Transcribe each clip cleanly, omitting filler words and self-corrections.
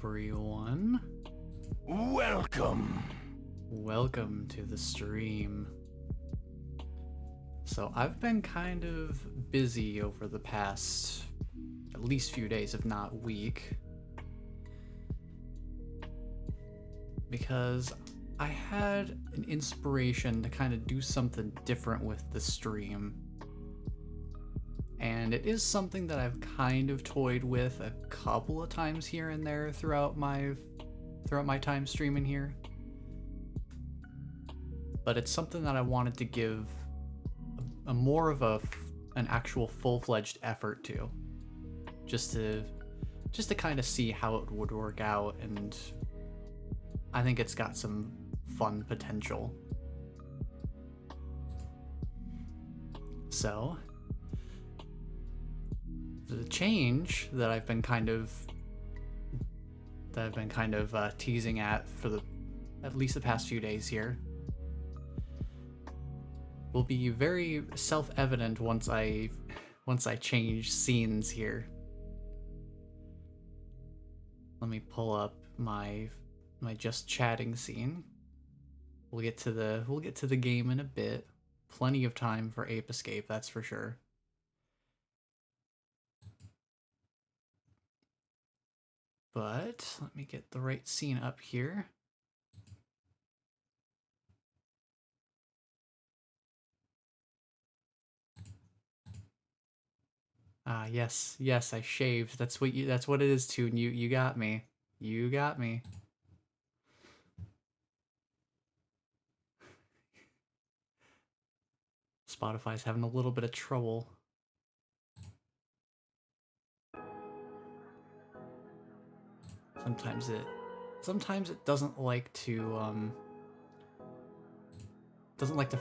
everyone. Welcome. Welcome to the stream. So I've been kind of busy over the past at least few days, if not week, because I had an inspiration to kind of do something different with the stream. And it is something that I've kind of toyed with a couple of times here and there throughout my time streaming here. But it's something that I wanted to give a more of an actual full-fledged effort to, just to kind of see how it would work out, and I think it's got some fun potential. So the change that I've been kind of teasing at for at least the past few days here will be very self-evident once I change scenes here. Let me pull up my just chatting scene. We'll get to the game in a bit. Plenty of time for Ape Escape, that's for sure. But let me get the right scene up here. Ah, yes, I shaved. That's what it is, Toon. You got me. You got me. Spotify's having a little bit of trouble. Sometimes it doesn't like to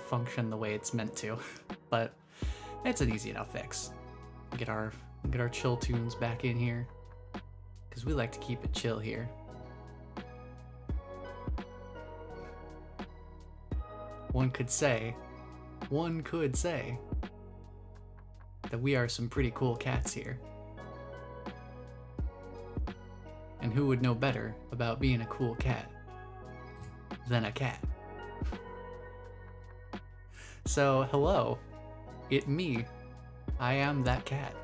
function the way it's meant to, but it's an easy enough fix. Get our chill tunes back in here, because we like to keep it chill here. One could say that we are some pretty cool cats here. And who would know better about being a cool cat than a cat? So, hello, it me. I am that cat.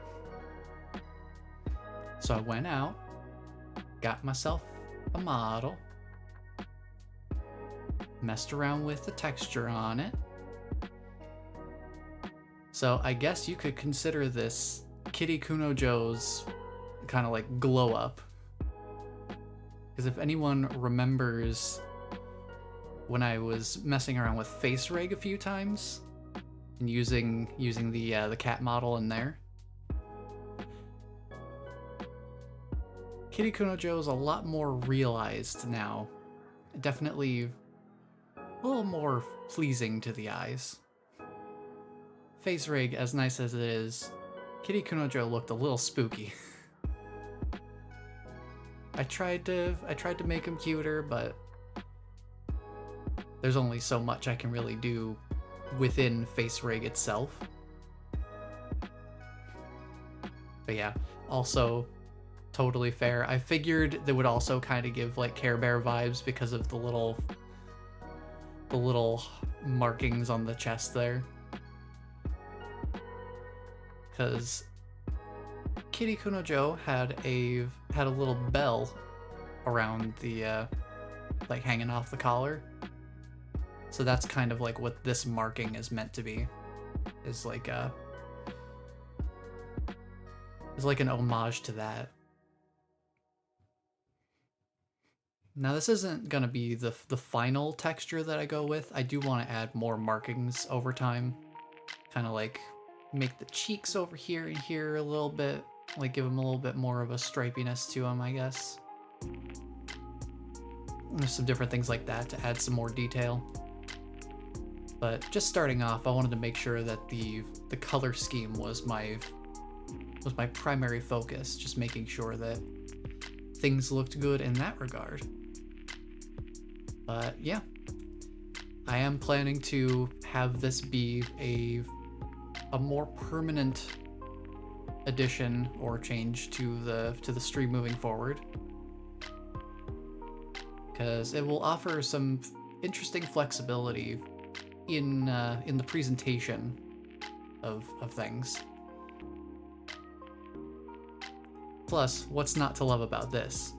So I went out, got myself a model, messed around with the texture on it. So I guess you could consider this KITTYKUNOJO'S kind of like glow up. Because if anyone remembers when I was messing around with face rig a few times and using the cat model in there, KITTYKUNOJO is a lot more realized now. Definitely a little more pleasing to the eyes. Face rig, as nice as it is, KITTYKUNOJO looked a little spooky. I tried to make him cuter, but there's only so much I can really do within face rig itself. But yeah, also totally fair. I figured that would also kind of give like Care Bear vibes because of the little markings on the chest there. Because KITTYKUNOJO had a little bell around the like hanging off the collar. So that's kind of like what this marking is meant to be. Is like an homage to that. Now this isn't gonna be the final texture that I go with. I do want to add more markings over time. Kind of like make the cheeks over here and here a little bit, like give them a little bit more of a stripiness to them, I guess. There's some different things like that to add some more detail. But just starting off, I wanted to make sure that the color scheme was my primary focus, just making sure that things looked good in that regard. But yeah, I am planning to have this be a more permanent addition or change to the stream moving forward. because it will offer some interesting flexibility in the presentation of things. Plus, what's not to love about this?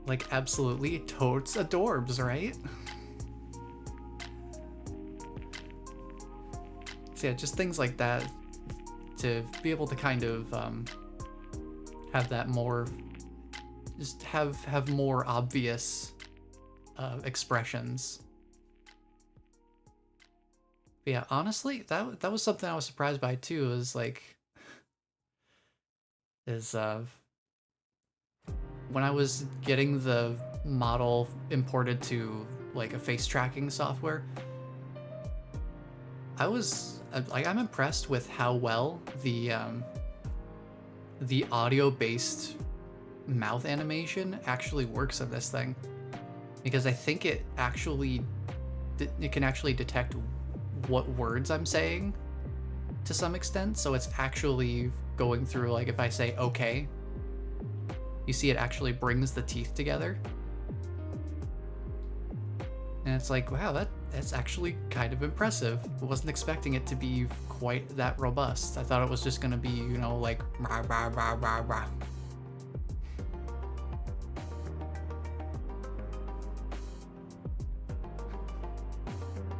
Like, absolutely totes adorbs, right? So yeah, just things like that to be able to kind of have that more, just have more obvious expressions. But yeah, honestly, that was something I was surprised by too. Is like, when I was getting the model imported to like a face tracking software, I'm impressed with how well the audio based mouth animation actually works in this thing, because I think it can actually detect what words I'm saying to some extent, so it's actually going through, like, if I say okay, you see it actually brings the teeth together, and it's like, wow, that's actually kind of impressive. I wasn't expecting it to be quite that robust. I thought it was just gonna be, you know, like rah, rah, rah, rah, rah.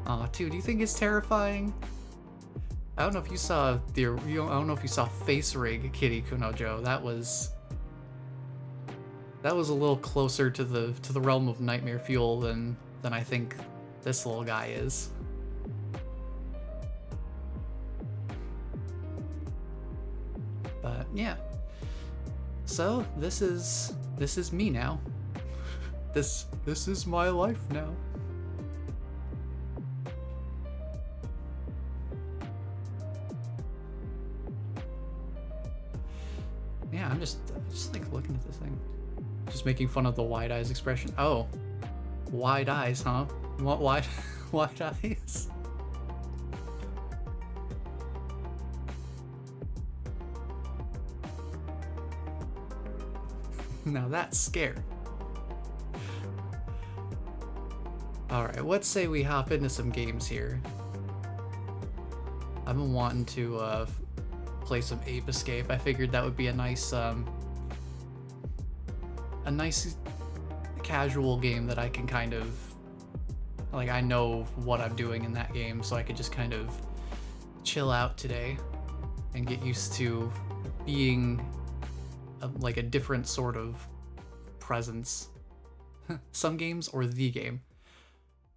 Aw, dude, do you think it's terrifying? I don't know if you saw I don't know if you saw Face Rig KITTYKUNOJO. That was a little closer to the realm of nightmare fuel than I think this little guy is. But yeah. So this is me now. This is my life now. Yeah, I'm just like looking at this thing. Just making fun of the wide eyes expression. Oh, wide eyes, huh? What wide eyes? Now that's scary. Alright, let's say we hop into some games here. I've been wanting to play some Ape Escape. I figured that would be a nice casual game that I can kind of, like, I know what I'm doing in that game, so I could just kind of chill out today and get used to being like a different sort of presence. Some games or the game.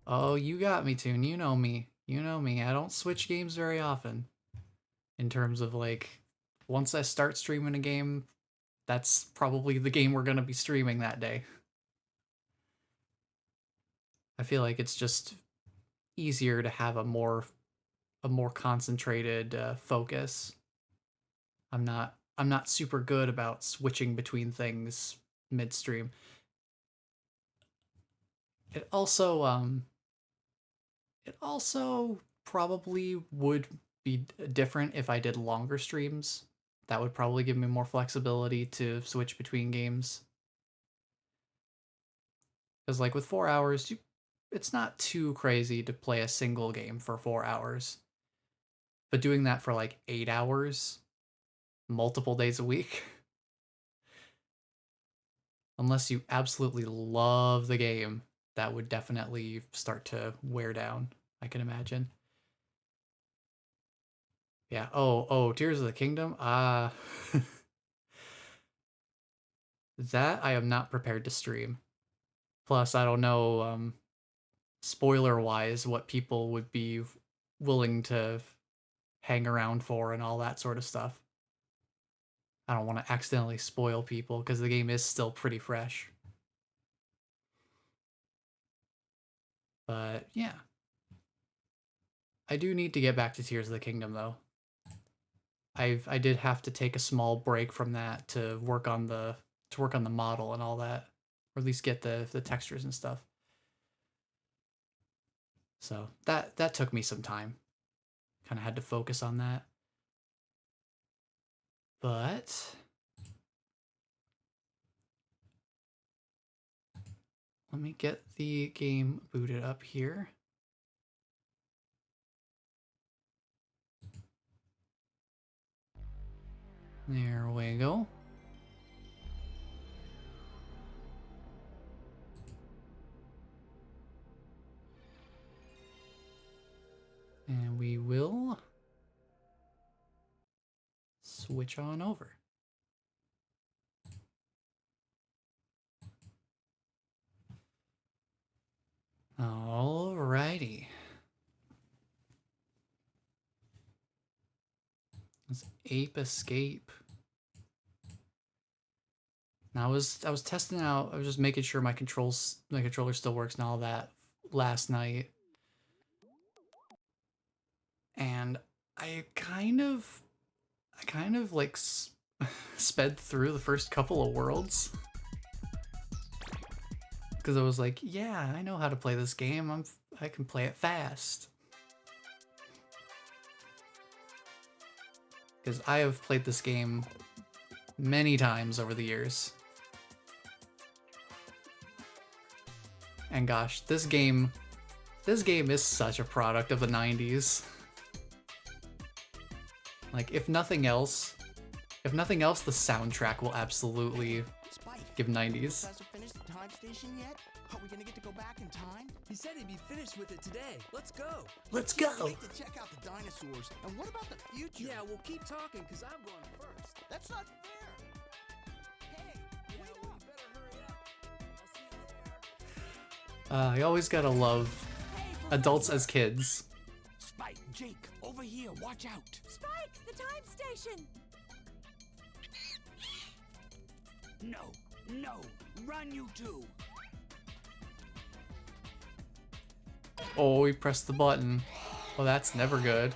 Oh, you got me, Toon. You know me. You know me. I don't switch games very often. In terms of, like, once I start streaming a game, that's probably the game we're gonna be streaming that day. I feel like it's just easier to have a more concentrated focus. I'm not super good about switching between things midstream. It also probably would be different if I did longer streams. That would probably give me more flexibility to switch between games. Because, like, with 4 hours, it's not too crazy to play a single game for 4 hours. But doing that for like 8 hours, multiple days a week, unless you absolutely love the game, that would definitely start to wear down, I can imagine. Yeah, oh, Tears of the Kingdom? That I am not prepared to stream. Plus, I don't know, spoiler-wise, what people would be willing to hang around for and all that sort of stuff. I don't want to accidentally spoil people because the game is still pretty fresh. But yeah. I do need to get back to Tears of the Kingdom though. I did have to take a small break from that to work on the model and all that, or at least get the textures and stuff. So that took me some time. Kind of had to focus on that. But let me get the game booted up here. There we go. And we will switch on over. Alrighty. It's Ape Escape. Now I was testing out, I was just making sure my controller still works and all that last night. And I kind of like sped through the first couple of worlds. Because I was like, yeah, I know how to play this game. I can play it fast. Because I have played this game many times over the years. And gosh, this game is such a product of the 90s. Like, if nothing else, the soundtrack will absolutely give 90s. Professor finished the time station yet? Are we gonna get to go back in time? He said he'd be finished with it today. Let's go. Let's Can't go! wait to check out the dinosaurs. And what about the future? Yeah, we'll keep talking because I'm going first. That's not fair. Hey, Yeah, wait well, up. you better hurry up. I'll see you there. You always gotta love adults as kids. Spike, Jake, over here. Watch out. Spike, the time station! No, run you two. Oh, we pressed the button. Well, that's never good.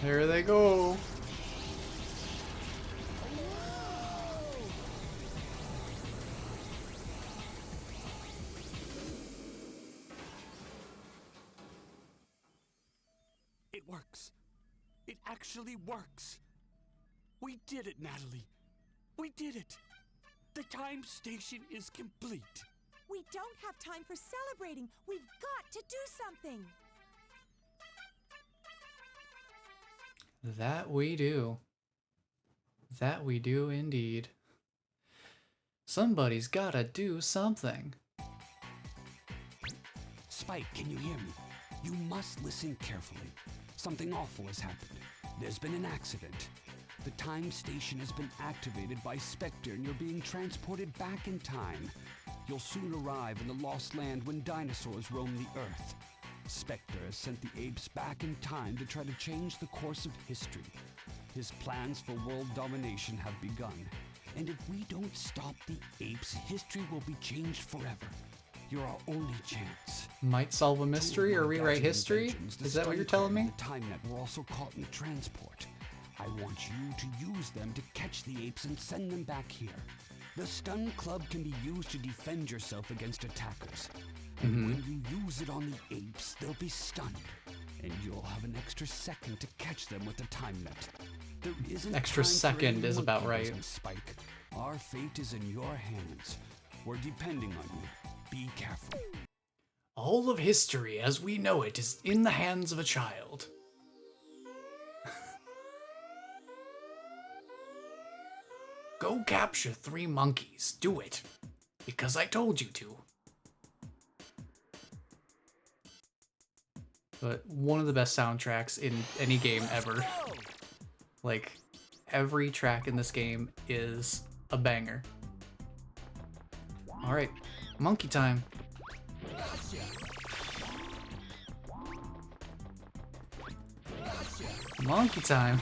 There they go. It works. It actually works. We did it, Natalie. We did it. The time station is complete. We don't have time for celebrating. We've got to do something. That we do. That we do indeed. Somebody's gotta do something. Spike, can you hear me? You must listen carefully. Something awful has happened. There's been an accident. The time station has been activated by Spectre and you're being transported back in time. You'll soon arrive in the lost land when dinosaurs roam the Earth. Spectre has sent the apes back in time to try to change the course of history. His plans for world domination have begun. And if we don't stop the apes, history will be changed forever. You're our only chance. Might solve a mystery or rewrite history? Is that what you're telling me? The time net were also caught in the transport. I want you to use them to catch the apes and send them back here. The stun club can be used to defend yourself against attackers. And when you use it on the apes, they'll be stunned. And you'll have an extra second to catch them with the time net. There isn't Extra time for second any is more about games right. on Spike. Our fate is in your hands. We're depending on you. Be careful. All of history as we know it is in the hands of a child. Go capture 3 monkeys. Do it. Because I told you to. But one of the best soundtracks in any game ever. Like, every track in this game is a banger. Alright, monkey time. Monkey time.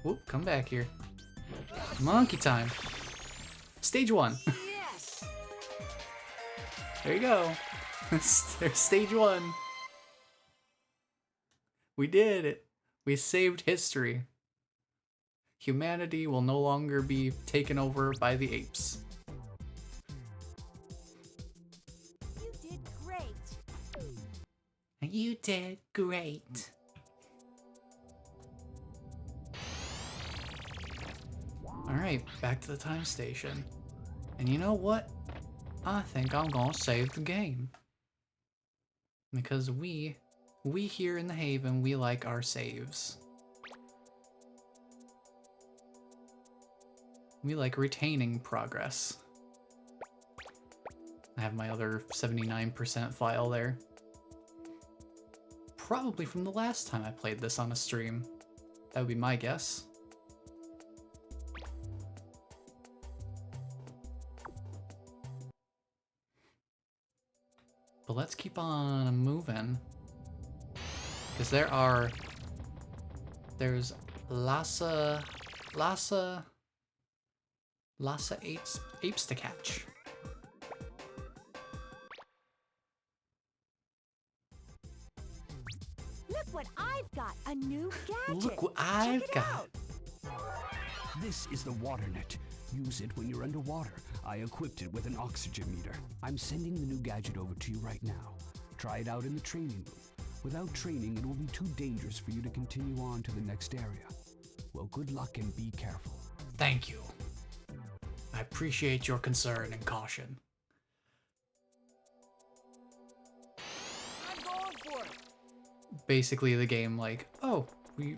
Whoop, come back here. Monkey time. Stage 1. Yes! There you go. There's stage 1. We did it. We saved history. Humanity will no longer be taken over by the apes. You did great. You did great. Alright, back to the time station. And you know what? I think I'm gonna save the game. Because we here in the Haven, we like our saves. We like retaining progress. I have my other 79% file there. Probably from the last time I played this on a stream. That would be my guess. But let's keep on moving. Because there's lots of apes to catch. Look what I've got. A new gadget. Look what Check I've it got. out. This is the water net. Use it when you're underwater. I equipped it with an oxygen meter. I'm sending the new gadget over to you right now. Try it out in the training room. Without training, it will be too dangerous for you to continue on to the next area. Well, good luck and be careful. Thank you. I appreciate your concern and caution. I'm going for it. Basically the game like, oh, we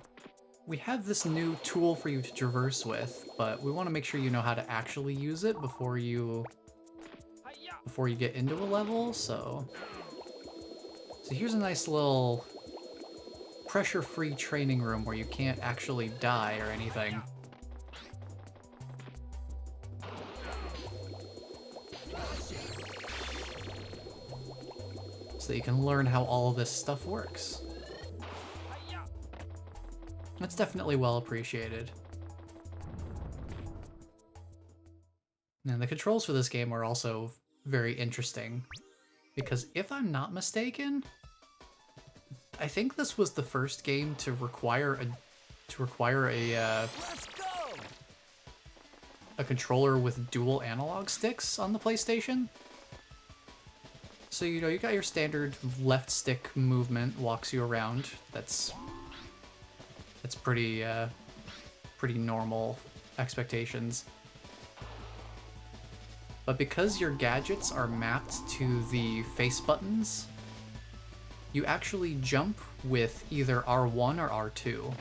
have this new tool for you to traverse with, but we want to make sure you know how to actually use it before you get into a level, so here's a nice little pressure-free training room where you can't actually die or anything. So that you can learn how all of this stuff works. That's definitely well appreciated. And the controls for this game are also very interesting, because if I'm not mistaken, I think this was the first game to require Let's go. a controller with dual analog sticks on the PlayStation. So, you know, you got your standard left stick movement, walks you around. That's pretty normal expectations. But because your gadgets are mapped to the face buttons, you actually jump with either R1 or R2.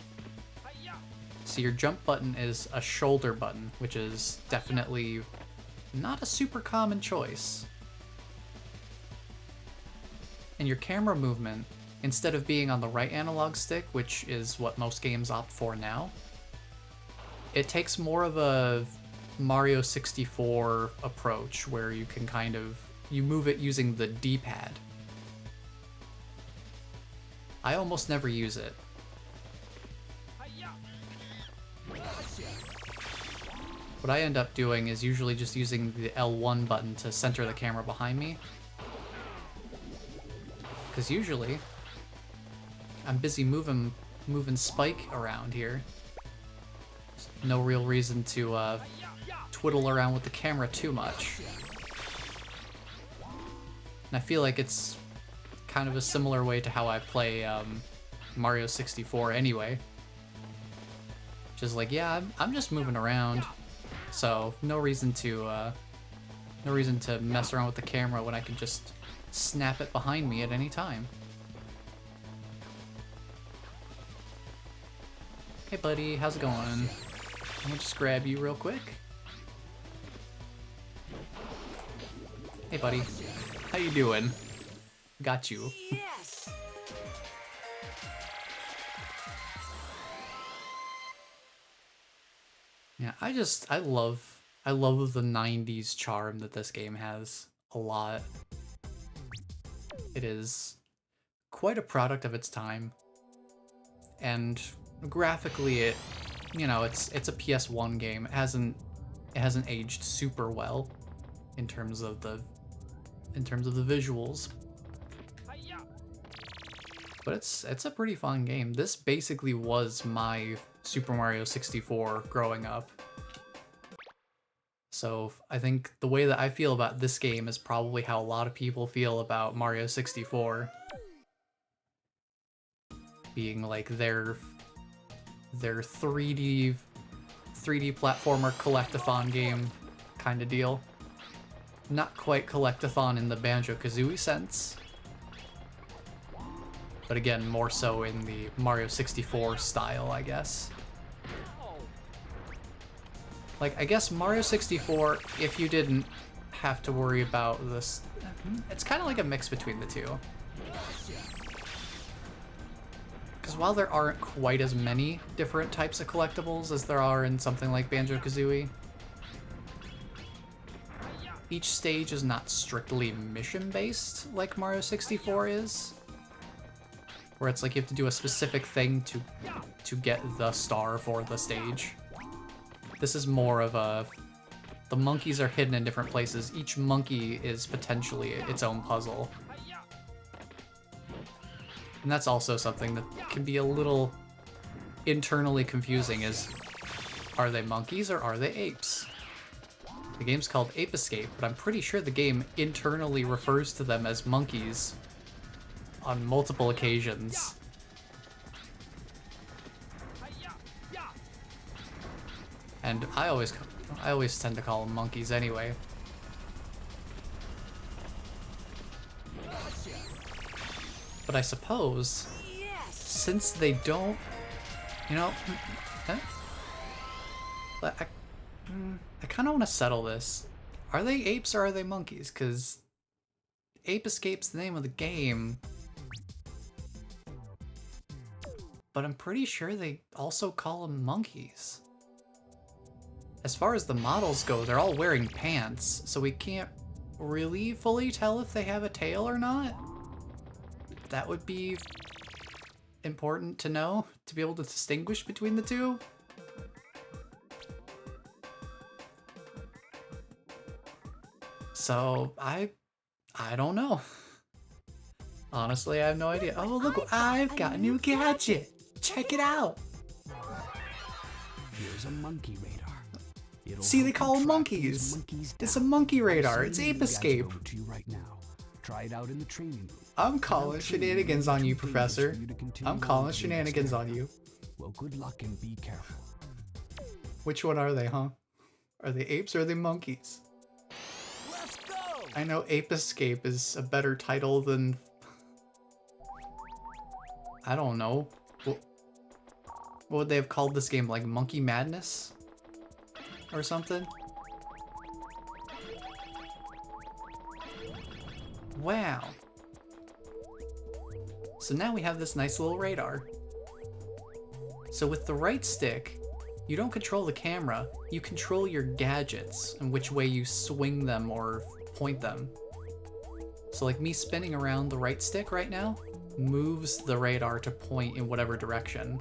So your jump button is a shoulder button, which is definitely not a super common choice. And your camera movement, instead of being on the right analog stick, which is what most games opt for now, it takes more of a Mario 64 approach where you can you move it using the D-pad. I almost never use it. What I end up doing is usually just using the L1 button to center the camera behind me. Because usually I'm busy moving Spike around here. There's no real reason to twiddle around with the camera too much. And I feel like it's kind of a similar way to how I play Mario 64 anyway. Just like, yeah, I'm just moving around, so no reason to mess around with the camera when I can just snap it behind me at any time. Hey buddy, how's it going? I'm gonna just grab you real quick. Hey buddy, how you doing? Got you. Yes. Yeah, I love the 90s charm that this game has a lot. It is quite a product of its time. And graphically it's a PS1 game. It hasn't aged super well in terms of the in terms of the visuals. But it's a pretty fun game. This basically was my Super Mario 64 growing up. So I think the way that I feel about this game is probably how a lot of people feel about Mario 64. Being like their 3D platformer collectathon game kind of deal. Not quite collectathon in the Banjo-Kazooie sense. But again, more so in the Mario 64 style, I guess. Like, I guess Mario 64, if you didn't have to worry about this, it's kind of like a mix between the two. Because while there aren't quite as many different types of collectibles as there are in something like Banjo-Kazooie, each stage is not strictly mission-based like Mario 64 is. Where it's like you have to do a specific thing to get the star for the stage. This is more of a... The monkeys are hidden in different places. Each monkey is potentially its own puzzle. And that's also something that can be a little internally confusing is, are they monkeys or are they apes? The game's called Ape Escape, but I'm pretty sure the game internally refers to them as monkeys on multiple occasions. And I always tend to call them monkeys anyway. But I suppose, since they don't, you know, but I kind of want to settle this. Are they apes or are they monkeys? Because Ape Escape's the name of the game. But I'm pretty sure they also call them monkeys. As far as the models go, they're all wearing pants, so we can't really fully tell if they have a tail or not. That would be important to know, to be able to distinguish between the two. So, I don't know. Honestly, I have no idea. Oh, look, I've got a new gadget. Check it out. Here's a monkey radar. It'll See, they help call you them track these monkeys. monkeys It's a down. monkey radar. I'm It's sending Ape the gadget Escape. over to you right now. Try it out in the training room. I'm calling Without training, shenanigans on you, it's too dangerous Professor. for you to continue I'm calling on to the shenanigans next on you. Well, good luck and be careful. Which one are they, huh? Are they apes or are they monkeys? Let's go! I know Ape Escape is a better title than... I don't know. What would they have called this game? Like Monkey Madness? Or something? Wow. So now we have this nice little radar. So with the right stick, you don't control the camera, you control your gadgets and which way you swing them or point them. So like me spinning around the right stick right now moves the radar to point in whatever direction.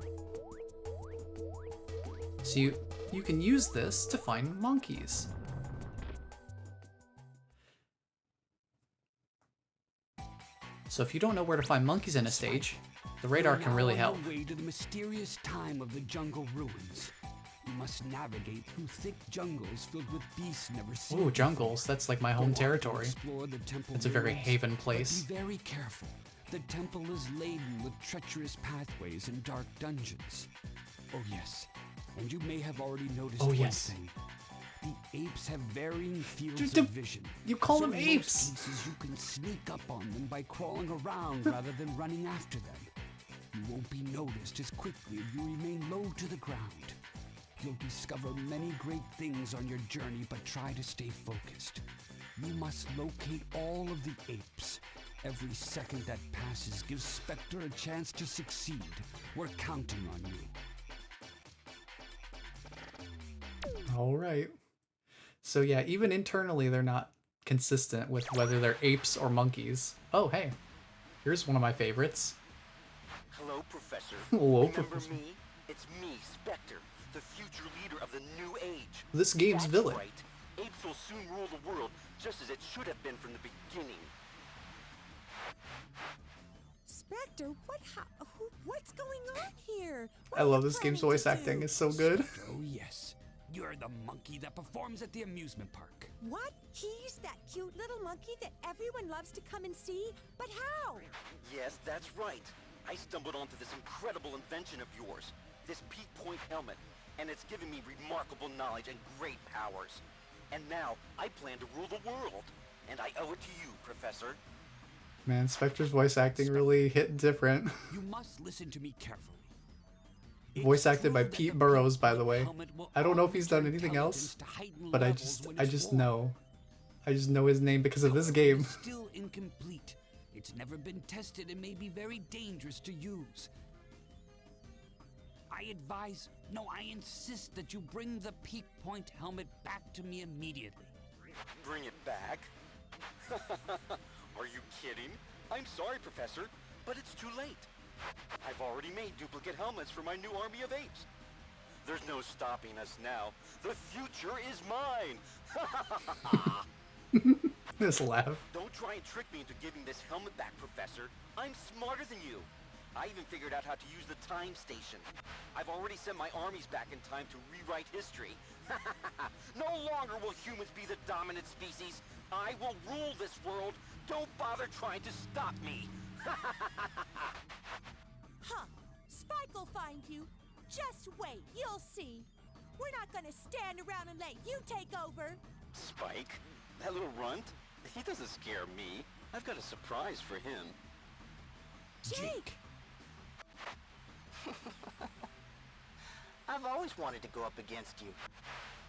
So you can use this to find monkeys. So if you don't know where to find monkeys in a stage, the radar can really help. You're now on your way to the mysterious time of the jungle ruins. You must navigate through thick jungles filled with beasts never seen. Ooh, jungles. That's like my home Go on, territory. explore the temple It's a very ruins, haven but place. be very careful. The temple is laden with treacherous pathways and dark dungeons. Oh yes, and you may have already noticed Oh, one yes. thing. The apes have varying fields Dude, of vision. you call So them in apes. most cases, you can sneak up on them by crawling around rather than running after them. You won't be noticed as quickly if you remain low to the ground. You'll discover many great things on your journey, but try to stay focused. You must locate all of the apes. Every second that passes gives Spectre a chance to succeed. We're counting on you. All right. So yeah, even internally, they're not consistent with whether they're apes or monkeys. Oh, hey, here's one of my favorites. Hello, Professor. Hello, Remember Professor. me? It's me, Spectre, the future leader of the new age. This game's That's villain. right. Apes will soon rule the world, just as as it should have been from the beginning. Spectre, what's going on here? What I are love you this game's planning voice to acting. do? It's so good. Oh, yes. You're the monkey that performs at the amusement park. What? He's that cute little monkey that everyone loves to come and see? But how? Yes, that's right. I stumbled onto this incredible invention of yours, this Peak Point helmet, and it's given me remarkable knowledge and great powers. And now, I plan to rule the world, and I owe it to you, Professor. Man, Spectre's voice acting really hit different. You must listen to me carefully. Voice acted by Pete Burrows, by the way. I don't know if he's done anything else, but I just know. I just know his name because of this game. Still incomplete. It's never been tested and may be very dangerous to use. I advise, no, I insist that you bring the Peak Point helmet back to me immediately. Bring it back? Are you kidding? I'm sorry, Professor, but it's too late. I've already made duplicate helmets for my new army of apes. There's no stopping us now. The future is mine! This laugh. Don't try and trick me into giving this helmet back, Professor. I'm smarter than you. I even figured out how to use the time station. I've already sent my armies back in time to rewrite history. No longer will humans be the dominant species. I will rule this world. Don't bother trying to stop me. Huh. Spike will find you. Just wait, you'll see. We're not gonna stand around and let you take over. Spike? That little runt? He doesn't scare me. I've got a surprise for him. Jake! I've always wanted to go up against you.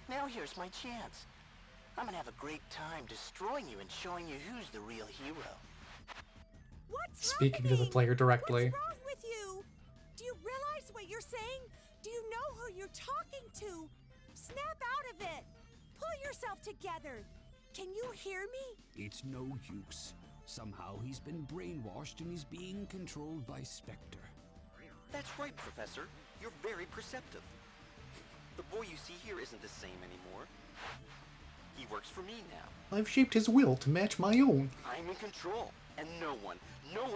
Now here's my chance. I'm gonna have a great time destroying you and showing you who's the real hero. What's Speaking to the happening? player directly. What's wrong with you? Do you realize what you're saying? Do you know who you're talking to? Snap out of it. Pull yourself together. Can you hear me? It's no use. Somehow he's been brainwashed and he's being controlled by Spectre. That's right, Professor. You're very perceptive. The boy you see here isn't the same anymore. He works for me now. I've shaped his will to match my own. I'm in control, and no one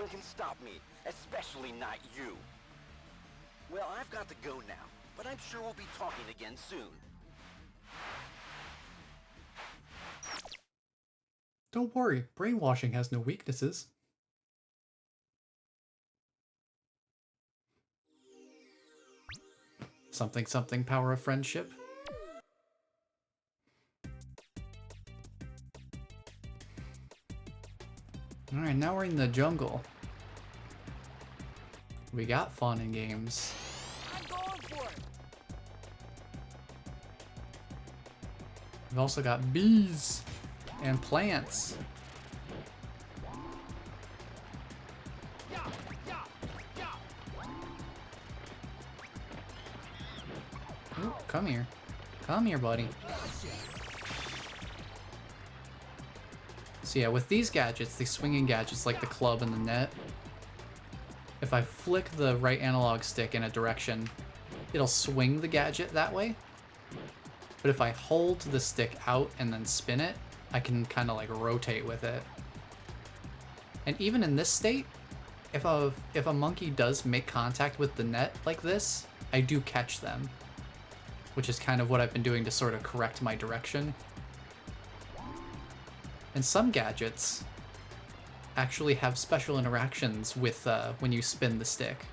can stop me, especially not you. Well, I've got to go now, but I'm sure we'll be talking again soon. Don't worry, brainwashing has no weaknesses. Something something power of friendship. Alright, now we're in the jungle. We got fun and games. I'm going for it. We've also got bees and plants. Ooh, come here. Come here, buddy. So yeah, with these gadgets, these swinging gadgets like the club and the net, if I flick the right analog stick in a direction, it'll swing the gadget that way. But if I hold the stick out and then spin it, I can kind of like rotate with it. And even in this state, if a monkey does make contact with the net like this, I do catch them, which is kind of what I've been doing to sort of correct my direction. And some gadgets actually have special interactions with when you spin the stick.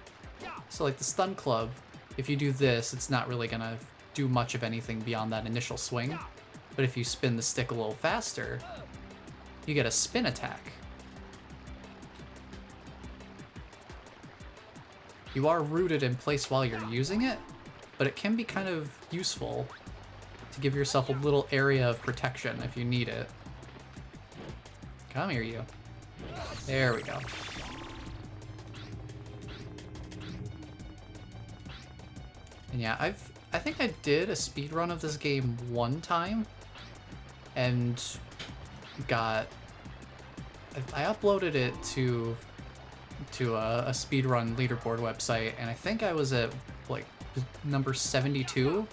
So like the stun club, if you do this, it's not really gonna do much of anything beyond that initial swing. But if you spin the stick a little faster, you get a spin attack. You are rooted in place while you're using it, but it can be kind of useful to give yourself a little area of protection if you need it. Come here, you. There we go. And yeah, I think I did a speedrun of this game one time and I uploaded it to a speedrun leaderboard website, and I think I was at like number 72,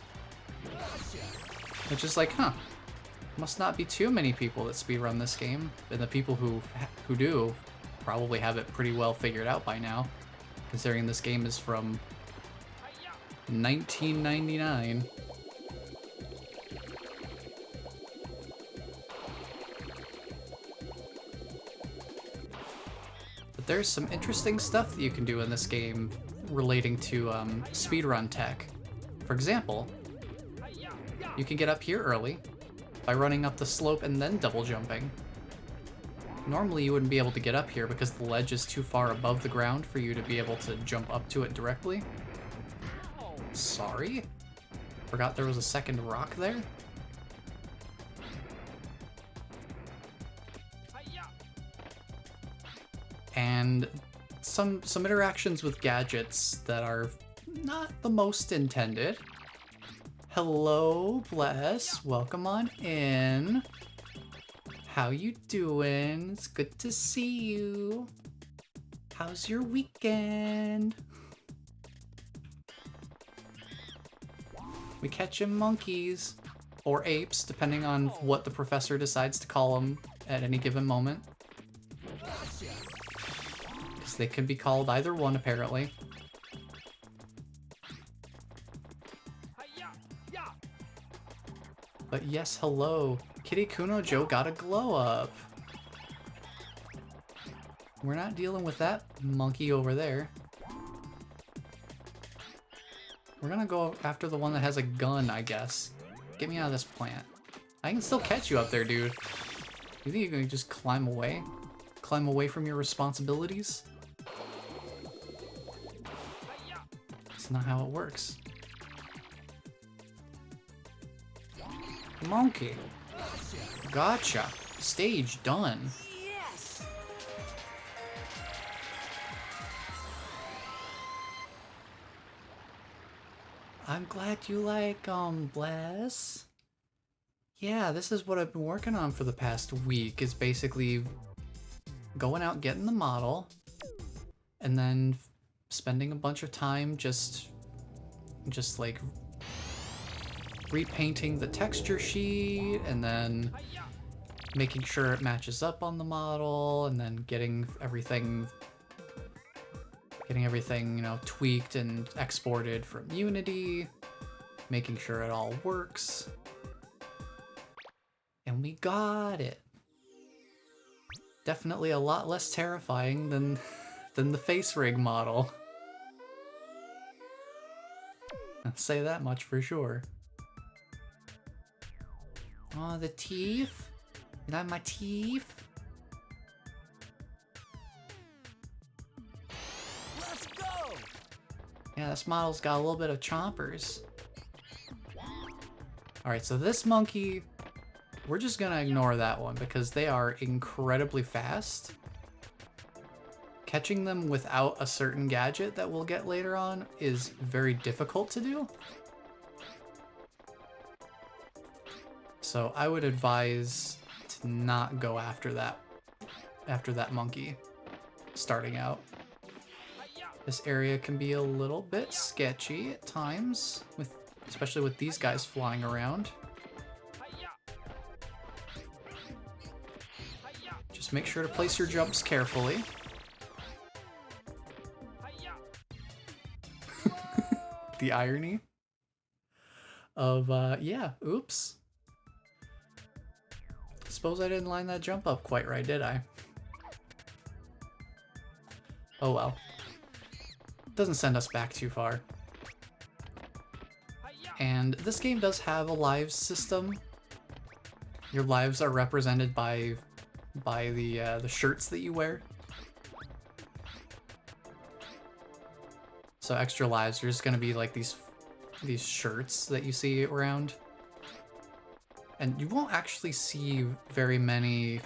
which is like, huh, Must not be too many people that speedrun this game, and the people who do probably have it pretty well figured out by now, considering this game is from 1999. But there's some interesting stuff that you can do in this game relating to speedrun tech. For example, you can get up here early by running up the slope and then double jumping. Normally you wouldn't be able to get up here because the ledge is too far above the ground for you to be able to jump up to it directly. Sorry? Forgot there was a second rock there? And some interactions with gadgets that are not the most intended. Hello, Bless. Welcome on in. How you doing? It's good to see you. How's your weekend? We catching monkeys. Or apes, depending on what the professor decides to call them at any given moment. Because they can be called either one, apparently. But yes, hello. KITTYKUNOJO got a glow up. We're not dealing with that monkey over there. We're gonna go after the one that has a gun, I guess. Get me out of this plant. I can still catch you up there, dude. You think you can just climb away? Climb away from your responsibilities? That's not how it works. Monkey. Gotcha. Stage done. Yes! I'm glad you like, Bless. Yeah, this is what I've been working on for the past week, is basically going out, getting the model, and then spending a bunch of time just like repainting the texture sheet, and then making sure it matches up on the model, and then getting everything, you know, tweaked and exported from Unity, making sure it all works. And we got it. Definitely a lot less terrifying than the face rig model. I'll say that much for sure. Oh, the teeth? You like my teeth? Let's go! Yeah, this model's got a little bit of chompers. Alright, so this monkey, we're just gonna ignore that one because they are incredibly fast. Catching them without a certain gadget that we'll get later on is very difficult to do. So I would advise to not go after that monkey starting out. This area can be a little bit sketchy at times, especially with these guys flying around. Just make sure to place your jumps carefully. The irony of, yeah, oops. Suppose I didn't line that jump up quite right, did I? Oh well. Doesn't send us back too far. And this game does have a lives system. Your lives are represented by the shirts that you wear. So extra lives are just gonna be like these shirts that you see around. And you won't actually see very many,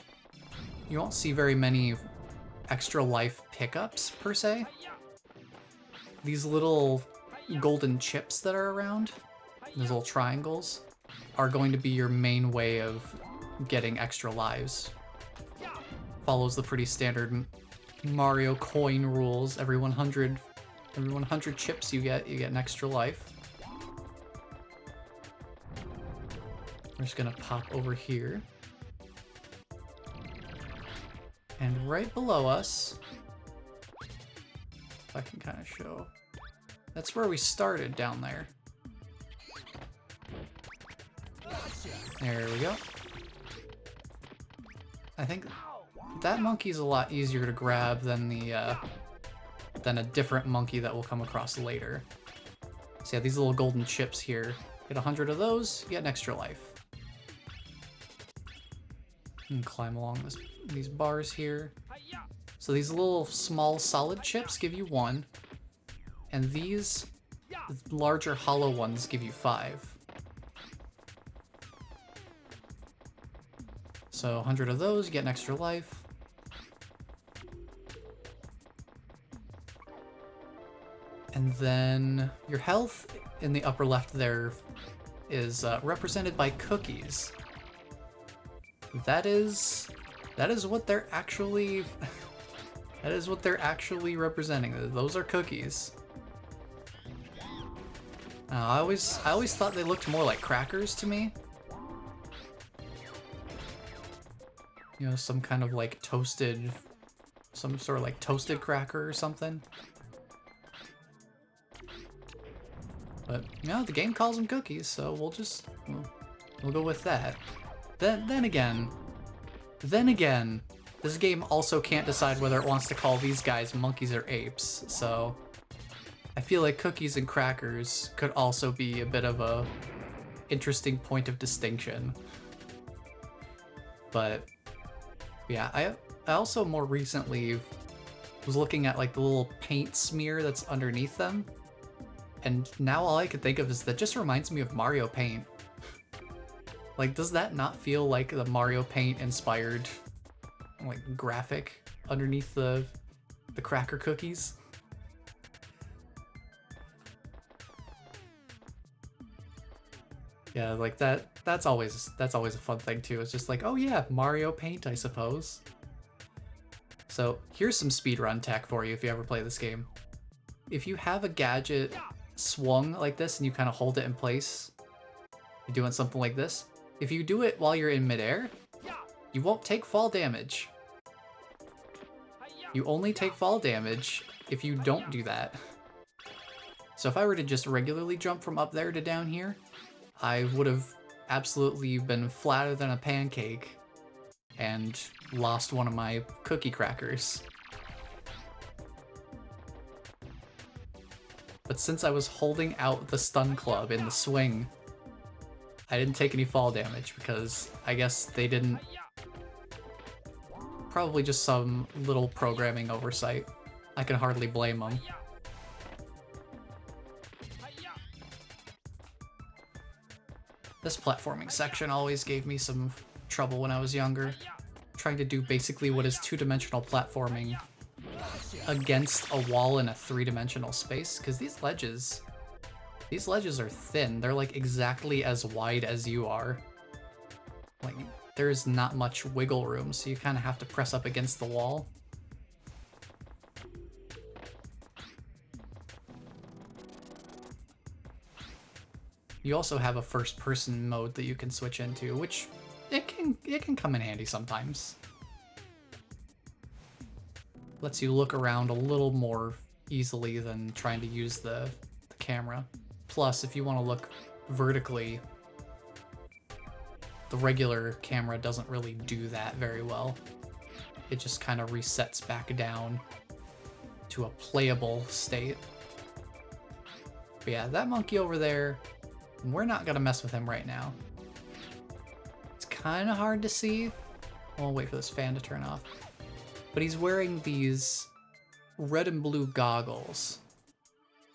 extra life pickups per se. These little golden chips that are around, these little triangles, are going to be your main way of getting extra lives. Follows the pretty standard Mario coin rules. Every 100 chips you get an extra life. We're just gonna pop over here. And right below us, if I can kind of show, that's where we started down there. There we go. I think that monkey's a lot easier to grab than the than a different monkey that we'll come across later. So yeah, these little golden chips here. Get 100 of those, you get an extra life. And climb along these bars here. So these little small solid chips give you 1, and these larger hollow ones give you 5. So 100 of those, you get an extra life. And then your health in the upper left there is represented by cookies. That is what they're actually that is what they're actually representing. Those are cookies. I always thought they looked more like crackers to me. You know, some kind of like toasted, some sort of like toasted cracker or something. But you know, the game calls them cookies, so we'll go with that. Then again, this game also can't decide whether it wants to call these guys monkeys or apes, so I feel like cookies and crackers could also be a bit of a interesting point of distinction. But yeah, I also more recently was looking at like the little paint smear that's underneath them, and now all I could think of is that just reminds me of Mario Paint. Like, does that not feel like the Mario Paint inspired like graphic underneath the cracker cookies? Yeah, like that's always a fun thing too. It's just like, oh yeah, Mario Paint, I suppose. So here's some speedrun tech for you if you ever play this game. If you have a gadget swung like this and you kind of hold it in place, you're doing something like this. If you do it while you're in midair, you won't take fall damage. You only take fall damage if you don't do that. So if I were to just regularly jump from up there to down here, I would have absolutely been flatter than a pancake and lost one of my cookie crackers. But since I was holding out the stun club in the swing, I didn't take any fall damage because I guess they didn't... Probably just some little programming oversight. I can hardly blame them. This platforming section always gave me some trouble when I was younger. Trying to do basically what is two-dimensional platforming against a wall in a three-dimensional space, because these ledges are thin. They're like exactly as wide as you are. Like, there's not much wiggle room, so you kind of have to press up against the wall. You also have a first-person mode that you can switch into, which it can come in handy sometimes. Lets you look around a little more easily than trying to use the camera. Plus, if you want to look vertically, the regular camera doesn't really do that very well. It just kind of resets back down to a playable state. But yeah, that monkey over there, we're not gonna mess with him right now. It's kind of hard to see. I'll wait for this fan to turn off. But he's wearing these red and blue goggles.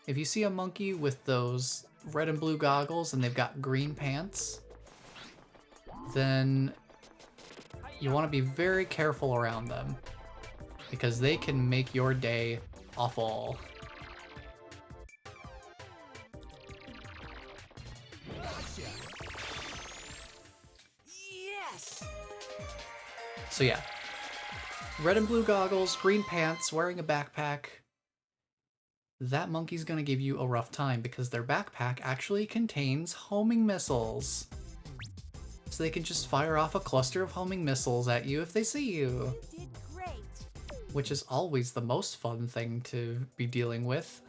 If you see a monkey with those red and blue goggles and they've got green pants, then you want to be very careful around them, because they can make your day awful. Yes! So yeah, red and blue goggles, green pants, wearing a backpack. That monkey's gonna give you a rough time because their backpack actually contains homing missiles. So they can just fire off a cluster of homing missiles at you if they see you. You did great. Which is always the most fun thing to be dealing with.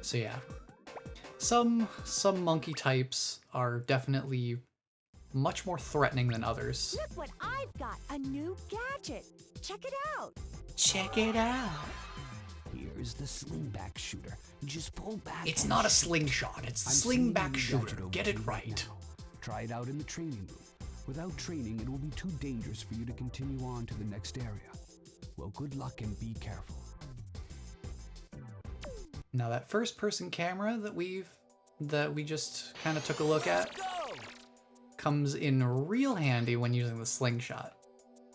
So yeah, some monkey types are definitely much more threatening than others. Look what I've got, a new gadget. Check it out. Check it out. Here's the slingback shooter. Just pull back. It's and not a shoot. slingshot, it's I'm a sending slingback the shooter. gadget over Get to it you right. now. Try it out in the training room. Without training, it will be too dangerous for you to continue on to the next area. Well, good luck and be careful. Now that first-person camera that we just kind of took a look at comes in real handy when using the slingshot.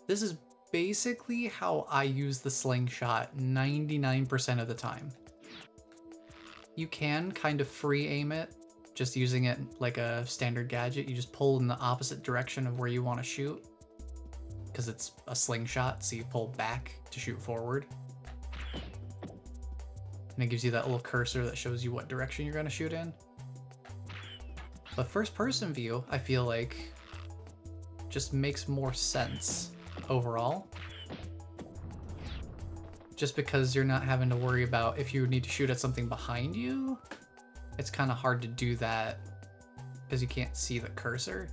This is basically how I use the slingshot 99% of the time. You can kind of free aim it, just using it like a standard gadget. You just pull in the opposite direction of where you want to shoot, because it's a slingshot, so you pull back to shoot forward. And it gives you that little cursor that shows you what direction you're going to shoot in. But first person view, I feel like, just makes more sense overall. Just because you're not having to worry about if you need to shoot at something behind you. It's kind of hard to do that because you can't see the cursor.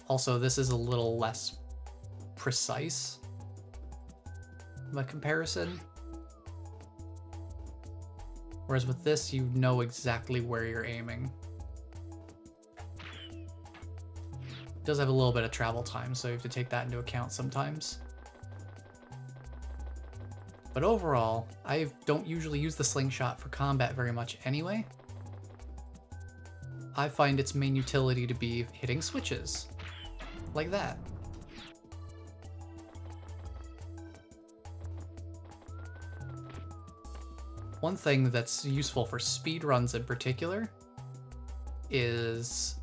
Also, this is a little less precise by comparison. Whereas with this, you know exactly where you're aiming. It does have a little bit of travel time, so you have to take that into account sometimes. But overall, I don't usually use the slingshot for combat very much anyway. I find its main utility to be hitting switches. Like that. One thing that's useful for speedruns in particular is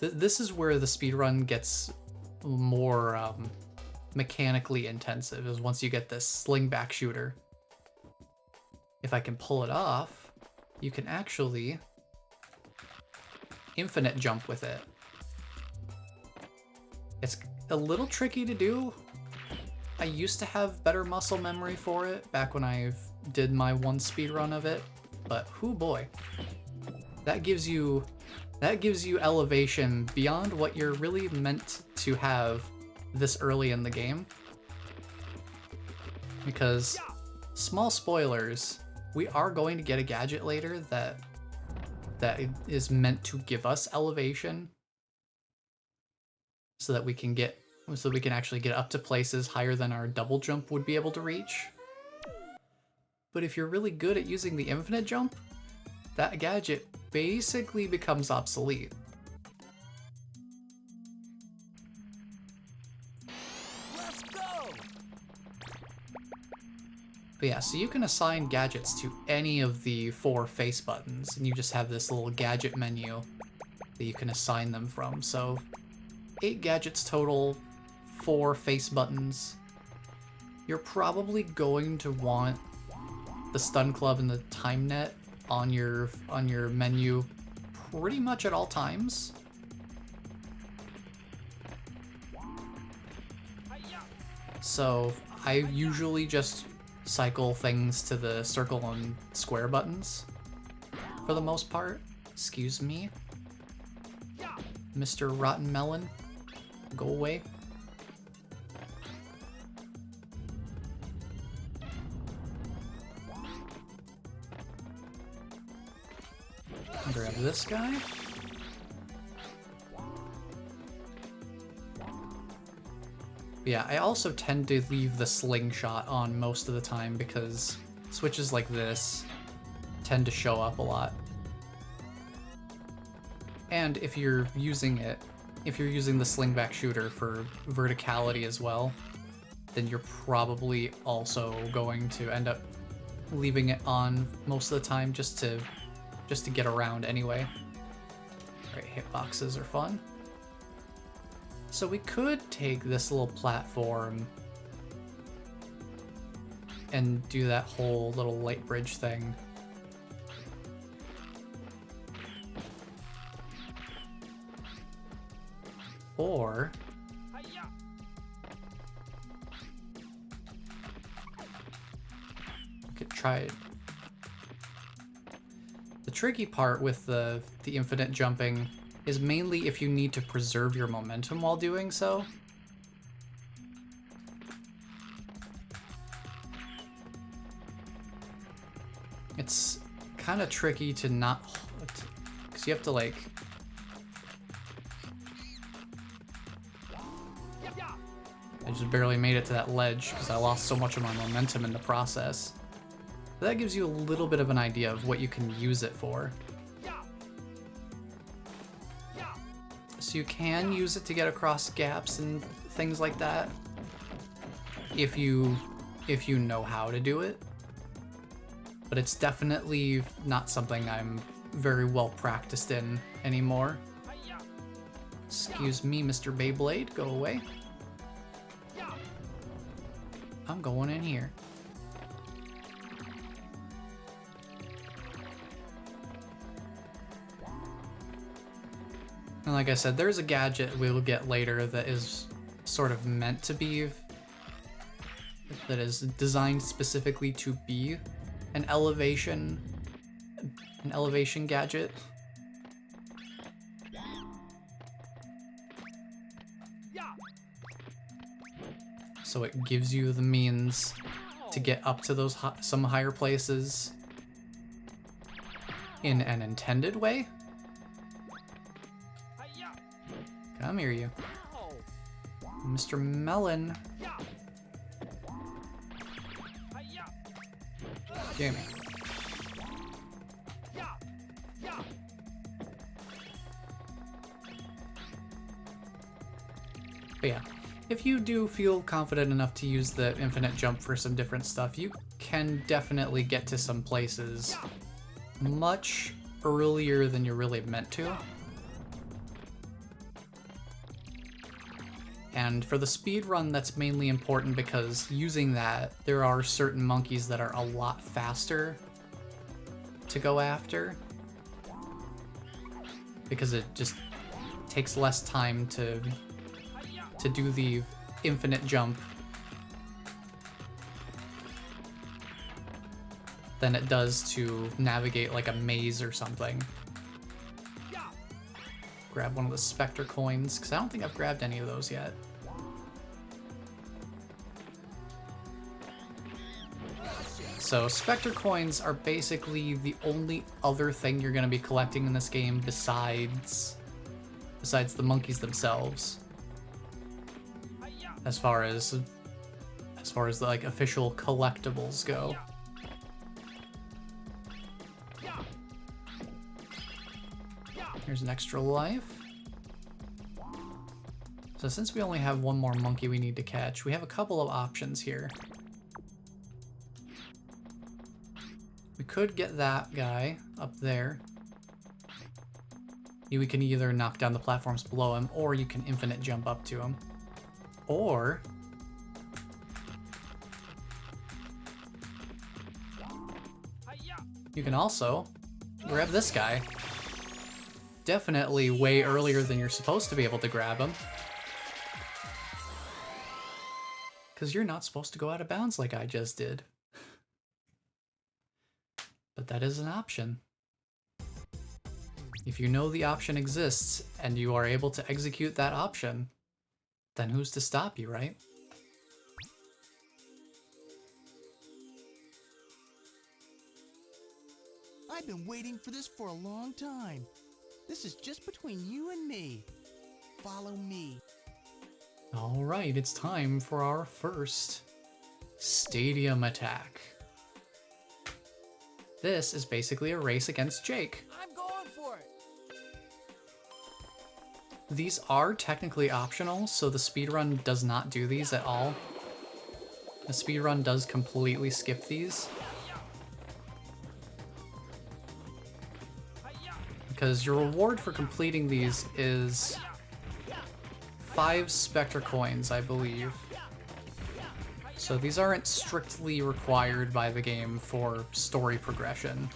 this is where the speedrun gets more mechanically intensive, is once you get this slingback shooter. If I can pull it off, you can actually infinite jump with it. It's a little tricky to do. I used to have better muscle memory for it back when I did my one speedrun of it, but hoo boy. That gives you elevation beyond what you're really meant to have this early in the game. Because, small spoilers, we are going to get a gadget later that is meant to give us elevation so that we can actually get up to places higher than our double jump would be able to reach. But if you're really good at using the infinite jump, that gadget basically becomes obsolete. Let's go! But yeah, so you can assign gadgets to any of the 4 face buttons, and you just have this little gadget menu that you can assign them from. So 8 gadgets total, 4 face buttons. You're probably going to want the stun club and the time net on your menu pretty much at all times. So I usually just cycle things to the circle and square buttons for the most part. Excuse me, Mr. Rotten Melon, go away. Grab this guy. Yeah, I also tend to leave the slingshot on most of the time because switches like this tend to show up a lot. And if you're using the slingback shooter for verticality as well, then you're probably also going to end up leaving it on most of the time just to get around anyway. Right, hitboxes are fun. So we could take this little platform and do that whole little light bridge thing. Or I could try it. The tricky part with the infinite jumping is mainly if you need to preserve your momentum while doing so. It's kind of tricky to not, because you have to like, I just barely made it to that ledge because I lost so much of my momentum in the process. But that gives you a little bit of an idea of what you can use it for. So you can use it to get across gaps and things like that if you know how to do it. But it's definitely not something I'm very well practiced in anymore. Excuse me, Mr. Beyblade, go away. I'm going in here. And like I said, there's a gadget we will get later that is sort of meant to be, that is designed specifically to be an elevation gadget. So it gives you the means to get up to those some higher places in an intended way. Come here, you. Mr. Melon. Gimme. But yeah, if you do feel confident enough to use the infinite jump for some different stuff, you can definitely get to some places much earlier than you're really meant to. And for the speed run, that's mainly important because using that, there are certain monkeys that are a lot faster to go after, because it just takes less time to do the infinite jump than it does to navigate like a maze or something. Grab one of the Spectre coins, because I don't think I've grabbed any of those yet. So Spectre coins are basically the only other thing you're going to be collecting in this game besides the monkeys themselves. As far as the like official collectibles go. Here's an extra life. So since we only have one more monkey we need to catch, we have a couple of options here. We could get that guy up there. We can either knock down the platforms below him, or you can infinite jump up to him. Or you can also grab this guy. Definitely way earlier than you're supposed to be able to grab him. Because you're not supposed to go out of bounds like I just did. But that is an option. If you know the option exists and you are able to execute that option, then who's to stop you, right? I've been waiting for this for a long time. This is just between you and me. Follow me. All right, it's time for our first stadium attack. This is basically a race against Jake. I'm going for it. These are technically optional, so the speedrun does not do these at all. The speedrun does completely skip these. Because your reward for completing these is 5 Spectre coins, I believe. So these aren't strictly required by the game for story progression.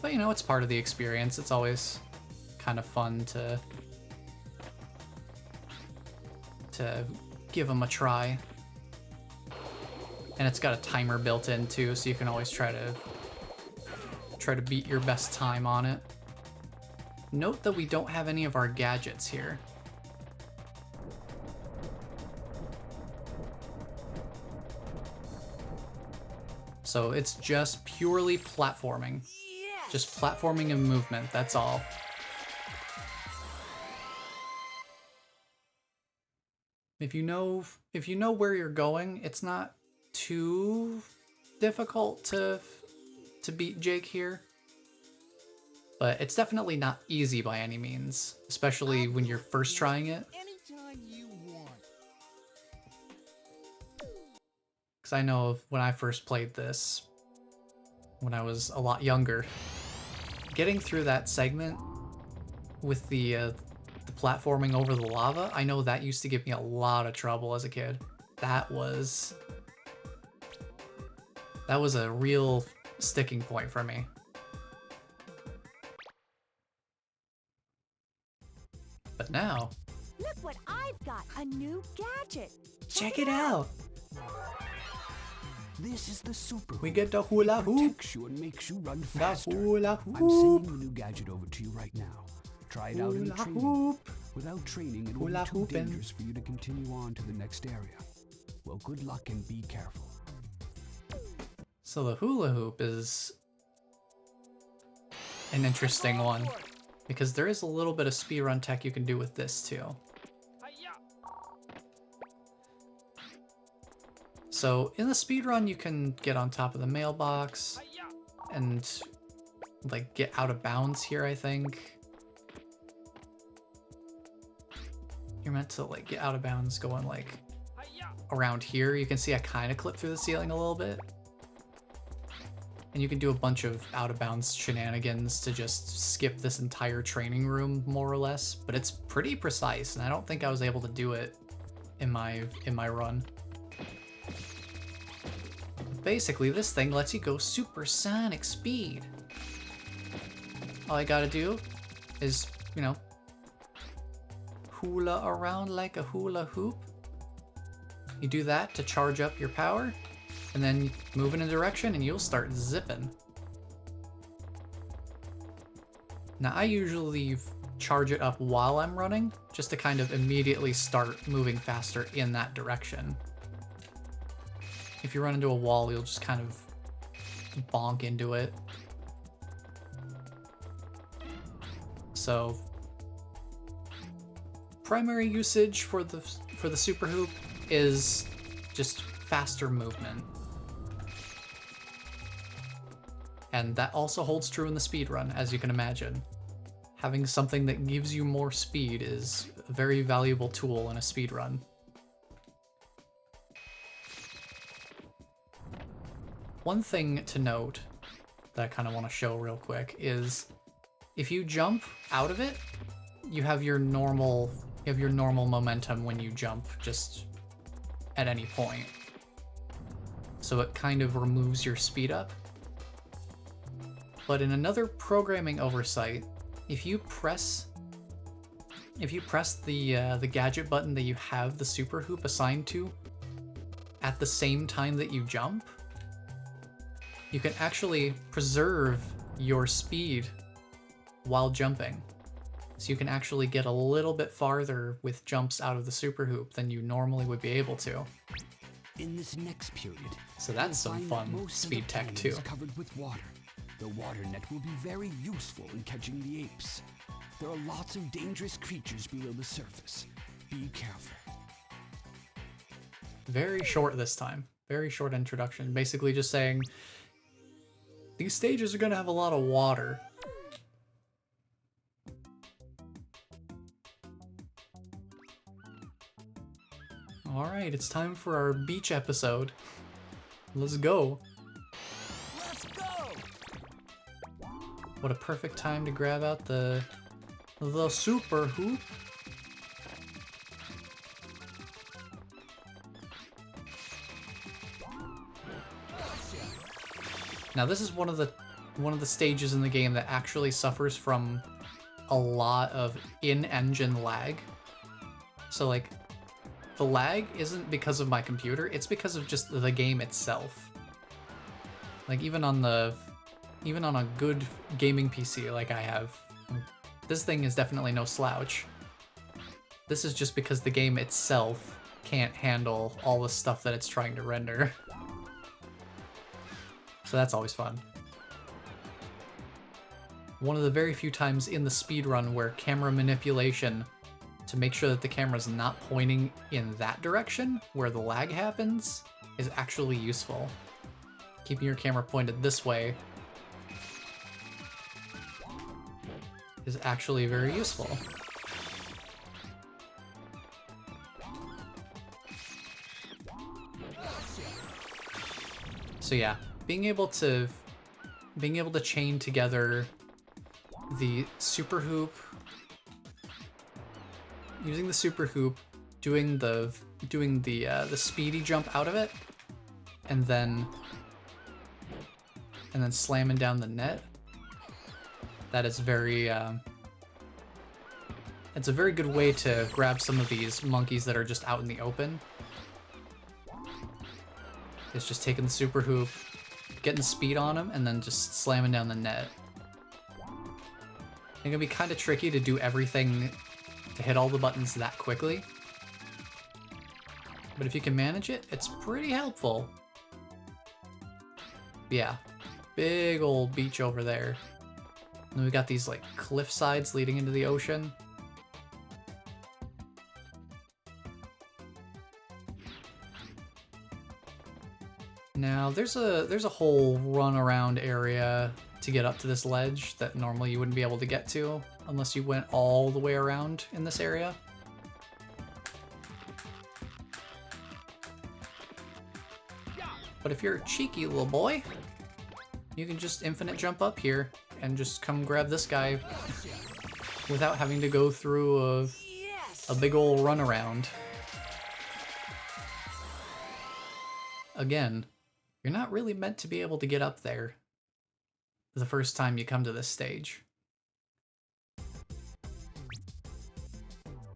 But you know, it's part of the experience. It's always kind of fun to give them a try. And it's got a timer built in too, so you can always try to beat your best time on it. Note that we don't have any of our gadgets here. So it's just purely platforming. Yes! Just platforming and movement, that's all. If you know where you're going, it's not too difficult to beat Jake here. But it's definitely not easy by any means, especially when you're first trying it. Anytime you want. Because I know when I first played this, when I was a lot younger, getting through that segment with the platforming over the lava, I know that used to give me a lot of trouble as a kid. That was a real sticking point for me. But now, Look what I've got, a new gadget. check it out. This is the super We hoop. get the hula It hoop. protects you and makes you run The faster. hula I'm hoop. sending the new gadget over to you right now. Try it out in Hula training. hoop. Without training, it will Hula be too hoopin'. dangerous for you to continue on to the next area. Well, good luck and be careful. So the hula hoop is an interesting one, because there is a little bit of speedrun tech you can do with this too. So in the speedrun, you can get on top of the mailbox and like get out of bounds here, I think. You're meant to like get out of bounds going like around here. You can see I kind of clip through the ceiling a little bit. And you can do a bunch of out of bounds shenanigans to just skip this entire training room more or less, but it's pretty precise and I don't think I was able to do it in my run. Basically, this thing lets you go supersonic speed. All I gotta do is, you know, hula around like a hula hoop. You do that to charge up your power, and then move in a direction and you'll start zipping. Now I usually charge it up while I'm running, just to kind of immediately start moving faster in that direction. If you run into a wall, you'll just kind of bonk into it. So primary usage for the super hoop is just faster movement. And that also holds true in the speedrun, as you can imagine. Having something that gives you more speed is a very valuable tool in a speedrun. One thing to note that I kind of want to show real quick is if you jump out of it, you have your normal momentum when you jump just at any point. So it kind of removes your speed up. But in another programming oversight, if you press the gadget button that you have the super hoop assigned to at the same time that you jump, you can actually preserve your speed while jumping. So you can actually get a little bit farther with jumps out of the super hoop than you normally would be able to. In this next period, So that's some you'll find that fun most of speed the tech plain too. is covered with water. The water net will be very useful in catching the apes. There are lots of dangerous creatures below the surface. Be careful. Very short this time. Very short introduction. Basically just saying, these stages are going to have a lot of water. Alright, it's time for our beach episode. Let's go. Let's go! What a perfect time to grab out the super hoop. Now this is one of the stages in the game that actually suffers from a lot of in-engine lag. So like, the lag isn't because of my computer, it's because of just the game itself. Like even on a good gaming PC like I have, this thing is definitely no slouch. This is just because the game itself can't handle all the stuff that it's trying to render. So that's always fun. One of the very few times in the speedrun where camera manipulation to make sure that the camera's not pointing in that direction where the lag happens is actually useful. Keeping your camera pointed this way is actually very useful. So yeah, being able to chain together the super hoop, using the super hoop, doing the speedy jump out of it, and then slamming down the net. That is very it's a very good way to grab some of these monkeys that are just out in the open. It's just taking the super hoop, getting speed on them, and then just slamming down the net. It can be kind of tricky to do everything, to hit all the buttons that quickly. But if you can manage it, it's pretty helpful. Yeah, big old beach over there. And then we got these like cliff sides leading into the ocean. Now there's a whole run around area to get up to this ledge that normally you wouldn't be able to get to unless you went all the way around in this area. But if you're a cheeky little boy, you can just infinite jump up here and just come grab this guy without having to go through a big ol' runaround. Again, you're not really meant to be able to get up there the first time you come to this stage.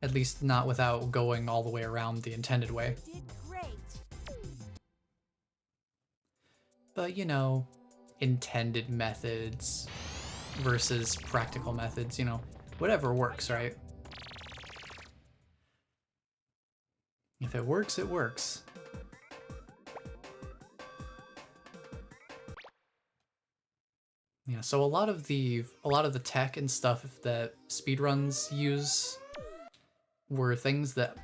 At least not without going all the way around the intended way. Did great. But you know, intended methods versus practical methods, you know, whatever works, right? If it works, it works. Yeah, so a lot of the tech and stuff that speedruns use were things that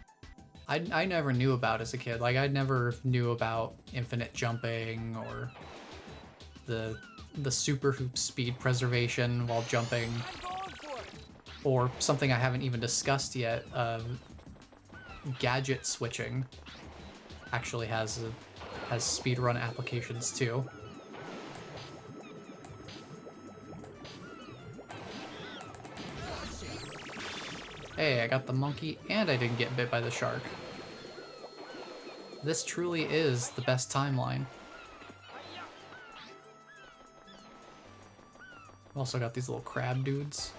I never knew about as a kid. Like I never knew about infinite jumping or the super hoop speed preservation while jumping, or something I haven't even discussed yet. Gadget switching actually has speedrun applications too. Hey, I got the monkey and I didn't get bit by the shark. This truly is the best timeline. Also got these little crab dudes.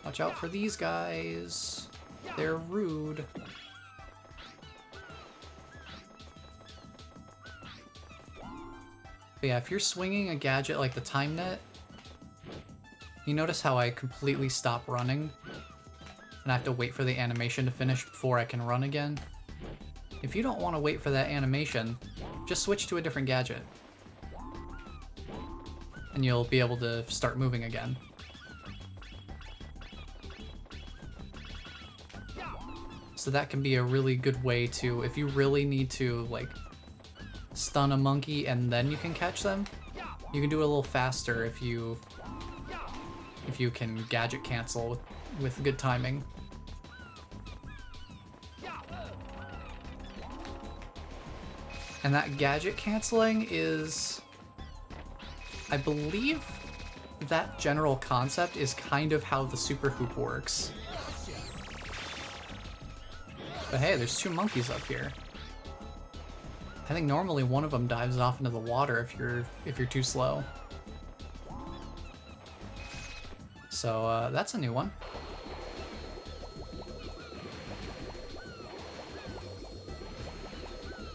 Watch out for these guys. They're rude. But yeah, if you're swinging a gadget like the time net, you notice how I completely stop running? And I have to wait for the animation to finish before I can run again. If you don't want to wait for that animation, just switch to a different gadget. And you'll be able to start moving again. So that can be a really good way to, if you really need to like stun a monkey and then you can catch them, you can do it a little faster if you can gadget cancel with good timing. And that gadget canceling is, I believe that general concept is kind of how the super hoop works. But hey, there's two monkeys up here. I think normally one of them dives off into the water if you're too slow. So that's a new one.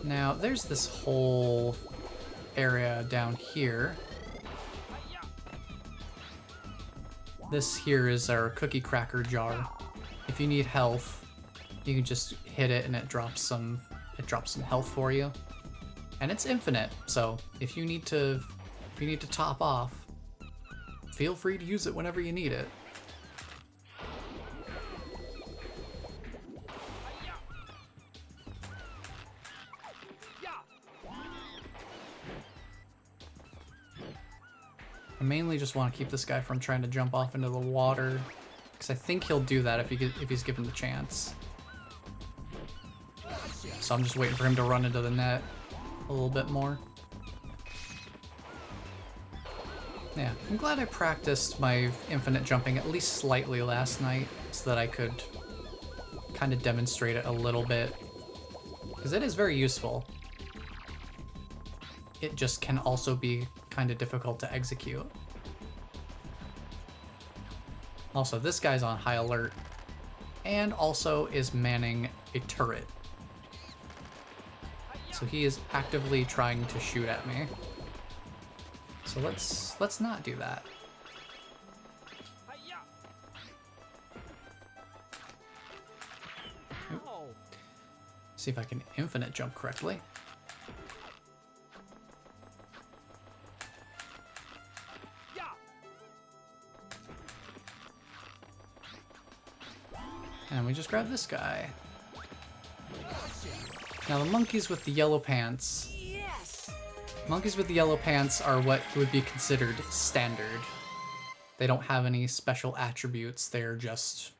Now there's this whole area down here. This here is our cookie cracker jar. If you need health, you can just hit it and it drops some health for you. And it's infinite, so if you need to top off, feel free to use it whenever you need it. I mainly just want to keep this guy from trying to jump off into the water, because I think he'll do that if he's given the chance. So I'm just waiting for him to run into the net a little bit more. Yeah, I'm glad I practiced my infinite jumping at least slightly last night so that I could kind of demonstrate it a little bit, because it is very useful. It just can also be kind of difficult to execute. Also, this guy's on high alert and also is manning a turret. So he is actively trying to shoot at me. So let's not do that. Oop. See if I can infinite jump correctly. And we just grab this guy. Now the monkeys with the yellow pants. Yes! Monkeys with the yellow pants are what would be considered standard. They don't have any special attributes. They are just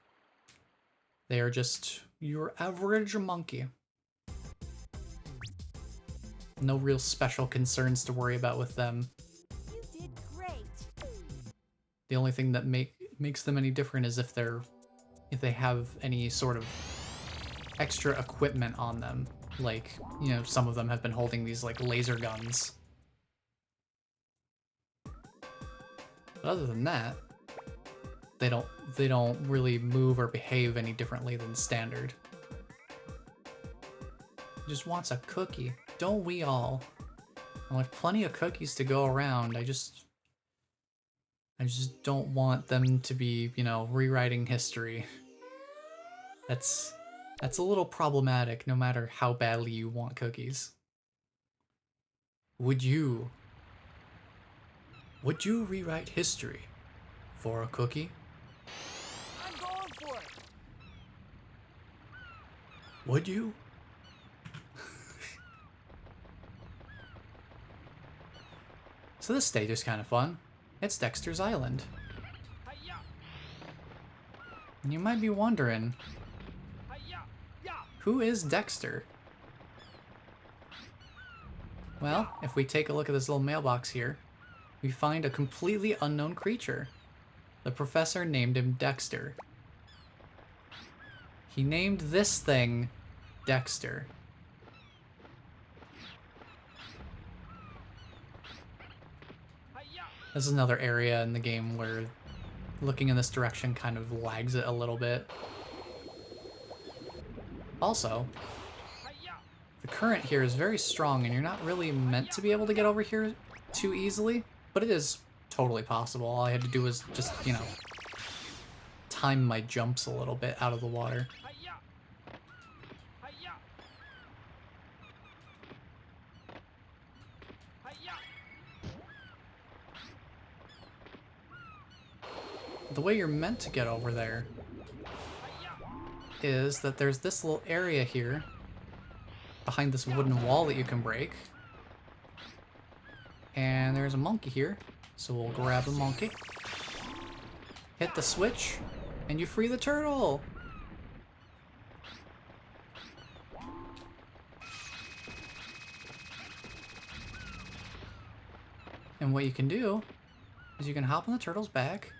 your average monkey. No real special concerns to worry about with them. You did great. The only thing that makes them any different is if they have any sort of extra equipment on them. Like, you know, some of them have been holding these like laser guns. But other than that, they don't really move or behave any differently than standard. He just wants a cookie. Don't we all? And with plenty of cookies to go around, I just don't want them to be, you know, rewriting history. That's a little problematic, no matter how badly you want cookies. Would you rewrite history for a cookie? I'm going for it. Would you? So this stage is kind of fun. It's Dexter's Island. And you might be wondering, who is Dexter? Well, if we take a look at this little mailbox here, we find a completely unknown creature. The professor named him Dexter. He named this thing Dexter. This is another area in the game where looking in this direction kind of lags it a little bit. Also, the current here is very strong and you're not really meant to be able to get over here too easily, but it is totally possible. All I had to do was just, you know, time my jumps a little bit out of the water. The way you're meant to get over there is that there's this little area here behind this wooden wall that you can break. And there's a monkey here, so we'll grab the monkey, hit the switch, and you free the turtle! And what you can do is you can hop on the turtle's back,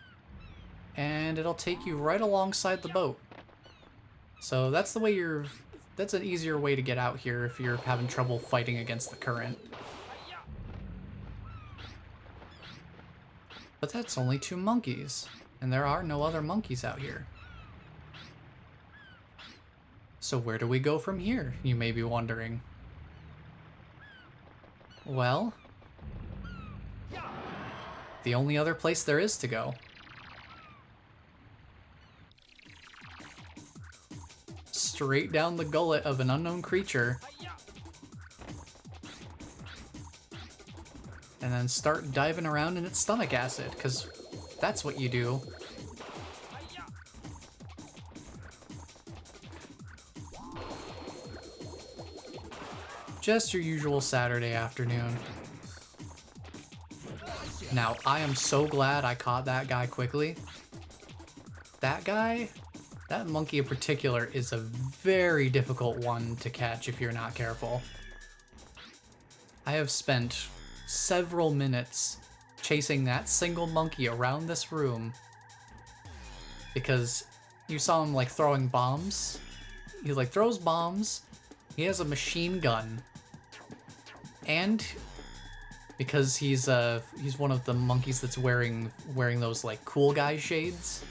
and it'll take you right alongside the boat. So that's the way that's an easier way to get out here if you're having trouble fighting against the current. But that's only 2 monkeys, and there are no other monkeys out here. So where do we go from here, you may be wondering? Well, the only other place there is to go. Straight down the gullet of an unknown creature. And then start diving around in its stomach acid, because that's what you do. Just your usual Saturday afternoon. Now, I am so glad I caught that guy quickly. That guy, that monkey in particular, is a very difficult one to catch if you're not careful. I have spent several minutes chasing that single monkey around this room because you saw him like throwing bombs. He like throws bombs. He has a machine gun. And because he's one of the monkeys that's wearing those like cool guy shades.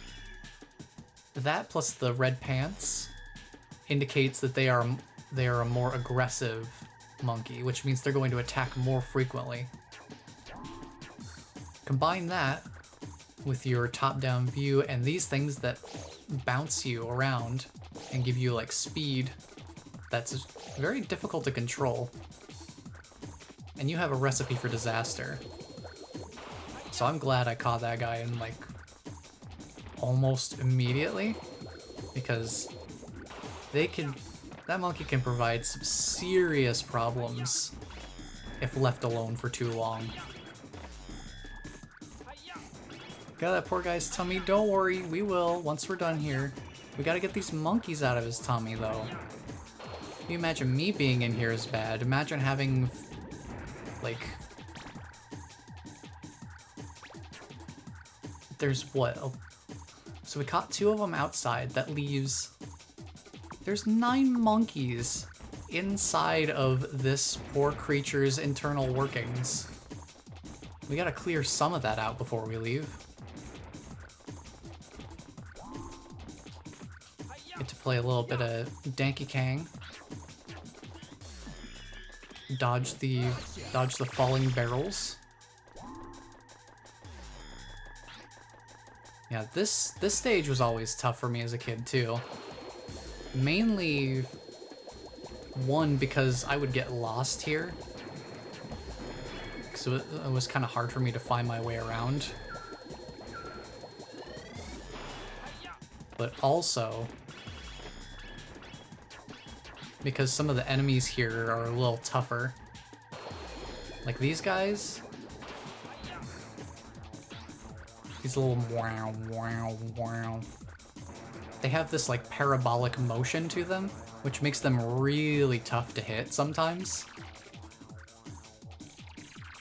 That plus the red pants indicates that they are a more aggressive monkey, which means they're going to attack more frequently. Combine that with your top-down view and these things that bounce you around and give you like speed that's very difficult to control. And you have a recipe for disaster. So I'm glad I caught that guy in like almost immediately, because that monkey can provide some serious problems if left alone for too long. Got that poor guy's tummy. Don't worry, we will once we're done here. We gotta get these monkeys out of his tummy though. Can you imagine me being in here is bad? Imagine having like there's what? So we caught 2 of them outside. That leaves there's 9 monkeys inside of this poor creature's internal workings. We gotta clear some of that out before we leave. Get to play a little bit of Danky Kang. Dodge the falling barrels. Yeah, this stage was always tough for me as a kid too. Mainly, one, because I would get lost here. So it was kind of hard for me to find my way around. But also, because some of the enemies here are a little tougher. Like these guys. These little wow, wow, wow. They have this like parabolic motion to them, which makes them really tough to hit sometimes.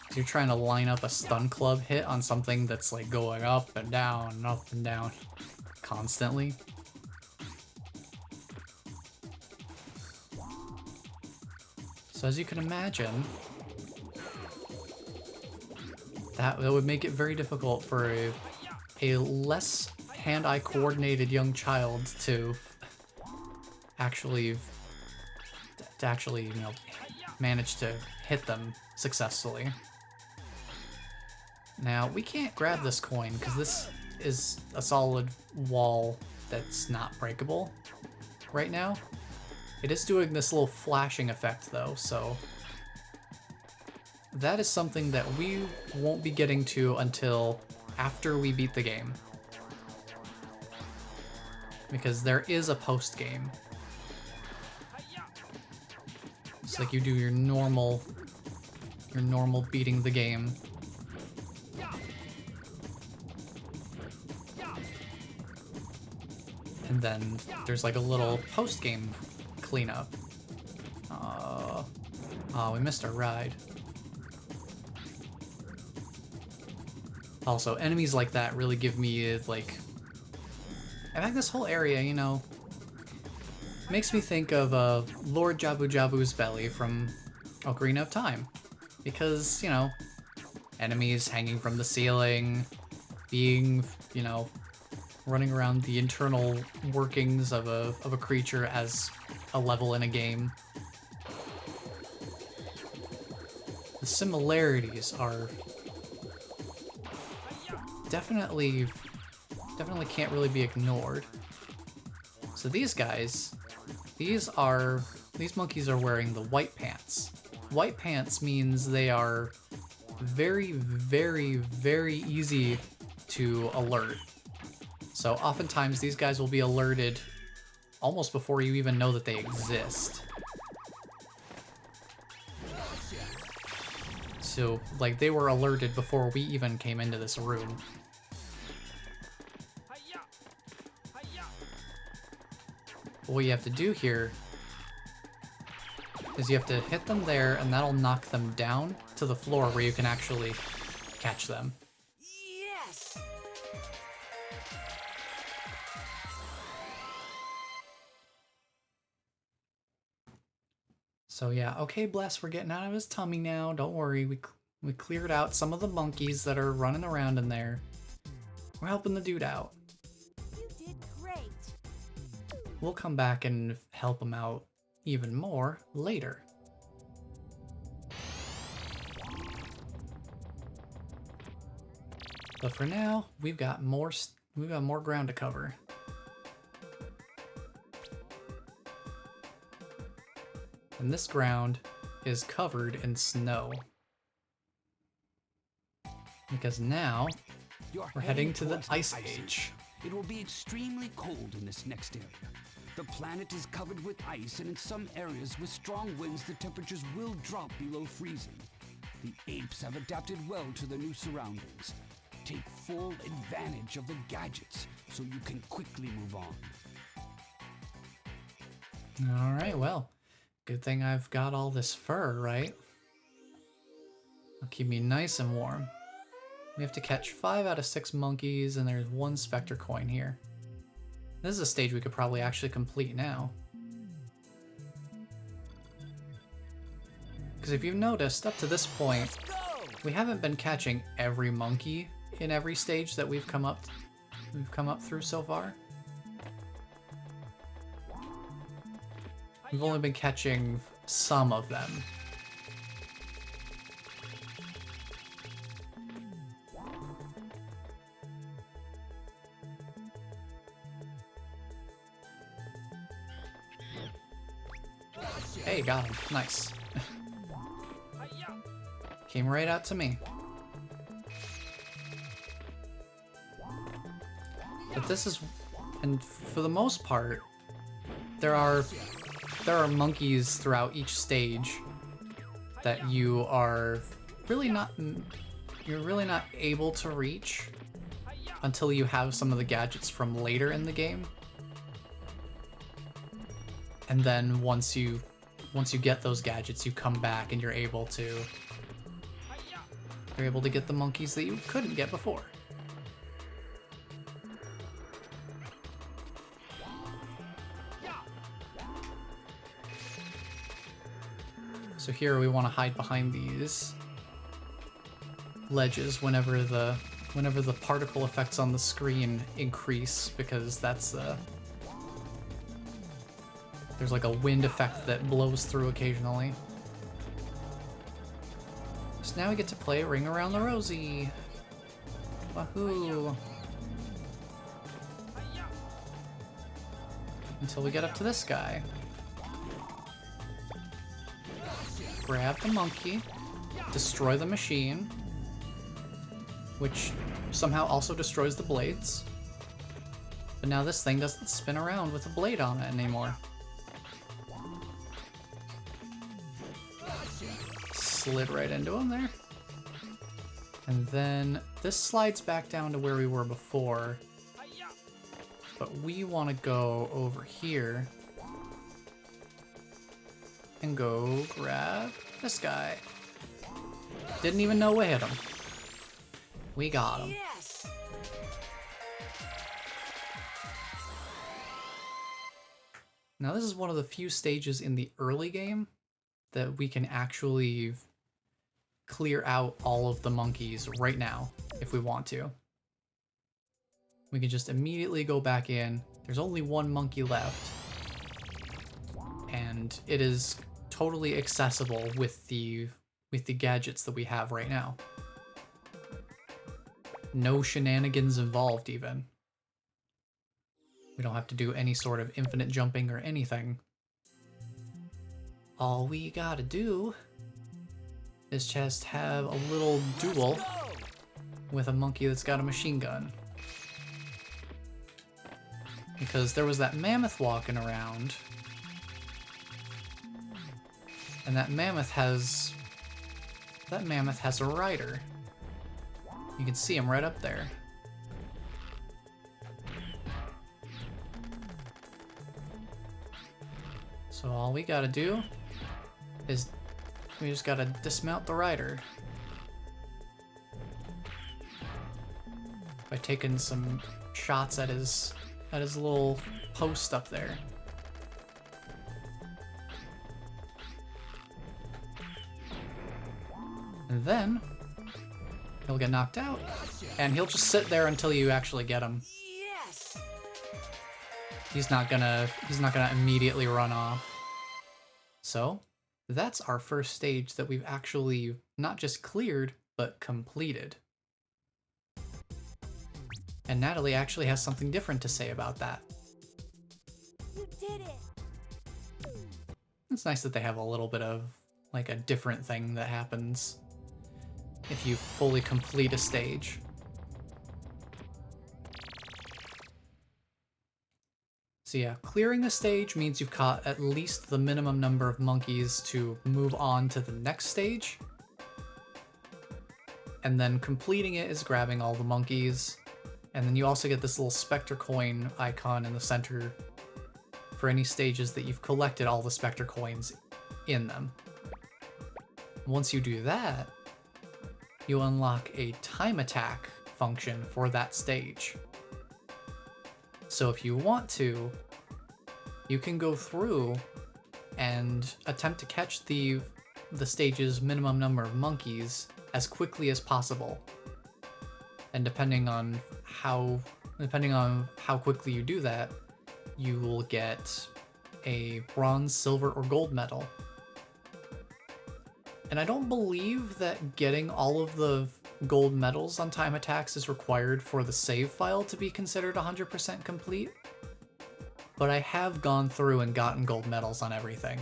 So you're trying to line up a stun club hit on something that's like going up and down constantly. So as you can imagine, that would make it very difficult for a less hand-eye coordinated young child to actually, you know, manage to hit them successfully. Now, we can't grab this coin because this is a solid wall that's not breakable right now. It is doing this little flashing effect though, so that is something that we won't be getting to until after we beat the game. Because there is a post-game. It's like you do your normal beating the game. And then there's like a little post-game cleanup. Oh, we missed our ride. Also, enemies like that really give me like, in fact, this whole area, you know, Makes me think of Lord Jabu Jabu's belly from Ocarina of Time. Because, you know, enemies hanging from the ceiling, being, you know, running around the internal workings of a creature as a level in a game. The similarities are definitely can't really be ignored. So these guys, these monkeys are wearing the white pants. White pants means they are very, very, very easy to alert. So oftentimes these guys will be alerted almost before you even know that they exist. So, like, they were alerted before we even came into this room. What you have to do here is you have to hit them there, and that'll knock them down to the floor where you can actually catch them. Yes! So yeah, okay, Bless, we're getting out of his tummy now. Don't worry, we cleared out some of the monkeys that are running around in there. We're helping the dude out. You did great. We'll come back and help him out even more later. But for now, we've got more ground to cover. And this ground is covered in snow. Because now we're heading to the towards Ice Age. It will be extremely cold in this next area. The planet is covered with ice, and in some areas with strong winds, the temperatures will drop below freezing. The apes have adapted well to the new surroundings. Take full advantage of the gadgets so you can quickly move on. Alright, well, good thing I've got all this fur, right? It'll keep me nice and warm. We have to catch 5 out of 6 monkeys, and there's 1 Spectre coin here. This is a stage we could probably actually complete now. Because if you've noticed, up to this point, we haven't been catching every monkey in every stage that we've come up through so far. We've only been catching some of them. Hey, got him. Nice. Came right out to me. But this is, and for the most part, there are monkeys throughout each stage that you're really not able to reach until you have some of the gadgets from later in the game. And then once you get those gadgets, you come back and you're able to get the monkeys that you couldn't get before. So here we want to hide behind these ledges whenever the particle effects on the screen increase, because that's there's like a wind effect that blows through occasionally. So now we get to play Ring Around the Rosie. Wahoo! Until we get up to this guy. Grab the monkey, destroy the machine, which somehow also destroys the blades. But now this thing doesn't spin around with a blade on it anymore. Slid right into him there. And then this slides back down to where we were before. But we want to go over here and go grab this guy. Didn't even know we hit him. We got him. Yes! Now this is one of the few stages in the early game that we can actually clear out all of the monkeys right now if we want to. We can just immediately go back in. There's only one monkey left. And it is totally accessible with the gadgets that we have right now. No shenanigans involved even. We don't have to do any sort of infinite jumping or anything. All we gotta do is just have a little duel with a monkey that's got a machine gun. Because there was that mammoth walking around, and that mammoth has a rider. You can see him right up there. So all we gotta do is we just gotta dismount the rider by taking some shots at his little post up there. And then he'll get knocked out, and he'll just sit there until you actually get him. Yes! He's not gonna immediately run off. So that's our first stage that we've actually not just cleared, but completed. And Natalie actually has something different to say about that. You did it! It's nice that they have a little bit of like a different thing that happens if you fully complete a stage. So yeah, clearing a stage means you've caught at least the minimum number of monkeys to move on to the next stage. And then completing it is grabbing all the monkeys. And then you also get this little Spectre coin icon in the center for any stages that you've collected all the Spectre coins in them. Once you do that, you unlock a time attack function for that stage. So if you want to, you can go through and attempt to catch the stage's minimum number of monkeys as quickly as possible. And depending on how quickly you do that, you will get a bronze, silver, or gold medal. And I don't believe that getting all of the gold medals on time attacks is required for the save file to be considered 100% complete. But I have gone through and gotten gold medals on everything.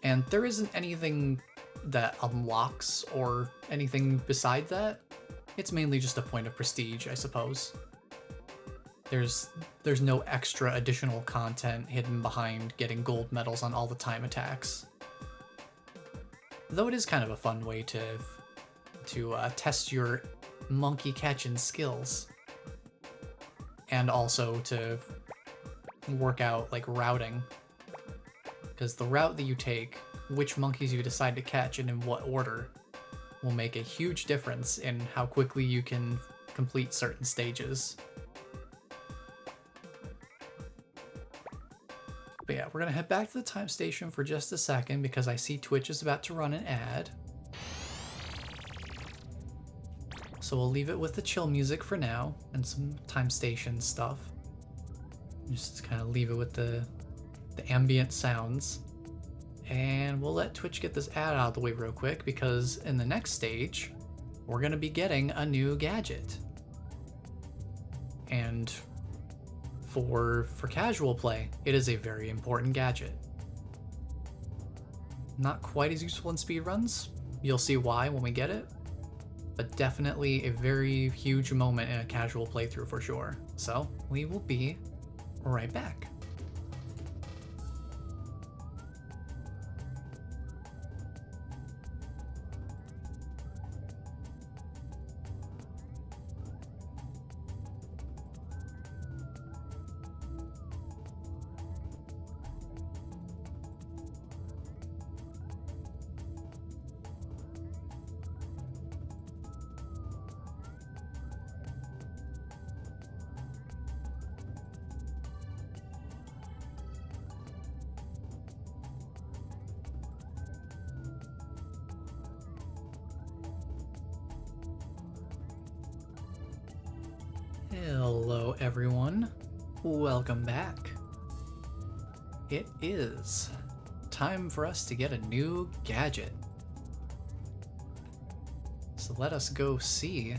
And there isn't anything that unlocks or anything beside that. It's mainly just a point of prestige, I suppose. There's no extra additional content hidden behind getting gold medals on all the time attacks. Though it is kind of a fun way to test your monkey catching skills. And also to work out like routing. Because the route that you take, which monkeys you decide to catch and in what order, will make a huge difference in how quickly you can complete certain stages. But yeah, we're gonna head back to the time station for just a second because I see Twitch is about to run an ad. So we'll leave it with the chill music for now and some time station stuff. Just kind of leave it with the ambient sounds. And we'll let Twitch get this ad out of the way real quick because in the next stage, we're gonna be getting a new gadget. And for casual play, it is a very important gadget. Not quite as useful in speedruns. You'll see why when we get it. But definitely a very huge moment in a casual playthrough for sure. So we will be right back. Hello everyone, welcome back. It is time for us to get a new gadget. So let us go see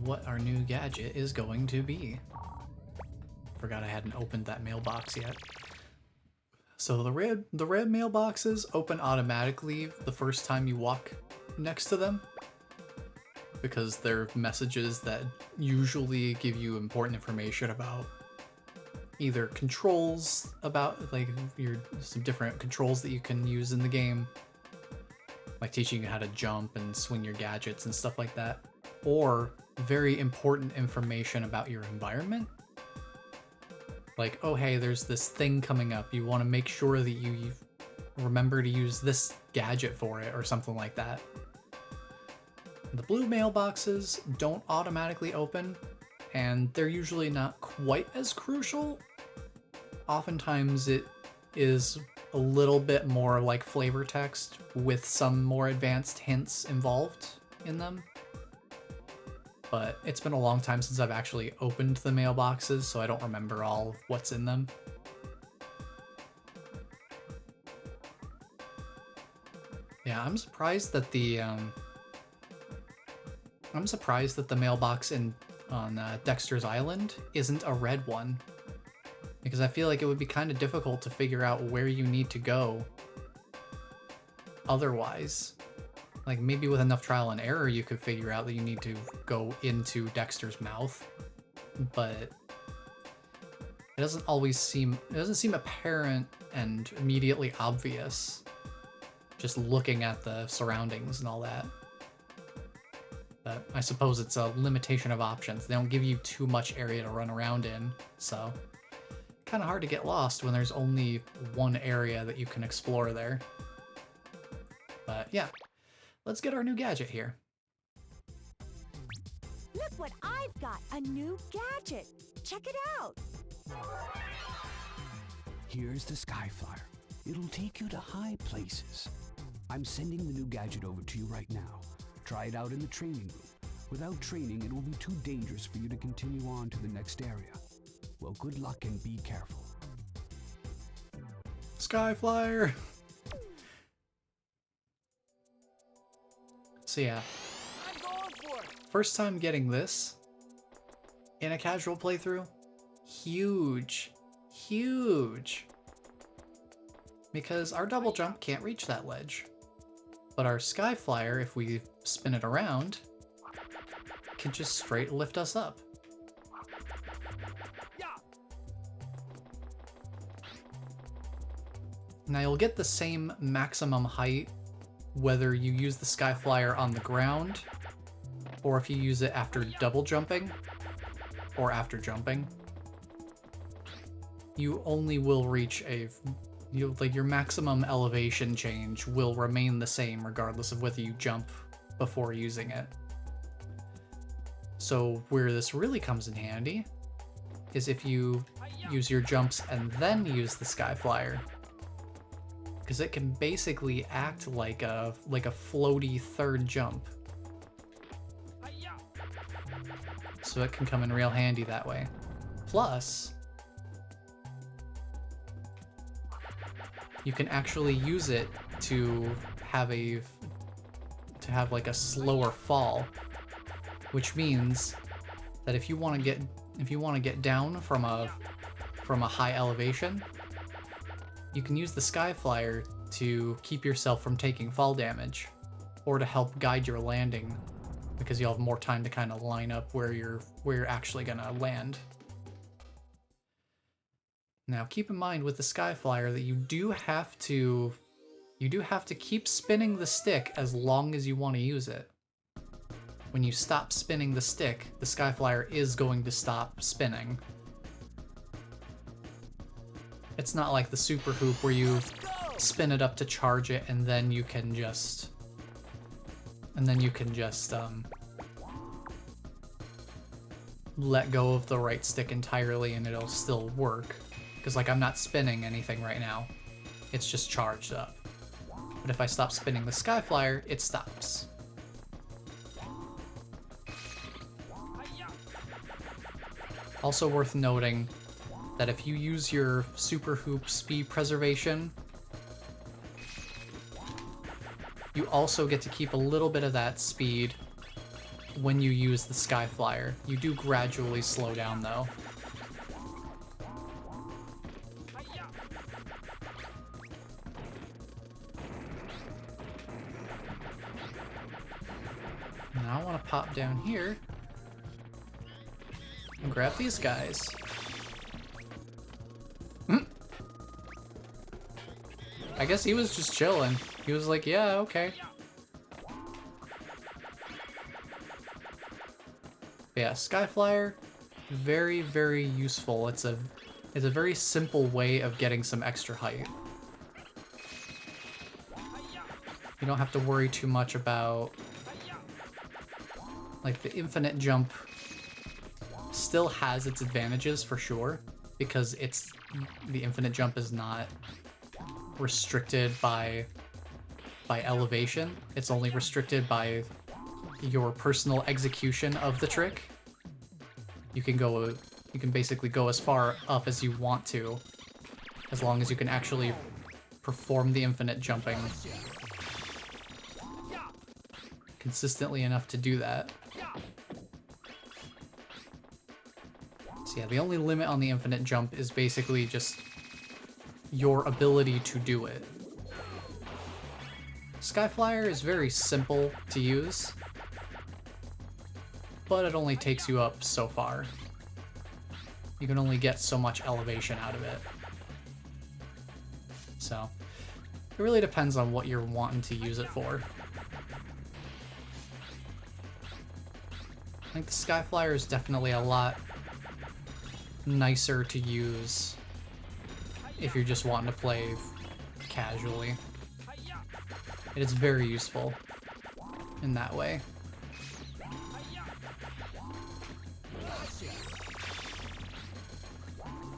what our new gadget is going to be. Forgot I hadn't opened that mailbox yet. So the red mailboxes open automatically the first time you walk next to them, because they're messages that usually give you important information about either controls, about like some different controls that you can use in the game, like teaching you how to jump and swing your gadgets and stuff like that, or very important information about your environment. Like, oh hey, there's this thing coming up, you want to make sure that you remember to use this gadget for it, or something like that. The blue mailboxes don't automatically open, and they're usually not quite as crucial. Oftentimes it is a little bit more like flavor text with some more advanced hints involved in them. But it's been a long time since I've actually opened the mailboxes, so I don't remember all of what's in them. Yeah, I'm surprised that the mailbox on Dexter's Island isn't a red one, because I feel like it would be kind of difficult to figure out where you need to go otherwise. Like, maybe with enough trial and error you could figure out that you need to go into Dexter's mouth, but it doesn't seem apparent and immediately obvious just looking at the surroundings and all that. But I suppose it's a limitation of options. They don't give you too much area to run around in, so kind of hard to get lost when there's only one area that you can explore there. But yeah, let's get our new gadget here. Look what I've got, a new gadget. Check it out. Here's the Skyflyer. It'll take you to high places. I'm sending the new gadget over to you right now. Try it out in the training room. Without training, it will be too dangerous for you to continue on to the next area. Well, good luck and be careful. Skyflyer! So yeah, first time getting this in a casual playthrough, huge, because our double jump can't reach that ledge, but our Skyflyer, if we spin it around, can just straight lift us up. Now you'll get the same maximum height whether you use the Skyflyer on the ground, or if you use it after double jumping, or after jumping. You only will reach your maximum elevation change will remain the same regardless of whether you jump before using it. So where this really comes in handy is if you use your jumps and then use the Skyflyer, because it can basically act like a floaty third jump. So it can come in real handy that way. Plus, you can actually use it to have like a slower fall, which means that if you want to get down from a high elevation, you can use the Skyflyer to keep yourself from taking fall damage, or to help guide your landing, because you'll have more time to kind of line up where you're actually gonna land. Now keep in mind with the Skyflyer that you do have to keep spinning the stick as long as you want to use it. When you stop spinning the stick, the Skyflyer is going to stop spinning. It's not like the Super Hoop where you spin it up to charge it and then you can just let go of the right stick entirely and it'll still work. Because like I'm not spinning anything right now, it's just charged up. But if I stop spinning the Skyflyer, it stops. Also worth noting that if you use your Super Hoop speed preservation, you also get to keep a little bit of that speed when you use the Sky Flyer. You do gradually slow down though. Now I want to pop down here and grab these guys. I guess he was just chilling. He was like, yeah, okay. Yeah, Sky Flyer, very, very useful. It's a very simple way of getting some extra height. You don't have to worry too much about, like, the infinite jump still has its advantages for sure, because the infinite jump is not restricted by elevation. It's only restricted by your personal execution of the trick. You can basically go as far up as you want to, as long as you can actually perform the infinite jumping consistently enough to do that. So yeah, the only limit on the infinite jump is basically just your ability to do it. Sky Flyer is very simple to use, but it only takes you up so far. You can only get so much elevation out of it. So, it really depends on what you're wanting to use it for. I think the Sky Flyer is definitely a lot nicer to use if you're just wanting to play casually. It is very useful in that way.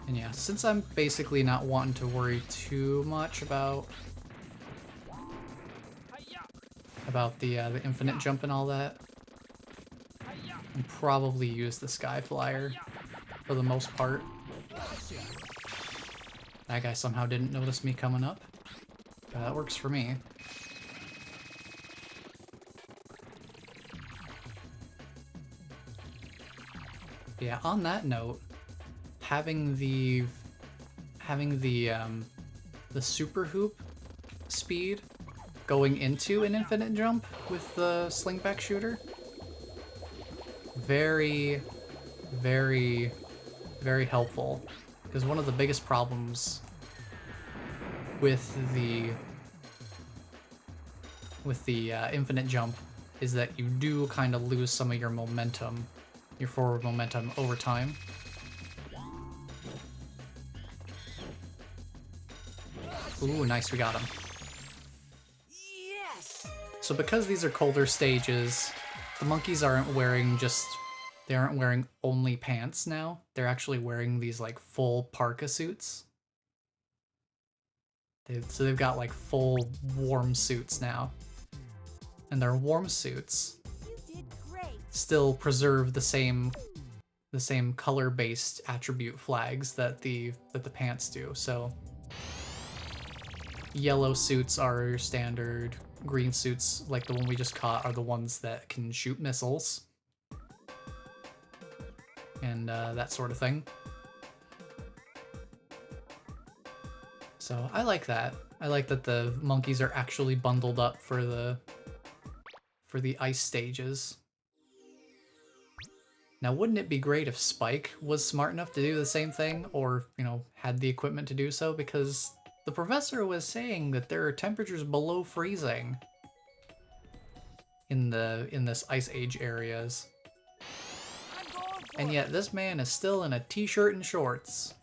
And yeah, since I'm basically not wanting to worry too much about the infinite jump and all that, I'll probably use the Sky Flyer for the most part. That guy somehow didn't notice me coming up. That works for me. Yeah, on that note, having the super hoop speed going into an infinite jump with the slingback shooter, very, very, very helpful. Because one of the biggest problems with the infinite jump is that you do kind of lose some of your momentum, your forward momentum over time. Ooh, nice, we got him. Yes! So because these are colder stages, the monkeys aren't wearing they aren't wearing only pants now. They're actually wearing these like full parka suits. So they've got like full warm suits now. And their warm suits still preserve the same color-based attribute flags that the pants do. So yellow suits are your standard, green suits like the one we just caught are the ones that can shoot missiles. And that sort of thing. So I like that. I like that the monkeys are actually bundled up for the ice stages. Now, wouldn't it be great if Spike was smart enough to do the same thing, or, you know, had the equipment to do so? Because the professor was saying that there are temperatures below freezing in this ice age areas. And yet this man is still in a t-shirt and shorts.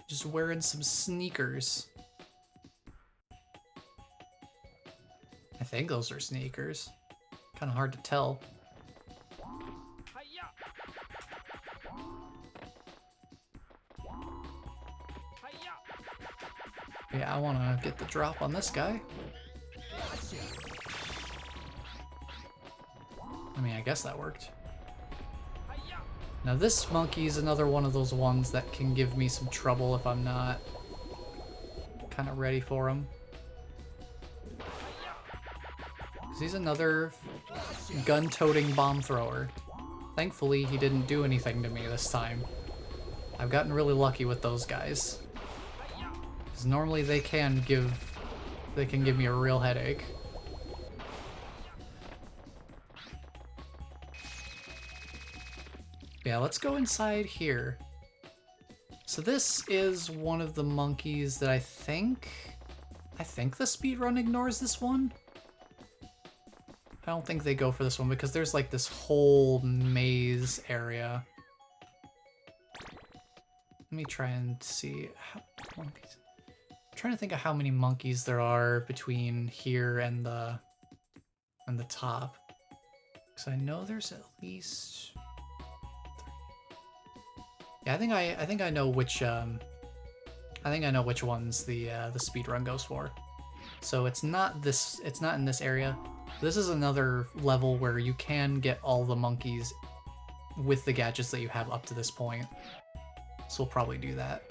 Just wearing some sneakers. I think those are sneakers. Kind of hard to tell. Yeah, I want to get the drop on this guy. I mean, I guess that worked. Now this monkey's another one of those ones that can give me some trouble if I'm not kind of ready for him. 'Cause he's another gun-toting bomb thrower. Thankfully, he didn't do anything to me this time. I've gotten really lucky with those guys. Because normally they can give me a real headache. Yeah, let's go inside here. So this is one of the monkeys that I think the speedrun ignores this one. I don't think they go for this one because there's like this whole maze area. Let me try and see how monkeys. I'm trying to think of how many monkeys there are between here and the top. Because I know there's at least. Yeah, I think I know which ones the speedrun goes for. So it's not in this area. This is another level where you can get all the monkeys with the gadgets that you have up to this point. So we'll probably do that.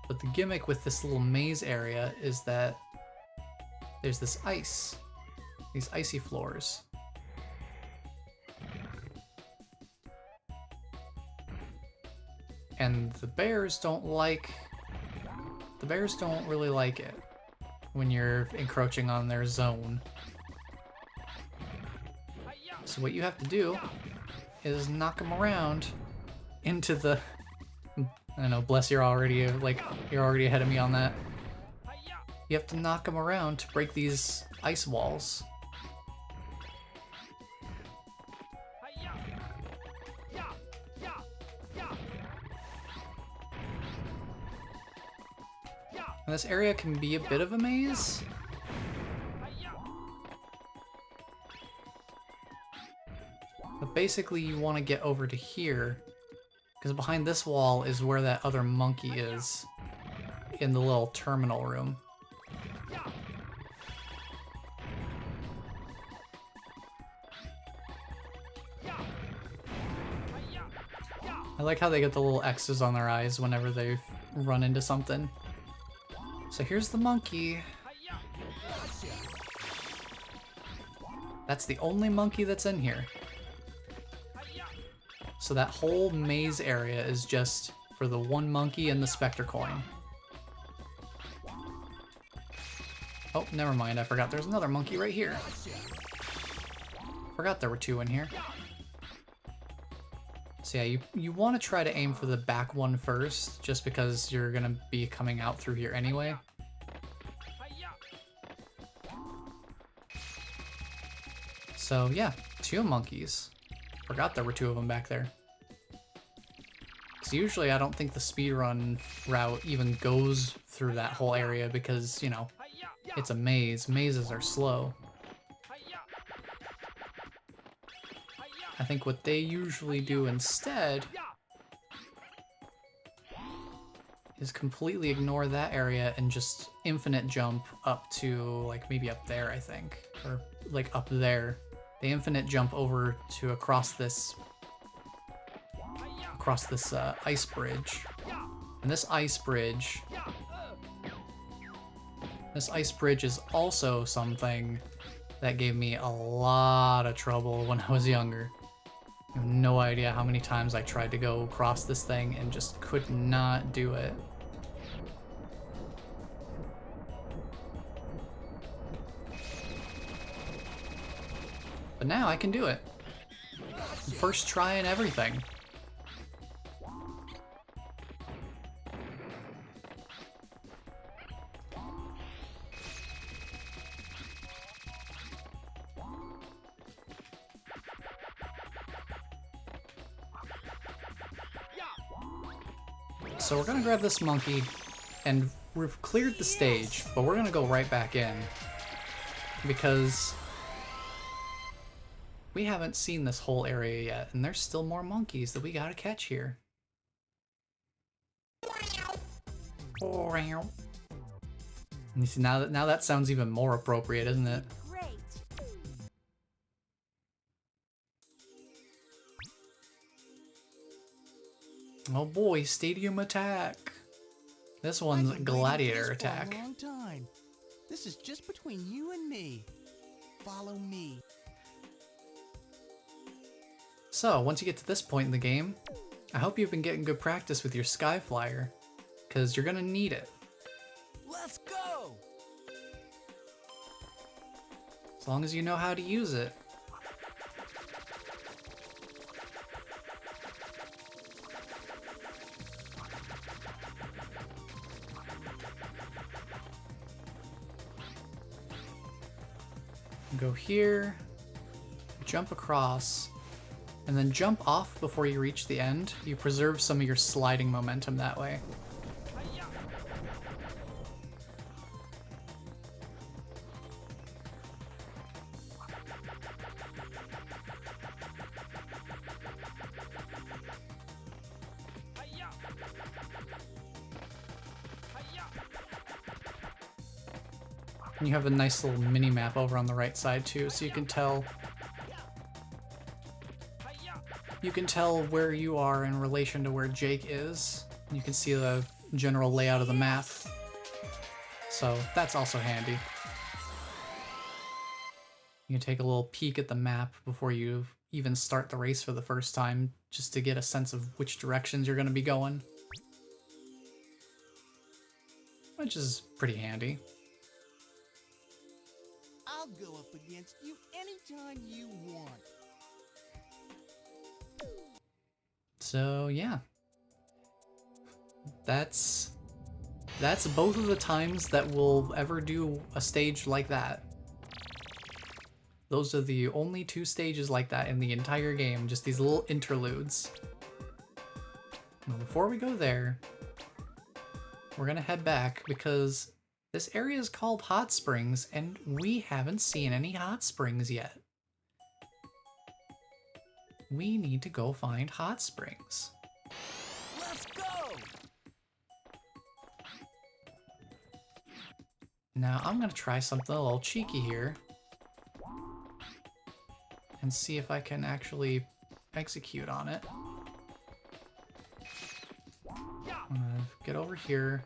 But the gimmick with this little maze area is that there's this ice. These icy floors. And the bears don't really like it when you're encroaching on their zone. So what you have to do is knock them around into the, I don't know, bless, you're already ahead of me on that. You have to knock them around to break these ice walls. And this area can be a bit of a maze. But basically you want to get over to here, because behind this wall is where that other monkey is, in the little terminal room. I like how they get the little X's on their eyes whenever they run into something. So here's the monkey. That's the only monkey that's in here. So that whole maze area is just for the one monkey and the Spectre coin. Oh, never mind, I forgot there's another monkey right here. Forgot there were two in here. So yeah, you want to try to aim for the back one first, just because you're gonna be coming out through here anyway. So yeah, two monkeys. Forgot there were two of them back there. So usually I don't think the speedrun route even goes through that whole area because, you know, it's a maze. Mazes are slow. I think what they usually do instead is completely ignore that area and just infinite jump up to, like, maybe up there, I think. Or, like, up there. They infinite jump over to across this ice bridge. And this ice bridge is also something that gave me a lot of trouble when I was younger. I have no idea how many times I tried to go across this thing and just could not do it. But now I can do it. First try and everything. So we're gonna grab this monkey, and we've cleared the stage, but we're gonna go right back in because we haven't seen this whole area yet, and there's still more monkeys that we gotta catch here. And you see, now that sounds even more appropriate, isn't it? Great. Oh boy, stadium attack. This one's I've been waiting for gladiator this attack. For a long time. This is just between you and me. Follow me. So, once you get to this point in the game, I hope you've been getting good practice with your Sky Flyer, because you're gonna need it. Let's go! As long as you know how to use it. Go here, jump across, and then jump off before you reach the end. You preserve some of your sliding momentum that way. And you have a nice little mini map over on the right side too, so you can tell where you are in relation to where Jake is. You can see the general layout of the map. So that's also handy. You can take a little peek at the map before you even start the race for the first time, just to get a sense of which directions you're going to be going. Which is pretty handy. I'll go up against you anytime you want. So yeah, that's both of the times that we'll ever do a stage like that. Those are the only 2 stages like that in the entire game, just these little interludes. Now, before we go there, we're gonna head back because this area is called Hot Springs and we haven't seen any hot springs yet. We need to go find hot springs. Let's go! Now I'm gonna try something a little cheeky here and see if I can actually execute on it. I'm gonna get over here.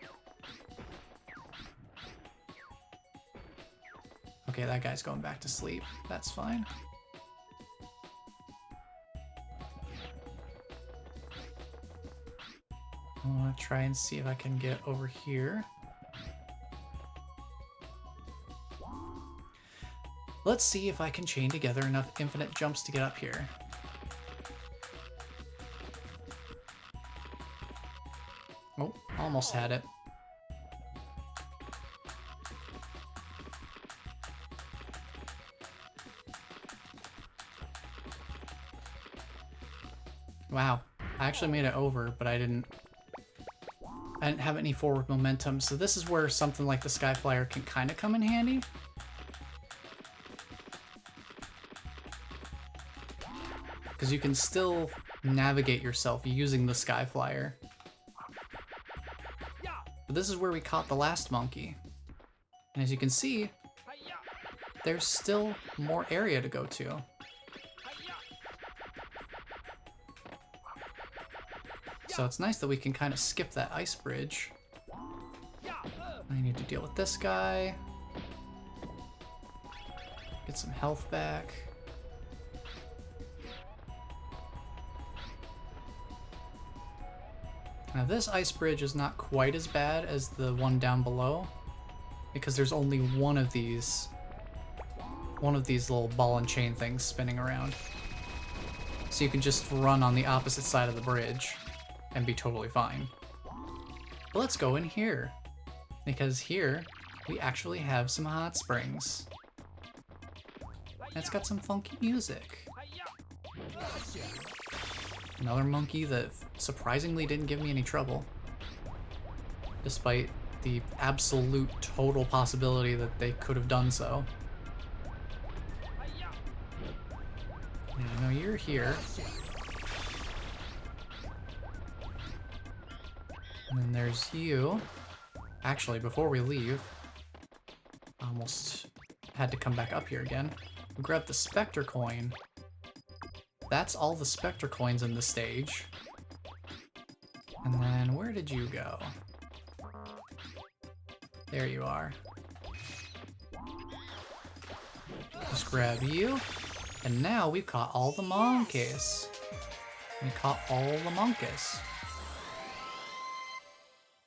Okay, that guy's going back to sleep. That's fine. I want to try and see if I can get over here. Let's see if I can chain together enough infinite jumps to get up here. Oh, almost had it. Wow, I actually made it over, but I didn't have any forward momentum, so this is where something like the Sky Flyer can kind of come in handy. Because you can still navigate yourself using the Sky Flyer. But this is where we caught the last monkey. And as you can see, there's still more area to go to. So it's nice that we can kind of skip that ice bridge. I need to deal with this guy. Get some health back. Now this ice bridge is not quite as bad as the one down below, because there's only one of these little ball and chain things spinning around. So you can just run on the opposite side of the bridge and be totally fine. But let's go in here, because here we actually have some hot springs. And it's got some funky music. Another monkey that surprisingly didn't give me any trouble, despite the absolute total possibility that they could have done so. Yeah, I know you're here. And then there's you. Actually, before we leave, I almost had to come back up here again. Grab the Spectre coin. That's all the Spectre coins in the stage. And then where did you go? There you are. Just grab you. And now we've caught all the monkeys. We caught all the monkeys.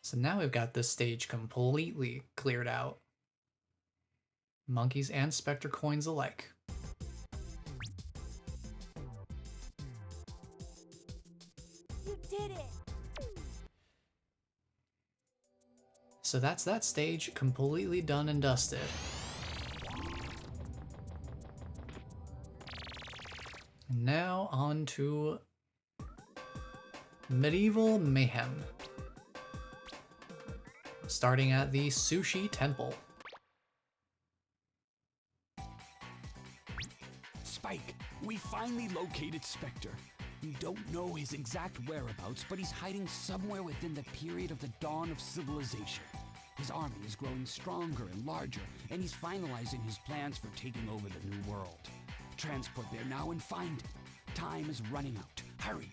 So now we've got this stage completely cleared out. Monkeys and Spectre coins alike. You did it! So that's that stage completely done and dusted. And now on to Medieval Mayhem. Starting at the Sushi Temple. Spike, we finally located Spectre. We don't know his exact whereabouts, but he's hiding somewhere within the period of the dawn of civilization. His army is growing stronger and larger, and he's finalizing his plans for taking over the new world. Transport there now and find him. Time is running out. Hurry!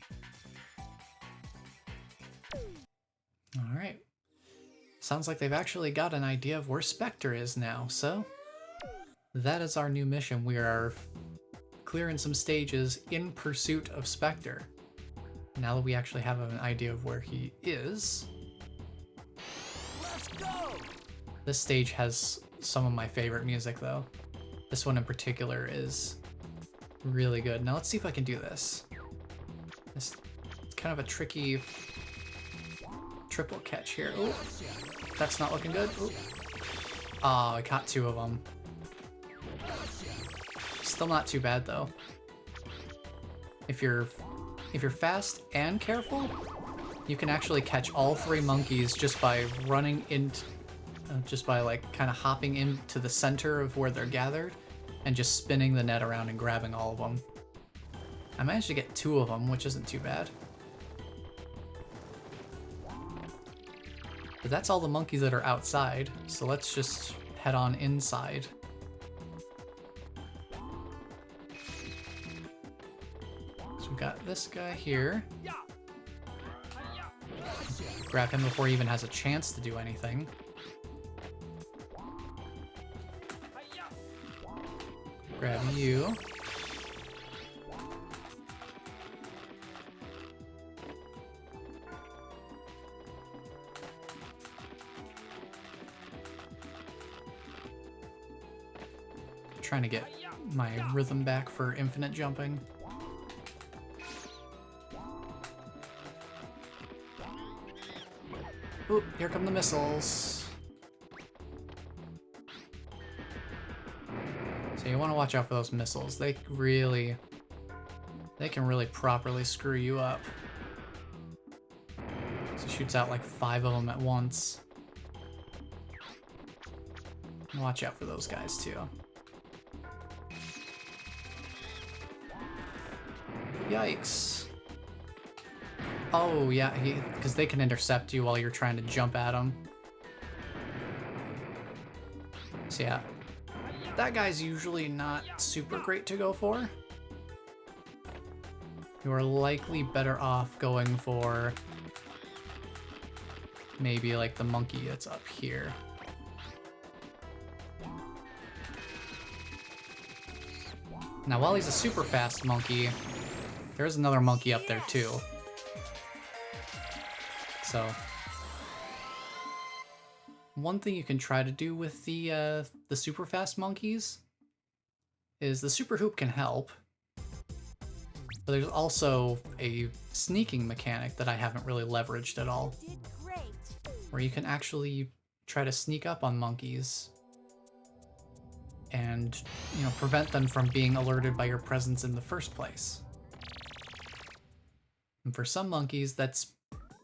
Alright. Sounds like they've actually got an idea of where Spectre is now, so that is our new mission. We are clearing some stages in pursuit of Spectre. Now that we actually have an idea of where he is. Let's go! This stage has some of my favorite music though. This one in particular is really good. Now let's see if I can do this. It's kind of a tricky triple catch here. Ooh, that's not looking good. Ooh. Oh, I caught two of them. Still not too bad though. If you're fast and careful, you can actually catch all three monkeys just by running into, just by like kind of hopping into the center of where they're gathered and just spinning the net around and grabbing all of them. I managed to get two of them, which isn't too bad. But that's all the monkeys that are outside, so let's just head on inside. So we've got this guy here. Grab him before he even has a chance to do anything. Grab you. Trying to get my rhythm back for infinite jumping. Oop, here come the missiles. So you want to watch out for those missiles. They can really properly screw you up. So it shoots out like 5 of them at once. Watch out for those guys too. Yikes. Oh yeah, because they can intercept you while you're trying to jump at them. So yeah, that guy's usually not super great to go for. You are likely better off going for maybe like the monkey that's up here. Now while he's a super fast monkey, there's another monkey up there too. So one thing you can try to do with the super fast monkeys is the super hoop can help, but there's also a sneaking mechanic that I haven't really leveraged at all, You did great. where you can actually try to sneak up on monkeys and, you know, prevent them from being alerted by your presence in the first place. And for some monkeys, that's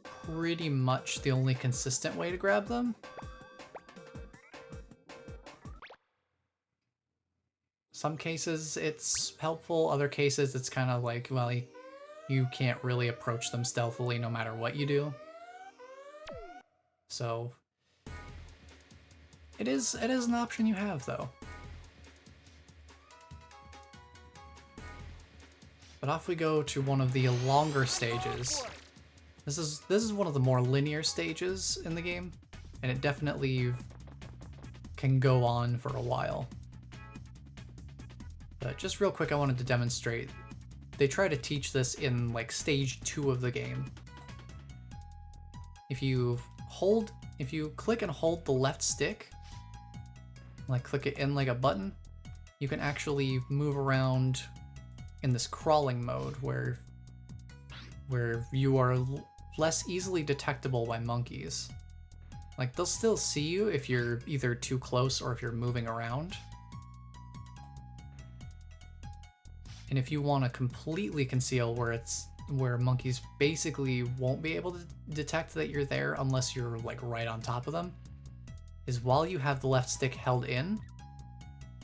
pretty much the only consistent way to grab them. Some cases it's helpful, other cases it's kind of like, well, you can't really approach them stealthily no matter what you do. So it is an option you have though. But off we go to one of the longer stages. This is one of the more linear stages in the game, and it definitely can go on for a while. But just real quick, I wanted to demonstrate. They try to teach this in like stage 2 of the game. If you click and hold the left stick, like click it in like a button, you can actually move around in this crawling mode where you are less easily detectable by monkeys. Like, they'll still see you if you're either too close or if you're moving around. And if you want to completely conceal where monkeys basically won't be able to detect that you're there unless you're like right on top of them, is while you have the left stick held in,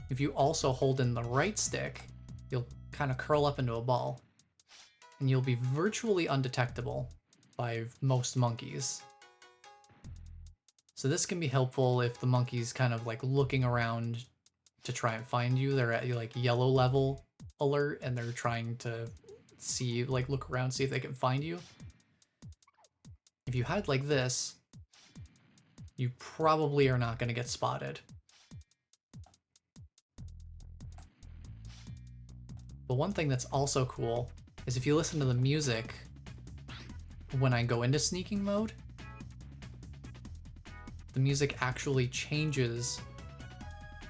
if you also hold in the right stick, you'll kind of curl up into a ball, and you'll be virtually undetectable by most monkeys. So this can be helpful if the monkey's kind of like looking around to try and find you. They're at like yellow level alert and they're trying to see, like look around, see if they can find you. If you hide like this, you probably are not going to get spotted. But one thing that's also cool is if you listen to the music when I go into sneaking mode, the music actually changes.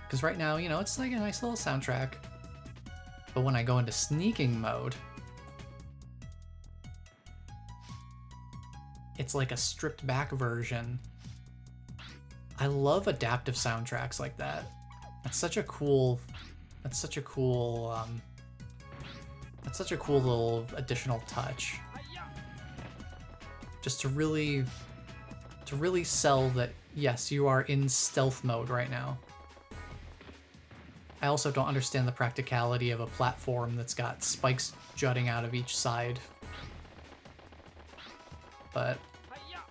Because right now, you know, it's like a nice little soundtrack. But when I go into sneaking mode, it's like a stripped back version. I love adaptive soundtracks like that. That's such a cool little additional touch. Just to really sell that, yes, you are in stealth mode right now. I also don't understand the practicality of a platform that's got spikes jutting out of each side. But,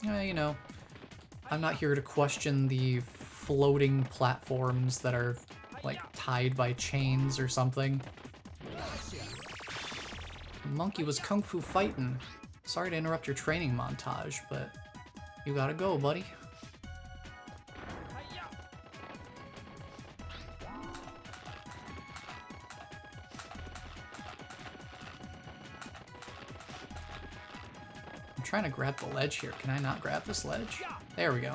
you know, I'm not here to question the floating platforms that are, like, tied by chains or something. The monkey was kung fu fighting. Sorry to interrupt your training montage, but you gotta go, buddy. I'm trying to grab the ledge here. Can I not grab this ledge? There we go.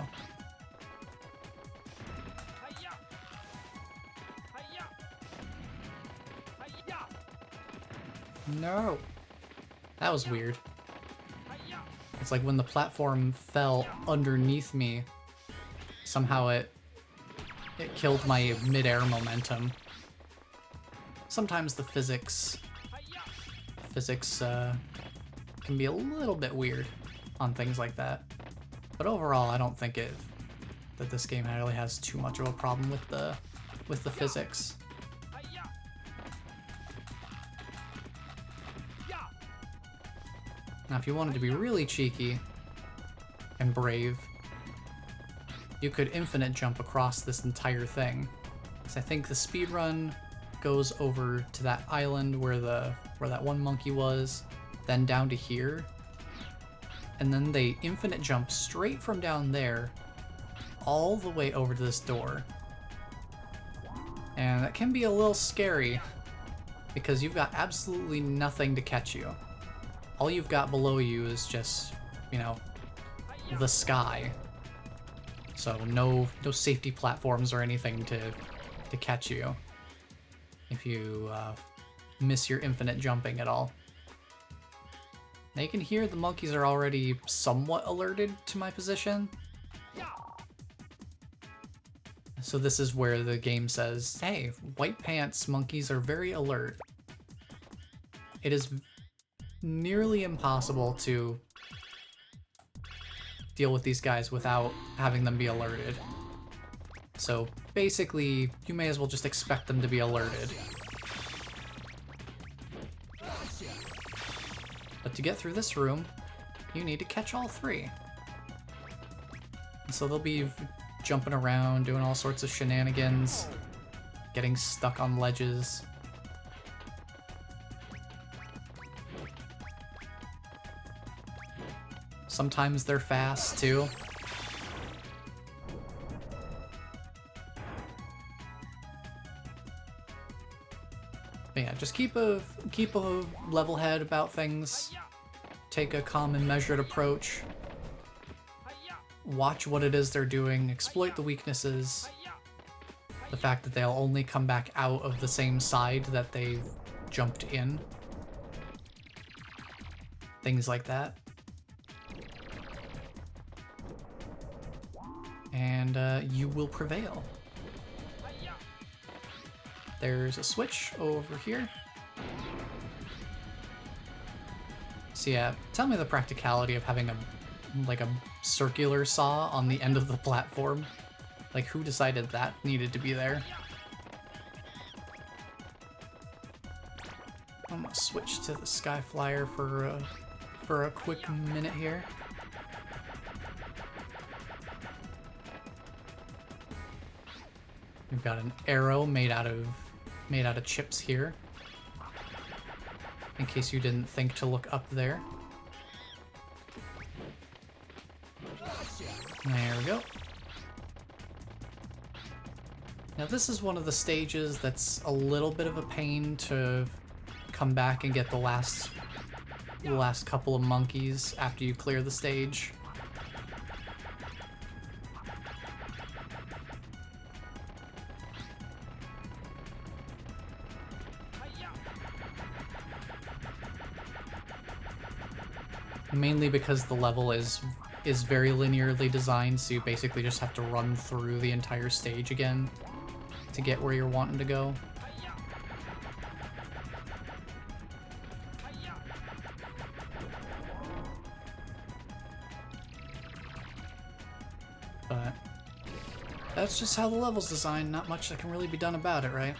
No. That was weird. It's like when the platform fell underneath me, somehow it killed my mid-air momentum. Sometimes the physics can be a little bit weird on things like that. But overall, I don't think that this game really has too much of a problem with the physics. Now, if you wanted to be really cheeky and brave, you could infinite jump across this entire thing. So I think the speedrun goes over to that island where that one monkey was, then down to here, and then they infinite jump straight from down there all the way over to this door. And that can be a little scary because you've got absolutely nothing to catch you. All you've got below you is just, you know, the sky. So no safety platforms or anything to catch you if you miss your infinite jumping at all. Now you can hear the monkeys are already somewhat alerted to my position. So this is where the game says, hey, white pants monkeys are very alert. It is nearly impossible to deal with these guys without having them be alerted. So basically, you may as well just expect them to be alerted. But to get through this room, you need to catch all three. And so they'll be jumping around, doing all sorts of shenanigans, getting stuck on ledges. Sometimes they're fast too. But yeah, just keep a level head about things. Take a calm and measured approach. Watch what it is they're doing, exploit the weaknesses. The fact that they'll only come back out of the same side that they jumped in. Things like that. And you will prevail. There's a switch over here. So yeah, tell me the practicality of having a circular saw on the end of the platform. Like, who decided that needed to be there? I'm gonna switch to the Sky Flyer for a quick minute here. We've got an arrow made out of chips here, in case you didn't think to look up there. There we go. Now this is one of the stages that's a little bit of a pain to come back and get the last couple of monkeys after you clear the stage. Mainly because the level is very linearly designed, so you basically just have to run through the entire stage again to get where you're wanting to go. But that's just how the level's designed, not much that can really be done about it, right?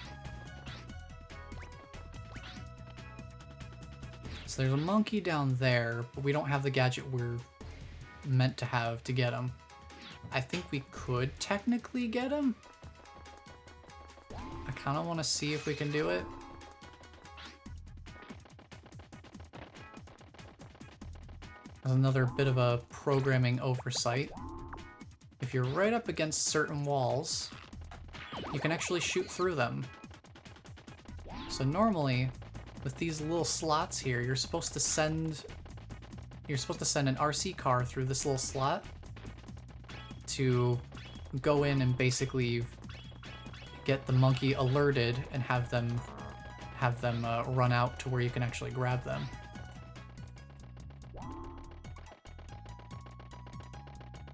So there's a monkey down there, but we don't have the gadget we're meant to have to get him. I think we could technically get him. I kind of want to see if we can do it. There's another bit of a programming oversight. If you're right up against certain walls, you can actually shoot through them. So normally, with these little slots here, you're supposed to send an RC car through this little slot to go in and basically get the monkey alerted and have them run out to where you can actually grab them.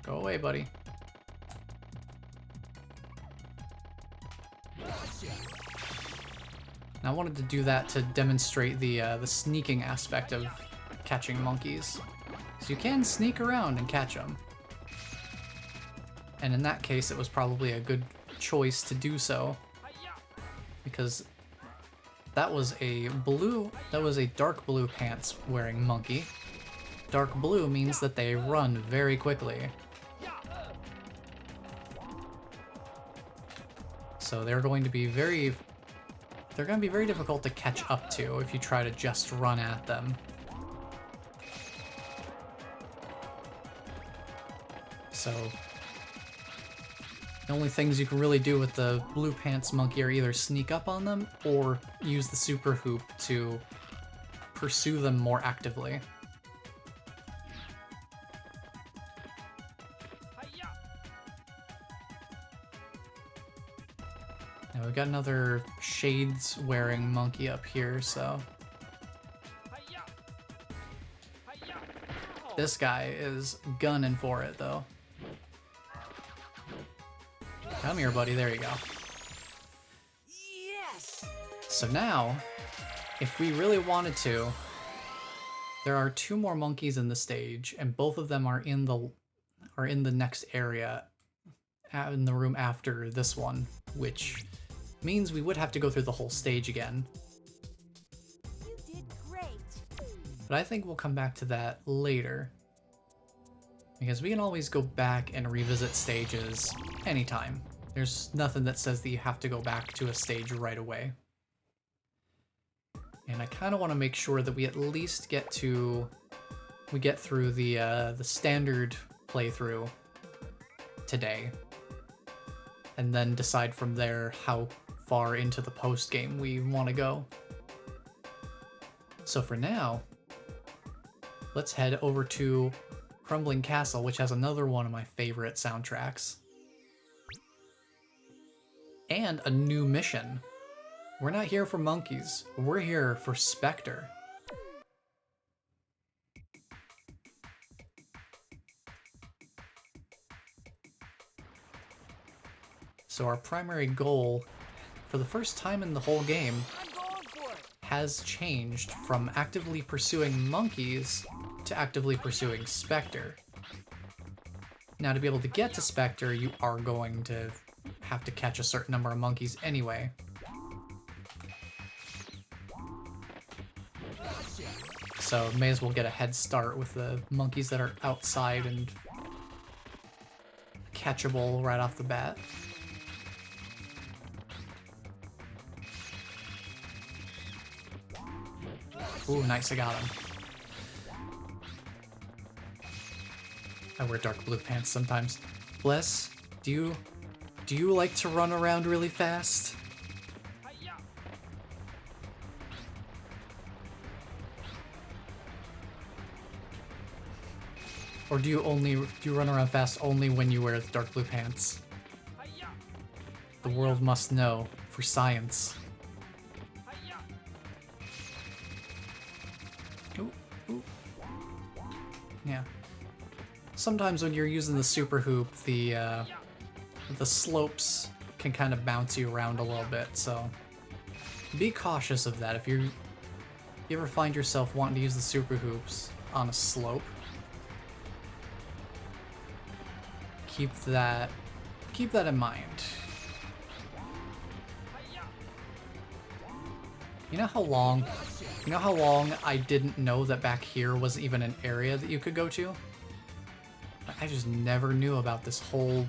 Go away, buddy. Now I wanted to do that to demonstrate the sneaking aspect of catching monkeys. So you can sneak around and catch them. And in that case, it was probably a good choice to do so, because that was a dark blue pants wearing monkey. Dark blue means that they run very quickly. So they're going to be very difficult to catch up to if you try to just run at them. So the only things you can really do with the blue pants monkey are either sneak up on them or use the super hoop to pursue them more actively. Now we've got another shades wearing monkey up here, so this guy is gunning for it though. Come here, buddy. There you go. Yes! So now, if we really wanted to, there are 2 more monkeys in the stage, and both of them are in the next area, in the room after this one, which means we would have to go through the whole stage again. You did great. But I think we'll come back to that later, because we can always go back and revisit stages anytime. There's nothing that says that you have to go back to a stage right away. And I kind of want to make sure that we at least get to we get through the standard playthrough today, and then decide from there how far into the post game we want to go. So for now, let's head over to Crumbling Castle, which has another one of my favorite soundtracks. And a new mission. We're not here for monkeys, we're here for Spectre. So our primary goal, for the first time in the whole game, has changed from actively pursuing monkeys to actively pursuing Spectre. Now, to be able to get to Spectre, you are going to have to catch a certain number of monkeys anyway. So may as well get a head start with the monkeys that are outside and catchable right off the bat. Ooh, nice, I got him. I wear dark blue pants sometimes. Bless, do you like to run around really fast? Or do you run around fast only when you wear the dark blue pants? The world must know, for science. Ooh, ooh. Yeah. Sometimes when you're using the super hoop, the slopes can kind of bounce you around a little bit, so be cautious of that. If you ever find yourself wanting to use the super hoops on a slope, keep that in mind. You know how long I didn't know that back here wasn't even an area that you could go to? I just never knew about this whole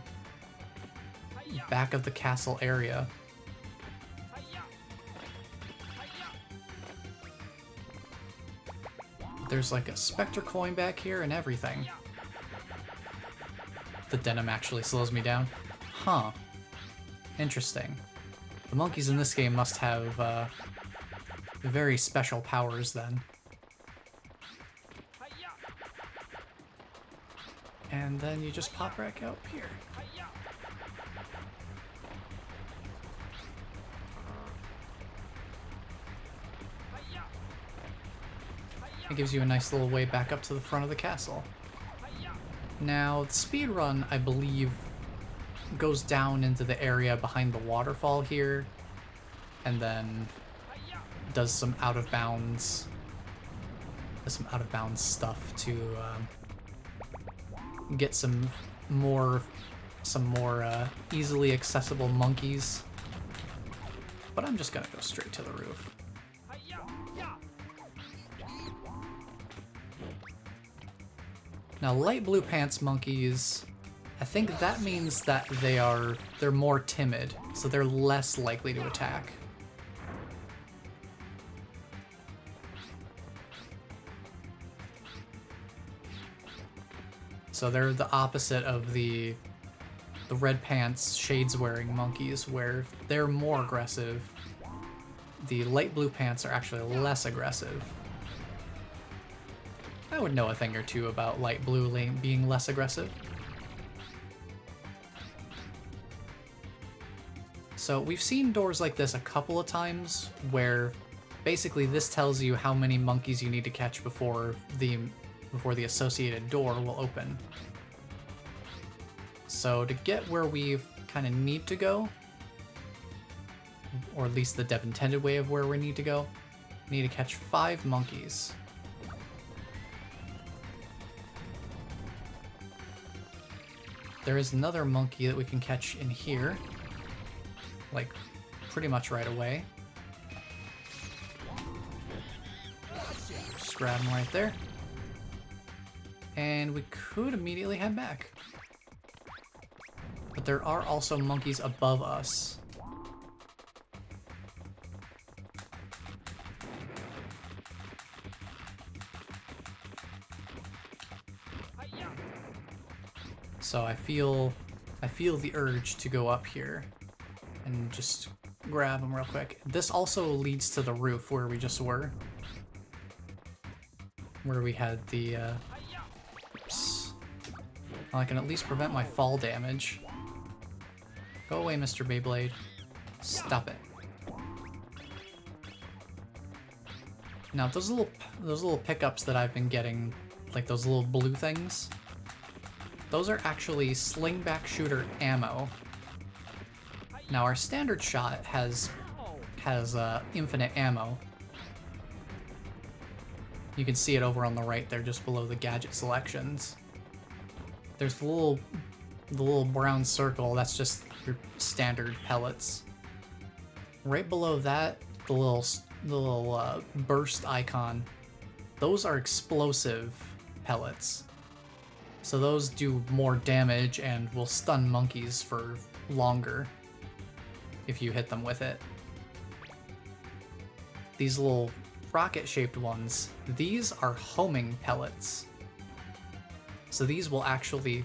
back of the castle area. There's like a Spectre coin back here and everything. The denim actually slows me down. Huh. Interesting. The monkeys in this game must have very special powers then. And then you just pop back out here. It gives you a nice little way back up to the front of the castle. Now, the speedrun, I believe, goes down into the area behind the waterfall here, and then does some out-of-bounds stuff to get some more easily accessible monkeys. But I'm just gonna go straight to the roof. Now, light blue pants monkeys, I think that means that they're more timid, so they're less likely to attack. So they're the opposite of the red pants shades wearing monkeys, where they're more aggressive. The light blue pants are actually less aggressive. I would know a thing or two about light blue being less aggressive. So we've seen doors like this a couple of times, where basically this tells you how many monkeys you need to catch before the associated door will open. So to get where we kind of need to go, or at least the dev intended way of where we need to go, we need to catch 5 monkeys. There is another monkey that we can catch in here, like pretty much right away. Just grab him right there. And we could immediately head back. But there are also monkeys above us. So I feel the urge to go up here and just grab them real quick. This also leads to the roof where we just were. Where we had the, oops. Well, I can at least prevent my fall damage. Go away, Mr. Beyblade. Stop it. Now, those little pickups that I've been getting, like those little blue things, those are actually slingback shooter ammo. Now, our standard shot has infinite ammo. You can see it over on the right there, just below the gadget selections. There's the little brown circle, that's just your standard pellets. Right below that, the little burst icon, those are explosive pellets. So those do more damage and will stun monkeys for longer if you hit them with it. These little rocket-shaped ones, these are homing pellets. So these will actually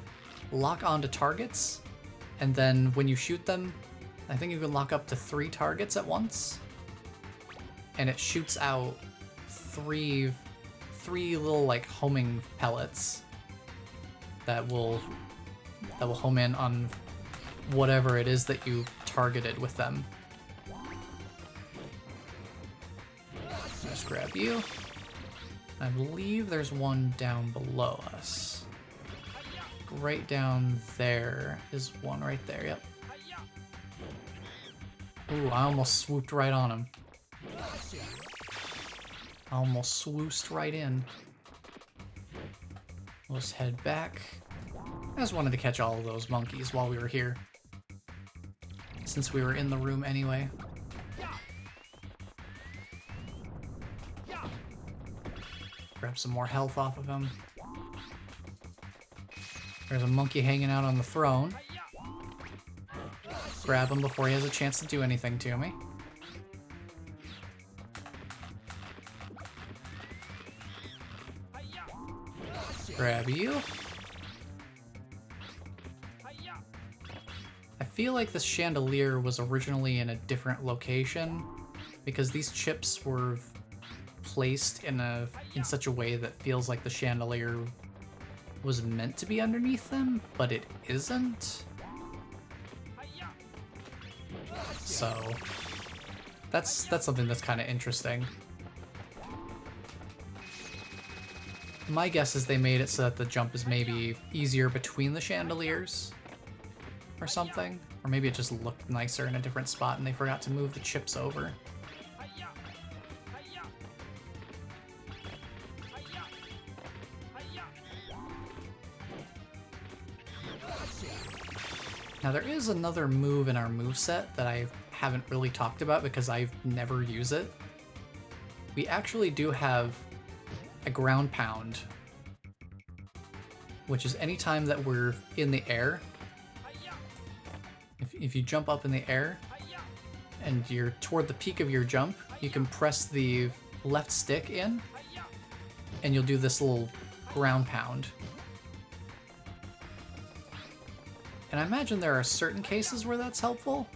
lock onto targets, and then when you shoot them, I think you can lock up to 3 targets at once, and it shoots out three little like homing pellets that will home in on whatever it is that you targeted with them. Just grab you. I believe there's one down below us. Right down there is one right there, yep. Ooh, I almost swooped right on him. I almost swoosed right in. Let's head back. I just wanted to catch all of those monkeys while we were here, since we were in the room anyway. Grab some more health off of him. There's a monkey hanging out on the throne. Grab him before he has a chance to do anything to me. Grab you. I feel like this chandelier was originally in a different location because these chips were placed in such a way that feels like the chandelier was meant to be underneath them, but it isn't. So that's something that's kind of interesting. My guess is they made it so that the jump is maybe easier between the chandeliers or something, or maybe it just looked nicer in a different spot and they forgot to move the chips over. Now there is another move in our moveset that I haven't really talked about because I never use it. We actually do have a ground pound, which is any time that we're in the air. If you jump up in the air and you're toward the peak of your jump, you can press the left stick in and you'll do this little ground pound. And I imagine there are certain cases where that's helpful,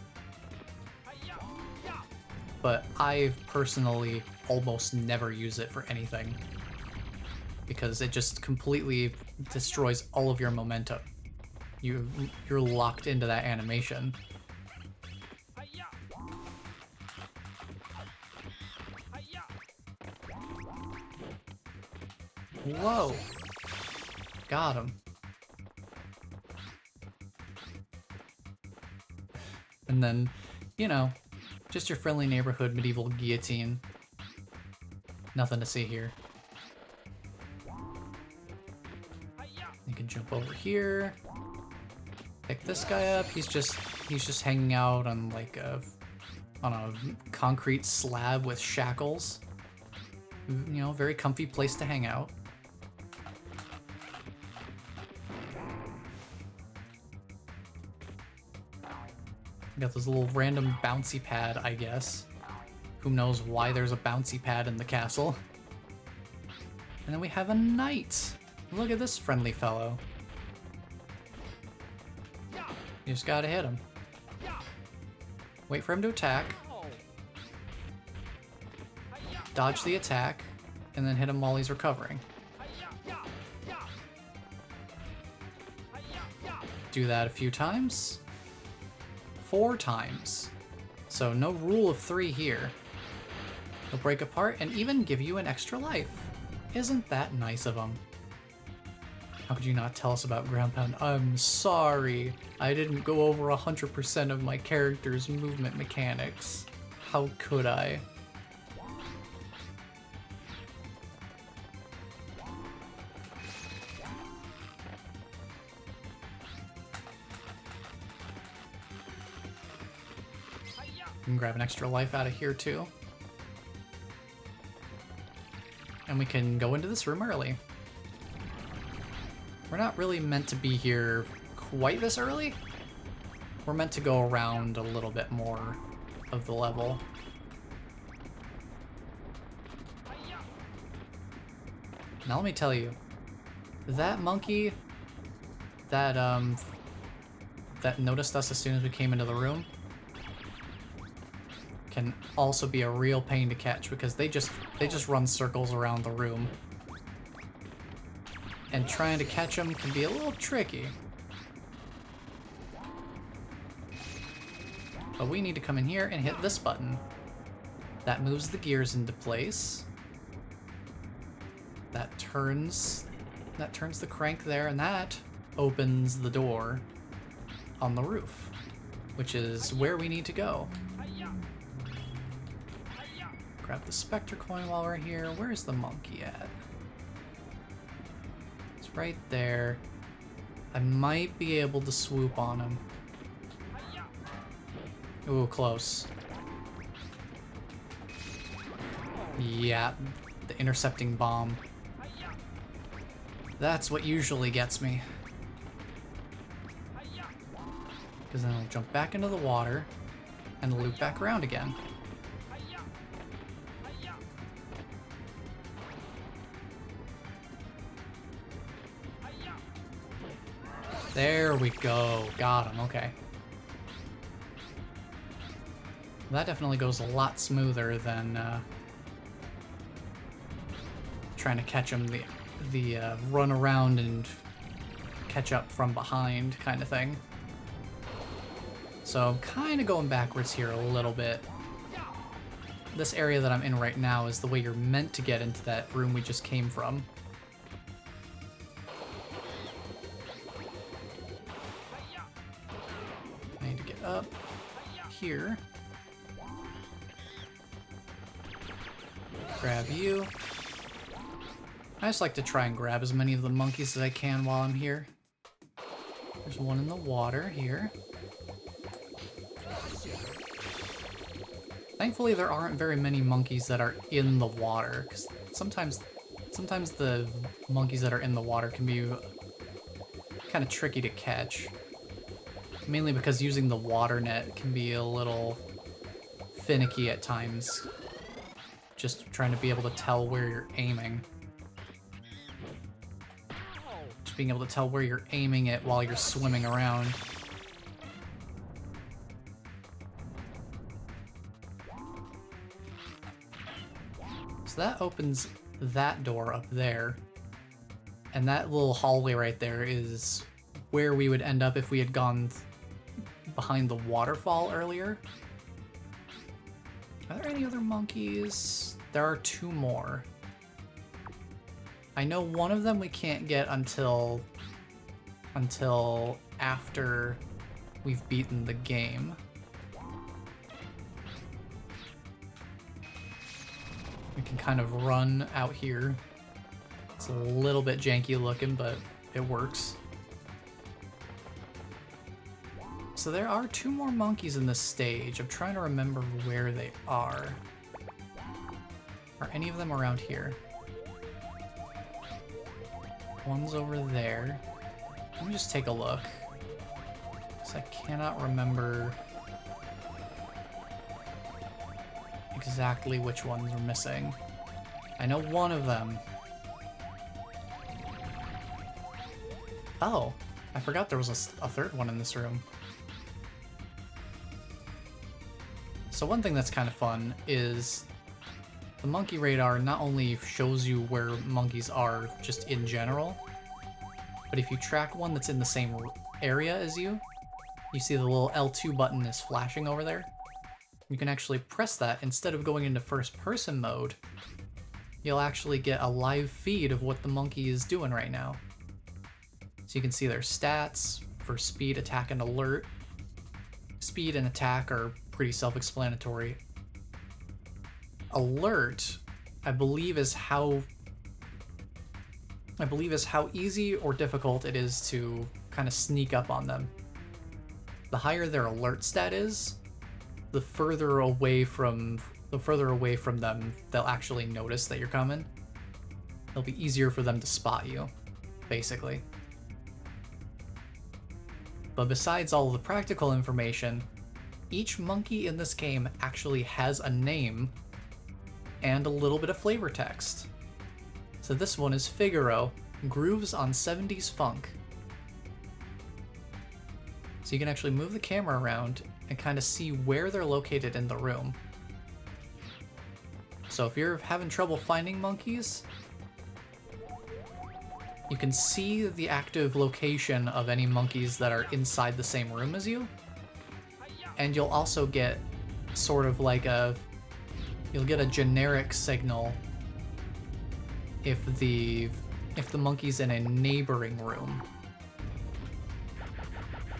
but I personally almost never use it for anything because it just completely destroys all of your momentum. You're locked into that animation. Whoa! Got him. And then, you know, just your friendly neighborhood medieval guillotine. Nothing to see here. You can jump over here. Pick this guy up. He's just hanging out on like on a concrete slab with shackles. You know, very comfy place to hang out. Got this little random bouncy pad, I guess. Who knows why there's a bouncy pad in the castle. And then we have a knight. Look at this friendly fellow. You just gotta hit him. Wait for him to attack. Dodge the attack, and then hit him while he's recovering. Do that a few times. 4 times. So no rule of 3 here. He'll break apart and even give you an extra life. Isn't that nice of him? How could you not tell us about ground pound? I'm sorry. I didn't go over 100% of my character's movement mechanics. How could I? We can grab an extra life out of here too. And we can go into this room early. We're not really meant to be here quite this early. We're meant to go around a little bit more of the level. Now let me tell you, that monkey that that noticed us as soon as we came into the room can also be a real pain to catch because they just run circles around the room. And trying to catch them can be a little tricky. But we need to come in here and hit this button. That moves the gears into place. That turns the crank there, and that opens the door on the roof, which is where we need to go. Grab the Spectre coin while we're here. Where's the monkey at? It's right there. I might be able to swoop on him. Ooh, close. Yeah, the intercepting bomb. That's what usually gets me. Because then I'll jump back into the water and loop back around again. There we go. Got him. Okay. That definitely goes a lot smoother than trying to catch him the run around and catch up from behind kind of thing. So I'm kind of going backwards here a little bit. This area that I'm in right now is the way you're meant to get into that room we just came from. I need to get up here. Grab you. I just like to try and grab as many of the monkeys as I can while I'm here. There's one in the water here. Thankfully, there aren't very many monkeys that are in the water, because sometimes the monkeys that are in the water can be kind of tricky to catch. Mainly because using the water net can be a little finicky at times. Just trying to be able to tell where you're aiming. Just being able to tell where you're aiming it while you're swimming around. So that opens that door up there. And that little hallway right there is where we would end up if we had gone behind the waterfall earlier. Are there any other monkeys? There are 2 more. I know one of them we can't get until after we've beaten the game. We can kind of run out here. It's a little bit janky looking, but it works. So there are 2 more monkeys in this stage. I'm trying to remember where they are. Are any of them around here? One's over there. Let me just take a look. Because I cannot remember exactly which ones are missing. I know one of them. Oh, I forgot there was a 3rd one in this room. So one thing that's kind of fun is the monkey radar not only shows you where monkeys are just in general, but if you track one that's in the same area as you, you see the little L2 button is flashing over there. You can actually press that instead of going into first person mode. You'll actually get a live feed of what the monkey is doing right now. So you can see their stats for speed, attack, and alert. Speed and attack are pretty self-explanatory. Alert, I believe is how easy or difficult it is to kind of sneak up on them. The higher their alert stat is, the further away from them they'll actually notice that you're coming. It'll be easier for them to spot you, basically. But besides all of the practical information, each monkey in this game actually has a name and a little bit of flavor text. So this one is Figaro, grooves on 70s funk. So you can actually move the camera around and kind of see where they're located in the room. So if you're having trouble finding monkeys, you can see the active location of any monkeys that are inside the same room as you. And you'll also get sort of like you'll get a generic signal if the monkey's in a neighboring room.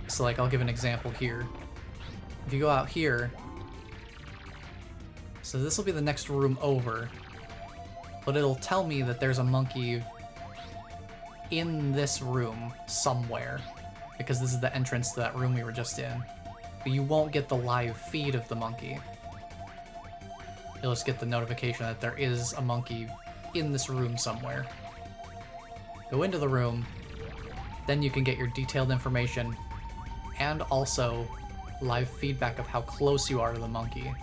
So like, I'll give an example here. If you go out here, so this will be the next room over, but it'll tell me that there's a monkey in this room somewhere, because this is the entrance to that room we were just in. But you won't get the live feed of the monkey. You'll just get the notification that there is a monkey in this room somewhere. Go into the room, then you can get your detailed information and also live feedback of how close you are to the monkey.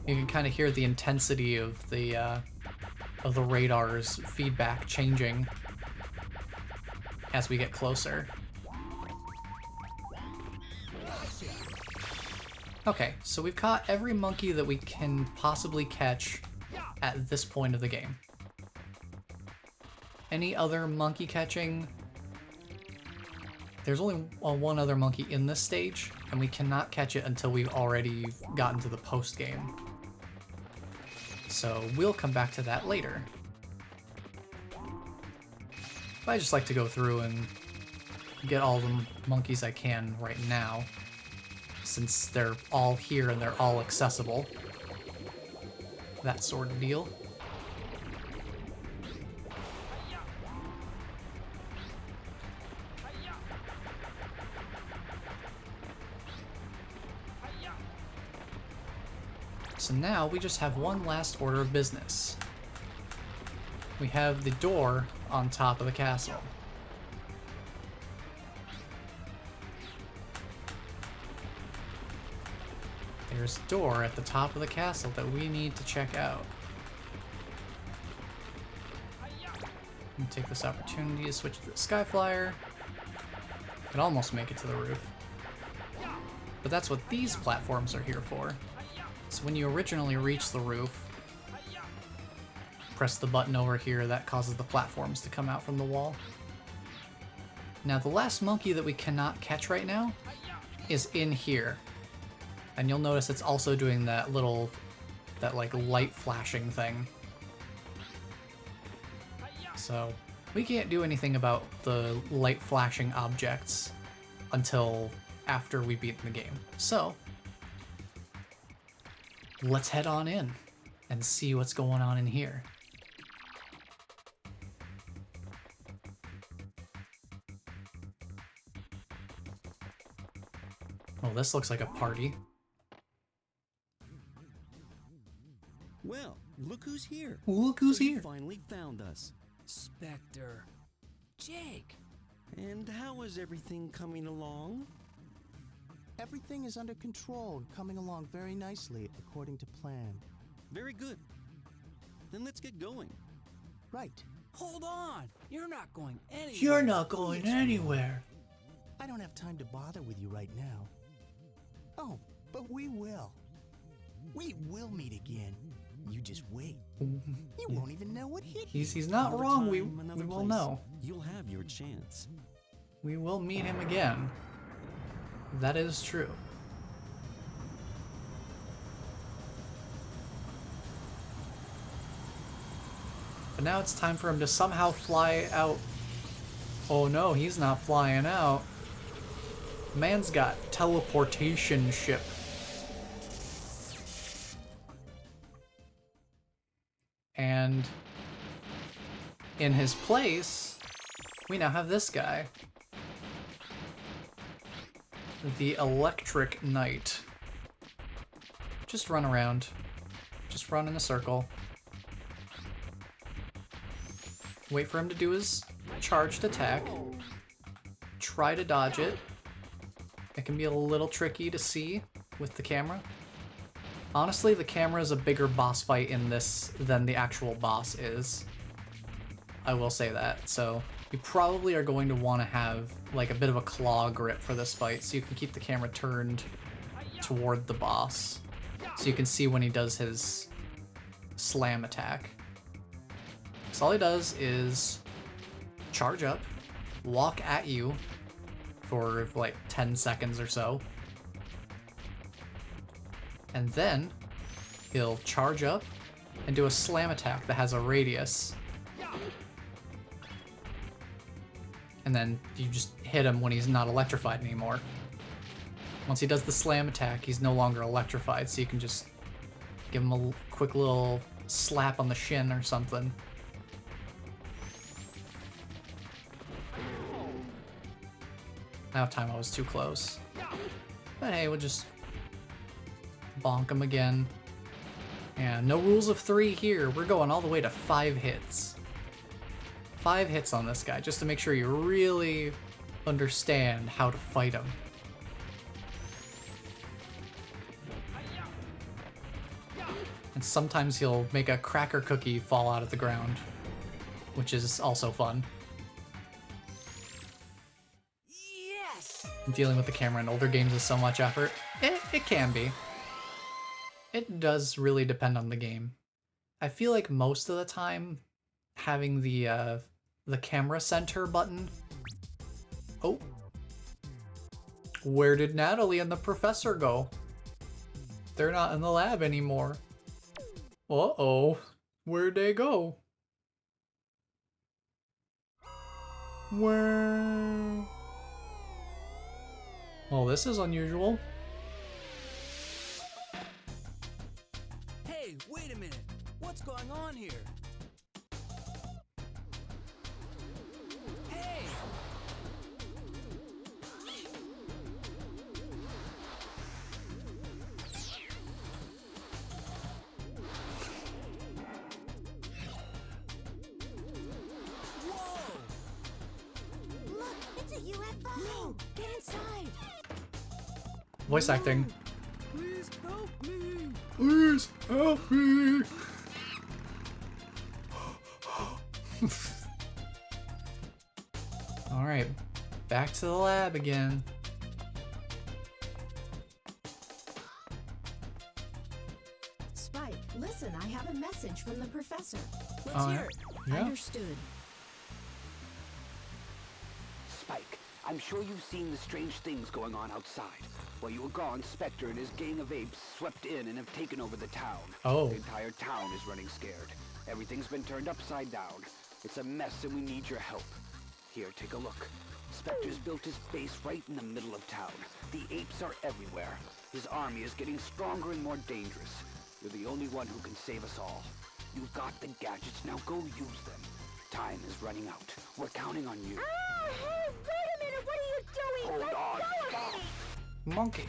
You can kind of hear the intensity of the radar's feedback changing as we get closer. Okay, so we've caught every monkey that we can possibly catch at this point of the game. Any other monkey catching? There's only one other monkey in this stage, and we cannot catch it until we've already gotten to the post-game. So we'll come back to that later. I just like to go through and get all the monkeys I can right now, since they're all here and they're all accessible. That sort of deal. So now we just have one last order of business. We have the door on top of the castle. There's a door at the top of the castle that we need to check out. And take this opportunity to switch to the Skyflyer. Could almost make it to the roof. But that's what these platforms are here for. So when you originally reach the roof, press the button over here, that causes the platforms to come out from the wall. Now the last monkey that we cannot catch right now is in here. And you'll notice it's also doing that like light flashing thing. So we can't do anything about the light flashing objects until after we beat the game. So let's head on in and see what's going on in here. Oh, this looks like a party. Well, look who's here. Look who's So you here. finally found us. Spectre. Jake. And how is everything coming along? Everything is under control and coming along very nicely according to plan. Very good. Then let's get going. Right. Hold on! You're not going anywhere. You're not going anywhere. I don't have time to bother with you right now. Oh, but we will. We will meet again. You just wait. You won't even know what hit you. He's not Another wrong. time, We another will place. know. You'll have your chance. We will meet him again. That is true. But now it's time for him to somehow fly out. Oh no, he's not flying out. Man's got teleportation ship. And in his place, we now have this guy. The Electric Knight. Just run around. Just run in a circle. Wait for him to do his charged attack. Try to dodge it. It can be a little tricky to see with the camera. Honestly, the camera is a bigger boss fight in this than the actual boss is. I will say that. So you probably are going to want to have like a bit of a claw grip for this fight so you can keep the camera turned toward the boss. So you can see when he does his slam attack. So all he does is charge up, walk at you for like 10 seconds or so. And then he'll charge up and do a slam attack that has a radius. And then you just hit him when he's not electrified anymore. Once he does the slam attack, he's no longer electrified, so you can just give him a quick little slap on the shin or something. That time I was too close. But hey, we'll just bonk him again. And no rules of 3 here. We're going all the way to 5 hits. 5 hits on this guy, just to make sure you really understand how to fight him. And sometimes he'll make a cracker cookie fall out of the ground, which is also fun. Yes! Dealing with the camera in older games is so much effort. It can be. It does really depend on the game. I feel like most of the time, having the camera center button... Oh. Where did Natalie and the professor go? They're not in the lab anymore. Uh-oh. Where'd they go? Where... Well, this is unusual. Hey, wait a minute. What's going on here? Hey! Whoa! Look, it's a UFO! No, get inside! Voice acting. Please help me! Please help me! Alright, back to the lab again. Spike, listen, I have a message from the professor. Let's Oh, hear it. yeah. Understood. Spike, I'm sure you've seen the strange things going on outside. While you were gone, Spectre and his gang of apes swept in and have taken over the town. Oh. The entire town is running scared. Everything's been turned upside down. It's a mess and we need your help. Here, take a look. Spectre's built his base right in the middle of town. The apes are everywhere. His army is getting stronger and more dangerous. You're the only one who can save us all. You've got the gadgets, now go use them. Time is running out. We're counting on you. Ah, hey, wait a minute, what are you doing? Hold Let on, go stop. of me! Monkey.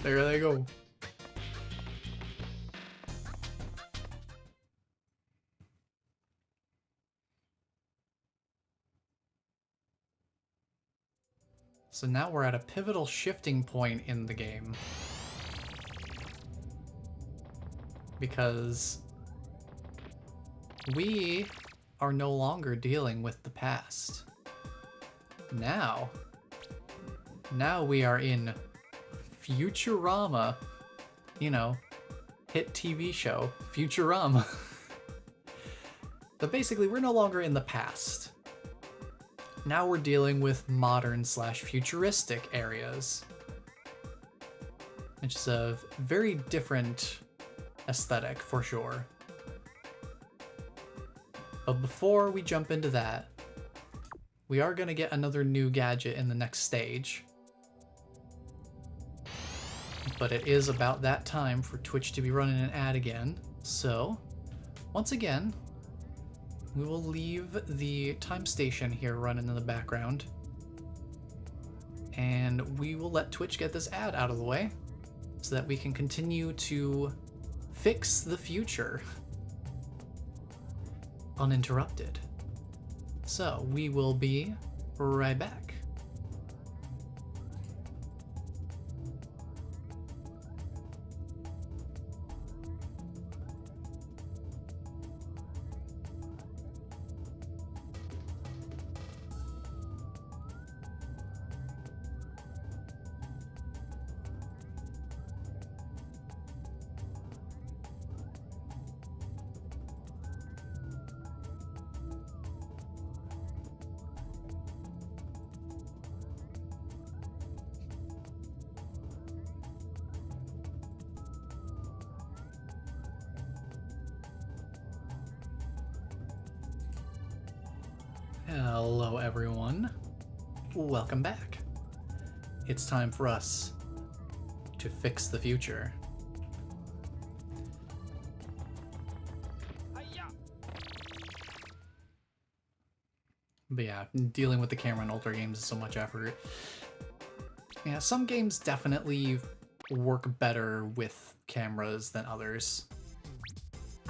There they go. So now we're at a pivotal shifting point in the game. Because we are no longer dealing with the past. Now we are in Futurama, you know, hit TV show, Futurama. But basically, we're no longer in the past. Now we're dealing with modern/futuristic areas, which is a very different aesthetic for sure. But before we jump into that, we are going to get another new gadget in the next stage. But it is about that time for Twitch to be running an ad again. So, once again, we will leave the time station here running in the background. And we will let Twitch get this ad out of the way so that we can continue to fix the future uninterrupted. So, we will be right back. Hello everyone, welcome back. It's time for us to fix the future. But yeah, dealing with the camera in older games is so much effort. Yeah, some games definitely work better with cameras than others.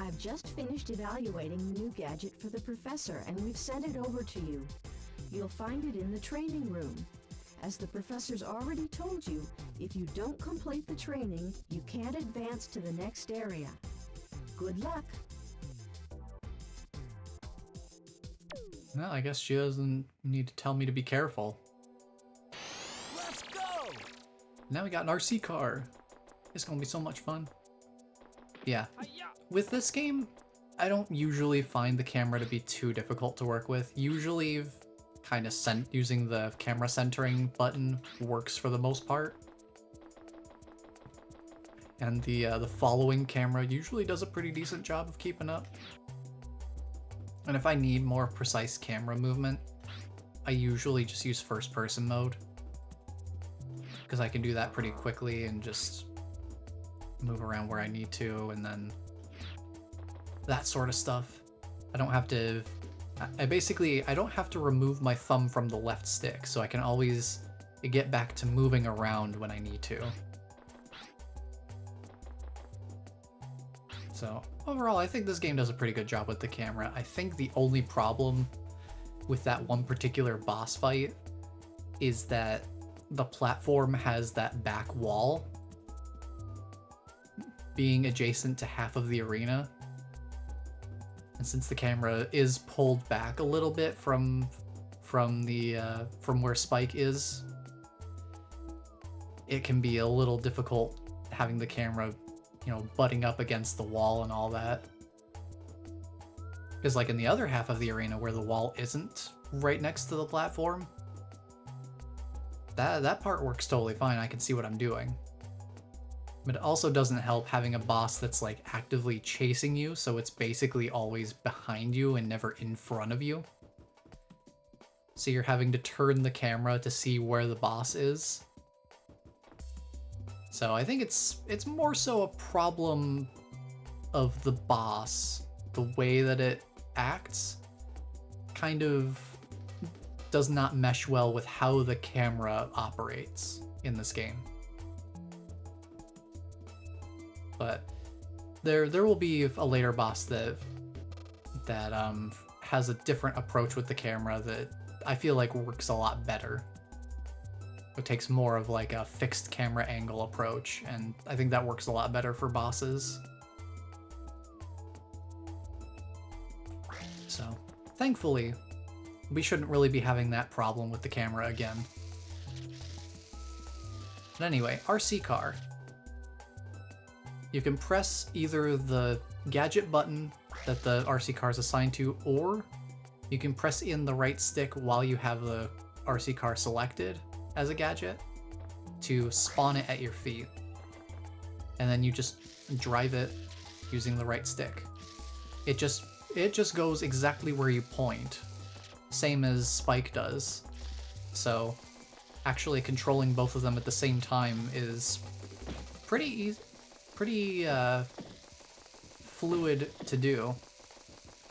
I've just finished evaluating the new gadget for the professor, and we've sent it over to you. You'll find it in the training room. As the professor's already told you, if you don't complete the training, you can't advance to the next area. Good luck. Well, I guess she doesn't need to tell me to be careful. Let's go! Now we got an RC car. It's gonna be so much fun. Yeah. With this game, I don't usually find the camera to be too difficult to work with. Usually, kind of using the camera centering button works for the most part. And the following camera usually does a pretty decent job of keeping up. And if I need more precise camera movement, I usually just use first person mode, because I can do that pretty quickly and just move around where I need to, and then that sort of stuff. I don't have to, I don't have to remove my thumb from the left stick, so I can always get back to moving around when I need to. So overall, I think this game does a pretty good job with the camera. I think the only problem with that one particular boss fight is that the platform has that back wall being adjacent to half of the arena. And since the camera is pulled back a little bit from where Spike is, it can be a little difficult having the camera, you know, butting up against the wall and all that. Because like in the other half of the arena where the wall isn't right next to the platform, that part works totally fine. I can see what I'm doing. But it also doesn't help having a boss that's like actively chasing you, so it's basically always behind you and never in front of you. So you're having to turn the camera to see where the boss is. So I think it's more so a problem of the boss. The way that it acts kind of does not mesh well with how the camera operates in this game. But there will be a later boss that has a different approach with the camera that I feel like works a lot better. It takes more of like a fixed camera angle approach, and I think that works a lot better for bosses. So, thankfully, we shouldn't really be having that problem with the camera again. But anyway, RC car. You can press either the gadget button that the RC car is assigned to, or you can press in the right stick while you have the RC car selected as a gadget to spawn it at your feet. And then you just drive it using the right stick. It just goes exactly where you point, same as Spike does. So actually controlling both of them at the same time is pretty easy, pretty fluid to do.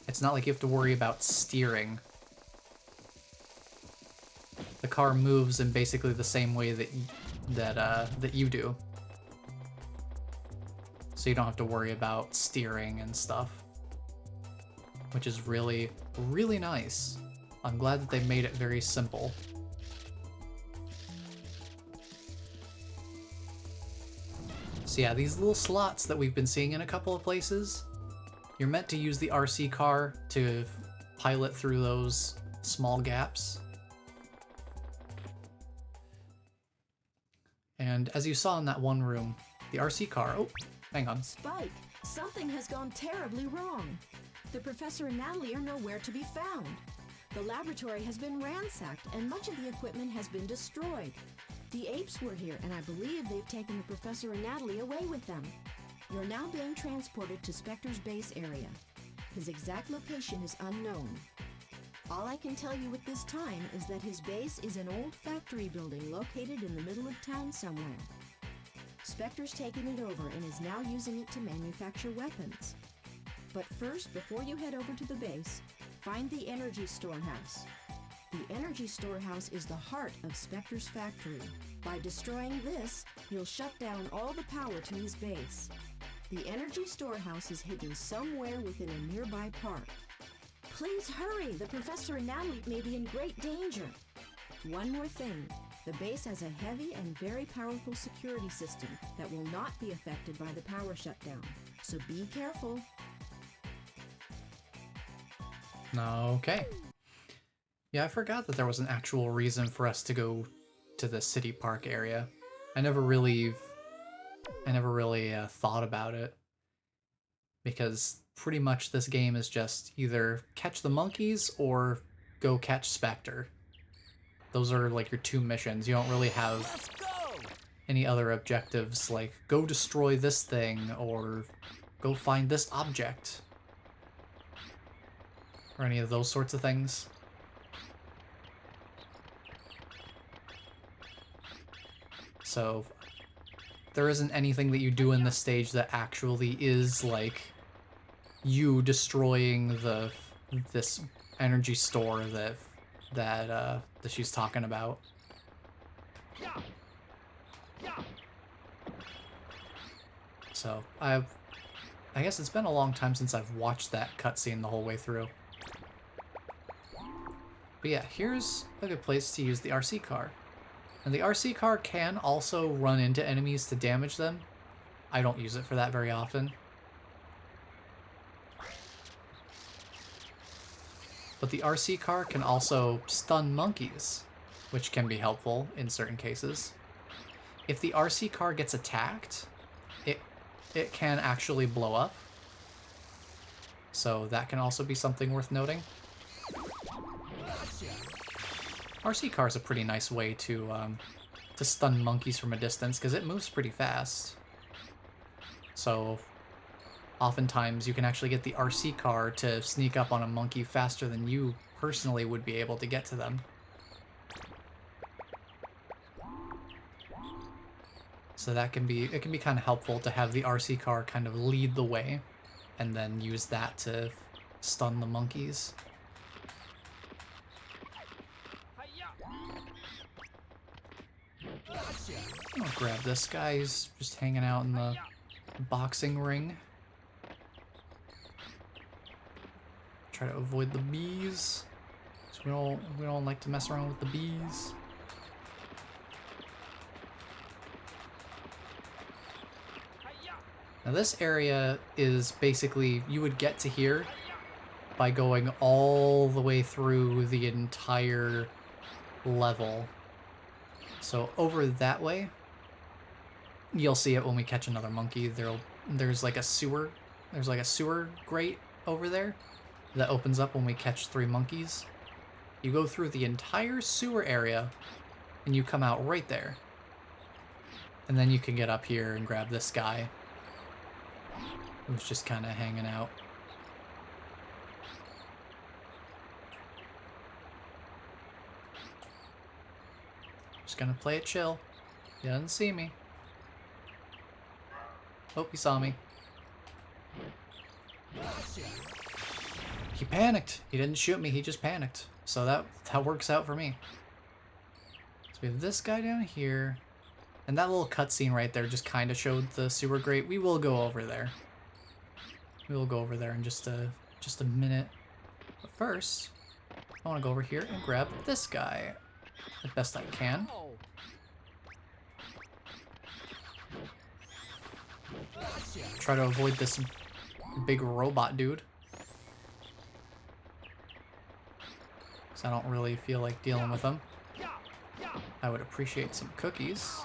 It's not like you have to worry about steering. The car moves in basically the same way that you do. So you don't have to worry about steering and stuff, which is really, really nice. I'm glad that they made it very simple. So yeah, these little slots that we've been seeing in a couple of places, you're meant to use the RC car to pilot through those small gaps. And as you saw in that one room, the RC car... Oh, hang on. Spike, something has gone terribly wrong. The professor and Natalie are nowhere to be found. The laboratory has been ransacked and much of the equipment has been destroyed. The apes were here and I believe they've taken the professor and Natalie away with them. You're now being transported to Spectre's base area. His exact location is unknown. All I can tell you at this time is that his base is an old factory building located in the middle of town somewhere. Spectre's taken it over and is now using it to manufacture weapons. But first, before you head over to the base, find the energy storehouse. The energy storehouse is the heart of Spectre's factory. By destroying this, you'll shut down all the power to his base. The energy storehouse is hidden somewhere within a nearby park. Please hurry! The professor and Natalie may be in great danger. One more thing. The base has a heavy and very powerful security system that will not be affected by the power shutdown. So be careful. Okay. Yeah, I forgot that there was an actual reason for us to go to the city park area. I never really thought about it, because pretty much this game is just either catch the monkeys or go catch Spectre. Those are like your two missions. You don't really have any other objectives like go destroy this thing or go find this object or any of those sorts of things. So there isn't anything that you do in this stage that actually is like you destroying this energy store that she's talking about. So I guess it's been a long time since I've watched that cutscene the whole way through. But yeah, here's a good place to use the RC car. And the RC car can also run into enemies to damage them. I don't use it for that very often. But the RC car can also stun monkeys, which can be helpful in certain cases. If the RC car gets attacked, it can actually blow up. So that can also be something worth noting. RC car is a pretty nice way to stun monkeys from a distance because it moves pretty fast. So oftentimes you can actually get the RC car to sneak up on a monkey faster than you personally would be able to get to them. So that can be kind of helpful to have the RC car kind of lead the way and then use that to stun the monkeys. I'll grab this guy. He's just hanging out in the boxing ring. Try to avoid the bees. So we don't like to mess around with the bees. Now this area is basically, you would get to here by going all the way through the entire level. So over that way, you'll see it when we catch another monkey. There's like a sewer grate over there that opens up when we catch 3 monkeys. You go through the entire sewer area and you come out right there. And then you can get up here and grab this guy who's just kind of hanging out. Just gonna play it chill. He doesn't see me. Oh, he saw me. He panicked. He didn't shoot me, he just panicked. So that works out for me. So we have this guy down here. And that little cutscene right there just kind of showed the sewer grate. We will go over there. We will go over there in just a minute. But first, I want to go over here and grab this guy the best I can. Try to avoid this big robot dude. Because I don't really feel like dealing with him. I would appreciate some cookies.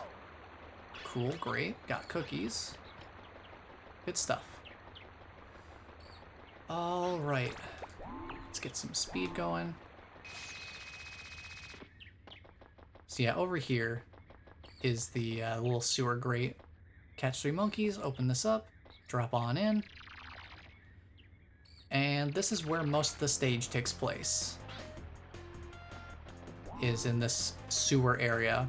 Cool, great. Got cookies. Good stuff. Alright. Let's get some speed going. So yeah, over here is the little sewer grate. Catch 3 monkeys, open this up, drop on in. And this is where most of the stage takes place. Is in this sewer area.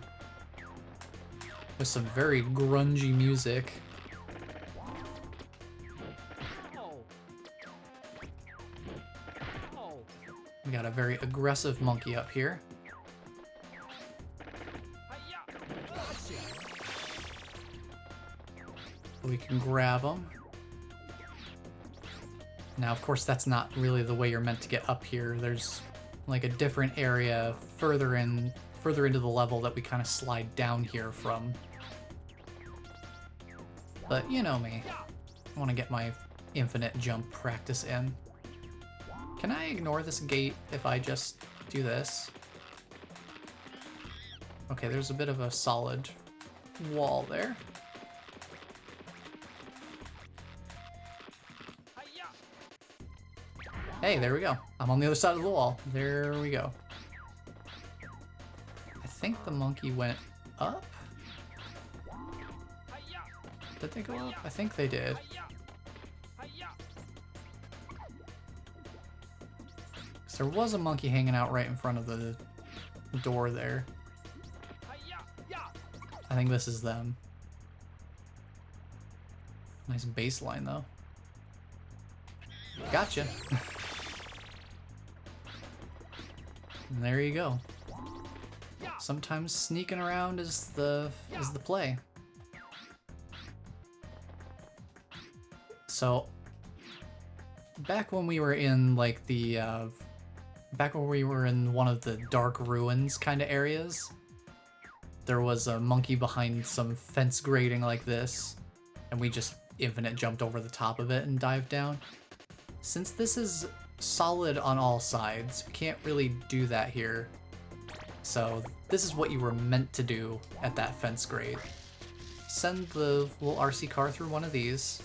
With some very grungy music. We got a very aggressive monkey up here. We can grab him. Now, of course, that's not really the way you're meant to get up here. There's like a different area further into the level that we kind of slide down here from. But you know me. I want to get my infinite jump practice in. Can I ignore this gate if I just do this? Okay, there's a bit of a solid wall there. Hey, there we go. I'm on the other side of the wall. There we go. I think the monkey went up? Did they go up? I think they did. So there was a monkey hanging out right in front of the door there. I think this is them. Nice baseline though. Gotcha. And there you go. Sometimes sneaking around is the play. So back when we were in like the back when we were in one of the dark ruins kind of areas, there was a monkey behind some fence grating like this, and we just infinite jumped over the top of it and dived down. Since this is solid on all sides, we can't really do that here. So this is what you were meant to do at that fence grate. Send the little RC car through one of these.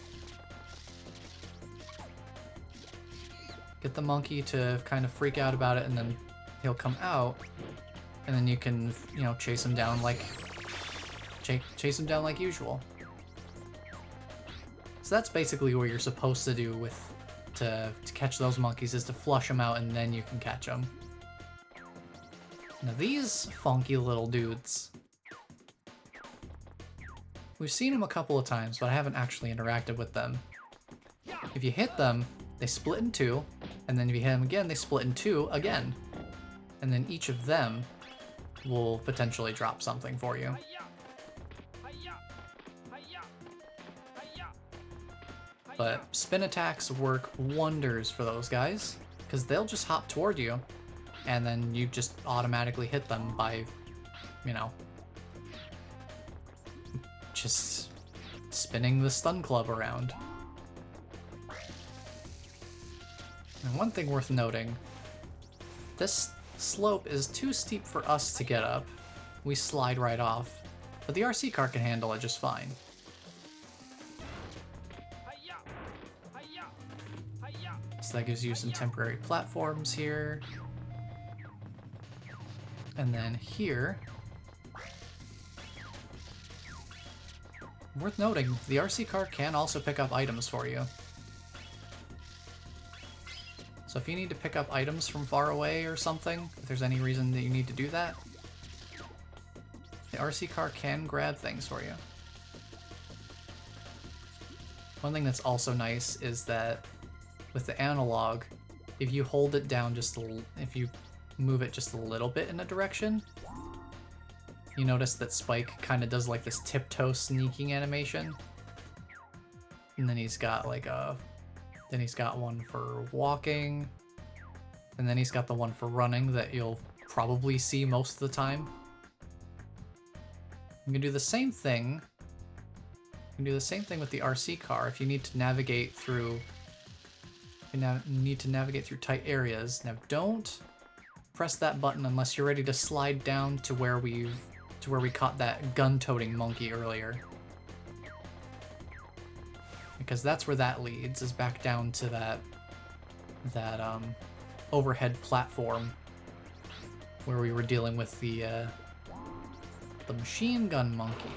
Get the monkey to kind of freak out about it, and then he'll come out, and then you can, you know, chase him down like usual. So that's basically what you're supposed to do with to catch those monkeys, is to flush them out and then you can catch them. Now these funky little dudes, we've seen them a couple of times, but I haven't actually interacted with them. If you hit them, they split in 2, and then if you hit them again, they split in 2 again. And then each of them will potentially drop something for you. But spin attacks work wonders for those guys, because they'll just hop toward you, and then you just automatically hit them by, you know, just spinning the stun club around. And one thing worth noting, this slope is too steep for us to get up. We slide right off, but the RC car can handle it just fine. So that gives you some temporary platforms here. And then here, worth noting, the RC car can also pick up items for you. So if you need to pick up items from far away or something, if there's any reason that you need to do that, the RC car can grab things for you. One thing that's also nice is that with the analog, if you hold it down if you move it just a little bit in a direction, you notice that Spike kind of does like this tiptoe sneaking animation. And then he's got like then he's got one for walking, and then he's got the one for running that you'll probably see most of the time. You can do the same thing. You can do the same thing with the RC car if you need to navigate through. You need to navigate through tight areas. Now, don't press that button unless you're ready to slide down to where we caught that gun-toting monkey earlier. Because that's where that leads, is back down to that overhead platform where we were dealing with the machine gun monkey.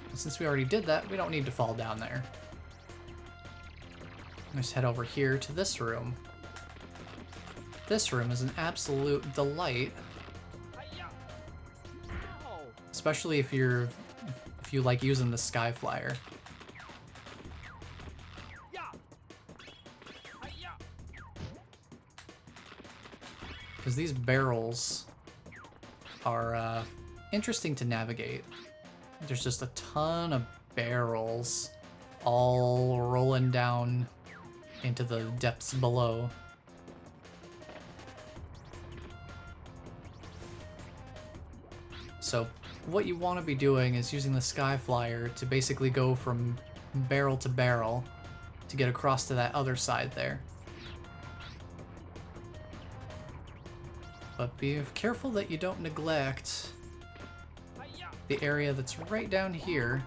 And since we already did that, we don't need to fall down there. Let's head over here to this room. This room is an absolute delight, especially if you like using the Sky Flyer. Because these barrels are interesting to navigate. There's just a ton of barrels all rolling down into the depths below. So what you want to be doing is using the Sky Flyer to basically go from barrel to barrel to get across to that other side there. But be careful that you don't neglect the area that's right down here.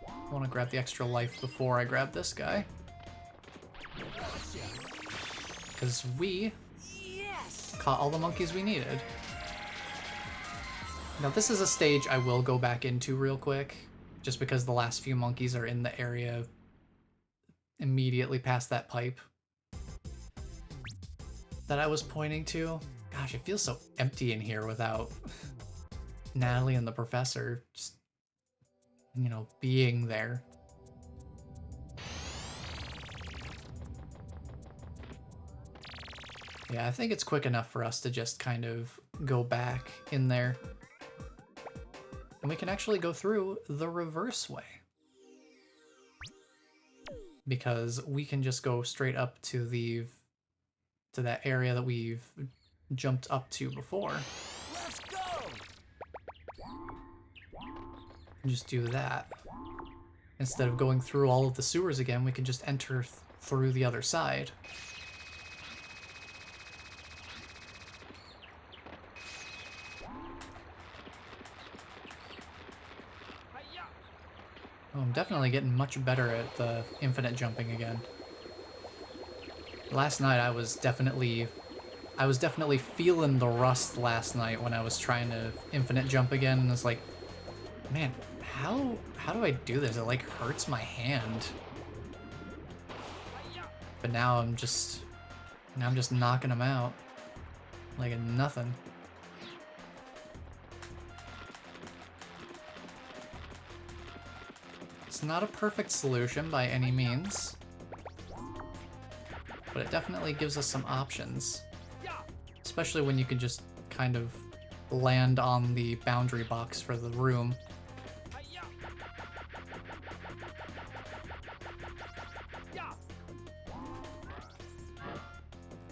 I want to grab the extra life before I grab this guy. Because we caught all the monkeys we needed. Now this is a stage I will go back into real quick, just because the last few monkeys are in the area immediately past that pipe that I was pointing to. Gosh, it feels so empty in here without Natalie and the professor just, you know, being there. Yeah, I think it's quick enough for us to just kind of go back in there. And we can actually go through the reverse way. Because we can just go straight up to that area that we've jumped up to before. Let's go! And just do that. Instead of going through all of the sewers again, we can just enter through the other side. Oh, I'm definitely getting much better at the infinite jumping again. Last night I was definitely feeling the rust last night when I was trying to infinite jump again, and it's like, man, how do I do this? It like hurts my hand. But now I'm just knocking them out like nothing. It's not a perfect solution by any means, but it definitely gives us some options. Especially when you can just kind of land on the boundary box for the room.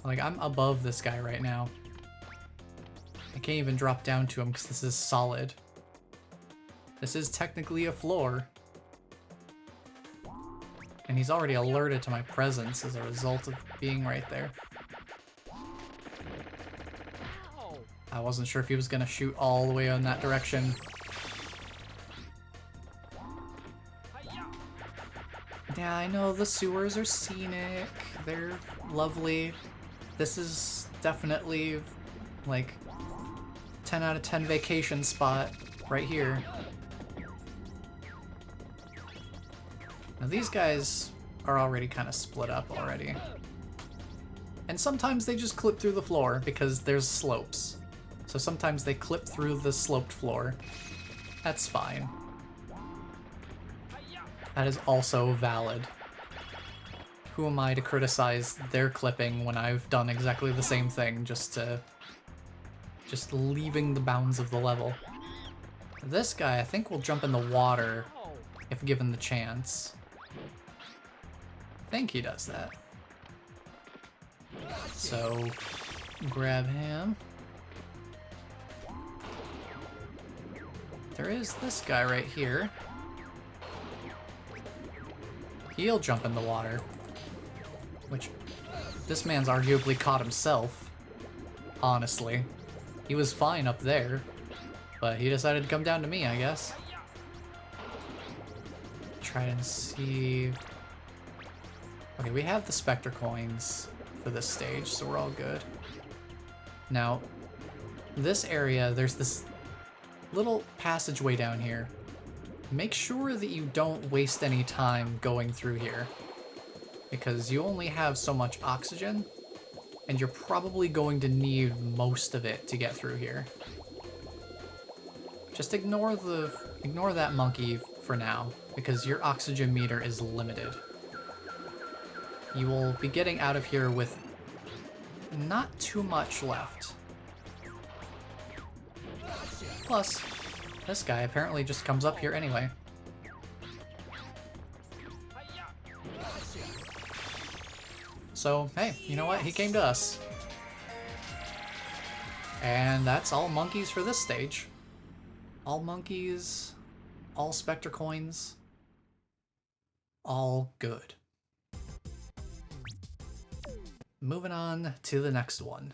Like, I'm above this guy right now. I can't even drop down to him because this is solid. This is technically a floor. And he's already alerted to my presence as a result of being right there. I wasn't sure if he was gonna shoot all the way in that direction. Yeah, I know the sewers are scenic. They're lovely. This is definitely like 10 out of 10 vacation spot right here. Now these guys are already kind of split up already. And sometimes they just clip through the floor because there's slopes. So sometimes they clip through the sloped floor. That's fine. That is also valid. Who am I to criticize their clipping when I've done exactly the same thing, just leaving the bounds of the level. This guy I think will jump in the water if given the chance. I think he does that. So grab him. There is this guy right here. He'll jump in the water. Which, this man's arguably caught himself. Honestly. He was fine up there. But he decided to come down to me, I guess. Try and see... Okay, we have the Spectre coins for this stage, so we're all good. Now, this area, there's this little passageway down here. Make sure that you don't waste any time going through here, because you only have so much oxygen, and you're probably going to need most of it to get through here. Just ignore that monkey for now, because your oxygen meter is limited. You will be getting out of here with not too much left. Plus, this guy apparently just comes up here anyway. So, hey, you know what? He came to us. And that's all monkeys for this stage. All monkeys, all Spectre coins, all good. Moving on to the next one.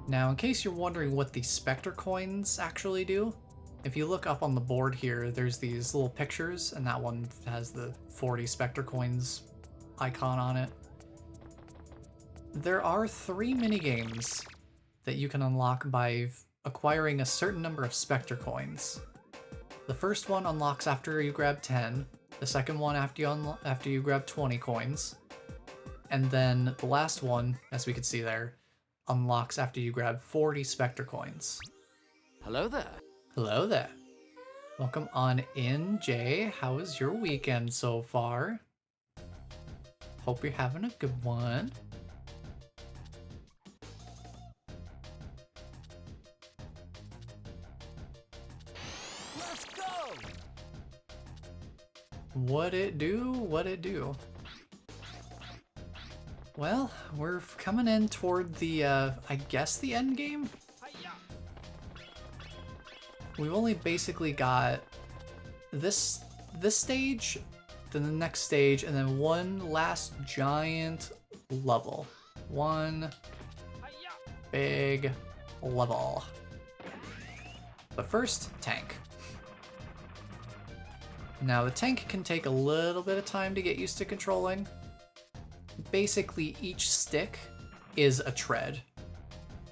Now, in case you're wondering what the Spectre coins actually do, if you look up on the board here, there's these little pictures, and that one has the 40 Spectre coins icon on it. There are 3 minigames that you can unlock by acquiring a certain number of Spectre coins. The first one unlocks after you grab 10, the second one after you grab 20 coins, and then the last one, as we can see there, unlocks after you grab 40 Spectre coins. Hello there. Hello there. Welcome on in, Jay. How was your weekend so far? Hope you're having a good one. Let's go. What it do? What it do? Well, we're coming in toward the, I guess the end game? We've only basically got this stage, then the next stage, and then one last giant level. One big level. But first, tank. Now, the tank can take a little bit of time to get used to controlling. Basically, each stick is a tread.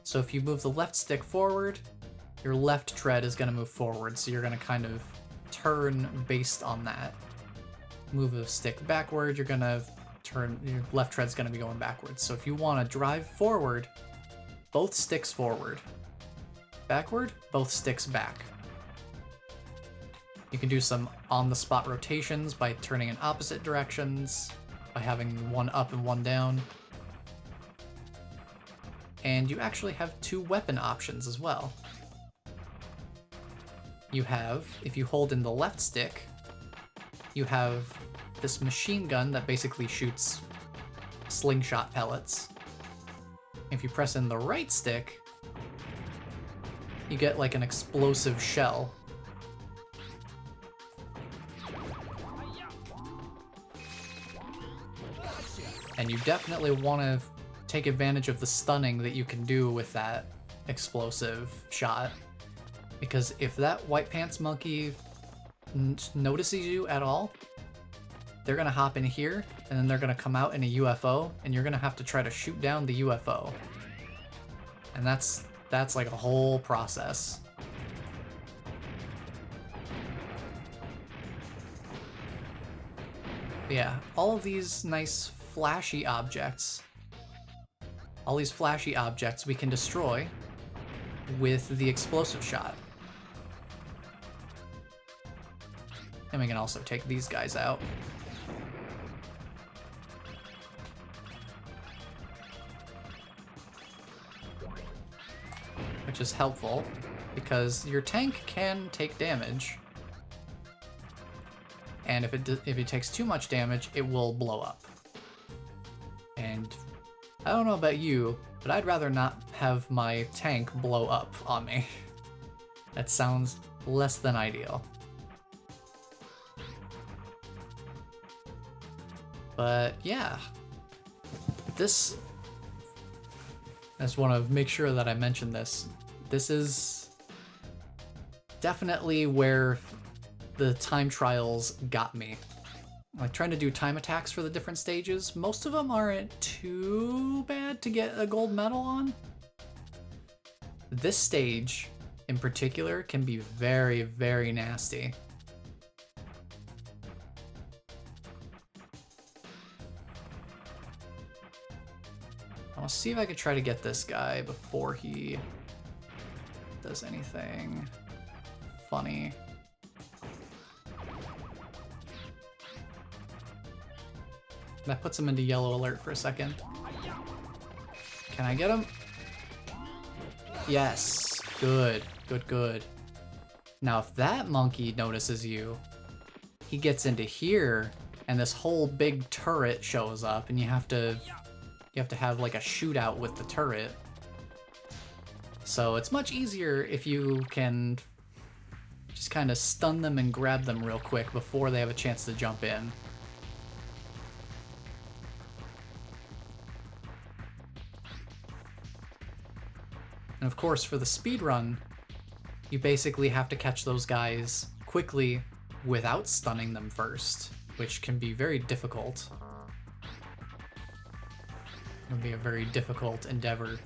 So if you move the left stick forward, your left tread is going to move forward, so you're going to kind of turn based on that. Move a stick backward, you're going to turn, your left tread's going to be going backwards. So if you want to drive forward, both sticks forward. Backward, both sticks back. You can do some on-the-spot rotations by turning in opposite directions, by having one up and one down. And you actually have 2 weapon options as well. You have, if you hold in the left stick, you have this machine gun that basically shoots slingshot pellets. If you press in the right stick, you get like an explosive shell And you definitely want to take advantage of the stunning that you can do with that explosive shot. Because if that white pants monkey notices you at all, they're gonna hop in here, and then they're gonna come out in a UFO, and you're gonna have to try to shoot down the UFO. And that's like a whole process. Yeah, all of these nice flashy objects, we can destroy with the explosive shot. And we can also take these guys out. Which is helpful, because your tank can take damage. And if it takes too much damage, it will blow up. And I don't know about you, but I'd rather not have my tank blow up on me. That sounds less than ideal. But yeah, this, I just want to make sure that I mention this. This is definitely where the time trials got me. Like trying to do time attacks for the different stages. Most of them aren't too bad to get a gold medal on. This stage in particular can be very, very nasty. I'll see if I can try to get this guy before he does anything funny. That puts him into yellow alert for a second. Can I get him? Yes. Good. Good, good. Now, if that monkey notices you, he gets into here, and this whole big turret shows up, and you have to have like a shootout with the turret. So it's much easier if you can just kind of stun them and grab them real quick before they have a chance to jump in. And of course, for the speedrun, you basically have to catch those guys quickly without stunning them first, which can be very difficult. It would be a very difficult endeavor.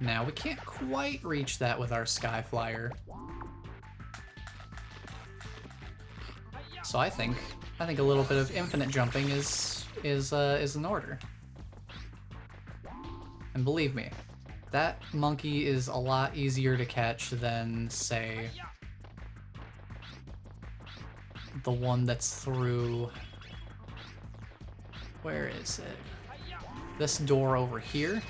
Now, we can't quite reach that with our Sky Flyer. So I think a little bit of infinite jumping is in order. And believe me, that monkey is a lot easier to catch than, say, the one that's through... Where is it? This door over here.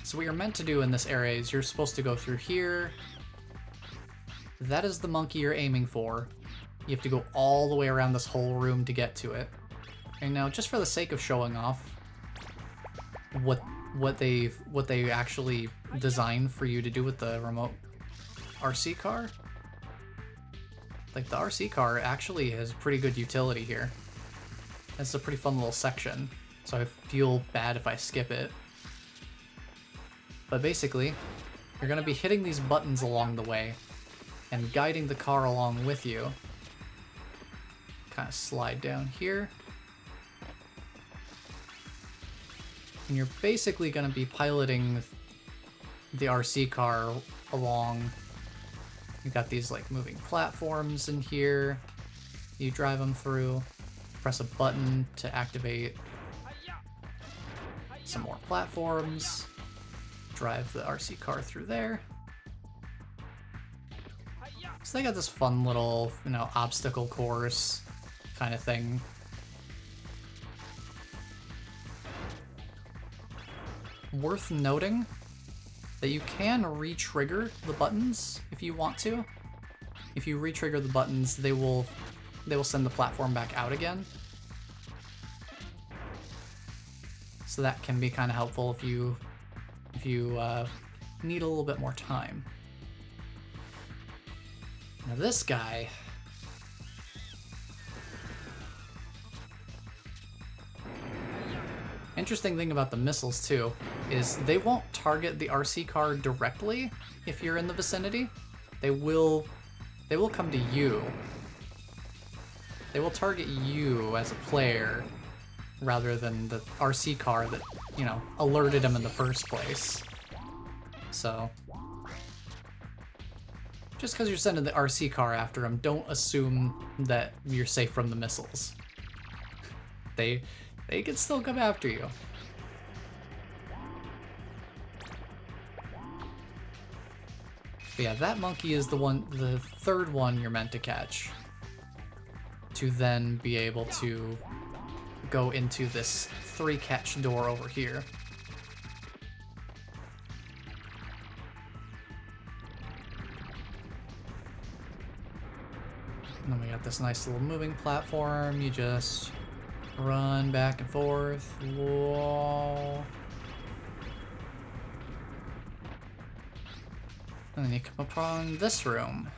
So what you're meant to do in this area is you're supposed to go through here. That is the monkey you're aiming for. You have to go all the way around this whole room to get to it. And now, just for the sake of showing off what they actually designed for you to do with the remote RC car, like the RC car actually has pretty good utility here. It's a pretty fun little section, so I feel bad if I skip it. But basically, you're gonna be hitting these buttons along the way and guiding the car along with you. Kind of slide down here. And you're basically going to be piloting the RC car along. You've got these like moving platforms in here. You drive them through. Press a button to activate some more platforms. Drive the RC car through there. So they got this fun little, obstacle course kind of thing. Worth noting that you can re-trigger the buttons if you want to. If you re-trigger the buttons, they will send the platform back out again. So that can be kind of helpful if you if you need a little bit more time. Now this guy... Interesting thing about the missiles too is they won't target the RC car directly if you're in the vicinity. They will come to you. They will target you as a player rather than the RC car that, you know, alerted them in the first place. So just because you're sending the RC car after them, don't assume that you're safe from the missiles. They can still come after you. But yeah, that monkey is the third one you're meant to catch, to then be able to go into this 3-catch door over here. And then we got this nice little moving platform. You just run back and forth. Whoa. And then you come upon this room.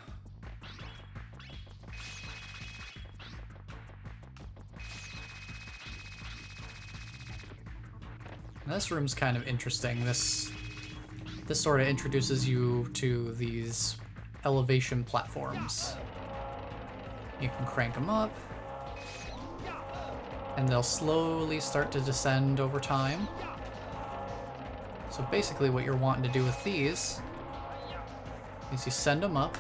And this room's kind of interesting. This sort of introduces you to these elevation platforms. You can crank them up, and they'll slowly start to descend over time. So basically what you're wanting to do with these is you send them up,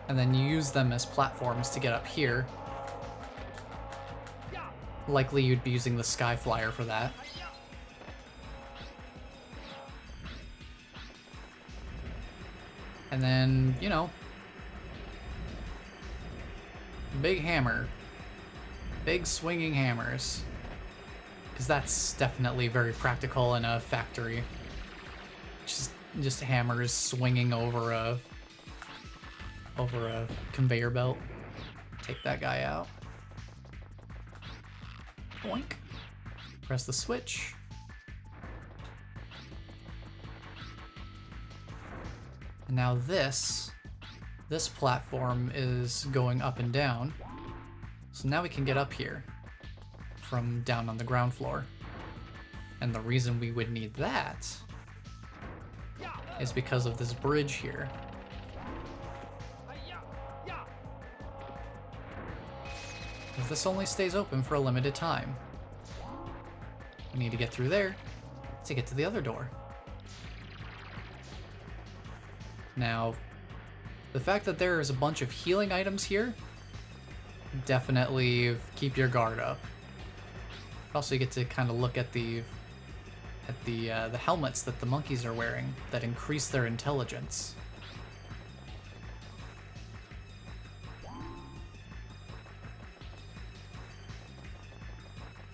and then you use them as platforms to get up here. Likely you'd be using the Sky Flyer for that. And then, you know, big hammer. Big swinging hammers. Because that's definitely very practical in a factory. Just hammers swinging over a conveyor belt. Take that guy out. Boink. Press the switch. And now this platform is going up and down. So now we can get up here from down on the ground floor. And the reason we would need that is because of this bridge here. This only stays open for a limited time. We need to get through there to get to the other door. Now, the fact that there is a bunch of healing items here, definitely keep your guard up. Also, you get to kind of look at the helmets that the monkeys are wearing that increase their intelligence.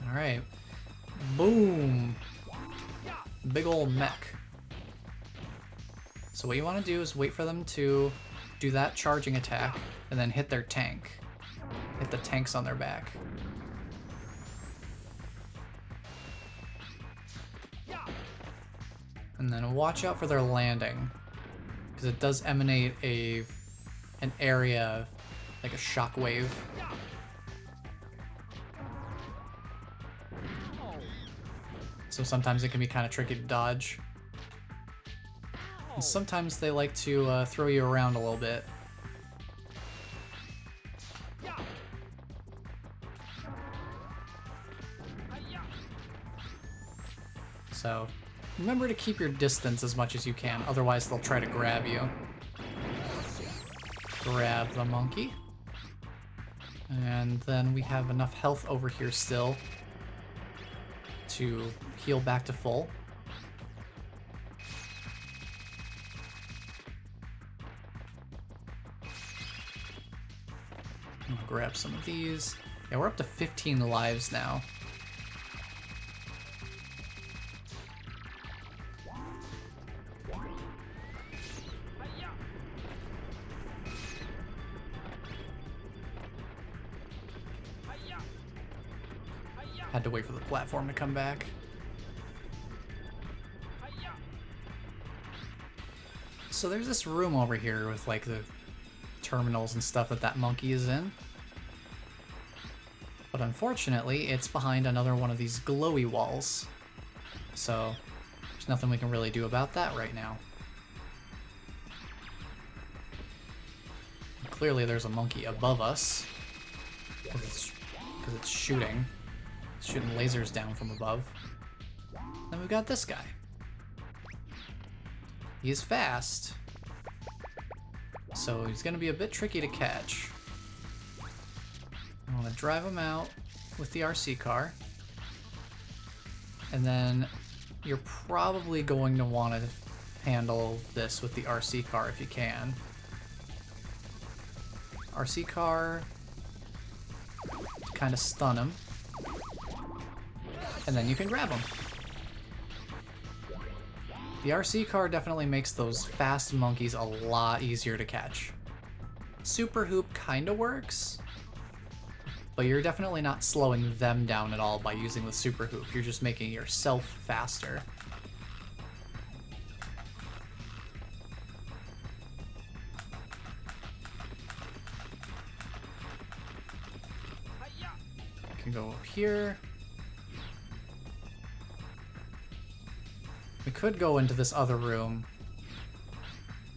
All right, boom, big old mech. So what you want to do is wait for them to do that charging attack and then hit their tank. Hit the tanks on their back. And then watch out for their landing, because it does emanate an area, like a shockwave. So sometimes it can be kind of tricky to dodge. And sometimes they like to throw you around a little bit. So remember to keep your distance as much as you can, otherwise they'll try to grab you. Grab the monkey. And then we have enough health over here still to heal back to full. I'm gonna grab some of these. Yeah, we're up to 15 lives now. Had to wait for the platform to come back. So there's this room over here with like the terminals and stuff that monkey is in. But unfortunately, it's behind another one of these glowy walls. So there's nothing we can really do about that right now. Clearly there's a monkey above us. Because it's shooting. It's shooting lasers down from above. Then we've got this guy. He's fast. So he's going to be a bit tricky to catch. I want to drive him out with the RC car. And then you're probably going to want to handle this with the RC car if you can. RC car, kind of stun him. And then you can grab him. The RC car definitely makes those fast monkeys a lot easier to catch. Super Hoop kind of works, but you're definitely not slowing them down at all by using the Super Hoop. You're just making yourself faster. Can go up here. We could go into this other room.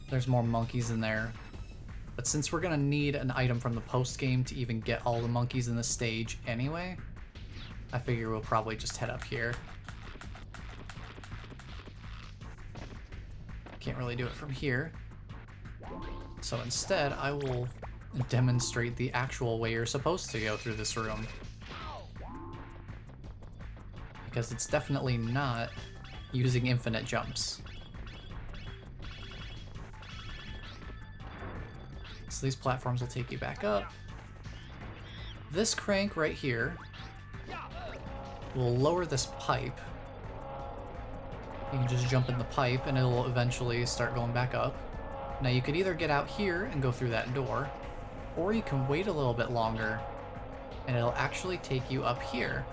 There's more monkeys in there. But since we're gonna need an item from the post game to even get all the monkeys in the stage anyway, I figure we'll probably just head up here. Can't really do it from here. So instead, I will demonstrate the actual way you're supposed to go through this room. Because it's definitely not using infinite jumps. So these platforms will take you back up. This crank right here will lower this pipe. You can just jump in the pipe and it'll eventually start going back up. Now you could either get out here and go through that door, or you can wait a little bit longer and it'll actually take you up here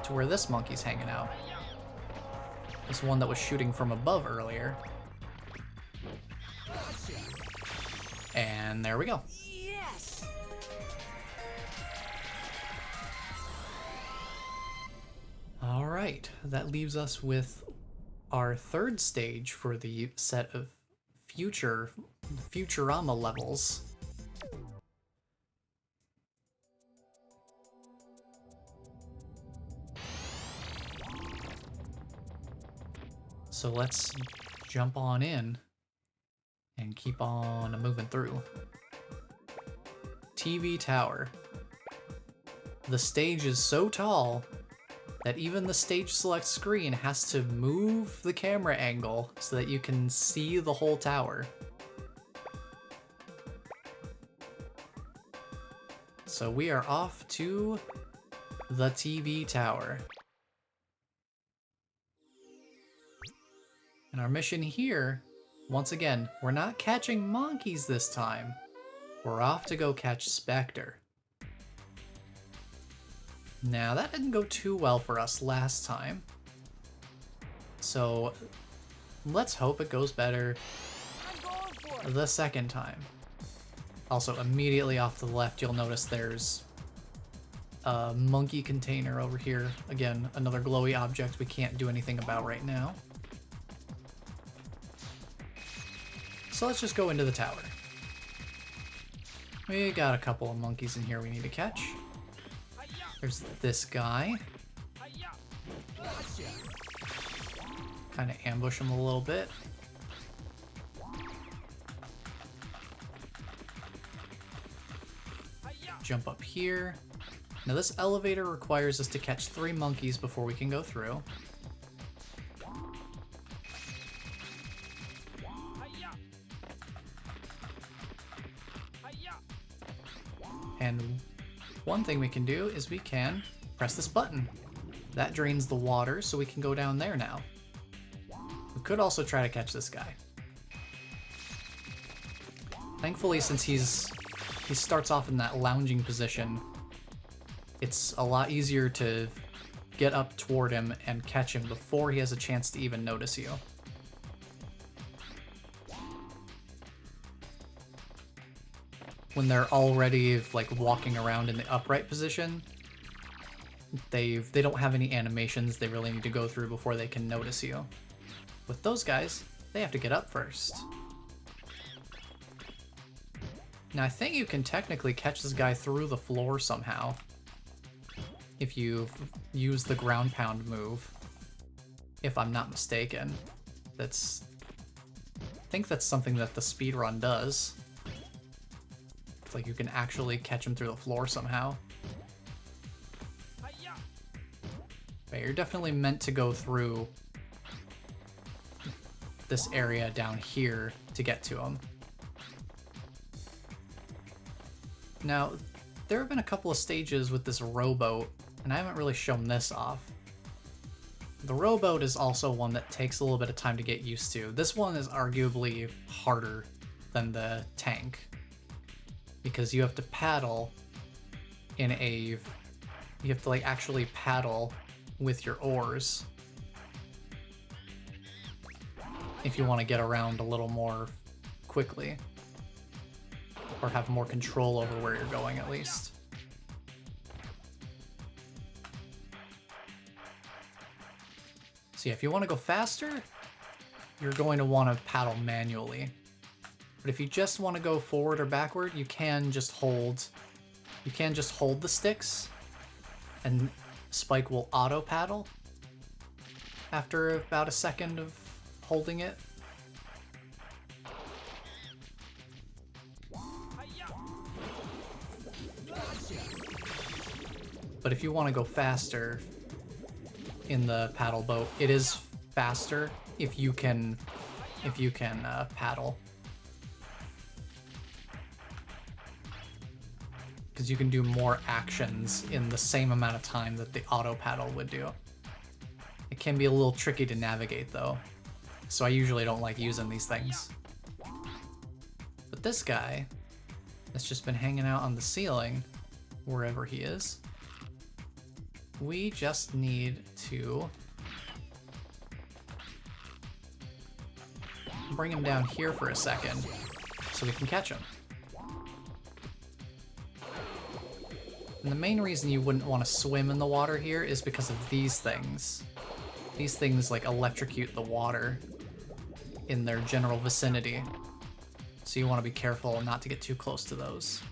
to where this monkey's hanging out. This one that was shooting from above earlier. And there we go. Yes! Alright, that leaves us with our third stage for the set of Futurama levels. So let's jump on in and keep on moving through. TV tower. The stage is so tall that even the stage select screen has to move the camera angle so that you can see the whole tower. So we are off to the TV tower. And our mission here, once again, we're not catching monkeys this time. We're off to go catch Spectre. Now, that didn't go too well for us last time. So, let's hope it goes better the second time. Also, immediately off to the left, you'll notice there's a monkey container over here. Again, another glowy object we can't do anything about right now. So let's just go into the tower. We got a couple of monkeys in here we need to catch. There's this guy. Kind of ambush him a little bit. Jump up here. Now this elevator requires us to catch 3 monkeys before we can go through. And one thing we can do is we can press this button. That drains the water, so we can go down there now. We could also try to catch this guy. Thankfully, since he starts off in that lounging position, it's a lot easier to get up toward him and catch him before he has a chance to even notice you. When they're already like walking around in the upright position, they don't have any animations they really need to go through before they can notice you. With those guys, they have to get up first. Now I think you can technically catch this guy through the floor somehow if you use the ground pound move, if I'm not mistaken. I think that's something that the speedrun does. It's like you can actually catch him through the floor somehow. But you're definitely meant to go through this area down here to get to him. Now, there have been a couple of stages with this rowboat, and I haven't really shown this off. The rowboat is also one that takes a little bit of time to get used to. This one is arguably harder than the tank, because you have to paddle in a... You have to like actually paddle with your oars if you want to get around a little more quickly, or have more control over where you're going at least. So yeah, if you want to go faster, you're going to want to paddle manually. But if you just want to go forward or backward, you can just hold the sticks, and Spike will auto paddle after about a second of holding it. But if you want to go faster in the paddle boat, it is faster if you can paddle, because you can do more actions in the same amount of time that the auto paddle would do. It can be a little tricky to navigate though, so I usually don't like using these things. But this guy that's just been hanging out on the ceiling, wherever he is, we just need to bring him down here for a second so we can catch him. And the main reason you wouldn't want to swim in the water here is because of these things. These things like electrocute the water in their general vicinity, so you want to be careful not to get too close to those.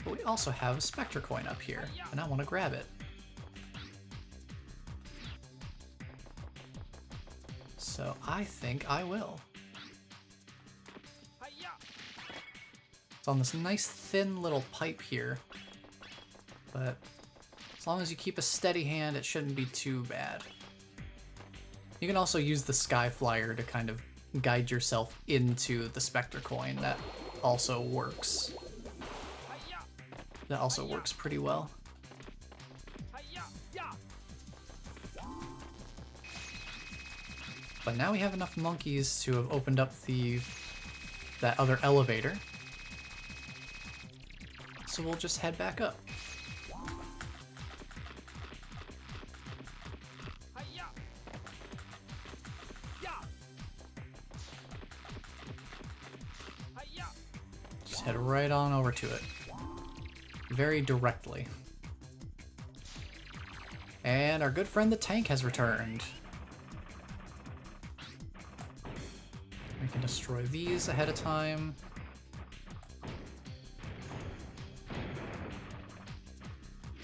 But we also have a Spectre coin up here, and I want to grab it. So I think I will. It's on this nice thin little pipe here, but as long as you keep a steady hand, it shouldn't be too bad. You can also use the Sky Flyer to kind of guide yourself into the Spectre coin. That also works. That also works pretty well. But now we have enough monkeys to have opened up that other elevator. So we'll just head back up. Just head right on over to it. Very directly. And our good friend the tank has returned. We can destroy these ahead of time.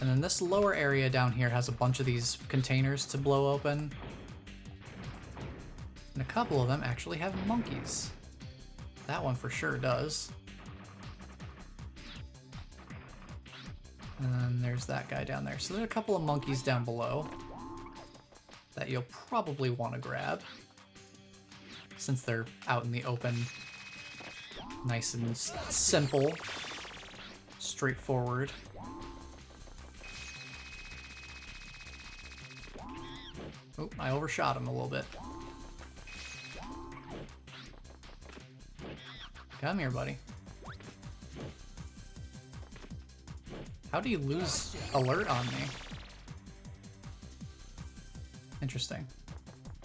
And then this lower area down here has a bunch of these containers to blow open. And a couple of them actually have monkeys. That one for sure does. And then there's that guy down there. So there's a couple of monkeys down below that you'll probably want to grab, since they're out in the open. Nice and simple. Straightforward. Oh, I overshot him a little bit. Come here, buddy. How do you lose alert on me? Interesting.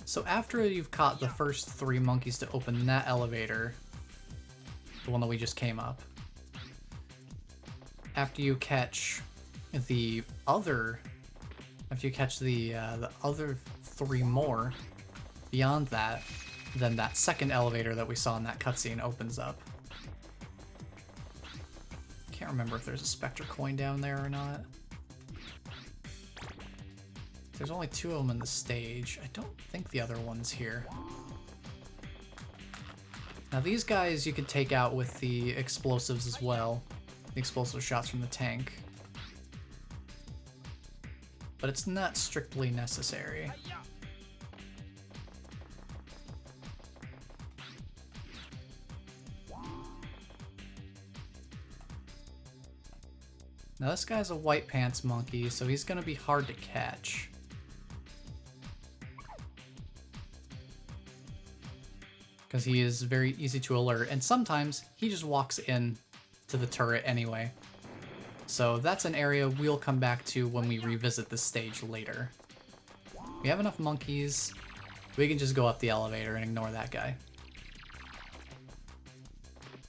So after you've caught the first 3 monkeys to open that elevator, the one that we just came up, after you catch the other 3 more beyond that, then that second elevator that we saw in that cutscene opens up. Can't remember if there's a Spectre coin down there or not. There's only 2 of them in the stage. I don't think the other one's here. Now these guys you could take out with the explosives as well. The explosive shots from the tank. But it's not strictly necessary. Now this guy's a white pants monkey, so he's gonna be hard to catch. Because he is very easy to alert, and sometimes he just walks in to the turret anyway. So that's an area we'll come back to when we revisit this stage later. We have enough monkeys, we can just go up the elevator and ignore that guy.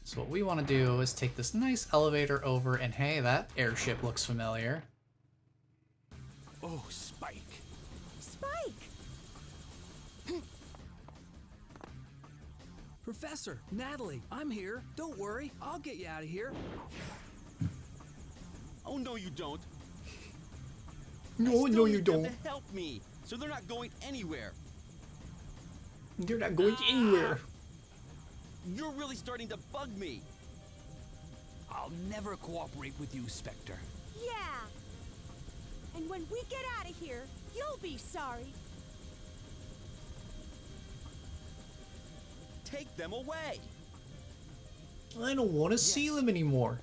So what we want to do is take this nice elevator over, and hey, that airship looks familiar. Oh, Spike. Spike! Professor, Natalie, I'm here. Don't worry, I'll get you out of here. Oh, no, you don't. No, you don't. To help me, so they're not going anywhere. You're not going anywhere. You're really starting to bug me. I'll never cooperate with you, Spectre. Yeah. And when we get out of here, you'll be sorry. Take them away. I don't want to see them anymore.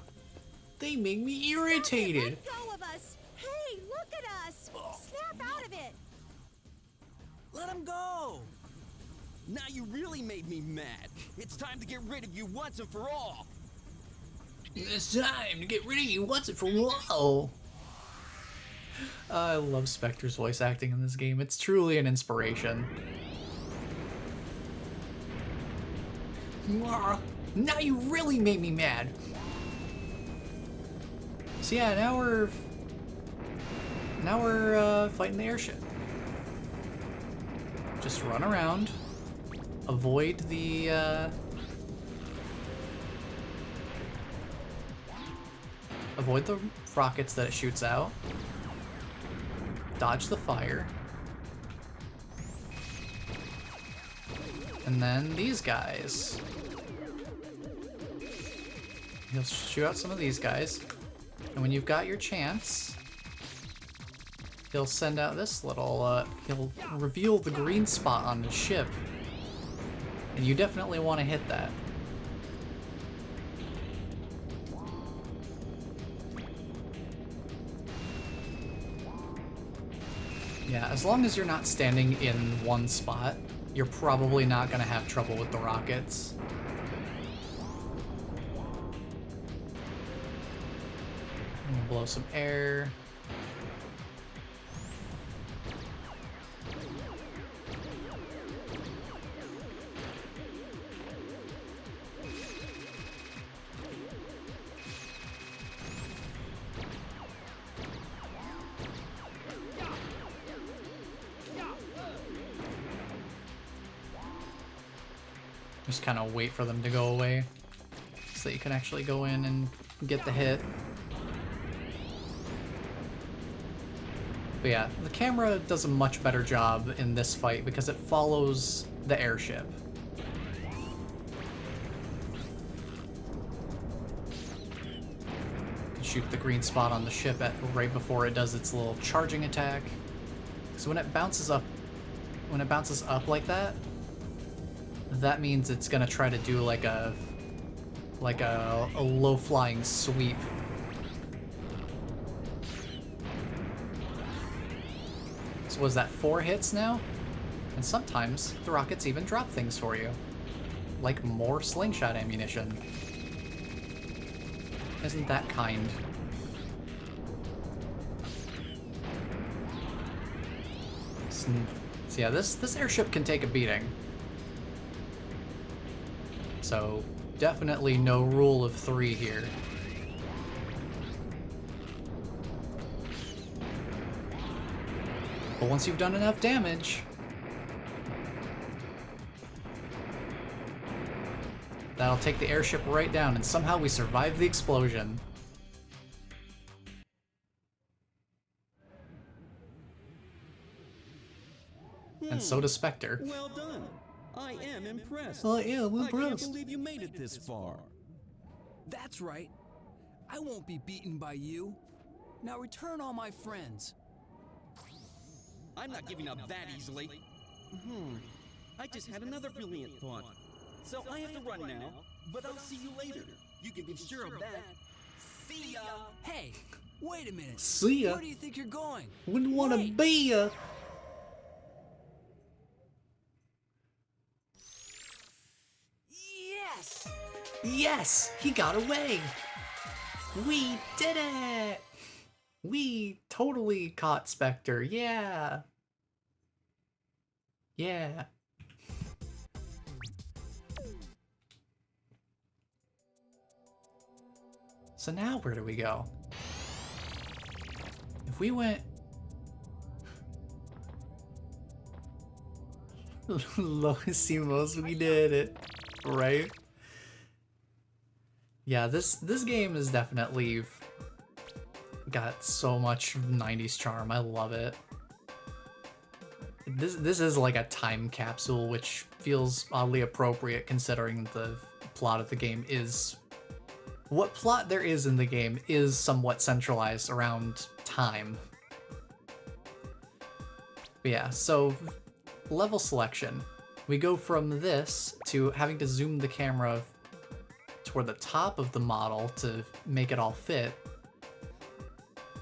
They make me irritated. Let go of us. Hey, look at us. Snap out of it. Let him go. Now you really made me mad. It's time to get rid of you once and for all. It's time to get rid of you once and for all. I love Spectre's voice acting in this game. It's truly an inspiration. Now you really made me mad. So yeah, now we're fighting the airship. Just run around, avoid the rockets that it shoots out, dodge the fire, and then these guys. He'll shoot out some of these guys, and when you've got your chance, he'll send out this little, he'll reveal the green spot on the ship, and you definitely want to hit that. Yeah, as long as you're not standing in one spot, you're probably not going to have trouble with the rockets. I'm gonna blow some air. Just kind of wait for them to go away so that you can actually go in and get the hit. But yeah, the camera does a much better job in this fight because it follows the airship. You can shoot the green spot on the ship right before it does its little charging attack. So when it bounces up like that, that means it's gonna try to do like a low flying sweep. So was that 4 hits now? And sometimes the rockets even drop things for you, like more slingshot ammunition. Isn't that kind? So yeah, this airship can take a beating. So definitely no rule of 3 here. But once you've done enough damage, that'll take the airship right down, and somehow we survive the explosion. And so does Spectre. Well done. I am impressed. I am I can't impressed. believe you made it this far. That's right. I won't be beaten by you. Now return all my friends. I'm not giving up that easily. I just had another brilliant thought. So I have to run now, but I'll see you later. You can be sure of that. See ya! Hey, wait a minute. See ya. Where do you think you're going? Wouldn't want to Wait. be ya. Yes! Yes, he got away. We did it. We totally caught Spectre. Yeah. Yeah. So now where do we go? If we went... Loisimos, we did it. Right? Yeah, this game is definitely got so much 90s charm. I love it. This is like a time capsule, which feels oddly appropriate considering the plot of the game is... What plot there is in the game is somewhat centralized around time. But yeah, so level selection. We go from this to having to zoom the camera toward the top of the model to make it all fit.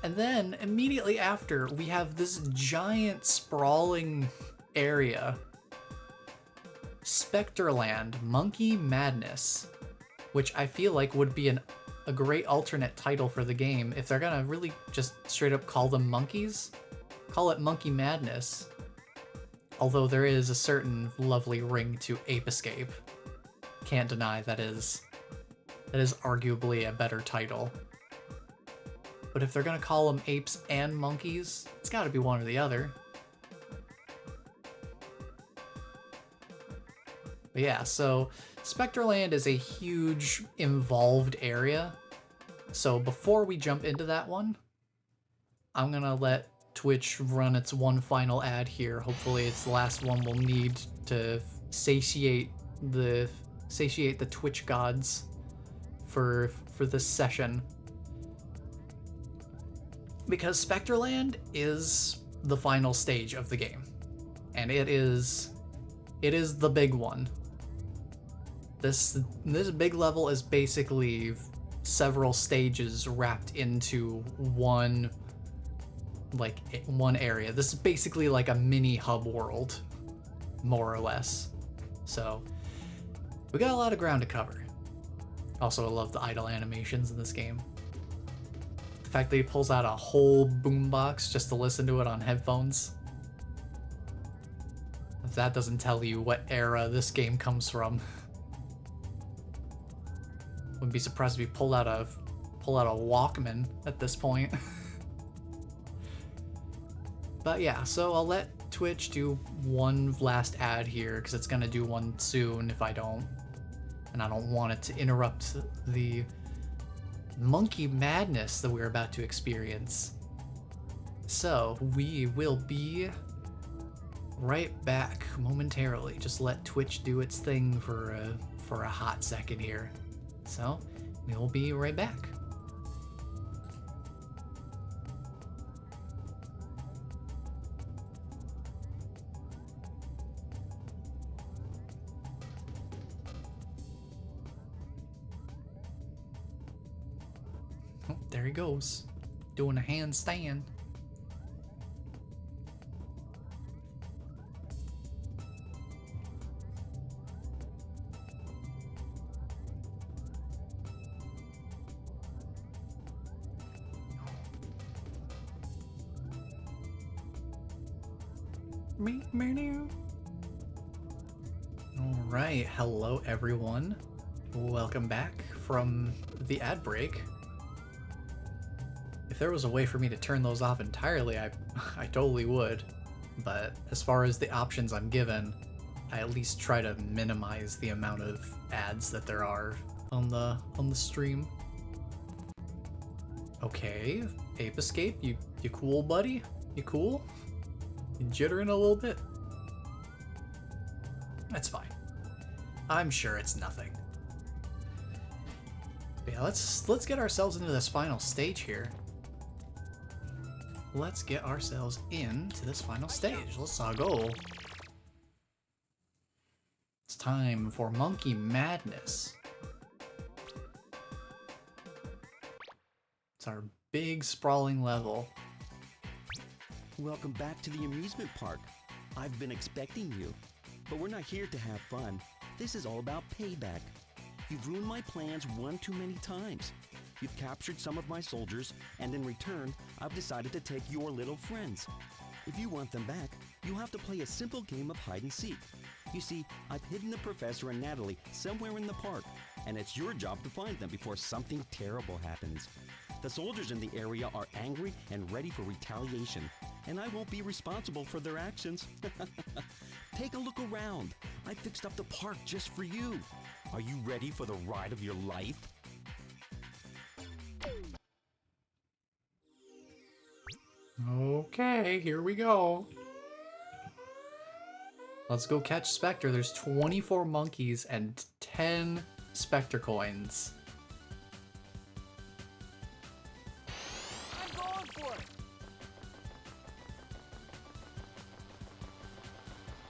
And then immediately after, we have this giant sprawling area. Specterland, Monkey Madness, which I feel like would be a great alternate title for the game. If they're gonna really just straight up call them monkeys, call it Monkey Madness. Although there is a certain lovely ring to Ape Escape. Can't deny that is arguably a better title. But if they're gonna call them apes and monkeys, it's gotta be one or the other. But yeah, so Specterland is a huge, involved area. So before we jump into that one, I'm gonna let Twitch run its one final ad here. Hopefully it's the last one we'll need to satiate the Twitch gods for this session. Because Specterland is the final stage of the game. And it is the big one. This big level is basically several stages wrapped into one area. This is basically like a mini hub world, more or less. So we got a lot of ground to cover. Also, I love the idle animations in this game. The fact that he pulls out a whole boombox just to listen to it on headphones. If that doesn't tell you what era this game comes from. Wouldn't be surprised if he pulled out a Walkman at this point. But yeah, so I'll let Twitch do one last ad here because it's gonna do one soon if I don't. And I don't want it to interrupt the monkey madness that we're about to experience. So we will be right back momentarily. Just let Twitch do its thing for a hot second here. So we will be right back. Oh, there he goes, doing a handstand. Alright, hello everyone. Welcome back from the ad break. If there was a way for me to turn those off entirely, I totally would. But as far as the options I'm given, I at least try to minimize the amount of ads that there are on the stream. Okay, Ape Escape, you cool, buddy? You cool? You jittering a little bit? That's fine. I'm sure it's nothing. But yeah, let's get ourselves into this final stage here. Let's get ourselves into this final stage. Let's go. It's time for Monkey Madness. It's our big sprawling level. Welcome back to the amusement park. I've been expecting you. But we're not here to have fun. This is all about payback. You've ruined my plans one too many times. You've captured some of my soldiers, and in return, I've decided to take your little friends. If you want them back, you have to play a simple game of hide and seek. You see, I've hidden the professor and Natalie somewhere in the park, and it's your job to find them before something terrible happens. The soldiers in the area are angry and ready for retaliation, and I won't be responsible for their actions. Take a look around. I fixed up the park just for you. Are you ready for the ride of your life? Okay, here we go. Let's go catch Spectre. There's 24 monkeys and 10 Spectre coins. I'm going for it.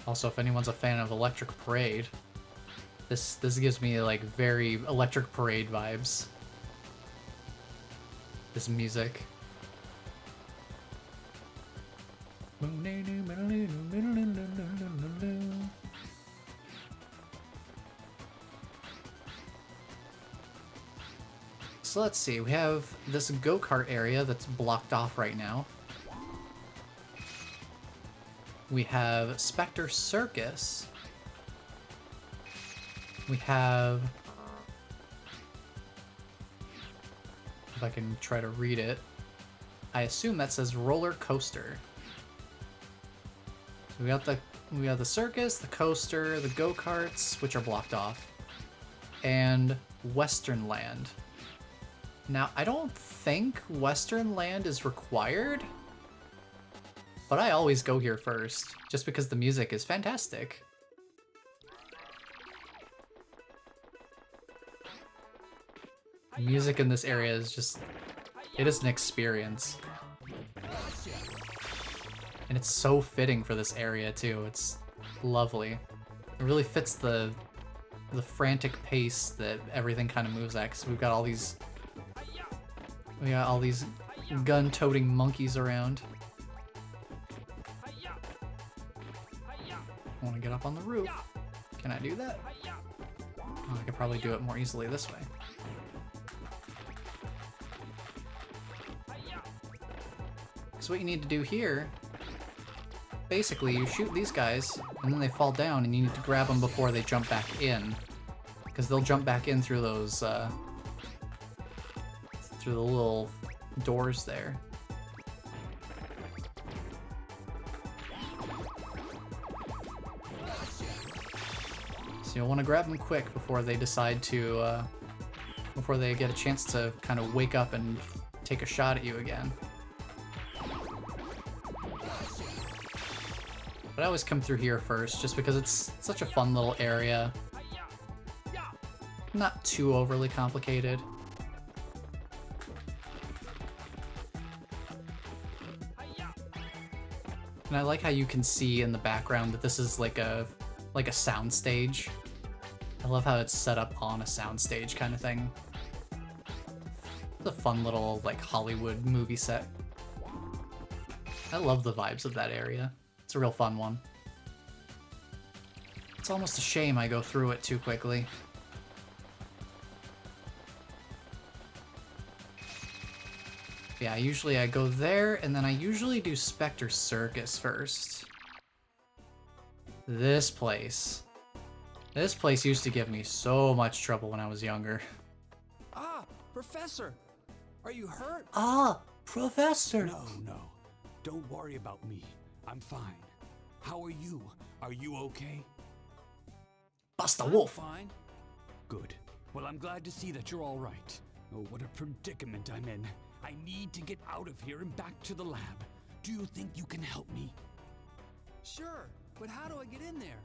Also, if anyone's a fan of Electric Parade, this gives me like very Electric Parade vibes. This music. So let's see, we have this go-kart area that's blocked off right now. We have Spectre Circus. We have... if I can try to read it. I assume that says roller coaster. So we got the circus, the coaster, the go-karts, which are blocked off, and Western Land. Now, I don't think Western Land is required, but I always go here first, just because the music is fantastic. The music in this area is just, it is an experience. And it's so fitting for this area too. It's lovely. It really fits the frantic pace that everything kind of moves at. 'Cause we got all these gun-toting monkeys around. I want to get up on the roof. Can I do that? Oh, I could probably do it more easily this way. So what you need to do here, basically you shoot these guys and then they fall down and you need to grab them before they jump back in, because they'll jump back in through those through the little doors there. So you'll want to grab them quick before they decide to before they get a chance to kind of wake up and take a shot at you again. But I always come through here first, just because it's such a fun little area. Not too overly complicated. And I like how you can see in the background that this is like a sound stage. I love how it's set up on a sound stage kind of thing. It's a fun little like Hollywood movie set. I love the vibes of that area. It's a real fun one. It's almost a shame I go through it too quickly. Yeah, usually I go there, and then I usually do Spectre Circus first. This place. This place used to give me so much trouble when I was younger. Ah, Professor! Are you hurt? Ah, Professor! No. Don't worry about me. I'm fine. How are you? Are you okay? Buster I'm Wolf! fine. Good. Well, I'm glad to see that you're all right. Oh, what a predicament I'm in. I need to get out of here and back to the lab. Do you think you can help me? Sure, but how do I get in there?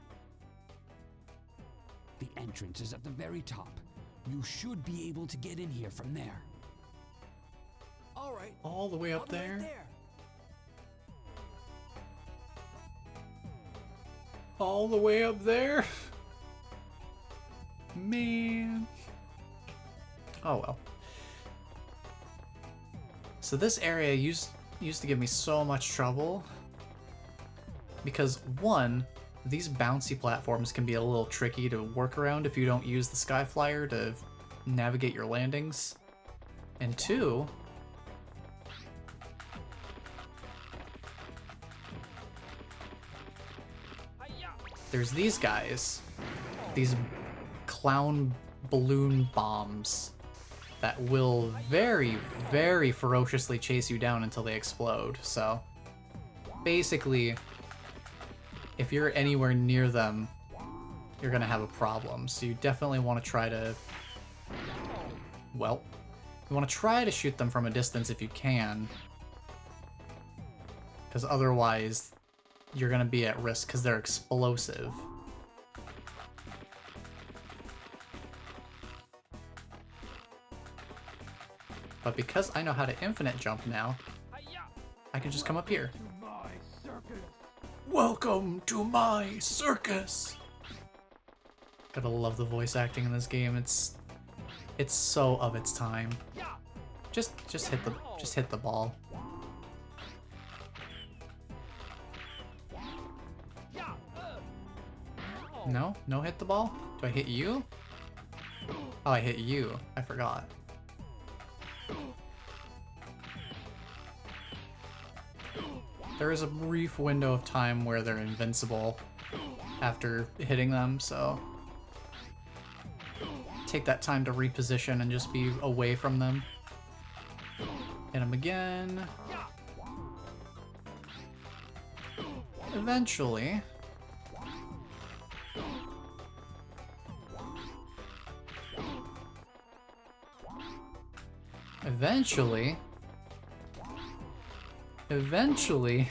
The entrance is at the very top. You should be able to get in here from there. All right. All the way I'll up be right there? there. All the way up there? Man. Oh well. So this area used to give me so much trouble because one, these bouncy platforms can be a little tricky to work around if you don't use the Sky Flyer to navigate your landings. And two, there's these guys, these clown balloon bombs that will very, very ferociously chase you down until they explode. So basically, if you're anywhere near them, you're gonna have a problem. So you definitely want to try to, well, you want to try to shoot them from a distance if you can, because otherwise you're gonna be at risk because they're explosive. But because I know how to infinite jump now, I can just come up here. Welcome to my circus! Gotta love the voice acting in this game. It's so of its time. Just hit the ball. No hit the ball? Do I hit you? Oh, I hit you. I forgot. There is a brief window of time where they're invincible after hitting them, so take that time to reposition and just be away from them. Hit them again. Eventually. Eventually,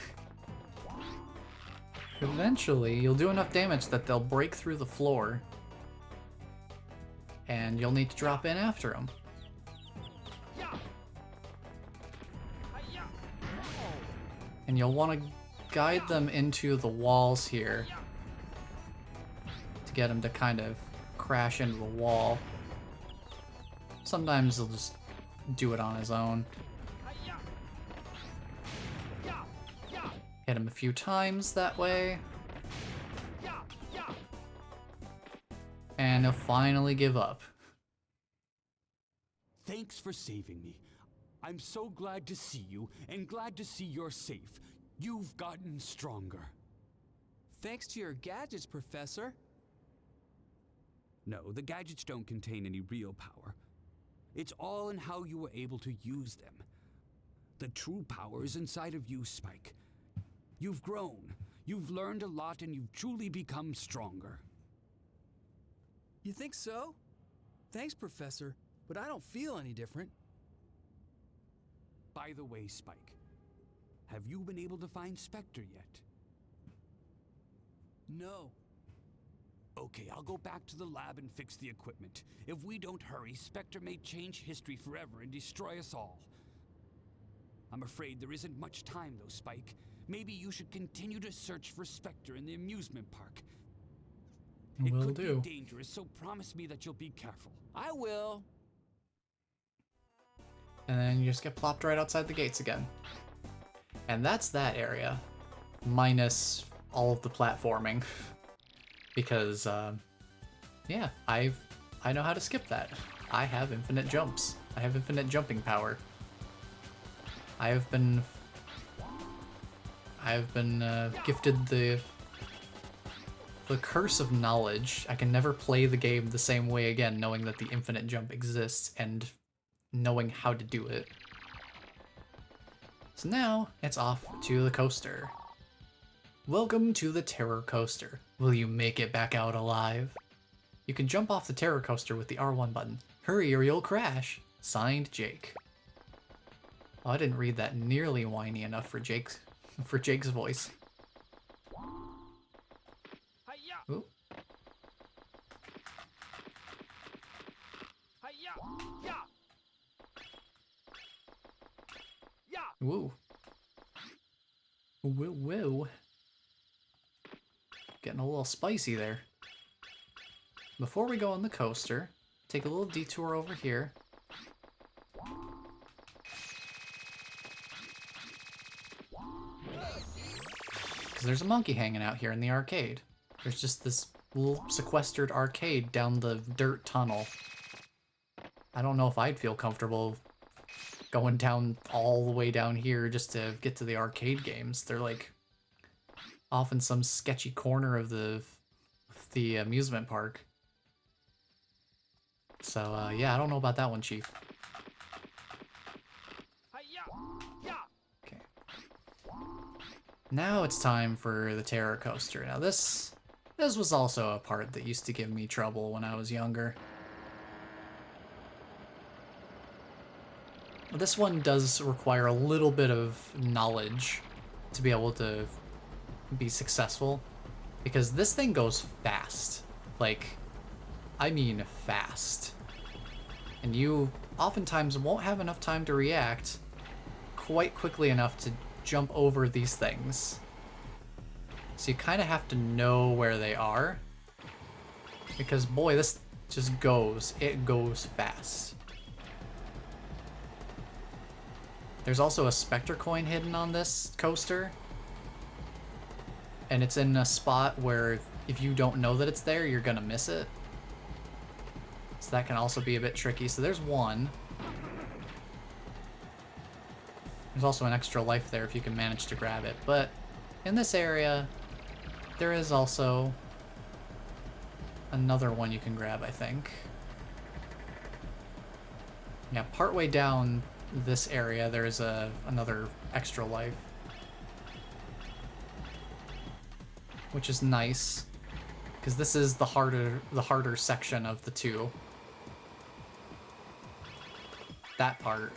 you'll do enough damage that they'll break through the floor, and you'll need to drop in after them. And you'll want to guide them into the walls here to get him to kind of crash into the wall. Sometimes he'll just do it on his own. Hit him a few times that way. And he'll finally give up. Thanks for saving me. I'm so glad to see you, and glad to see you're safe. You've gotten stronger. Thanks to your gadgets, Professor. No, the gadgets don't contain any real power. It's all in how you were able to use them. The true power is inside of you, Spike. You've grown, you've learned a lot, and you've truly become stronger. You think so? Thanks, Professor, but I don't feel any different. By the way, Spike, have you been able to find Spectre yet? No. Okay, I'll go back to the lab and fix the equipment. If we don't hurry, Spectre may change history forever and destroy us all. I'm afraid there isn't much time though, Spike. Maybe you should continue to search for Spectre in the amusement park. It Will could do. be dangerous, so promise me that you'll be careful. I will. And then you just get plopped right outside the gates again. And that's that area. Minus all of the platforming. Because, yeah, I know how to skip that. I have infinite jumps. I have infinite jumping power. I have been gifted the the curse of knowledge. I can never play the game the same way again, knowing that the infinite jump exists and knowing how to do it. So now, it's off to the coaster. Welcome to the Terror Coaster. Will you make it back out alive? You can jump off the Terror Coaster with the R1 button. Hurry or you'll crash. Signed, Jake. Oh, I didn't read that nearly whiny enough for Jake's voice. Ooh. Woo. Woo woo. Getting a little spicy there. Before we go on the coaster, take a little detour over here. Because there's a monkey hanging out here in the arcade. There's just this little sequestered arcade down the dirt tunnel. I don't know if I'd feel comfortable going down all the way down here just to get to the arcade games. They're like off in some sketchy corner of the amusement park. So yeah, I don't know about that one, Chief. Okay. Now it's time for the Terror Coaster. Now this was also a part that used to give me trouble when I was younger. This one does require a little bit of knowledge to be able to be successful, because this thing goes fast. Like, I mean fast. And you oftentimes won't have enough time to react quite quickly enough to jump over these things. So you kind of have to know where they are, because boy, this just goes. It goes fast. There's also a Spectre coin hidden on this coaster, and it's in a spot where if you don't know that it's there, you're gonna miss it. So that can also be a bit tricky. So there's one. There's also an extra life there if you can manage to grab it. But in this area, there is also another one you can grab, I think. Yeah, partway down this area, there's another extra life, which is nice because this is the harder section of the two. That part,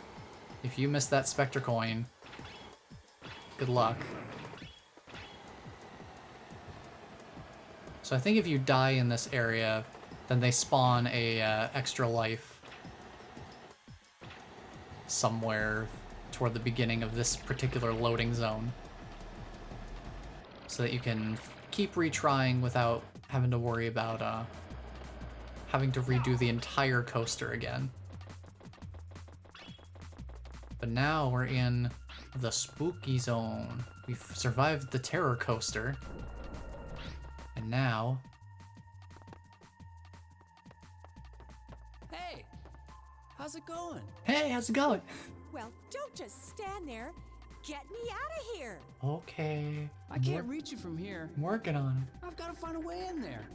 if you miss that Spectre coin, good luck. So I think if you die in this area, then they spawn a extra life somewhere toward the beginning of this particular loading zone, so that you can keep retrying without having to worry about having to redo the entire coaster again. But now we're in the spooky zone. We've survived the Terror Coaster, and now... Hey! How's it going? Hey, how's it going? Well, don't just stand there. Get me out of here. Okay. I can't reach you from here. I'm working on it. I've got to find a way in there.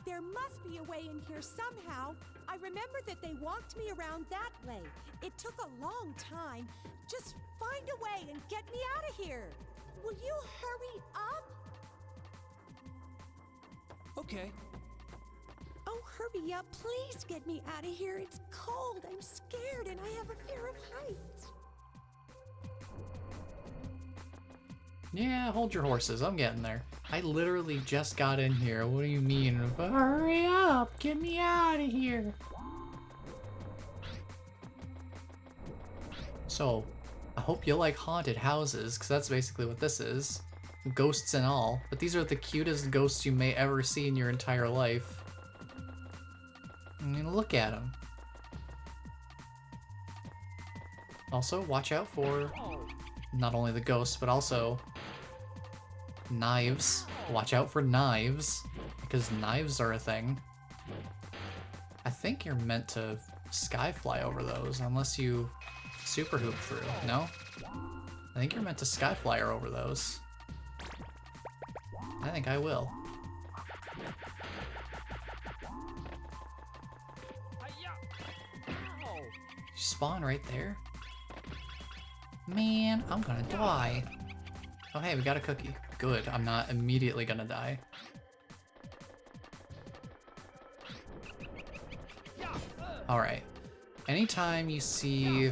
There must be a way in here somehow. I remember that they walked me around that way. It took a long time. Just find a way and get me out of here. Will you hurry up? Okay. Oh, hurry up. Please get me out of here. It's cold. I'm scared and I have a fear of heights. Yeah, hold your horses. I'm getting there. I literally just got in here. What do you mean? Hurry up! Get me out of here! So, I hope you like haunted houses, because that's basically what this is. Ghosts and all. But these are the cutest ghosts you may ever see in your entire life. I mean, look at them. Also, watch out for not only the ghosts, but also knives. Watch out for knives, because knives are a thing. I think you're meant to skyfly over those, unless you super hoop through. No? I think you're meant to skyflyer over those. I think I will. spawn right there? Man, I'm gonna die. Oh hey, we got a cookie. Good, I'm not immediately gonna die. Alright. Anytime you see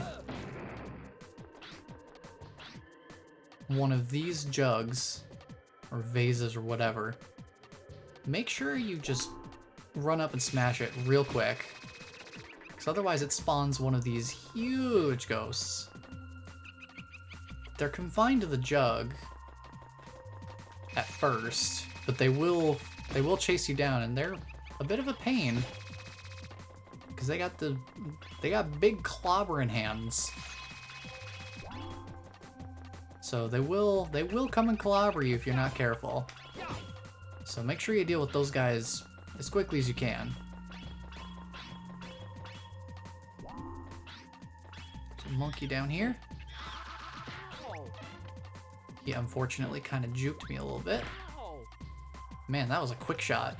one of these jugs, or vases or whatever, make sure you just run up and smash it real quick. Because otherwise it spawns one of these huge ghosts. They're confined to the jug at first, but they will chase you down, and they're a bit of a pain. Because they got big clobbering hands. So they will come and clobber you if you're not careful. So make sure you deal with those guys as quickly as you can. There's a monkey down here. He unfortunately kind of juked me a little bit. Man, that was a quick shot.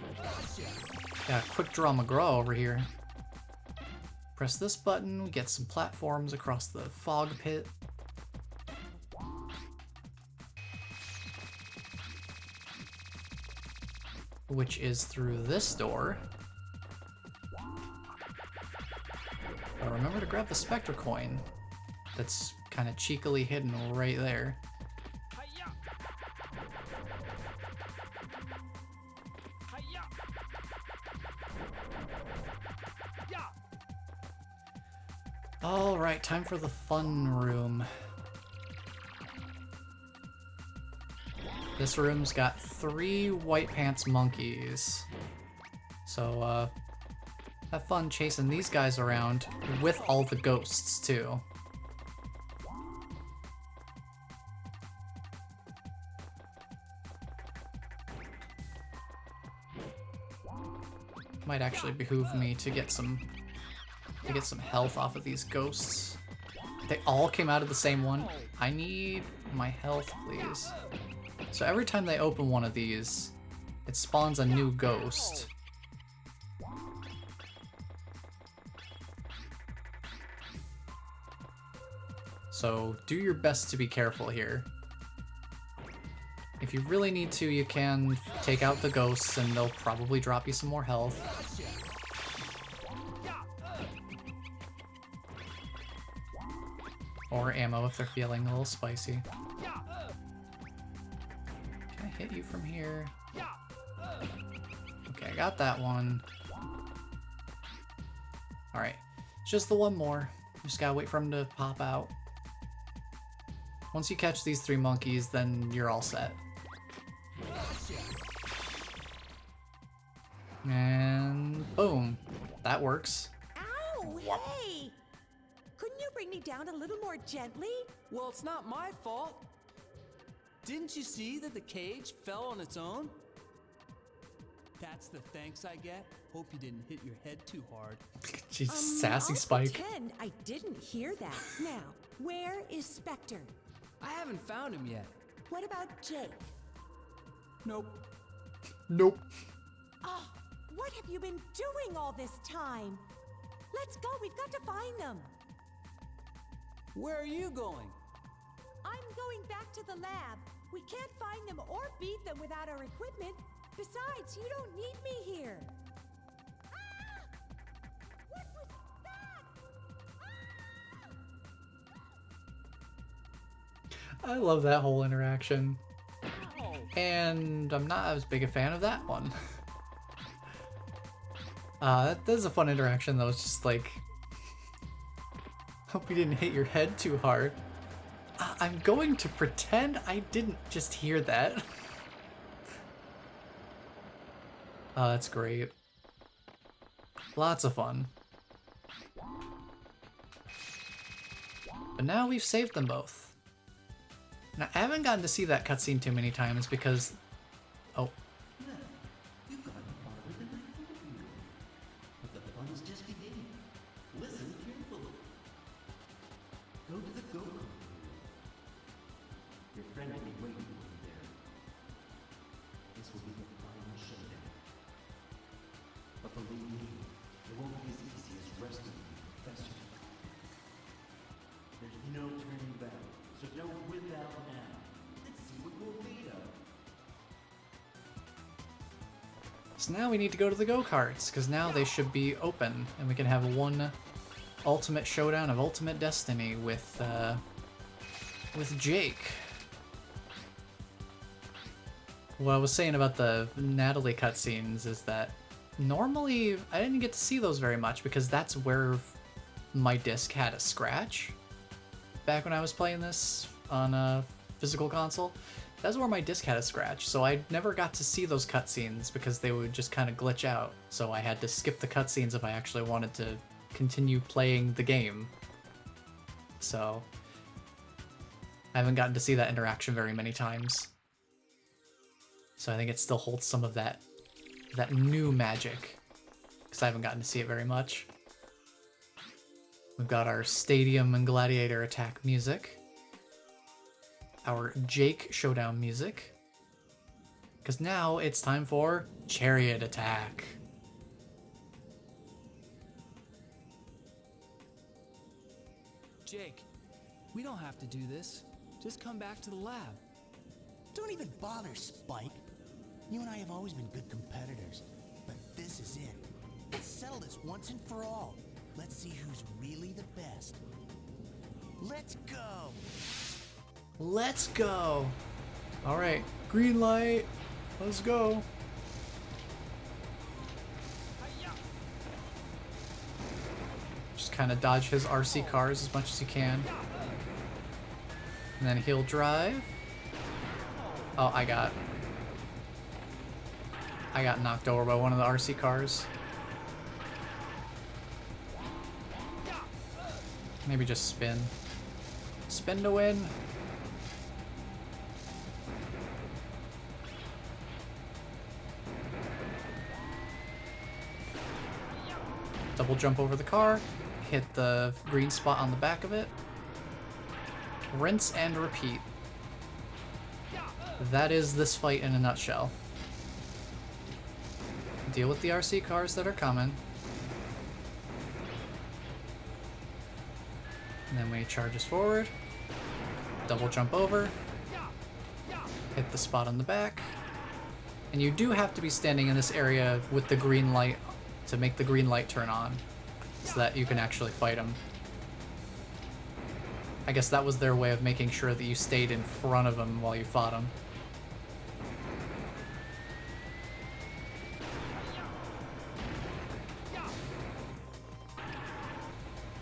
Got a quick draw McGraw over here. Press this button, we get some platforms across the fog pit. Which is through this door. But remember to grab the Spectre coin. That's kind of cheekily hidden right there. Alright, time for the fun room. This room's got 3 white pants monkeys. So, have fun chasing these guys around with all the ghosts, too. Might actually behoove me to get some health off of these ghosts. They all came out of the same one. I need my health, please. So every time they open one of these, it spawns a new ghost. So do your best to be careful here. If you really need to, you can take out the ghosts and they'll probably drop you some more health. Or ammo if they're feeling a little spicy. Can I hit you from here? Okay, I got that one. Alright, just the one more. Just gotta wait for him to pop out. Once you catch these 3 monkeys, then you're all set. And boom. That works. Ow, hey! Couldn't you bring me down a little more gently? Well, it's not my fault. Didn't you see that the cage fell on its own? That's the thanks I get. Hope you didn't hit your head too hard. Jeez, sassy I'll Spike. pretend I didn't hear that. Now, where is Spectre? I haven't found him yet. What about Jake? Nope. Nope. Oh, what have you been doing all this time? Let's go, we've got to find them. Where are you going? I'm going back to the lab. We can't find them or beat them without our equipment. Besides, you don't need me here. Ah! What was that? I love that whole interaction. And I'm not as big a fan of that one. That is a fun interaction though. It's just like, hope you didn't hit your head too hard. I'm going to pretend I didn't just hear that. Oh, that's great. Lots of fun. But now we've saved them both. Now, I haven't gotten to see that cutscene too many times because... Oh. You've gotten farther than I thought you would. But the fun is just beginning. Listen carefully. Go to the go-kart. Your friend will be waiting for you there. This will be the final showdown. But believe me, it won't be as easy as rescuing the professor. No turning back. So don't whip out now. Let's see what will lead up. So now we need to go to the go-karts, because now they should be open, and we can have one ultimate showdown of Ultimate Destiny with Jake. What I was saying about the Natalie cutscenes is that normally I didn't get to see those very much because that's where my disc had a scratch back when I was playing this on a physical console. That's where my disc had a scratch, so I never got to see those cutscenes because they would just kind of glitch out. So I had to skip the cutscenes if I actually wanted to continue playing the game. So I haven't gotten to see that interaction very many times. So I think it still holds some of that new magic, because I haven't gotten to see it very much. We've got our Stadium and Gladiator attack music. Our Jake showdown music. Because now it's time for Chariot attack. Jake, we don't have to do this. Just come back to the lab. Don't even bother, Spike. You and I have always been good competitors, but this is it. Let's settle this once and for all. Let's see who's really the best. Let's go! Let's go! Alright, green light. Let's go. Just kind of dodge his RC cars as much as you can. And then he'll drive. Oh, I got knocked over by one of the RC cars. Maybe just spin. Spin to win. Double jump over the car. Hit the green spot on the back of it. Rinse and repeat. That is this fight in a nutshell. Deal with the RC cars that are coming. And then when he charges forward, double jump over, hit the spot on the back. And you do have to be standing in this area with the green light to make the green light turn on, so that you can actually fight him. I guess that was their way of making sure that you stayed in front of him while you fought him.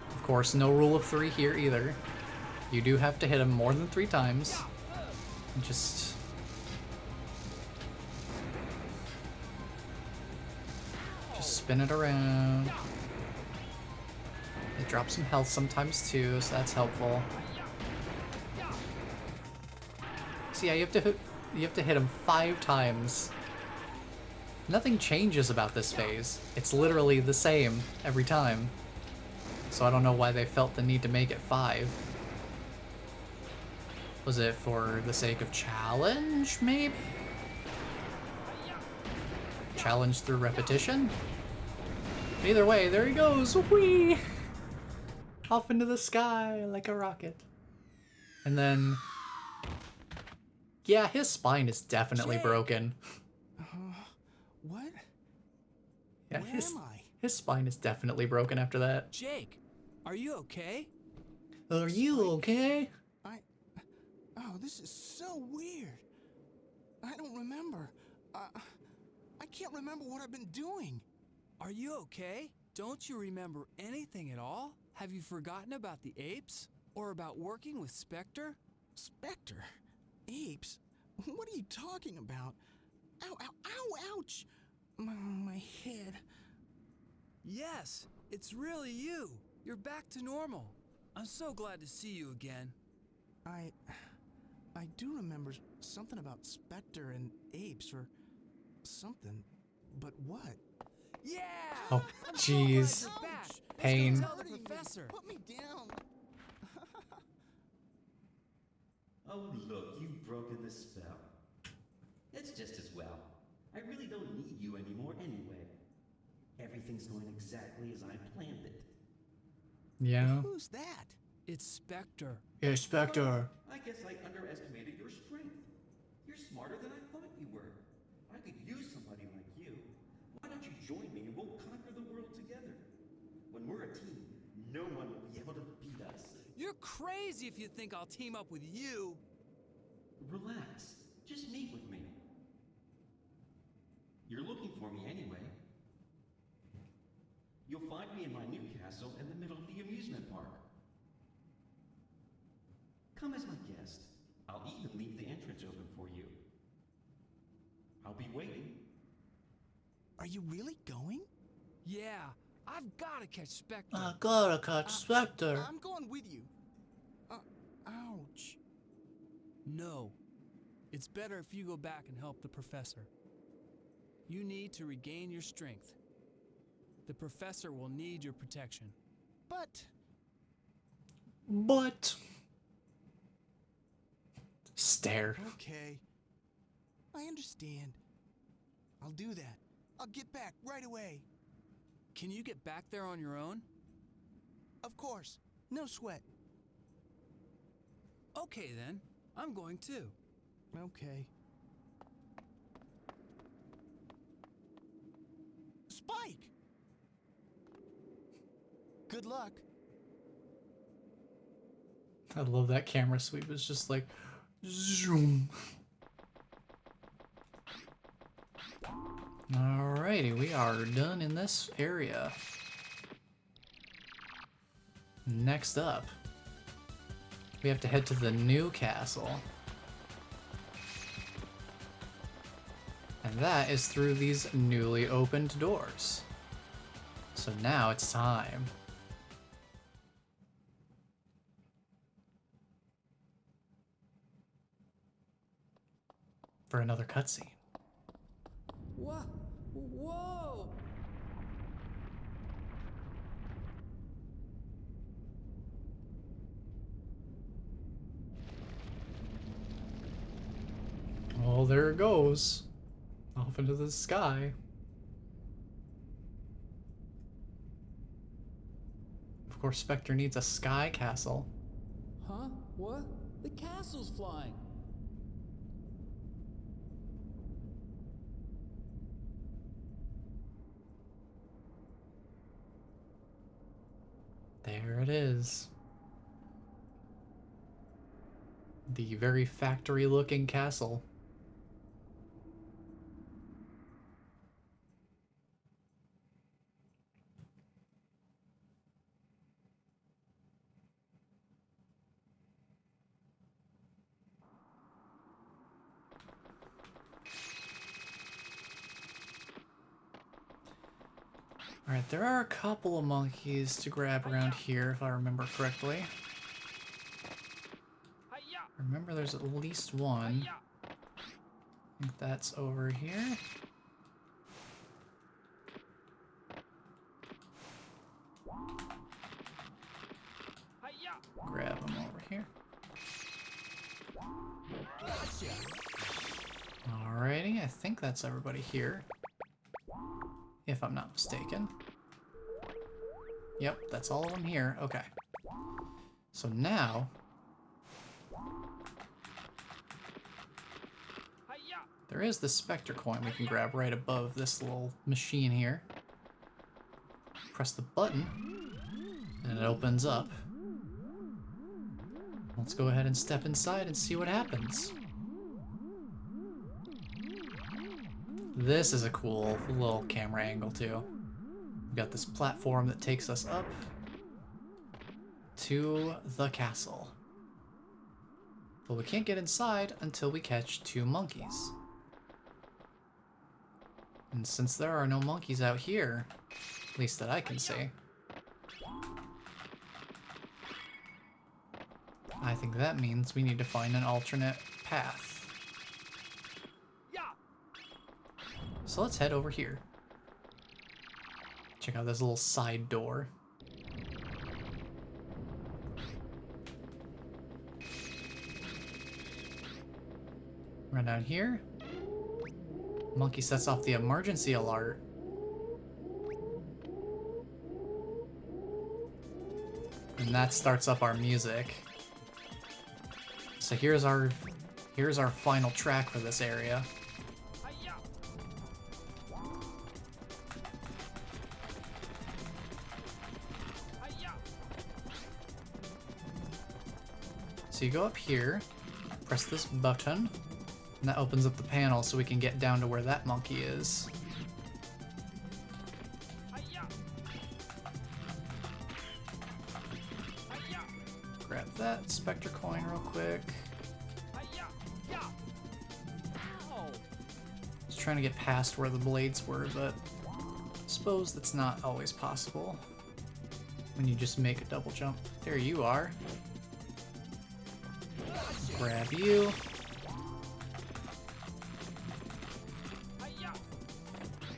Of course, no rule of 3 here either. You do have to hit him more than 3 times. Just spin it around. It drops some health sometimes too, so that's helpful. So yeah, you have to hit him 5 times. Nothing changes about this phase. It's literally the same every time. So I don't know why they felt the need to make it 5. Was it for the sake of challenge, maybe? Challenge through repetition? Either way, there he goes! Whee! Off into the sky like a rocket. And then... yeah, his spine is definitely broken. What? Yeah, Where am I? His spine is definitely broken after that. Jake, are you okay? Are you okay? Oh, this is so weird. I don't remember. I can't remember what I've been doing. Are you okay? Don't you remember anything at all? Have you forgotten about the apes? Or about working with Spectre? Spectre? Apes? What are you talking about? Ow, ow, ow, ouch! My head. Yes, it's really you. You're back to normal. I'm so glad to see you again. I do remember something about Spectre and apes or something, but what? Yeah! Oh, jeez. Pain. Tell the professor. Put me down. Oh, look, you've broken the spell. It's just as well. I really don't need you anymore anyway. Everything's going exactly as I planned it. Yeah. Who's that? It's Spectre. It's Spectre. I guess I underestimated your strength. You're smarter than I thought you were. I could use somebody like you. Why don't you join me and we'll conquer the world together? When we're a team, no one will be able to beat us. You're crazy if you think I'll team up with you. Relax. Just meet with me. You're looking for me anyway. You'll find me in my new castle in the middle of the amusement park. Come as my guest. I'll even leave the entrance open for you. I'll be waiting. Are you really going? Yeah, I've got to catch Spectre. I gotta catch Spectre. I'm going with you. Ouch. No. It's better if you go back and help the professor. You need to regain your strength. The professor will need your protection. But stare. okay. I understand. I'll do that. I'll get back right away. Can you get back there on your own? Of course. No sweat. Okay then. I'm going too. Okay. Spike! Good luck. I love that camera sweep. It's just like zoom. Alrighty, we are done in this area. Next up, we have to head to the new castle. And that is through these newly opened doors. So now it's time. For another cutscene. What? Whoa! Oh, there it goes. Off into the sky. Of course, Spectre needs a sky castle. Huh? What? The castle's flying. There it is. The very factory-looking castle. Alright, there are a couple of monkeys to grab around here, if I remember correctly. Remember, there's at least one. I think that's over here. Grab them over here. Alrighty, I think that's everybody here. If I'm not mistaken. Yep, that's all of them here. Okay. So now... there is the Spectre coin we can grab right above this little machine here. Press the button, and it opens up. Let's go ahead and step inside and see what happens. This is a cool little camera angle too. We've got this platform that takes us up to the castle. But we can't get inside until we catch 2 monkeys. And since there are no monkeys out here, at least that I can see, I think that means we need to find an alternate path. So let's head over here. Check out this little side door. Run down here. Monkey sets off the emergency alert. And And that starts up our music. So here's our final track for this area. So you go up here, press this button, and that opens up the panel so we can get down to where that monkey is. Grab that Spectre coin real quick. Just trying to get past where the blades were, but I suppose that's not always possible when you just make a double jump. There you are. Grab you.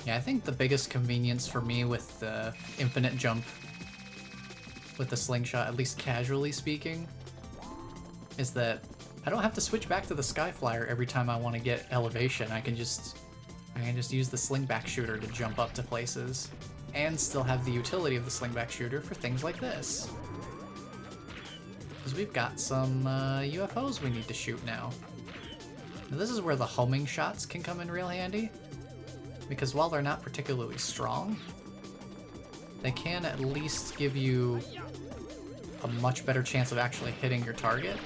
Yeah, I think the biggest convenience for me with the infinite jump with the slingshot, at least casually speaking, is that I don't have to switch back to the Skyflyer every time I want to get elevation. I can just use the slingback shooter to jump up to places and still have the utility of the slingback shooter for things like this. Because we've got some UFOs we need to shoot now. Now. This is where the homing shots can come in real handy, because while they're not particularly strong, they can at least give you a much better chance of actually hitting your target.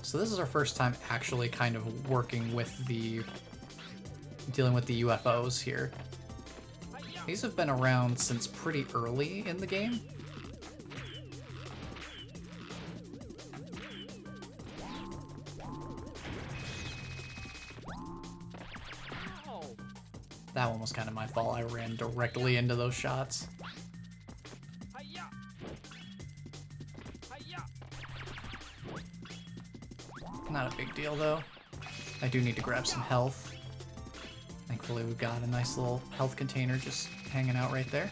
So this is our first time actually kind of working with dealing with the UFOs here. These have been around since pretty early in the game. That one was kind of my fault. I ran directly into those shots. Not a big deal though. I do need to grab some health. Thankfully we've got a nice little health container just hanging out right there.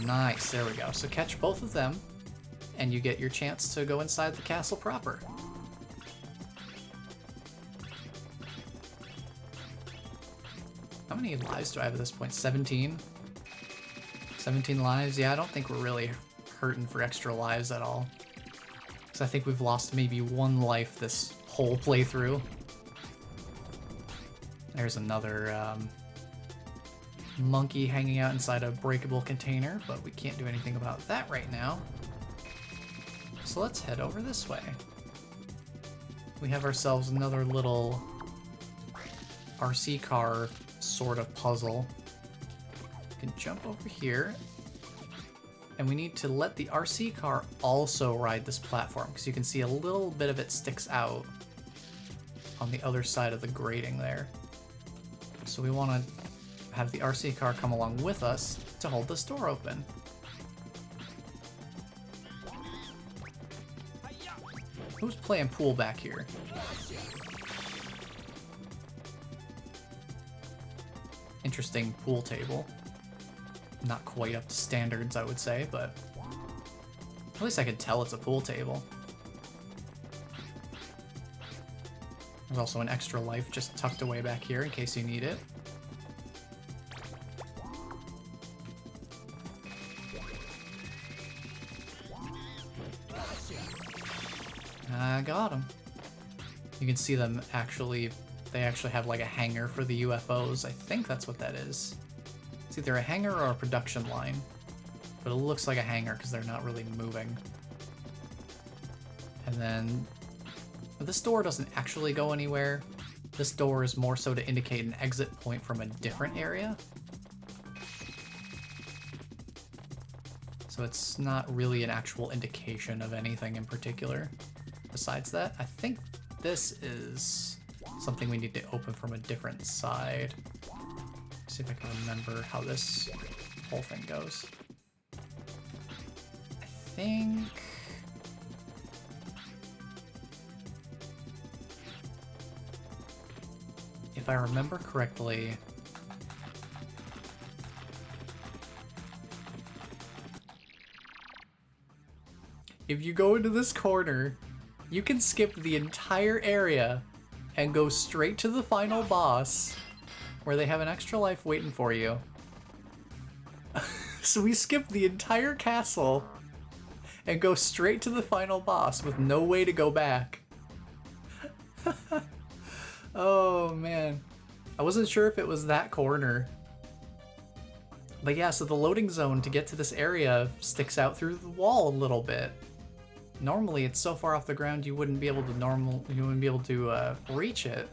Nice, there we go. So catch both of them, and you get your chance to go inside the castle proper. How many lives do I have at this point? 17? 17 lives? Yeah, I don't think we're really hurting for extra lives at all. Because I think we've lost maybe one life this whole playthrough. There's another monkey hanging out inside a breakable container, but we can't do anything about that right now. So let's head over this way. We have ourselves another little RC car sort of puzzle. We can jump over here, and we need to let the RC car also ride this platform, because you can see a little bit of it sticks out on the other side of the grating there. So we want to have the RC car come along with us to hold this door open. Who's playing pool back here? Interesting pool table. Not quite up to standards, I would say, but at least I could tell it's a pool table. There's also an extra life just tucked away back here in case you need it. I got him. You can see them actually, they actually have like a hangar for the UFOs. I think that's what that is. It's either a hangar or a production line, but it looks like a hangar because they're not really moving. And then this door doesn't actually go anywhere. This door is more so to indicate an exit point from a different area. So it's not really an actual indication of anything in particular. Besides that, I think this is something we need to open from a different side. Let's see if I can remember how this whole thing goes. I think... if I remember correctly, if you go into this corner, you can skip the entire area and go straight to the final boss, where they have an extra life waiting for you. So we skip the entire castle and go straight to the final boss with no way to go back. Oh man, I wasn't sure if it was that corner. But yeah, so the loading zone to get to this area sticks out through the wall a little bit. Normally it's so far off the ground you wouldn't be able to reach it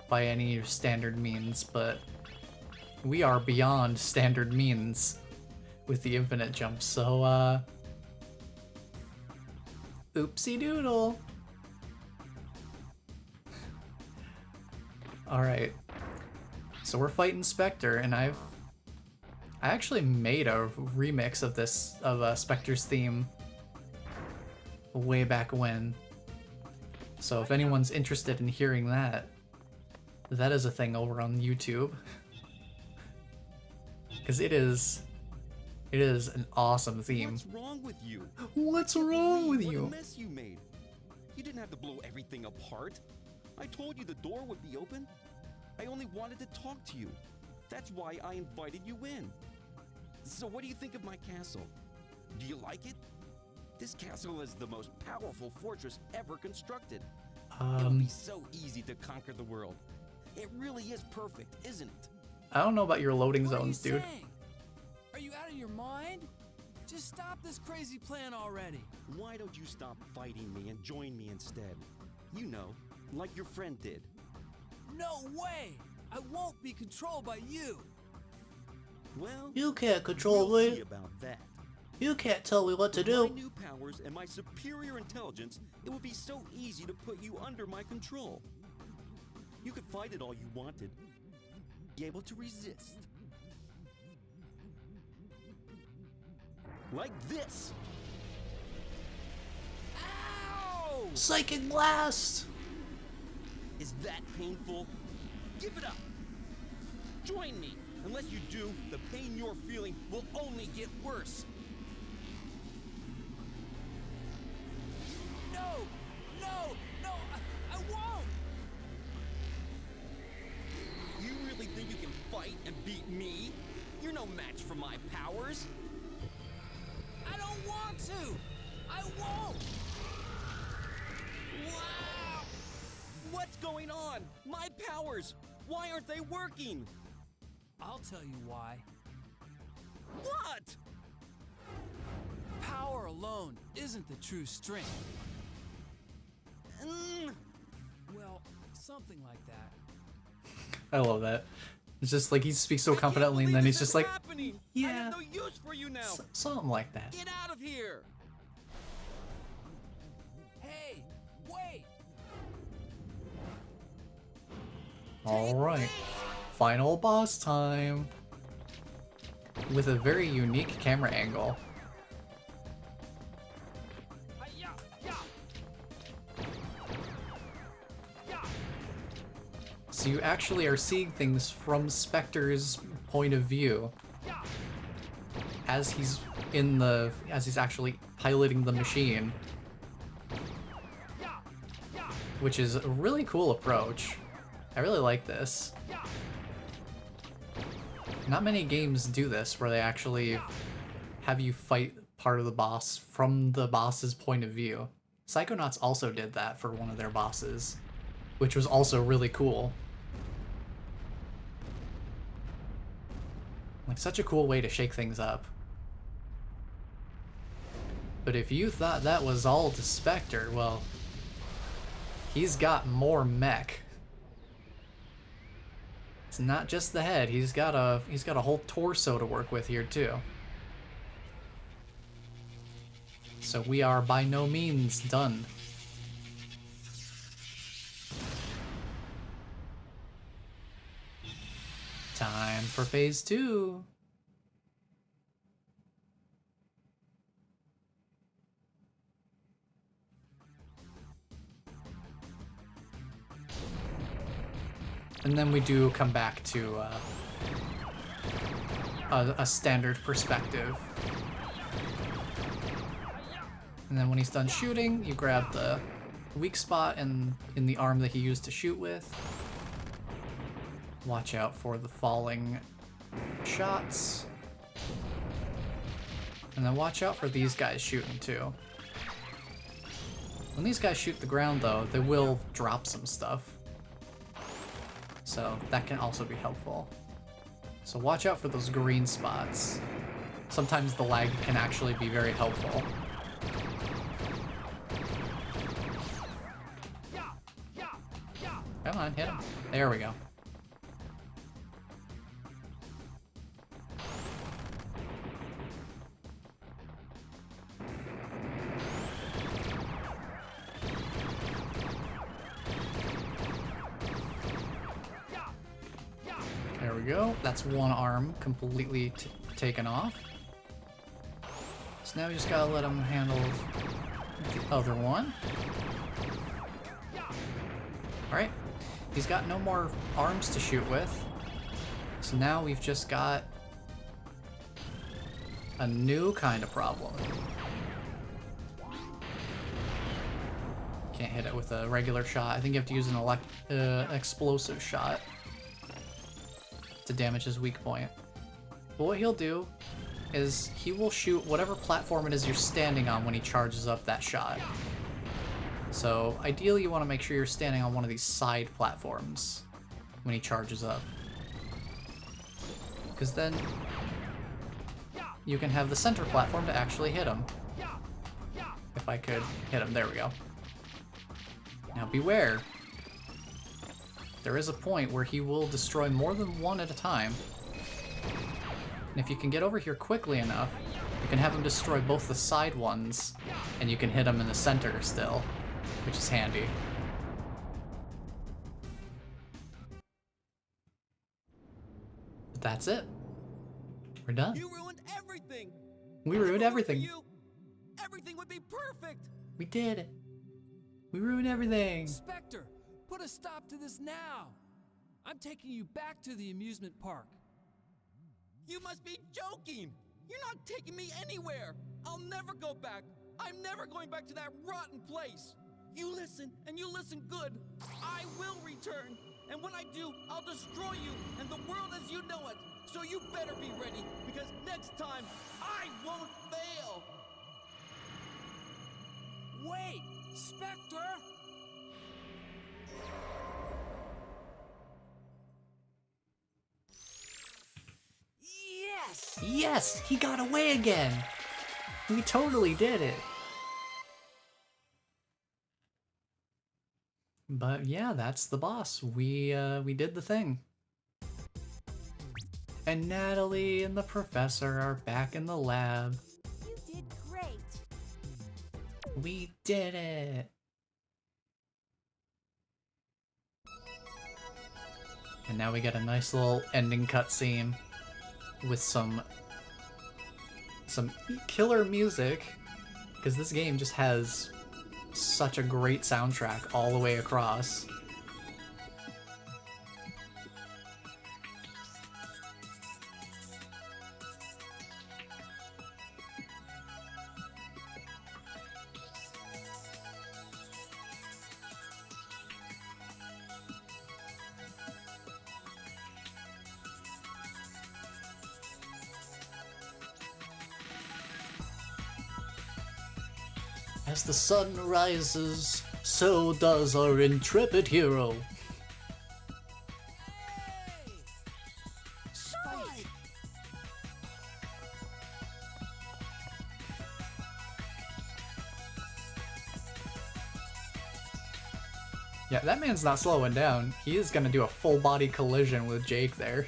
by any standard means, but we are beyond standard means with the infinite jump, so oopsie doodle. Alright, so we're fighting Spectre, and I actually made a remix of Spectre's theme way back when. So if anyone's interested in hearing that, that is a thing over on YouTube. Because it is an awesome theme. What's wrong with you? What's wrong with you? What a mess you made. You didn't have to blow everything apart. I told you the door would be open. I only wanted to talk to you. That's why I invited you in. So what do you think of my castle? Do you like it? This castle is the most powerful fortress ever constructed. It'll be so easy to conquer the world. It really is perfect, isn't it? I don't know about your loading zones, dude. Are you out of your mind? Just stop this crazy plan already. Why don't you stop fighting me and join me instead? You know, like your friend did. No way! I won't be controlled by you. Well, You can't control we'll me. see about that. You can't tell me what to With do. my new powers and my superior intelligence, it would be so easy to put you under my control. You could fight it all you wanted. Be able to resist. Like this. Ow! Psychic blast! Is that painful? Give it up. Join me. Unless you do, the pain you're feeling will only get worse. No, I won't! You really think you can fight and beat me? You're no match for my powers. I don't want to! I won't! Wow! What's going on? My powers! Why aren't they working? I'll tell you why. What? Power alone isn't the true strength. Well, something like that. I love that. It's just like he speaks so confidently, and then he's just like, happening. I yeah, have no use for you now. Something like that. Get out of here. Hey, wait! Alright. Final boss time. With a very unique camera angle. So you actually are seeing things from Spectre's point of view as he's actually piloting the machine, which is a really cool approach. I really like this. Not many games do this, where they actually have you fight part of the boss from the boss's point of view. Psychonauts also did that for one of their bosses, which was also really cool. Like, such a cool way to shake things up. But if you thought that was all to Spectre, well, he's got more mech. It's not just the head, he's got a whole torso to work with here too. So we are by no means done. Time for phase 2. And then we do come back to a standard perspective. And then when he's done shooting, you grab the weak spot in the arm that he used to shoot with. Watch out for the falling shots. And then watch out for these guys shooting too. When these guys shoot the ground though, they will drop some stuff. So that can also be helpful. So watch out for those green spots. Sometimes the lag can actually be very helpful. Come on, hit him. There we go. There we go. That's one arm completely taken off. So now we just gotta let him handle the other one. Alright. He's got no more arms to shoot with. So now we've just got a new kind of problem. Can't hit it with a regular shot. I think you have to use an explosive shot to damage his weak point. But what he'll do is he will shoot whatever platform it is you're standing on when he charges up that shot. So ideally you want to make sure you're standing on one of these side platforms when he charges up. Because then you can have the center platform to actually hit him. If I could hit him, there we go. Now beware. There is a point where he will destroy more than one at a time. And if you can get over here quickly enough, you can have him destroy both the side ones, and you can hit him in the center still, which is handy. But that's it. We're done. You ruined everything. We ruined everything. You, everything would be perfect. We did it. We ruined everything. Spectre, put a stop to this now. I'm taking you back to the amusement park. You must be joking! You're not taking me anywhere! I'll never go back! I'm never going back to that rotten place! You listen, and you listen good! I will return! And when I do, I'll destroy you and the world as you know it! So you better be ready, because next time, I won't fail! Wait! Spectre! Yes! Yes! He got away again! We totally did it! But yeah, that's the boss. We did the thing. And Natalie and the professor are back in the lab. You did great. We did it! And now we get a nice little ending cutscene with some killer music, because this game just has such a great soundtrack all the way across. As the sun rises, so does our intrepid hero. Spike! Yeah, that man's not slowing down. He is gonna do a full body collision with Jake there.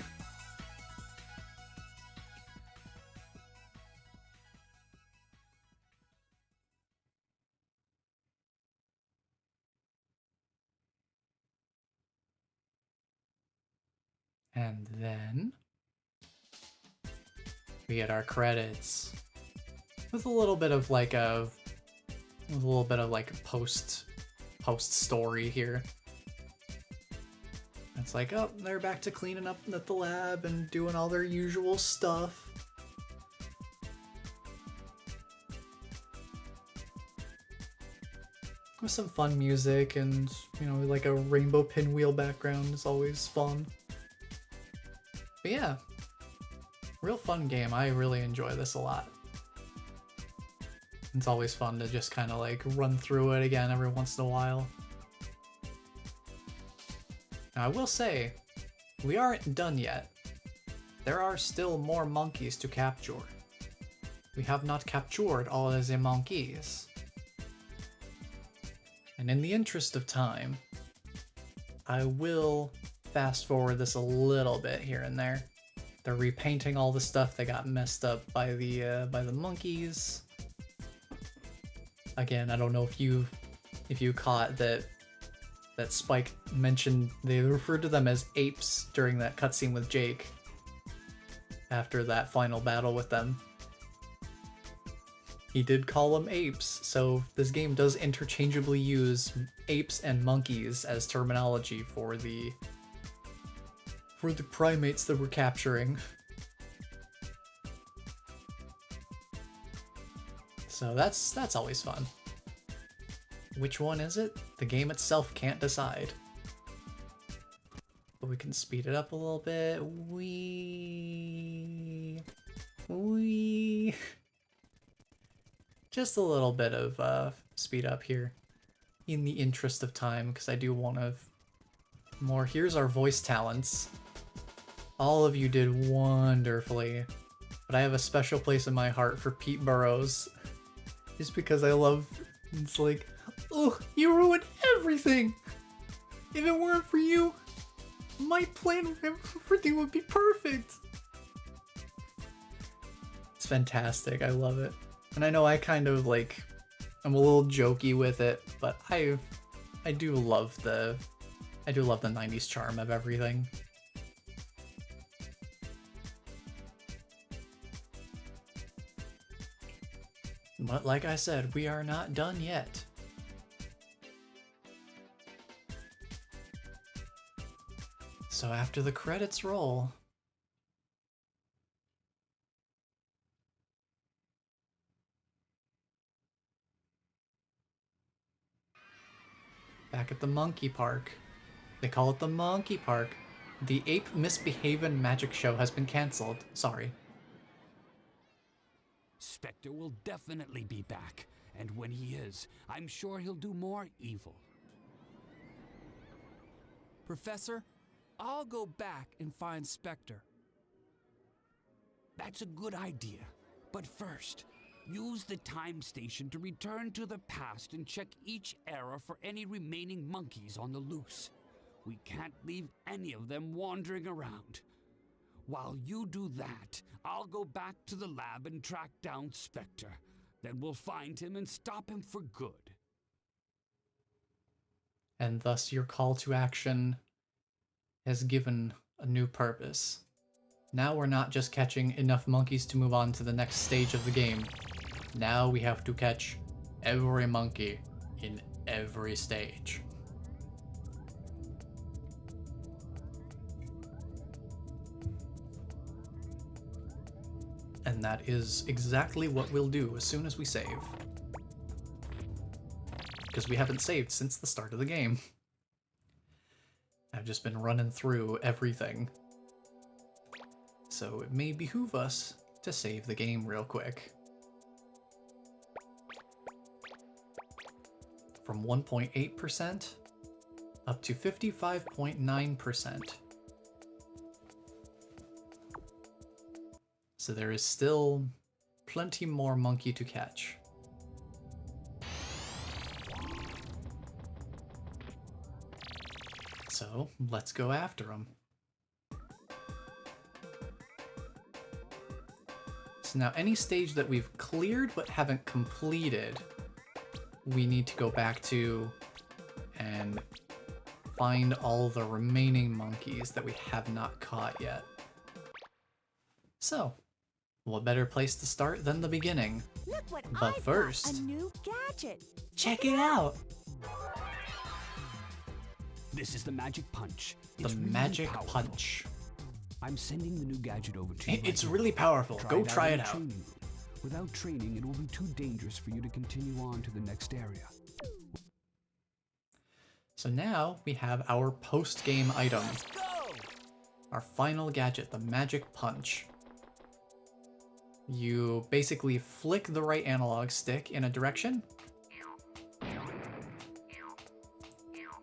And then we get our credits with a little bit of like a post story here. It's like, oh, they're back to cleaning up at the lab and doing all their usual stuff. with some fun music and, you know, like a rainbow pinwheel background is always fun. But yeah, real fun game. I really enjoy this a lot. It's always fun to just kind of like run through it again every once in a while. Now, I will say, we aren't done yet. There are still more monkeys to capture. We have not captured all of the monkeys. And in the interest of time, I will fast forward this a little bit here and there. They're repainting all the stuff that got messed up by the monkeys. Again, I don't know if you caught that Spike mentioned they referred to them as apes during that cutscene with Jake after that final battle with them. He did call them apes, so this game does interchangeably use apes and monkeys as terminology for the primates that we're capturing. So that's always fun. Which one is it? The game itself can't decide. But we can speed it up a little bit. Wee. Just a little bit of speed up here in the interest of time, because I do want to more. Here's our voice talents. All of you did wonderfully, but I have a special place in my heart for Pete Burrows, just because I love, it's like, oh, you ruined everything! If it weren't for you, my plan, everything would be perfect! It's fantastic, I love it. And I know I kind of like, I'm a little jokey with it, but I do love the 90s charm of everything. But like I said, we are not done yet. So after the credits roll, back at the monkey park. They call it the monkey park. The Ape Misbehavin' Magic Show has been cancelled. Sorry. Spectre will definitely be back, and when he is, I'm sure he'll do more evil. Professor, I'll go back and find Spectre. That's a good idea, but first, use the time station to return to the past and check each era for any remaining monkeys on the loose. We can't leave any of them wandering around. While you do that, I'll go back to the lab and track down Spectre. Then we'll find him and stop him for good. And thus your call to action has given a new purpose. Now we're not just catching enough monkeys to move on to the next stage of the game. Now we have to catch every monkey in every stage. And that is exactly what we'll do as soon as we save. Because we haven't saved since the start of the game. I've just been running through everything. So it may behoove us to save the game real quick. From 1.8% up to 55.9%. So there is still plenty more monkey to catch. So let's go after them. So now any stage that we've cleared but haven't completed, we need to go back to and find all the remaining monkeys that we have not caught yet. So, what better place to start than the beginning? Look what But I've first, got, a new gadget. check it out! This is the magic punch. The It's really magic powerful. punch. I'm sending the new gadget over to you. It's right really now. powerful. Go try in it the out. training room. Without training, it will be too dangerous for you to continue on to the next area. So now we have our post-game item. Let's go! Our final gadget, the Magic Punch. You basically flick the right analog stick in a direction.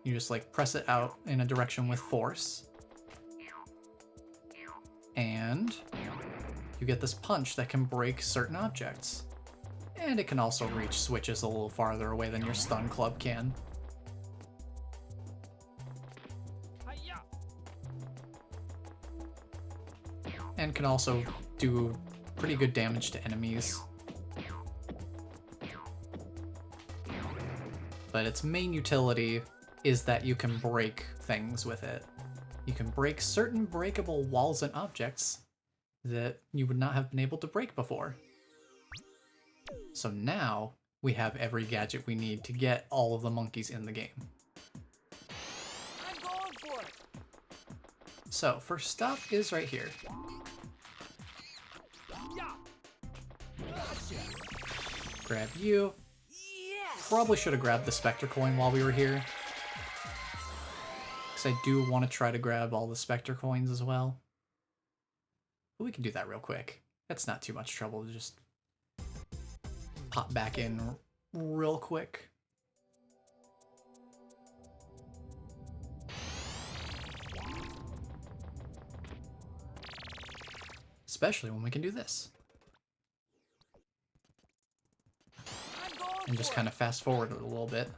You just like press it out in a direction with force. And you get this punch that can break certain objects. And it can also reach switches a little farther away than your stun club can. And can also do pretty good damage to enemies. But its main utility is that you can break things with it. You can break certain breakable walls and objects that you would not have been able to break before. So now we have every gadget we need to get all of the monkeys in the game. I'm going for it! So first stop is right here. Grab you. Yes! Probably should have grabbed the Spectre coin while we were here. Because I do want to try to grab all the Spectre coins as well. But we can do that real quick. That's not too much trouble to just pop back in real quick. Especially when we can do this. And just kind of fast forward a little bit.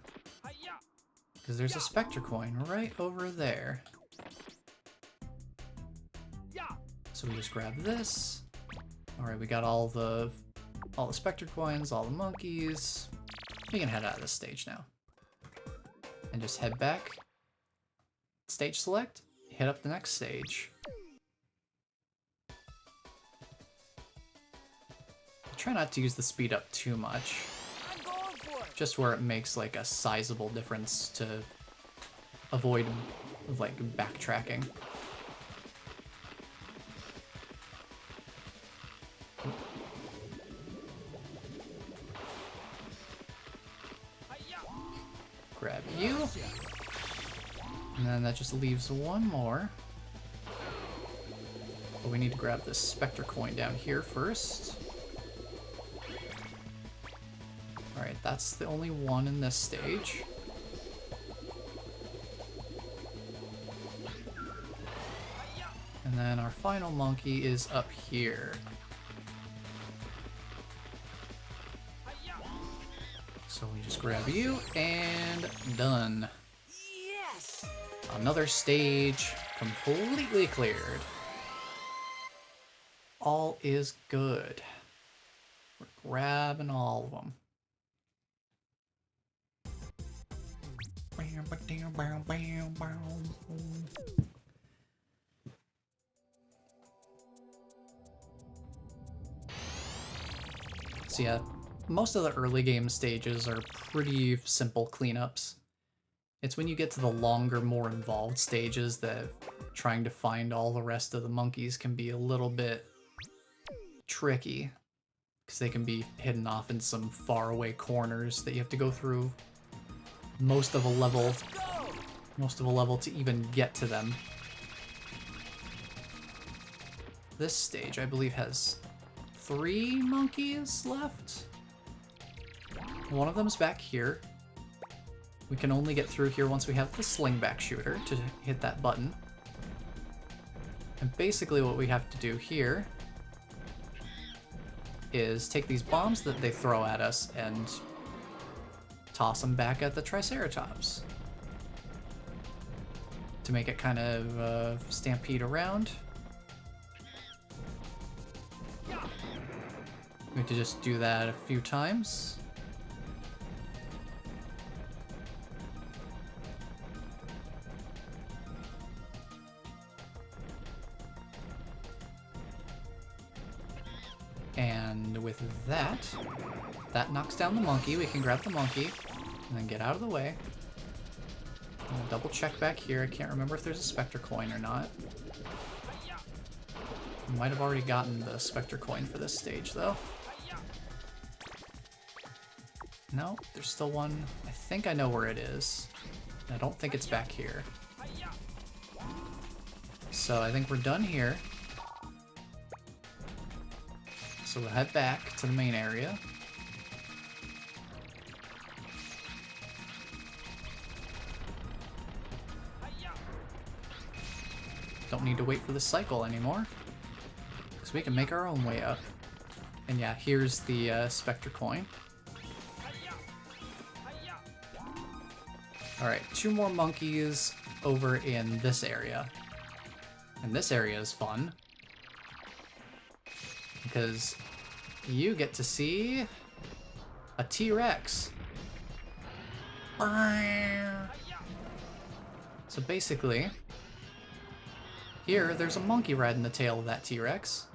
Because there's a Spectre coin right over there. So we just grab this. Alright, we got all the Spectre coins, all the monkeys. We can head out of this stage now. And just head back. Stage select, hit up the next stage. Try not to use the speed up too much. Just where it makes like a sizable difference to avoid like backtracking. Grab you. And then that just leaves one more. But we need to grab this Spectre coin down here first. Alright, that's the only one in this stage. And then our final monkey is up here. So we just grab you, and done. Yes! Another stage completely cleared. All is good. We're grabbing all of them. So yeah, most of the early game stages are pretty simple cleanups. It's when you get to the longer, more involved stages that trying to find all the rest of the monkeys can be a little bit tricky, because they can be hidden off in some faraway corners that you have to go through most of a level to even get to them. This stage, I believe, has 3 monkeys left. One of them's back here. We can only get through here once we have the slingback shooter to hit that button. And basically what we have to do here is take these bombs that they throw at us and toss them back at the Triceratops to make it kind of stampede around. We have to just do that a few times. And with that, that knocks down the monkey. We can grab the monkey and then get out of the way. I'll double check back here. I can't remember if there's a Spectre coin or not. We might have already gotten the Spectre coin for this stage though. No, there's still one. I think I know where it is. I don't think it's back here. So I think we're done here. So we'll head back to the main area. Don't need to wait for the cycle anymore, because we can make our own way up. And yeah, here's the Spectre coin. Alright, 2 more monkeys over in this area. And this area is fun, because you get to see a T-Rex. So basically, here there's a monkey riding the tail of that T-Rex.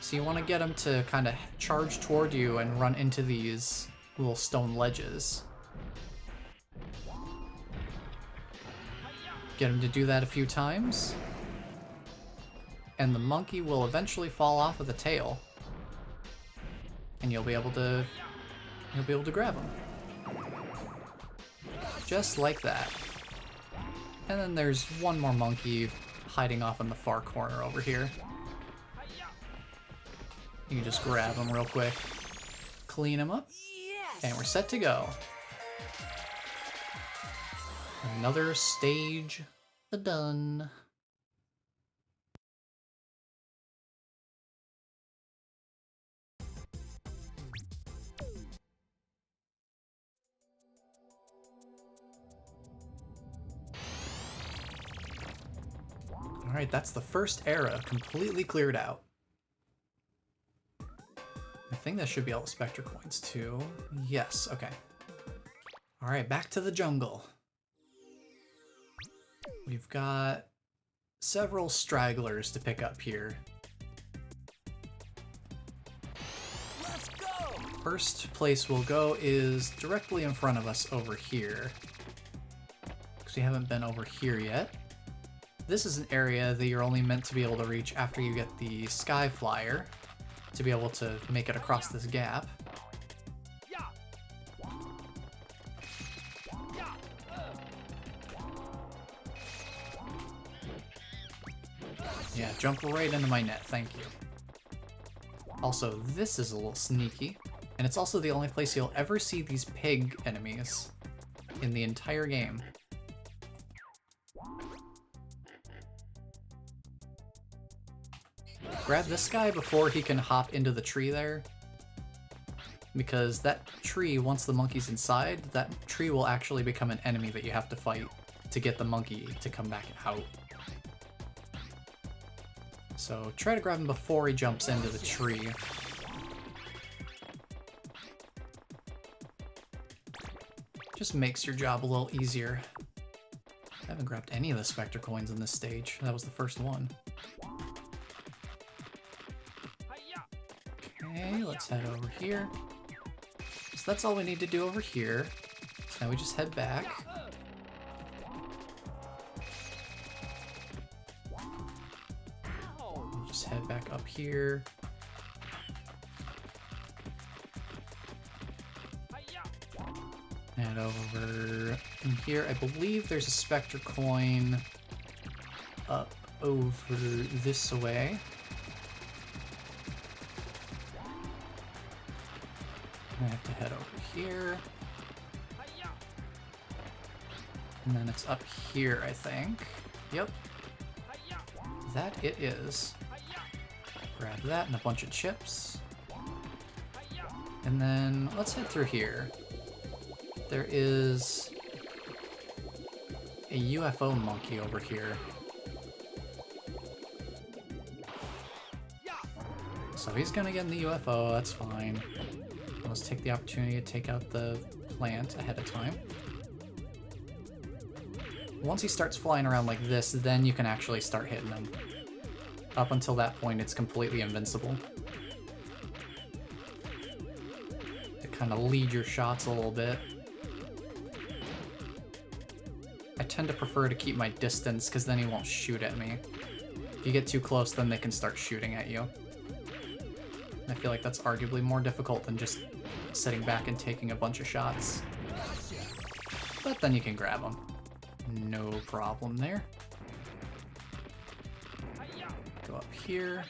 So you want to get him to kind of charge toward you and run into these little stone ledges. Get him to do that a few times, and the monkey will eventually fall off of the tail, and you'll be able to grab him. Just like that. And then there's one more monkey hiding off in the far corner over here. You can just grab him real quick, clean him up, and we're set to go. Another stage done. Alright, that's the first era completely cleared out. I think that should be all the Spectre coins too. Yes, okay. Alright, back to the jungle. We've got several stragglers to pick up here. Let's go! First place we'll go is directly in front of us over here, because we haven't been over here yet. This is an area that you're only meant to be able to reach after you get the Sky Flyer to be able to make it across this gap. Yeah, jump right into my net, thank you. Also, this is a little sneaky, and it's also the only place you'll ever see these pig enemies in the entire game. Grab this guy before he can hop into the tree there, because that tree, once the monkey's inside, that tree will actually become an enemy that you have to fight to get the monkey to come back out. So try to grab him before he jumps into the tree. Just makes your job a little easier. I haven't grabbed any of the Spectre coins in this stage. That was the first one. Okay, let's head over here. So that's all we need to do over here. So now we just head back. We'll just head back up here. Head over in here. I believe there's a Spectre coin up over this way. I have to head over here. And then it's up here, I think. Yep. That it is. Grab that and a bunch of chips. And then let's head through here. There is a UFO monkey over here. So he's gonna get in the UFO, that's fine. Let's take the opportunity to take out the plant ahead of time. Once he starts flying around like this, then you can actually start hitting him. Up until that point, it's completely invincible. To kind of lead your shots a little bit. I tend to prefer to keep my distance, because then he won't shoot at me. If you get too close, then they can start shooting at you. I feel like that's arguably more difficult than just sitting back and taking a bunch of shots. But then you can grab them. No problem there. Go up here.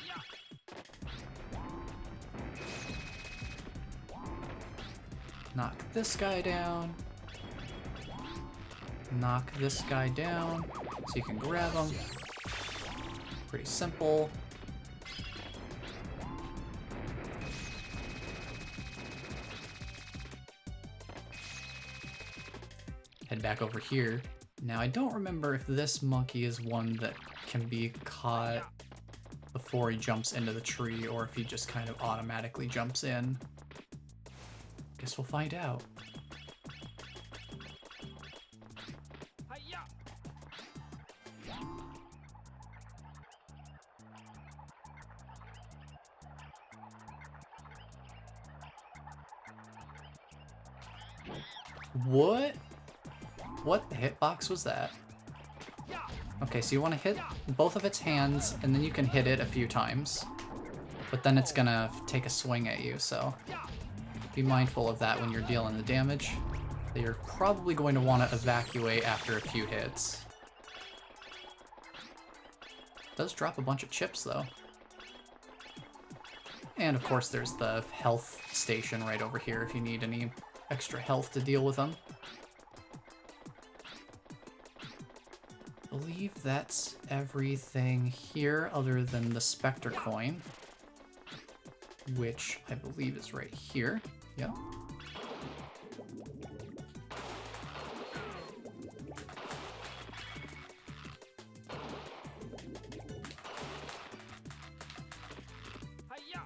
Knock this guy down. Knock this guy down so you can grab him. Pretty simple. Head back over here. Now I don't remember if this monkey is one that can be caught before he jumps into the tree or if he just kind of automatically jumps in. Guess we'll find out. What? What hitbox was that? Okay, so you want to hit both of its hands, and then you can hit it a few times. But then it's gonna take a swing at you, so be mindful of that when you're dealing the damage. That you're probably going to want to evacuate after a few hits. It does drop a bunch of chips, though. And of course there's the health station right over here if you need any extra health to deal with them. I believe that's everything here other than the Spectre coin, which I believe is right here. Yeah.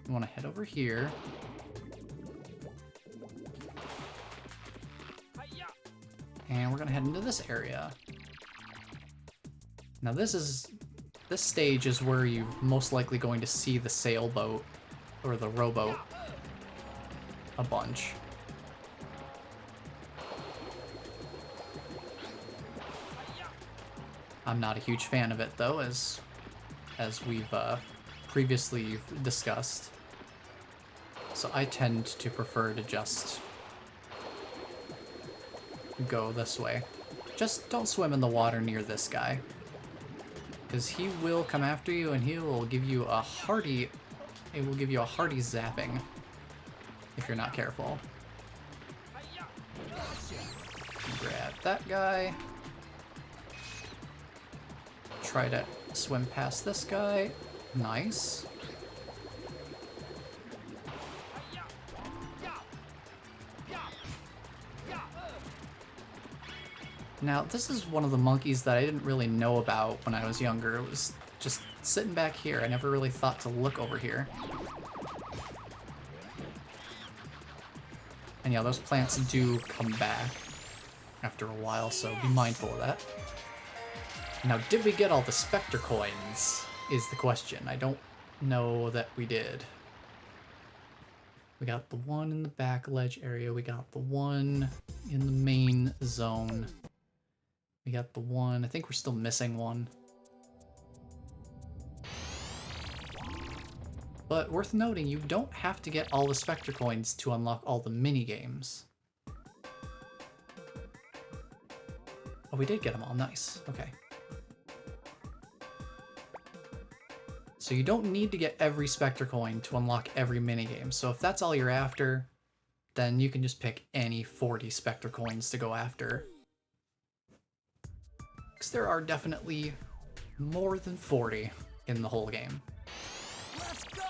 You want to head over here. And we're gonna head into this area. Now this stage is where you're most likely going to see the sailboat or the rowboat a bunch. I'm not a huge fan of it though, as we've previously discussed. So I tend to prefer to just go this way. Just don't swim in the water near this guy, because he will come after you and he will give you a hearty zapping if you're not careful. Grab that guy. Try to swim past this guy. Nice. Now, this is one of the monkeys that I didn't really know about when I was younger. It was just sitting back here. I never really thought to look over here. And yeah, those plants do come back after a while, so be mindful of that. Now, did we get all the Spectre coins, is the question. I don't know that we did. We got the one in the back ledge area. We got the one in the main zone. We got the one, I think we're still missing one. But worth noting, you don't have to get all the Spectre coins to unlock all the mini-games. Oh, we did get them all, nice, okay. So you don't need to get every Spectre coin to unlock every minigame. So if that's all you're after, then you can just pick any 40 Spectre coins to go after. Because there are definitely more than 40 in the whole game. Let's go!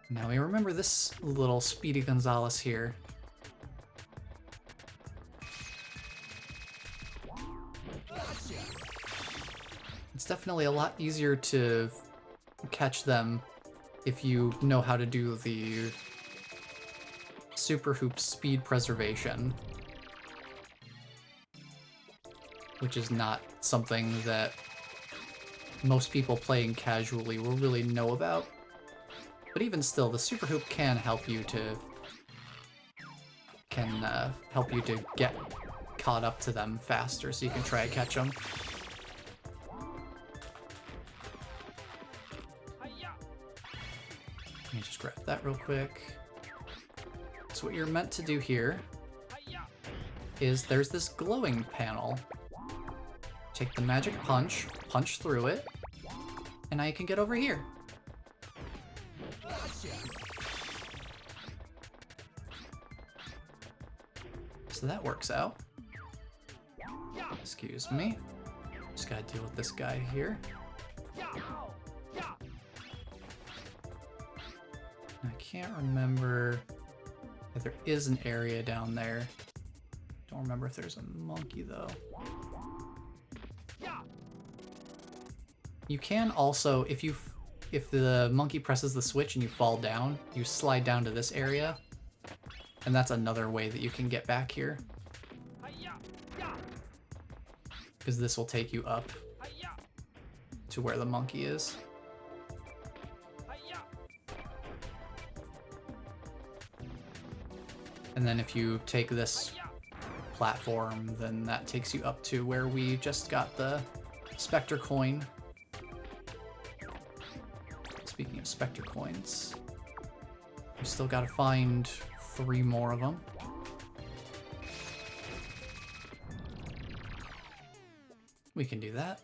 Now we remember this little Speedy Gonzales here. It's definitely a lot easier to catch them if you know how to do the Super Hoop speed preservation, which is not something that most people playing casually will really know about. But even still, the Super Hoop can help you to get caught up to them faster, so you can try to catch them. me just grab that real quick. So what you're meant to do here is there's this glowing panel. Take the magic punch, punch through it, and now you can get over here. So that works out. Excuse me. Just gotta deal with this guy here. I can't remember if there is an area down there. Don't remember if there's a monkey though. You can also, if the monkey presses the switch and you fall down, you slide down to this area, and that's another way that you can get back here. Because this will take you up to where the monkey is. And then if you take this platform, then that takes you up to where we just got the Spectre coin. Speaking of Spectre coins, we still gotta find 3 more of them. We can do that.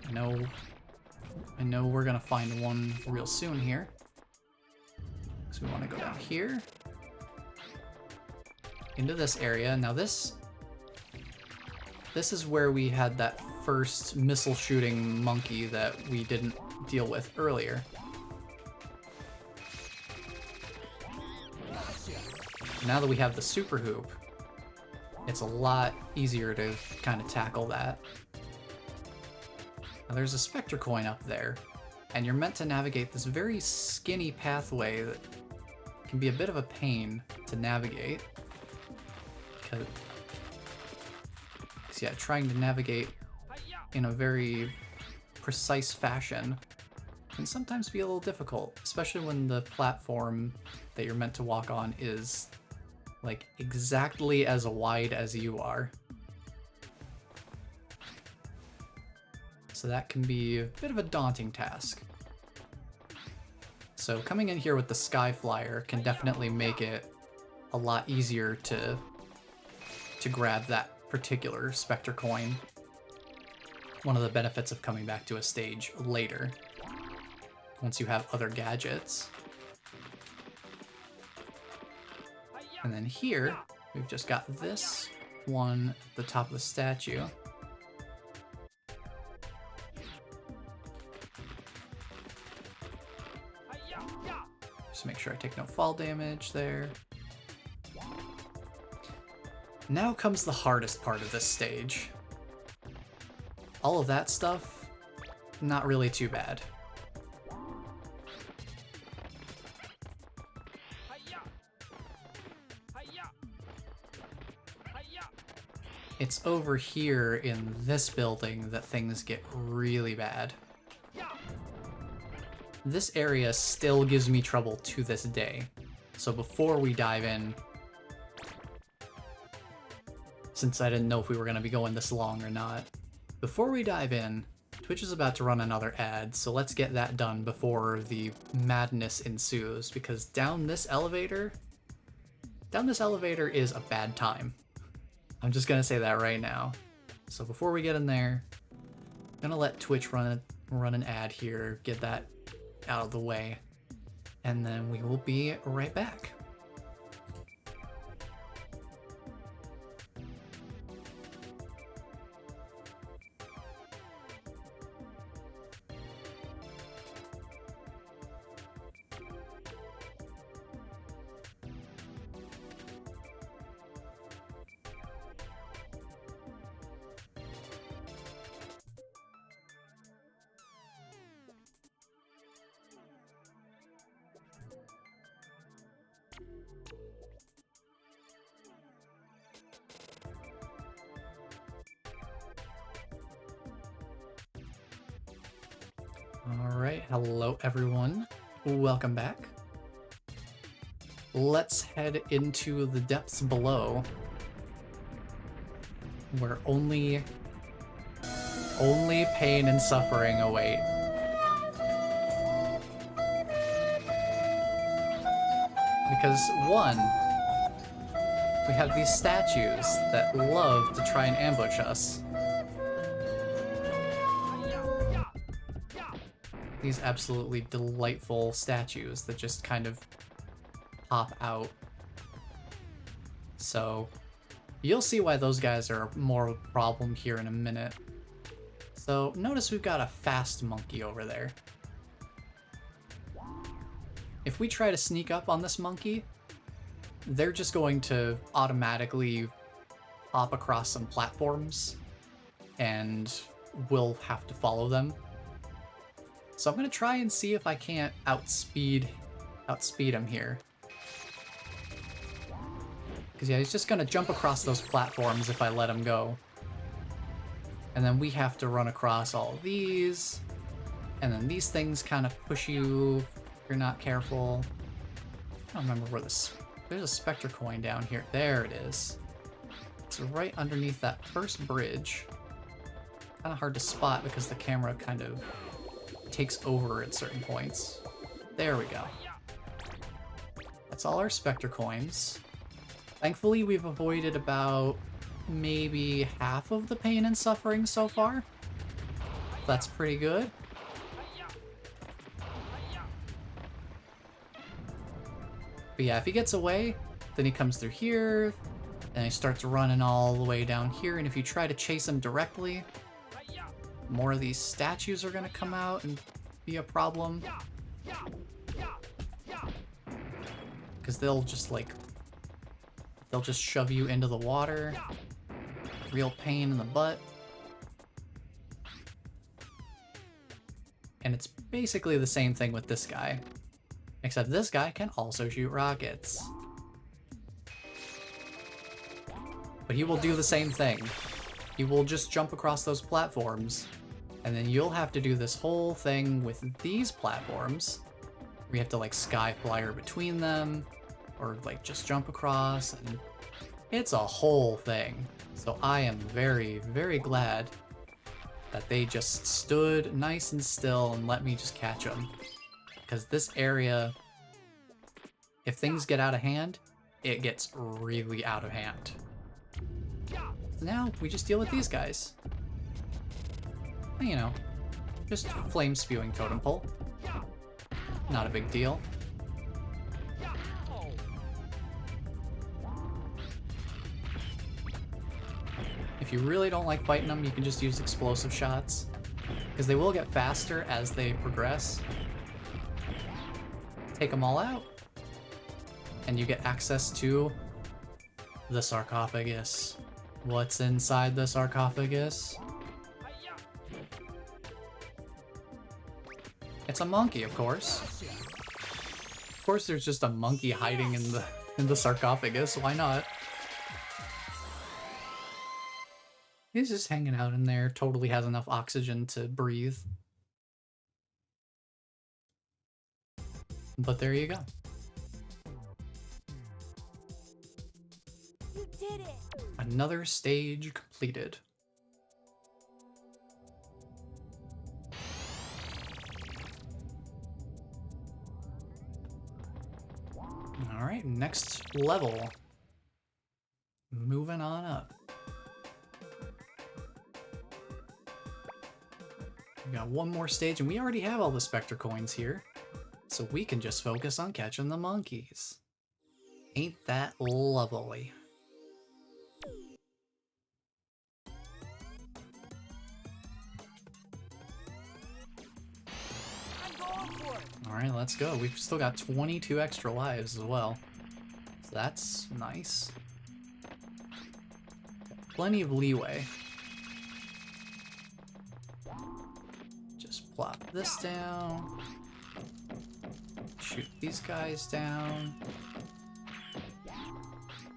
I know we're gonna find one real soon here. So we wanna go down here. Into this area. Now this is where we had that first missile shooting monkey that we didn't deal with earlier. Now that we have the super hoop, it's a lot easier to kind of tackle that. Now there's a Spectre coin up there, and you're meant to navigate this very skinny pathway that can be a bit of a pain to navigate. Because yeah, trying to navigate in a very precise fashion can sometimes be a little difficult, especially when the platform that you're meant to walk on is like exactly as wide as you are. So that can be a bit of a daunting task. So coming in here with the Sky Flyer can definitely make it a lot easier to grab that particular Spectre coin. One of the benefits of coming back to a stage later, once you have other gadgets. And then here, we've just got this one at the top of the statue. Just make sure I take no fall damage there. Now comes the hardest part of this stage. All of that stuff, not really too bad. It's over here in this building that things get really bad. This area still gives me trouble to this day. So before we dive in, since I didn't know if we were going to be going this long or not, before we dive in, Twitch is about to run another ad, so let's get that done before the madness ensues, because down this elevator is a bad time. I'm just gonna say that right now. So before we get in there, I'm gonna let Twitch run an ad here, get that out of the way, and then we will be right back. Alright, hello everyone. Welcome back. Let's head into the depths below, where only pain and suffering await. Because, one, we have these statues that love to try and ambush us. These absolutely delightful statues that just kind of pop out. So, you'll see why those guys are more of a problem here in a minute. So, notice we've got a fast monkey over there. If we try to sneak up on this monkey, they're just going to automatically hop across some platforms, and we'll have to follow them. So I'm going to try and see if I can't outspeed him here. Because yeah, he's just going to jump across those platforms if I let him go. And then we have to run across all of these. And then these things kind of push you if you're not careful. I don't remember where this... There's a Spectre coin down here. There it is. It's right underneath that first bridge. Kind of hard to spot because the camera kind of takes over at certain points. There we go. That's all our Spectre coins. Thankfully, we've avoided about maybe half of the pain and suffering so far. That's pretty good. But yeah, if he gets away, then he comes through here, and he starts running all the way down here, and if you try to chase him directly, more of these statues are going to come out and be a problem. Because they'll just shove you into the water. Real pain in the butt. And it's basically the same thing with this guy. Except this guy can also shoot rockets. But he will do the same thing. He will just jump across those platforms, and then you'll have to do this whole thing with these platforms, where you have to like sky flyer between them, or like just jump across, and it's a whole thing. So I am very, very glad that they just stood nice and still and let me just catch them. Because this area, if things get out of hand, it gets really out of hand. So now we just deal with these guys. And, you know, just flame spewing totem pole. Not a big deal. If you really don't like fighting them, you can just use explosive shots, because they will get faster as they progress. Take them all out, and you get access to the sarcophagus. What's inside the sarcophagus? It's a monkey, of course. Of course, there's just a monkey hiding in the sarcophagus. Why not? He's just hanging out in there. Totally has enough oxygen to breathe. But there you go. You did it! Another stage completed. Alright, next level. Moving on up. We got one more stage, and we already have all the Spectre coins here. So we can just focus on catching the monkeys. Ain't that lovely? Alright, let's go. We've still got 22 extra lives as well. So that's nice. Plenty of leeway. Just plop this down. Shoot these guys down.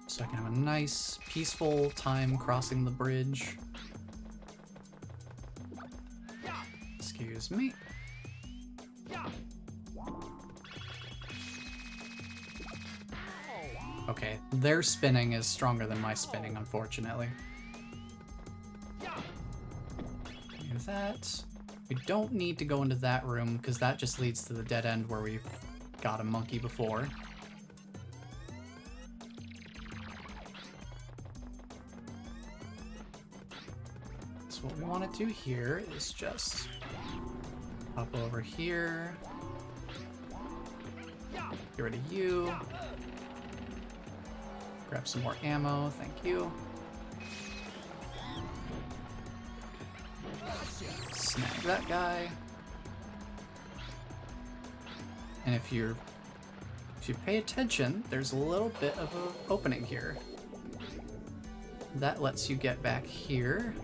So I can have a nice, peaceful time crossing the bridge. Excuse me. Okay, their spinning is stronger than my spinning, unfortunately. Do that. We don't need to go into that room, because that just leads to the dead end where we've got a monkey before. So what we want to do here is just hop over here. Get rid of you. Grab some more ammo, thank you. Snag that guy. And if you pay attention, there's a little bit of an opening here. That lets you get back here,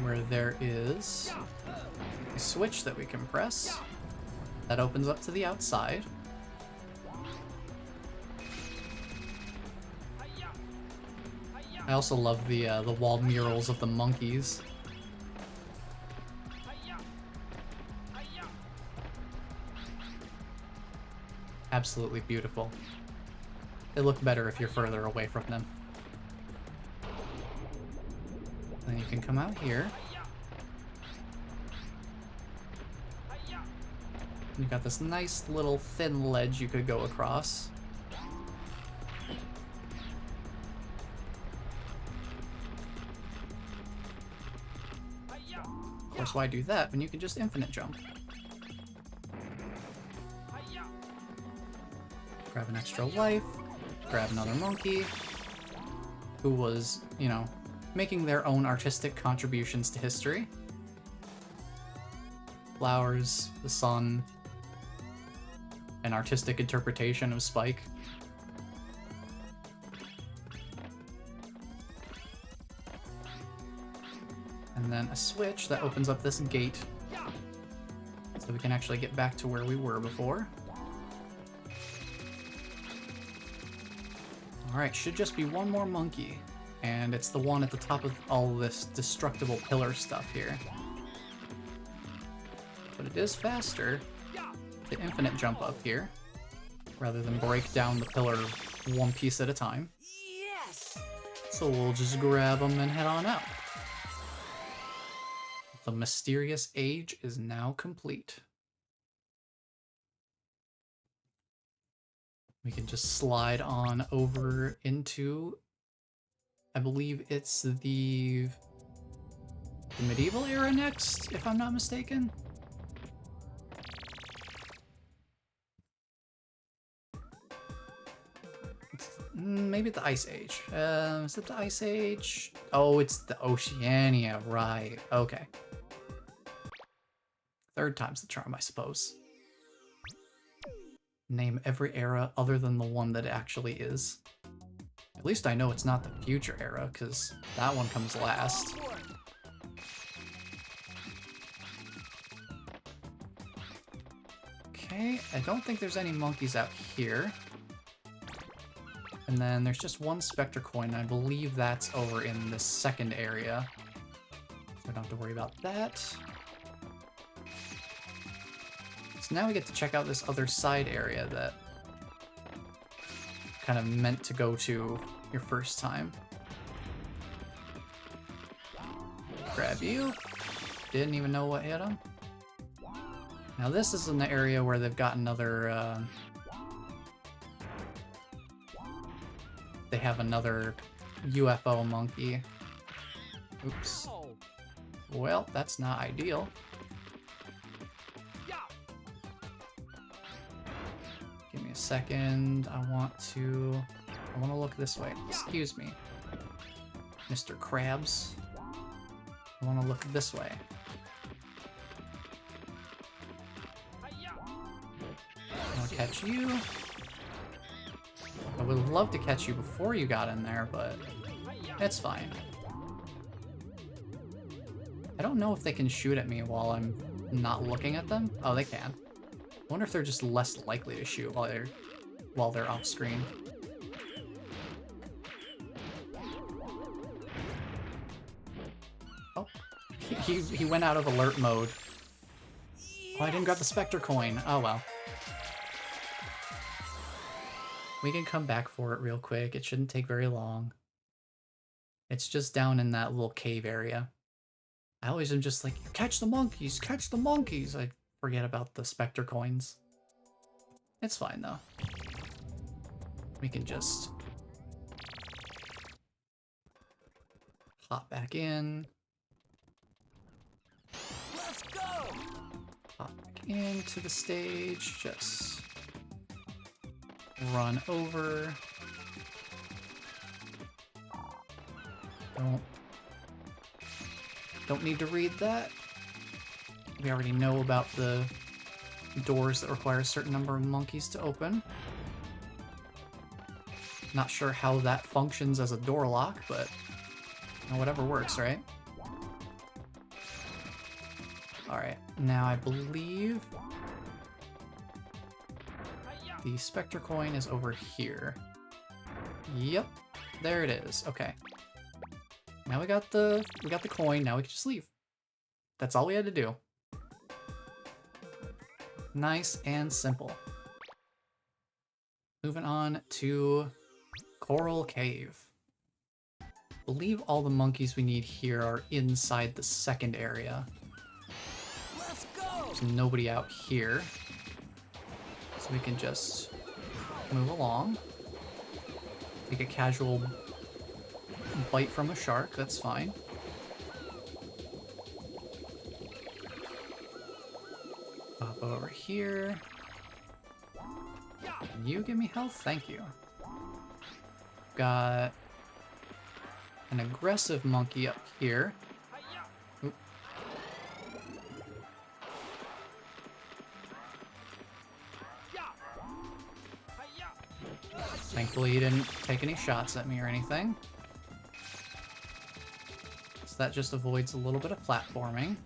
where there is a switch that we can press. That opens up to the outside. I also love the wall murals of the monkeys. Absolutely beautiful. They look better if you're further away from them. Then you can come out here. You've got this nice little thin ledge you could go across. Of course, why do that when you can just infinite jump? Grab an extra life, grab another monkey, who was, you know, making their own artistic contributions to history. Flowers, the sun, an artistic interpretation of Spike. And then a switch that opens up this gate, so we can actually get back to where we were before. Alright, should just be one more monkey, and it's the one at the top of all this destructible pillar stuff here. But it is faster to infinite jump up here, rather than break down the pillar one piece at a time. Yes! So we'll just grab them and head on out. The mysterious age is now complete. We can just slide on over into, I believe it's the medieval era next, if I'm not mistaken. Maybe the Ice Age. Is it the Ice Age? Oh, it's the Oceania, right. Okay. Third time's the charm, I suppose. Name every era other than the one that it actually is. At least I know it's not the future era, because that one comes last. Okay, I don't think there's any monkeys out here. And then there's just one Spectre coin, and I believe that's over in this second area. So I don't have to worry about that. So now we get to check out this other side area that kind of meant to go to your first time. Grab you. Didn't even know what hit him. Now this is in the area where they've got another, they have another UFO monkey. Oops. Well, that's not ideal. Give me a second. I want to look this way. Excuse me, Mr. Krabs. I want to look this way. I want to catch you. I would love to catch you before you got in there, but it's fine. I don't know if they can shoot at me while I'm not looking at them. Oh, they can. I wonder if they're just less likely to shoot while they're off screen. Oh, he went out of alert mode. Oh, I didn't grab the Spectre coin. Oh well. We can come back for it real quick. It shouldn't take very long. It's just down in that little cave area. I always am just like, catch the monkeys, catch the monkeys. I forget about the Spectre coins. It's fine though. We can just Hop back in. Let's go! Hop back into the stage. Just run over. Don't need to read that. We already know about the doors that require a certain number of monkeys to open. Not sure how that functions as a door lock, but you know, whatever works, right? Alright, now I believe the Spectre coin is over here. Yep, there it is. Okay. Now we got the coin, now we can just leave. That's all we had to do. Nice and simple. Moving on to Coral Cave. I believe all the monkeys we need here are inside the second area. Let's go! There's nobody out here. So we can just move along. Take a casual bite from a shark, that's fine. Pop over here. Can you give me health? Thank you. Got an aggressive monkey up here. Oop. Thankfully he didn't take any shots at me or anything. So that just avoids a little bit of platforming.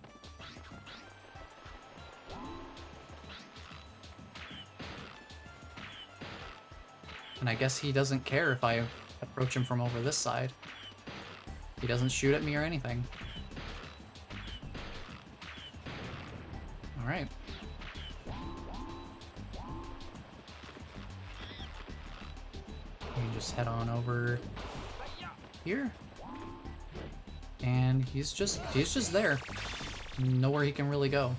And I guess he doesn't care if I approach him from over this side. He doesn't shoot at me or anything. Alright. We can just head on over here. And he's just there. Nowhere he can really go.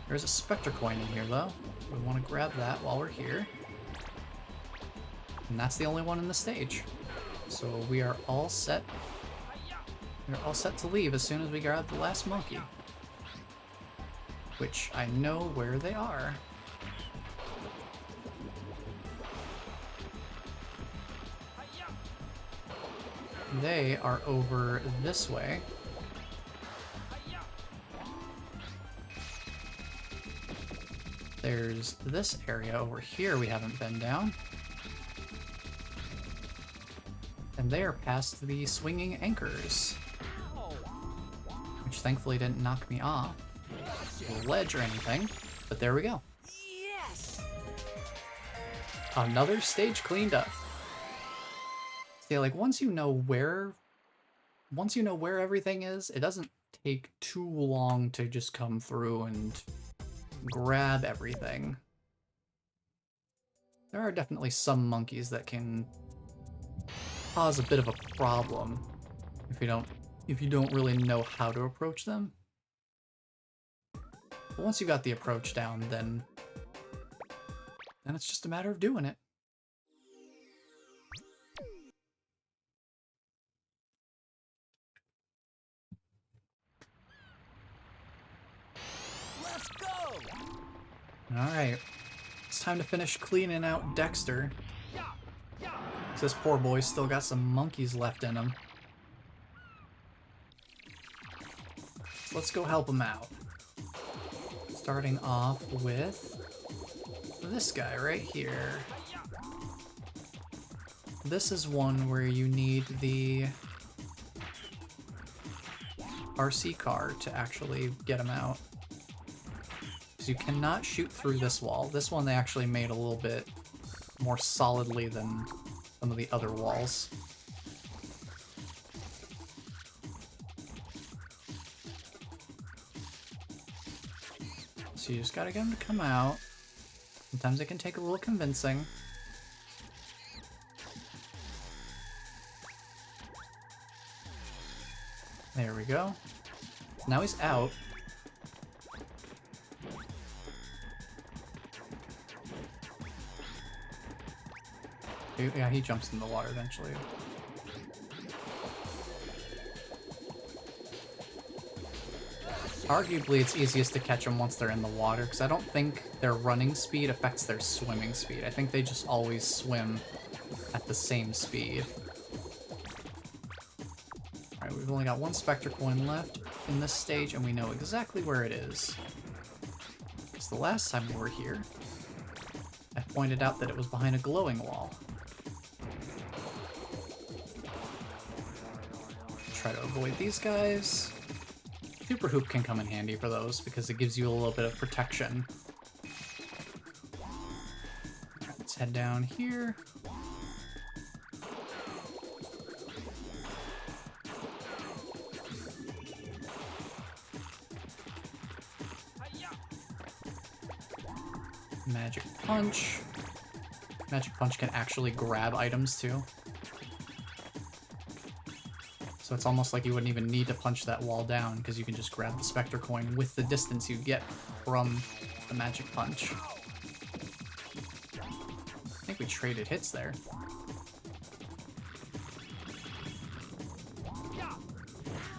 There's a Spectre coin in here though. We want to grab that while we're here. And that's the only one in the stage. So we are all set. We're all set to leave as soon as we grab the last monkey. Which I know where they are. They are over this way. There's this area over here we haven't been down. And they are past the swinging anchors. Which thankfully didn't knock me off the ledge or anything. But there we go. Yes! Another stage cleaned up. See, like once you know where everything is, it doesn't take too long to just come through and grab everything. There are definitely some monkeys that can cause a bit of a problem if you don't really know how to approach them. But once you got the approach down, then it's just a matter of doing it. Let's go! Alright, it's time to finish cleaning out Dexter. This poor boy's still got some monkeys left in him. Let's go help him out. Starting off with this guy right here. This is one where you need the RC car to actually get him out. Because you cannot shoot through this wall. This one they actually made a little bit more solidly than some of the other walls. So you just gotta get him to come out. Sometimes it can take a little convincing. There we go. Now he's out. Yeah, he jumps in the water eventually. Arguably, it's easiest to catch them once they're in the water, because I don't think their running speed affects their swimming speed. I think they just always swim at the same speed. Alright, we've only got one Spectre coin left in this stage, and we know exactly where it is. Because the last time we were here, I pointed out that it was behind a glowing wall. Try to avoid these guys. Super Hoop can come in handy for those because it gives you a little bit of protection. Alright, let's head down here. Magic Punch. Magic Punch can actually grab items too. So it's almost like you wouldn't even need to punch that wall down because you can just grab the Spectre coin with the distance you get from the Magic Punch. I think we traded hits there.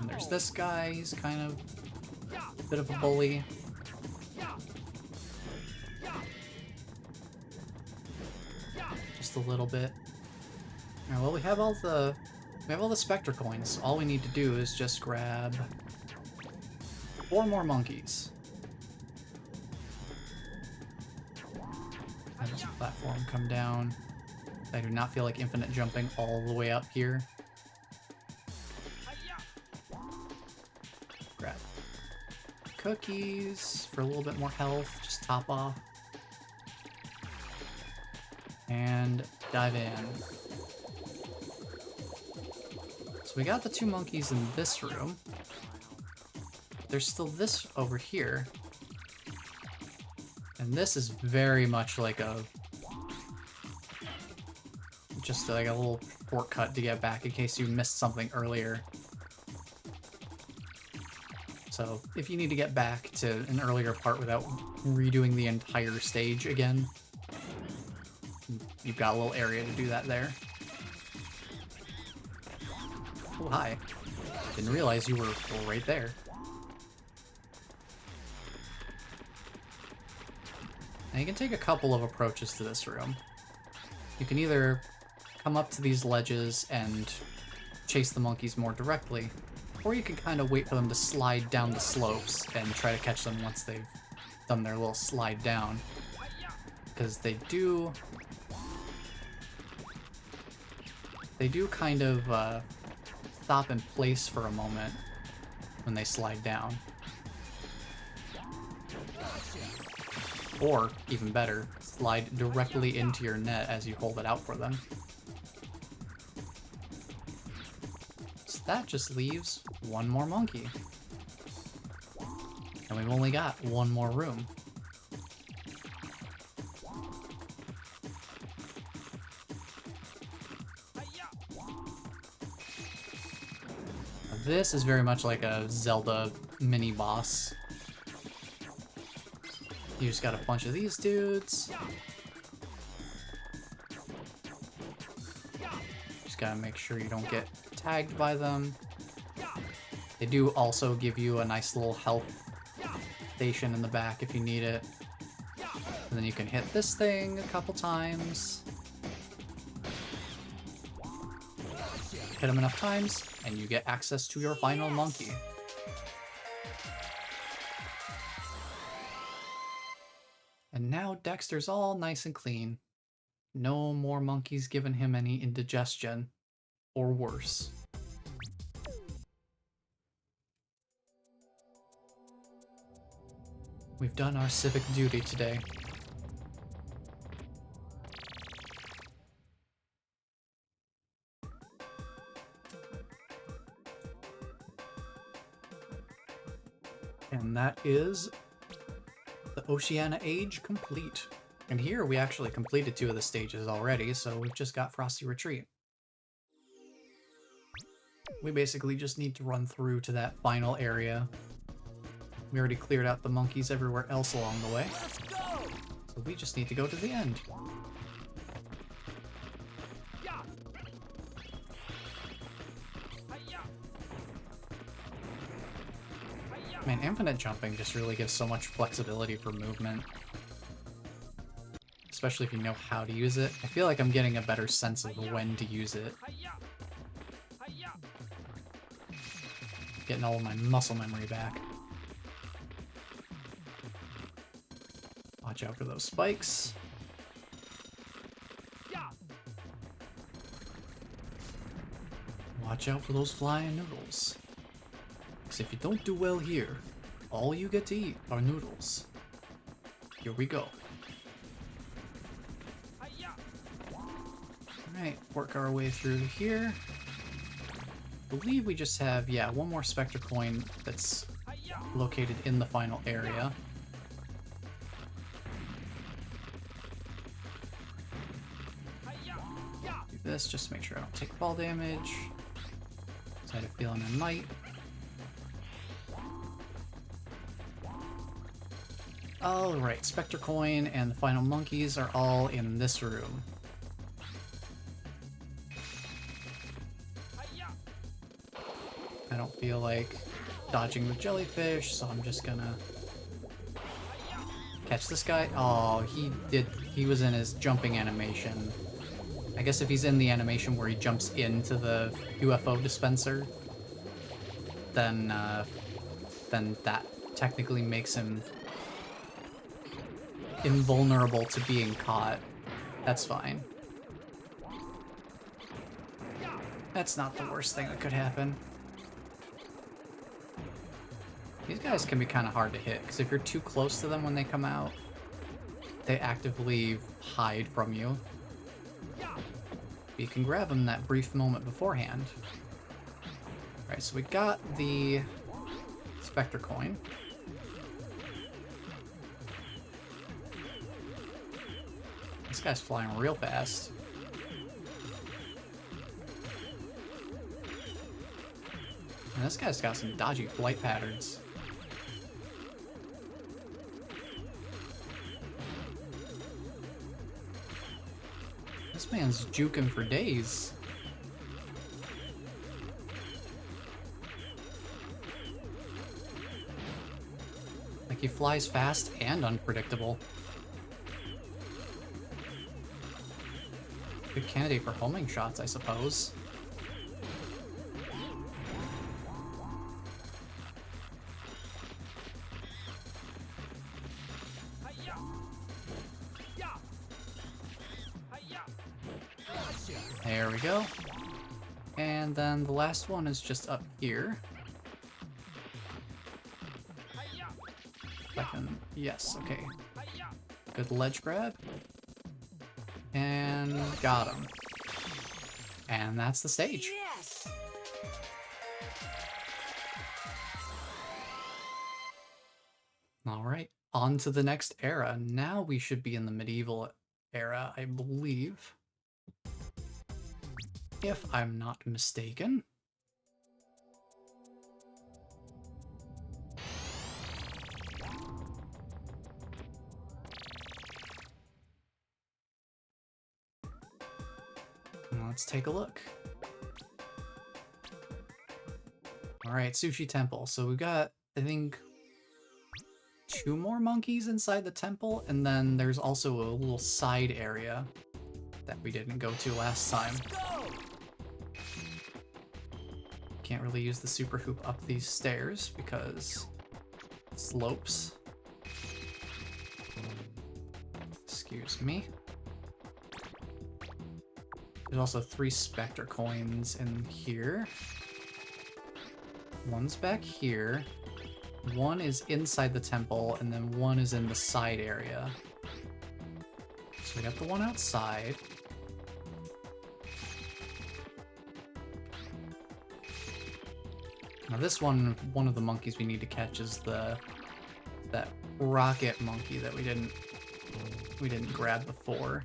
And there's this guy, he's kind of a bit of a bully. Just a little bit. Alright, well, we have all the Spectre coins. All we need to do is just grab 4 more monkeys. Have this platform come down. I do not feel like infinite jumping all the way up here. Grab cookies for a little bit more health. Just top off. And dive in. We got the 2 monkeys in this room. There's still this over here. And this is very much like just like a little shortcut to get back in case you missed something earlier. So if you need to get back to an earlier part without redoing the entire stage again, you've got a little area to do that there. Oh, hi. Didn't realize you were right there. Now you can take a couple of approaches to this room. You can either come up to these ledges and chase the monkeys more directly, or you can kind of wait for them to slide down the slopes and try to catch them once they've done their little slide down. Because they do kind of stop in place for a moment when they slide down. Or, even better, slide directly into your net as you hold it out for them. So that just leaves 1 more monkey. And we've only got 1 more room. This is very much like a Zelda mini-boss. You just got a bunch of these dudes. Just gotta make sure you don't get tagged by them. They do also give you a nice little health station in the back if you need it. And then you can hit this thing a couple times. Hit them enough times, and you get access to your final monkey. And now Dexter's all nice and clean. No more monkeys giving him any indigestion, or worse. We've done our civic duty today. And that is the Oceania Age complete. And here we actually completed 2 of the stages already, so we've just got Frosty Retreat. We basically just need to run through to that final area. We already cleared out the monkeys everywhere else along the way. Let's go! So we just need to go to the end. Man, infinite jumping just really gives so much flexibility for movement. Especially if you know how to use it. I feel like I'm getting a better sense of when to use it. Getting all of my muscle memory back. Watch out for those spikes. Watch out for those flying noodles. Because if you don't do well here, all you get to eat are noodles. Here we go. Alright, work our way through here. I believe we just have, yeah, one more Spectre coin that's located in the final area. Do this just to make sure I don't take fall damage. So I had a feeling I might. Alright, Spectre coin and the final monkeys are all in this room. I don't feel like dodging the jellyfish, so I'm just gonna catch this guy. Oh, he was in his jumping animation. I guess if he's in the animation where he jumps into the UFO dispenser, then that technically makes him invulnerable to being caught. That's fine. That's not the worst thing that could happen. These guys can be kind of hard to hit, because if you're too close to them when they come out, they actively hide from you. You can grab them that brief moment beforehand. Alright, so we got the Spectre coin. This guy's flying real fast. And this guy's got some dodgy flight patterns. This man's juking for days. Like, he flies fast and unpredictable. Good candidate for homing shots, I suppose. There we go. And then the last one is just up here. If I can... Yes, okay. Good ledge grab. And got him. And that's the stage. Yes! Alright, on to the next era. Now we should be in the medieval era, I believe. If I'm not mistaken. Let's take a look. Alright, Sushi Temple. So we've got, I think, 2 more monkeys inside the temple, and then there's also a little side area that we didn't go to last time. Can't really use the super hoop up these stairs because slopes. Excuse me. There's also 3 Spectre coins in here. One's back here. One is inside the temple, and then one is in the side area. So we got the one outside. Now this one of the monkeys we need to catch is that rocket monkey that we didn't grab before.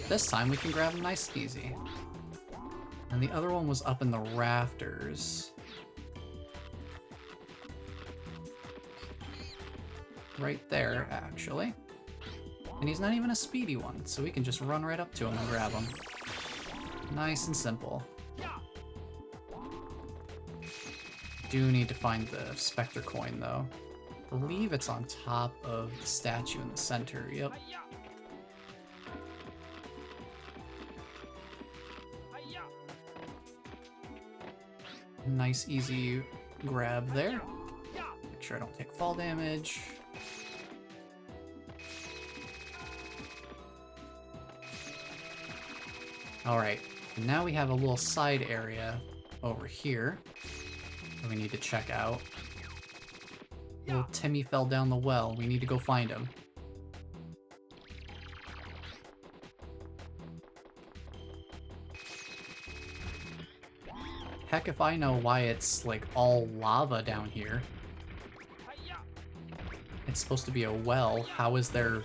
This time we can grab him nice and easy. And the other one was up in the rafters. Right there, actually. And he's not even a speedy one, so we can just run right up to him and grab him. Nice and simple. do need to find the Spectre coin, though. I believe it's on top of the statue in the center. Yep. Nice, easy grab there. Make sure I don't take fall damage. Alright, now we have a little side area over here that we need to check out. Little Timmy fell down the well. We need to go find him. Heck if I know why it's like all lava down here. It's supposed to be a well. How is there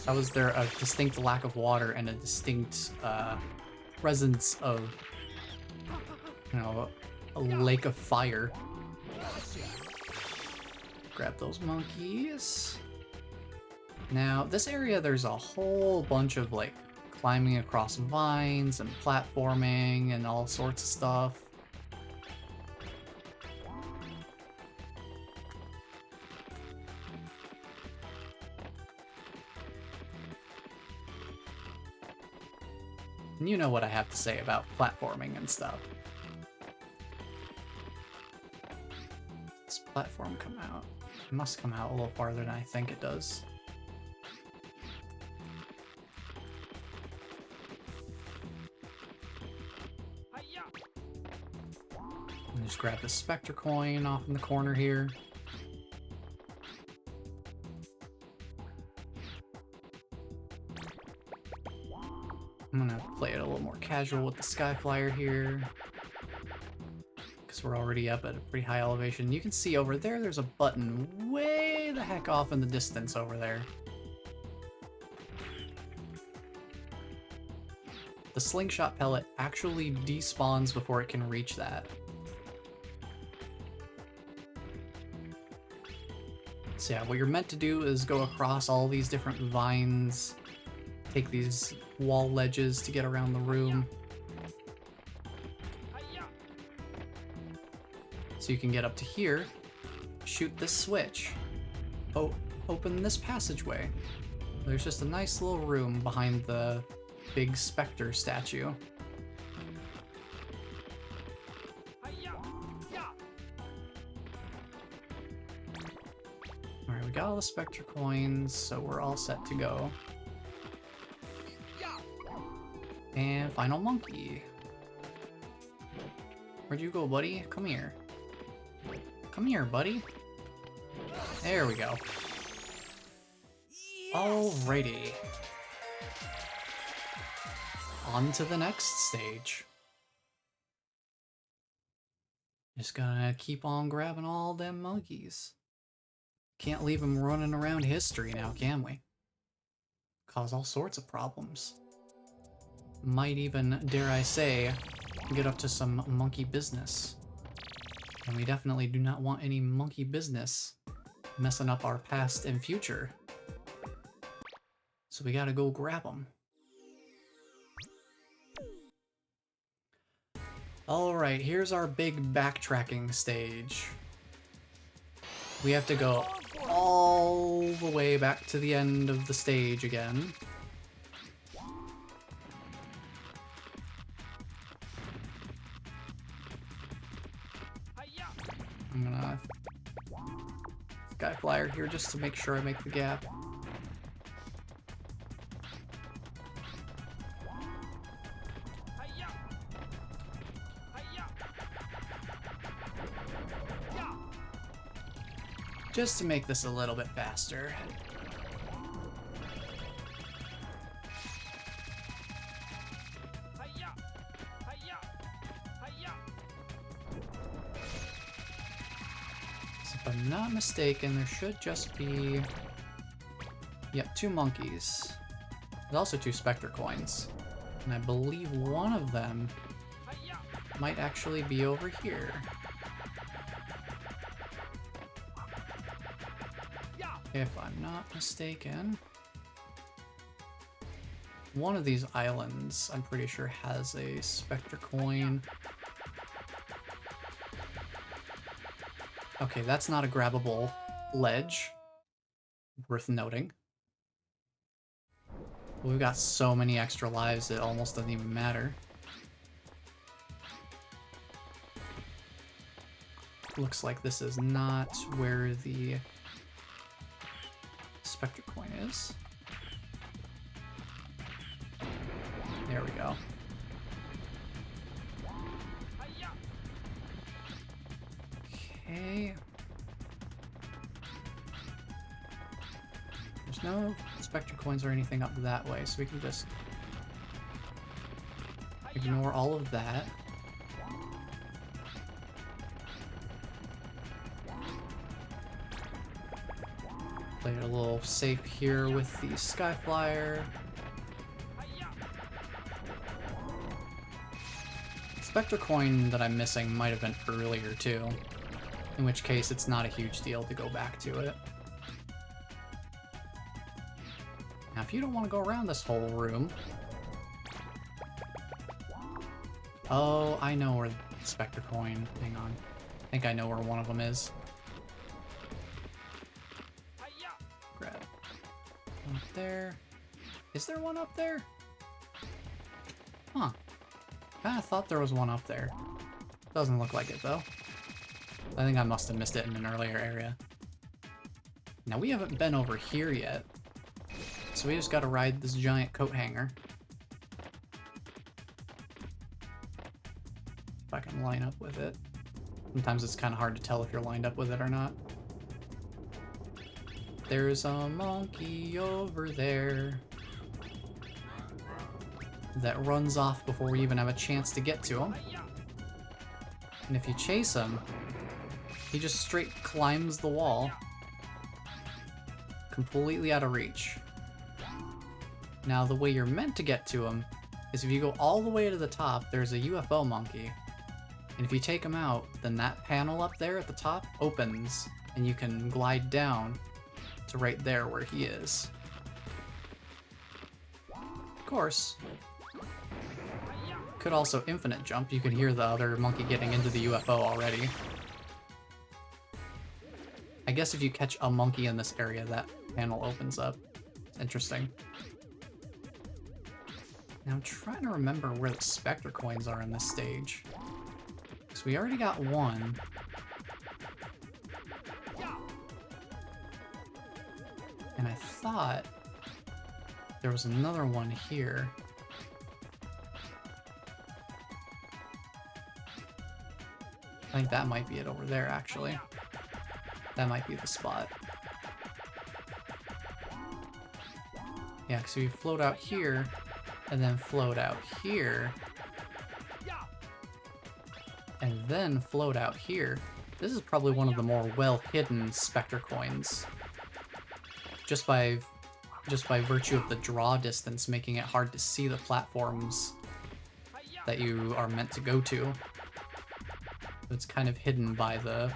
a distinct lack of water and a distinct presence of, you know, a lake of fire? Grab those monkeys. Now, this area, there's a whole bunch of like climbing across vines and platforming and all sorts of stuff. And you know what I have to say about platforming and stuff. Does platform come out? It must come out a little farther than I think it does. And just grab the Spectre coin off in the corner here. I'm gonna play it a little more casual with the Sky Flyer here, because we're already up at a pretty high elevation. You can see over there, there's a button way the heck off in the distance over there. The slingshot pellet actually despawns before it can reach that. So yeah, what you're meant to do is go across all these different vines, take these wall ledges to get around the room. So you can get up to here, shoot this switch, open this passageway. There's just a nice little room behind the big Spectre statue. Alright, we got all the Spectre coins, so we're all set to go. And final monkey. Where'd you go, buddy? Come here. Come here, buddy. There we go. Yes! Alrighty. On to the next stage. Just gonna keep on grabbing all them monkeys. Can't leave them running around history now, can we? Cause all sorts of problems. Might even, dare I say, get up to some monkey business. And we definitely do not want any monkey business messing up our past and future. So we gotta go grab them. Alright, here's our big backtracking stage. We have to go all the way back to the end of the stage again. I'm gonna Sky Flyer here just to make sure I make the gap. Just to make this a little bit faster. If I'm not mistaken, there should just be, yeah, 2 monkeys. There's also 2 Spectre coins. And I believe one of them might actually be over here. If I'm not mistaken. One of these islands, I'm pretty sure, has a Spectre coin. Okay, that's not a grabbable ledge. Worth noting. We've got so many extra lives, it almost doesn't even matter. Looks like this is not where the Spectre coin is. There we go. Okay. There's no Spectre coins or anything up that way, so we can just ignore all of that. Play it a little safe here with the Skyflyer. Spectre coin that I'm missing might have been earlier too, in which case it's not a huge deal to go back to it. Now if you don't want to go around this whole room... Oh, I know where the Spectre coin... Hang on. I think I know where one of them is. Grab one up there. Is there one up there? Huh. I thought there was one up there. Doesn't look like it though. I think I must have missed it in an earlier area. Now we haven't been over here yet. So we just gotta ride this giant coat hanger. If I can line up with it. Sometimes it's kind of hard to tell if you're lined up with it or not. There's a monkey over there that runs off before we even have a chance to get to him. And if you chase him, he just straight climbs the wall. Completely out of reach. Now the way you're meant to get to him is if you go all the way to the top, there's a UFO monkey. And if you take him out, then that panel up there at the top opens and you can glide down to right there where he is. Of course, could also infinite jump. You can hear the other monkey getting into the UFO already. I guess if you catch a monkey in this area, that panel opens up. It's interesting. Now I'm trying to remember where the Spectre coins are in this stage. Because we already got one. And I thought there was another one here. I think that might be it over there, actually. That might be the spot. Yeah, so you float out here, and then float out here, and then float out here. This is probably one of the more well-hidden Spectre coins. Just by virtue of the draw distance, making it hard to see the platforms that you are meant to go to. It's kind of hidden by the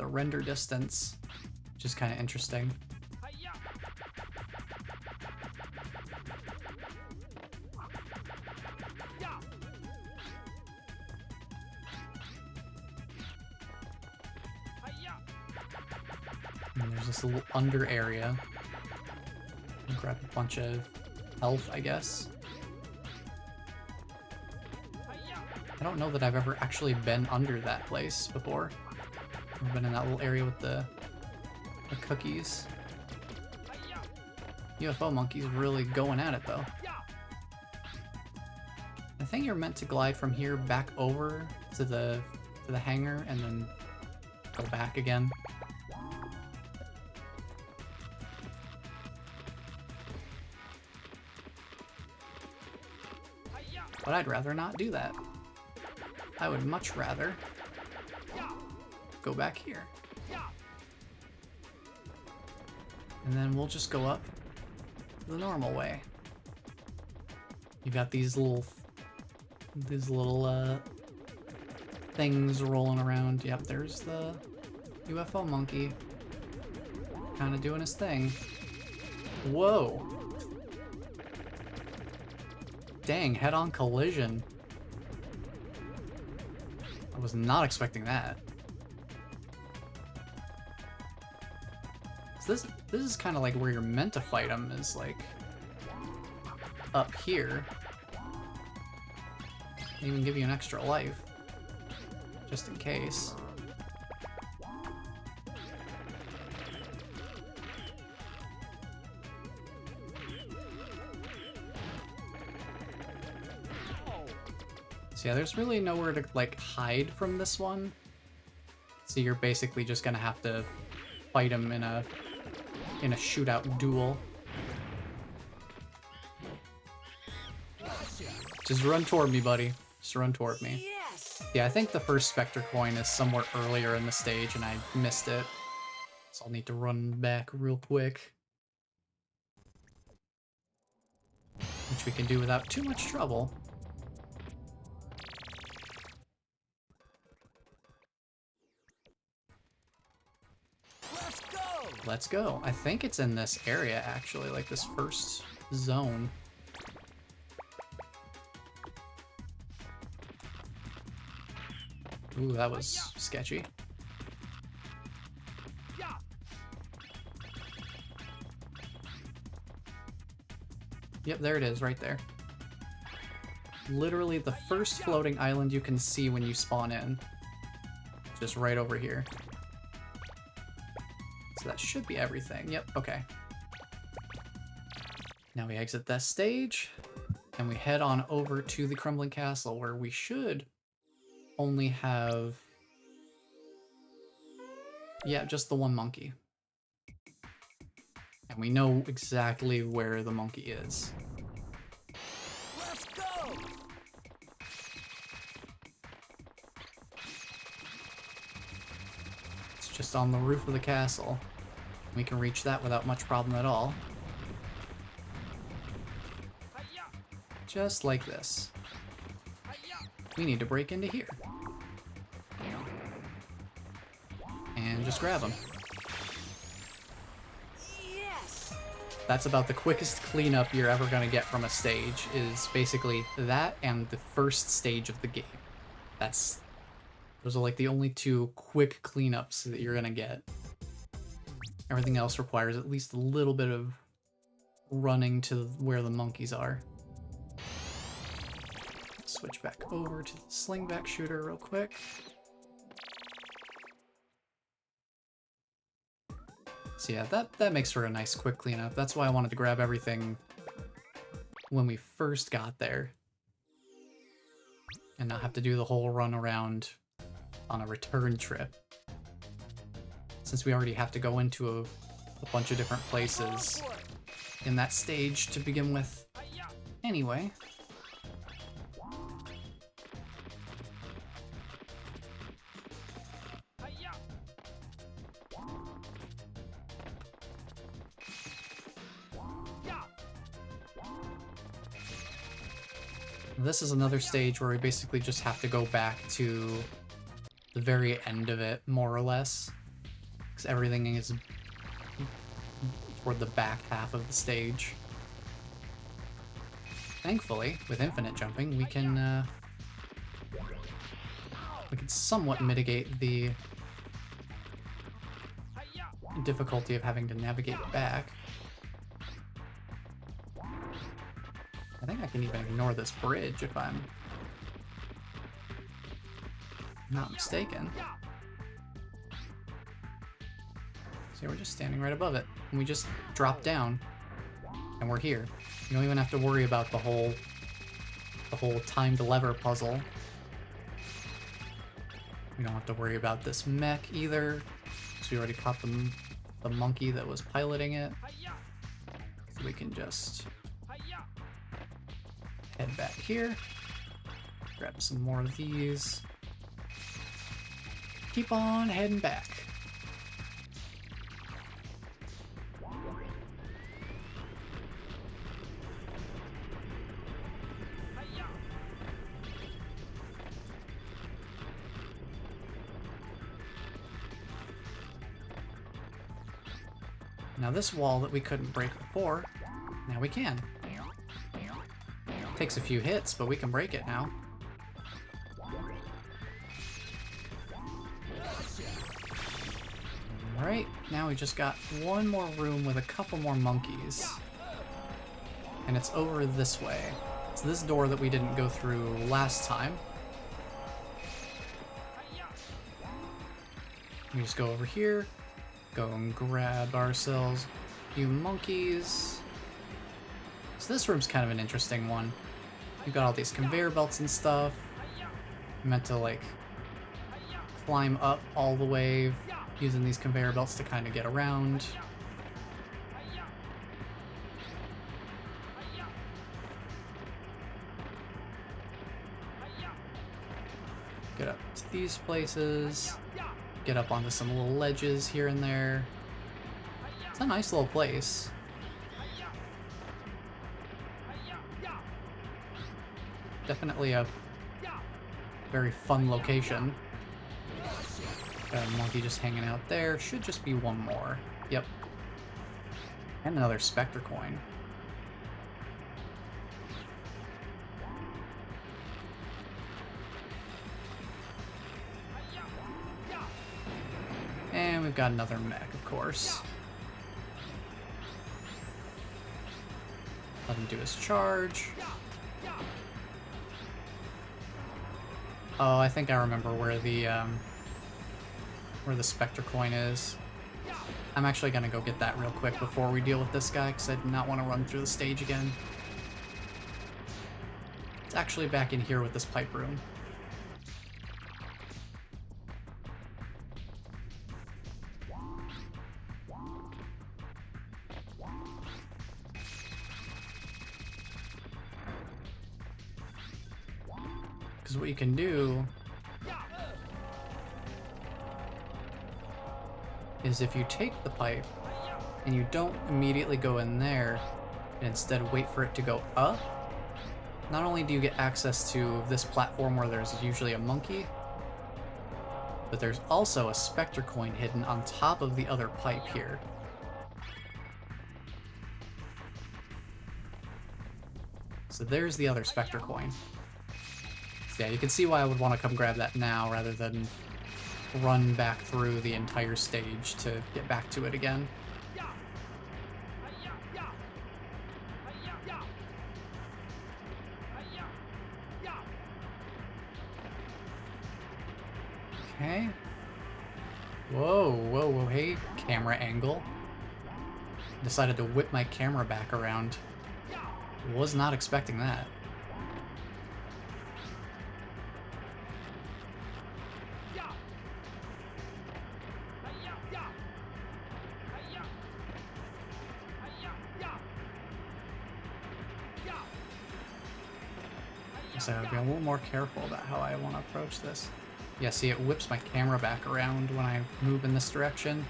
render distance, which is kind of interesting. And there's this little under area. Grab a bunch of health, I guess. I don't know that I've ever actually been under that place before. I've been in that little area with the cookies. UFO monkey's really going at it though. I think you're meant to glide from here back over to the hangar and then go back again. But I'd rather not do that. I would much rather go back here. And then we'll just go up the normal way. You got these little things rolling around. Yep, there's the UFO monkey. Kind of doing his thing. Whoa. Dang, head-on collision. I was not expecting that. So this is kind of like where you're meant to fight them, is like up here. They even give you an extra life, just in case. So yeah, there's really nowhere to like hide from this one. So you're basically just gonna have to fight him in a shootout duel. Just run toward me, buddy. Just run toward me. Yes! Yeah, I think the first Spectre coin is somewhere earlier in the stage and I missed it. So I'll need to run back real quick. Which we can do without too much trouble. Let's go! Let's go. I think it's in this area, actually, like this first zone. Ooh, that was sketchy. Yep, there it is, right there. Literally the first floating island you can see when you spawn in. Just right over here. So that should be everything. Yep, okay. Now we exit that stage, and we head on over to the Crumbling Castle, where we should only have... yeah, just the one monkey. And we know exactly where the monkey is. Let's go! It's just on the roof of the castle. We can reach that without much problem at all. Just like this. We need to break into here. And just grab him. Yes! That's about the quickest cleanup you're ever going to get from a stage, is basically that and the first stage of the game. Those are like the only two quick cleanups that you're going to get. Everything else requires at least a little bit of running to where the monkeys are. Switch back over to the slingback shooter real quick. So yeah, that makes for a nice quick cleanup. That's why I wanted to grab everything when we first got there. And not have to do the whole run around on a return trip. Since we already have to go into a bunch of different places in that stage to begin with. Anyway. This is another stage where we basically just have to go back to the very end of it, more or less. Because everything is toward the back half of the stage. Thankfully, with infinite jumping, we can somewhat mitigate the difficulty of having to navigate back. I think I can even ignore this bridge if I'm not mistaken. See, we're just standing right above it, and we just drop down, and we're here. You don't even have to worry about the whole timed lever puzzle. We don't have to worry about this mech either, because we already caught the monkey that was piloting it. So we can just head back here, grab some more of these, keep on heading back. Now this wall that we couldn't break before, now we can. Takes a few hits, but we can break it now. Alright, now we just got one more room with a couple more monkeys. And it's over this way. It's this door that we didn't go through last time. We just go over here, go and grab ourselves a few monkeys. So this room's kind of an interesting one. You've got all these conveyor belts and stuff. You're meant to like climb up all the way using these conveyor belts to kind of get around. Get up to these places. Get up onto some little ledges here and there. It's a nice little place. Definitely a very fun location. Got a monkey just hanging out there. Should just be one more. Yep. And another Spectre coin. And we've got another mech, of course. Let him do his charge. Oh, I think I remember where the Spectre coin is. I'm actually gonna go get that real quick before we deal with this guy, because I do not want to run through the stage again. It's actually back in here with this pipe room. Because what you can do is if you take the pipe and you don't immediately go in there and instead wait for it to go up, not only do you get access to this platform where there's usually a monkey, but there's also a Spectre coin hidden on top of the other pipe here. So there's the other Spectre coin. So yeah, you can see why I would want to come grab that now rather than run back through the entire stage to get back to it again. Okay. Whoa, whoa, whoa, hey, camera angle. Decided to whip my camera back around. Was not expecting that. So I'll be a little more careful about how I want to approach this. Yeah, see, it whips my camera back around when I move in this direction.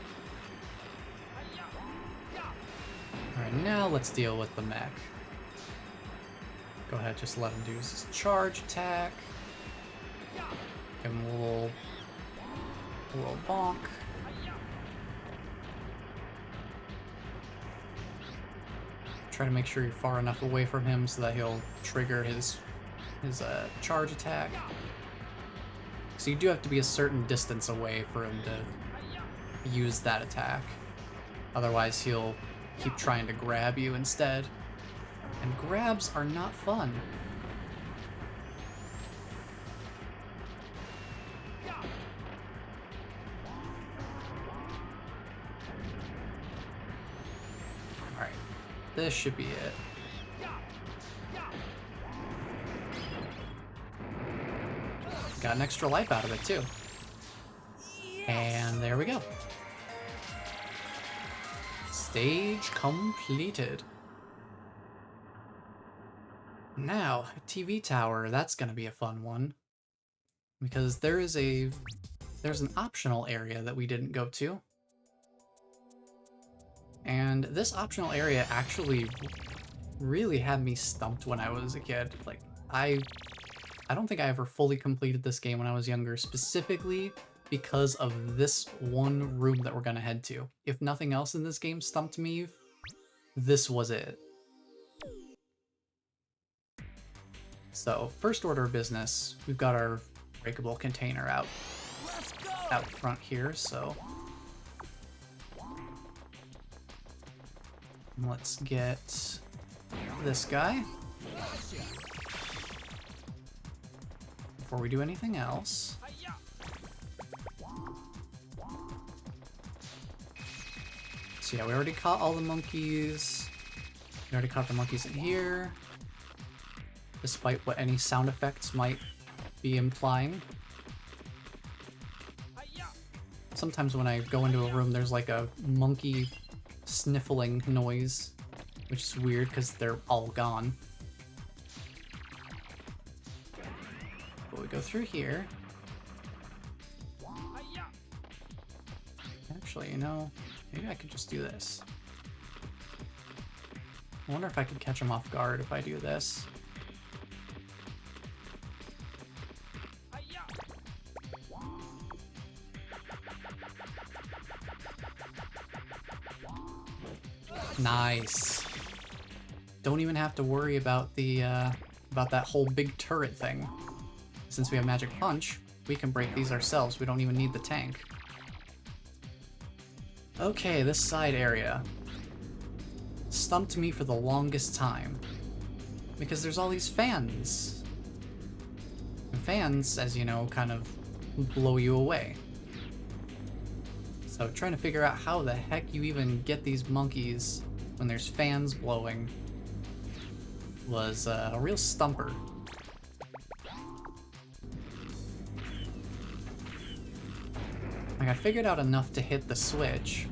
Alright, now let's deal with the mech. Go ahead, just let him do his charge attack. Give him a little bonk. Try to make sure you're far enough away from him so that he'll trigger his charge attack. So you do have to be a certain distance away for him to use that attack. Otherwise he'll keep trying to grab you instead. And grabs are not fun. Alright, this should be it. Got an extra life out of it too. And there we go. Stage completed. Now, TV tower, that's gonna be a fun one. Because there's an optional area that we didn't go to. And this optional area actually really had me stumped when I was a kid. Like, I don't think I ever fully completed this game when I was younger, specifically because of this one room that we're gonna head to. If nothing else in this game stumped me, this was it. So, first order of business, we've got our breakable container out front here, so Let's get this guy before we do anything else. So yeah, we already caught all the monkeys. We already caught the monkeys in here, despite what any sound effects might be implying. Sometimes when I go into a room, there's like a monkey sniffling noise, which is weird because they're all gone. But we go through here. Actually, you know, maybe I could just do this. I wonder if I could catch them off guard if I do this. Nice. Don't even have to worry about the about that whole big turret thing. Since we have Magic Punch, we can break these ourselves. We don't even need the tank. Okay, this side area stumped me for the longest time because there's all these fans. And fans, as you know, kind of blow you away. So trying to figure out how the heck you even get these monkeys when there's fans blowing was a real stumper. Like, I figured out enough to hit the switch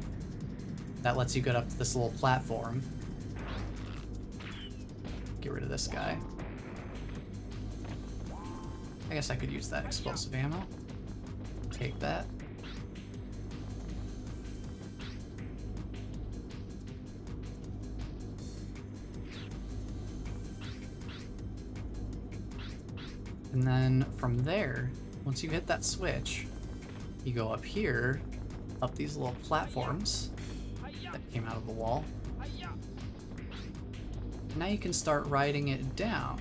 that lets you get up to this little platform. Get rid of this guy. I guess I could use that explosive ammo. Take that. And then from there, once you hit that switch, you go up here, up these little platforms that came out of the wall. Now you can start riding it down.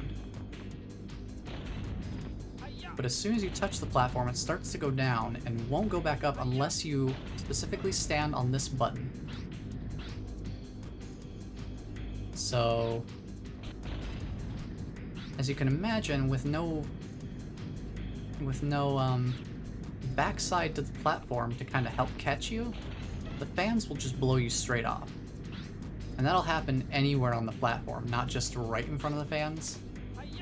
But as soon as you touch the platform, it starts to go down and won't go back up unless you specifically stand on this button. So, as you can imagine, with no backside to the platform to kind of help catch you, the fans will just blow you straight off. And that'll happen anywhere on the platform, not just right in front of the fans,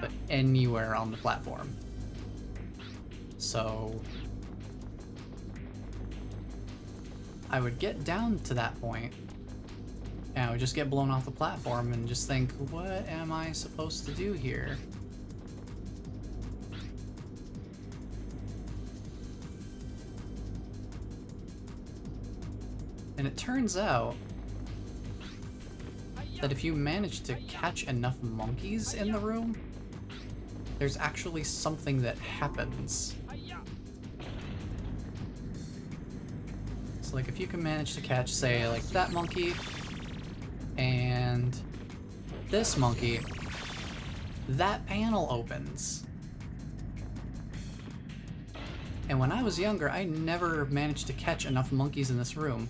but anywhere on the platform. So I would get down to that point and I would just get blown off the platform and just think, what am I supposed to do here? And it turns out that if you manage to catch enough monkeys in the room, there's actually something that happens. So like if you can manage to catch, say, like that monkey and this monkey, that panel opens. And when I was younger, I never managed to catch enough monkeys in this room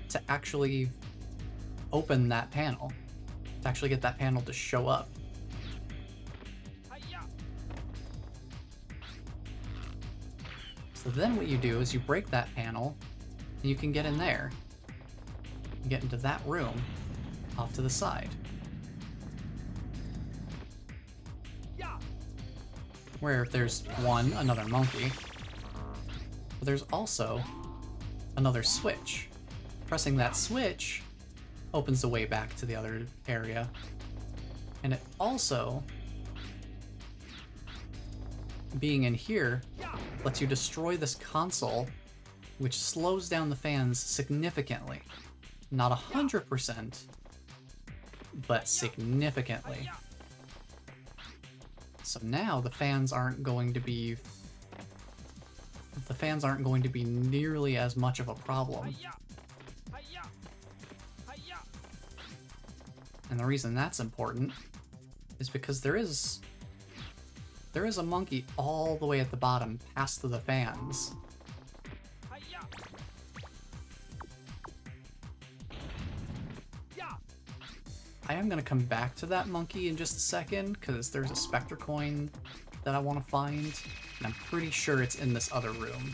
to actually open that panel, to actually get that panel to show up. So then what you do is you break that panel and you can get in there and get into that room off to the side. Where there's one, another monkey, but there's also another switch. Pressing that switch opens the way back to the other area. And it also, being in here, lets you destroy this console, which slows down the fans significantly. Not 100%, but significantly. So now the fans aren't going to be nearly as much of a problem. And the reason that's important is because there is a monkey all the way at the bottom past the fans. I am going to come back to that monkey in just a second, because there's a Spectre coin that I want to find, and I'm pretty sure it's in this other room.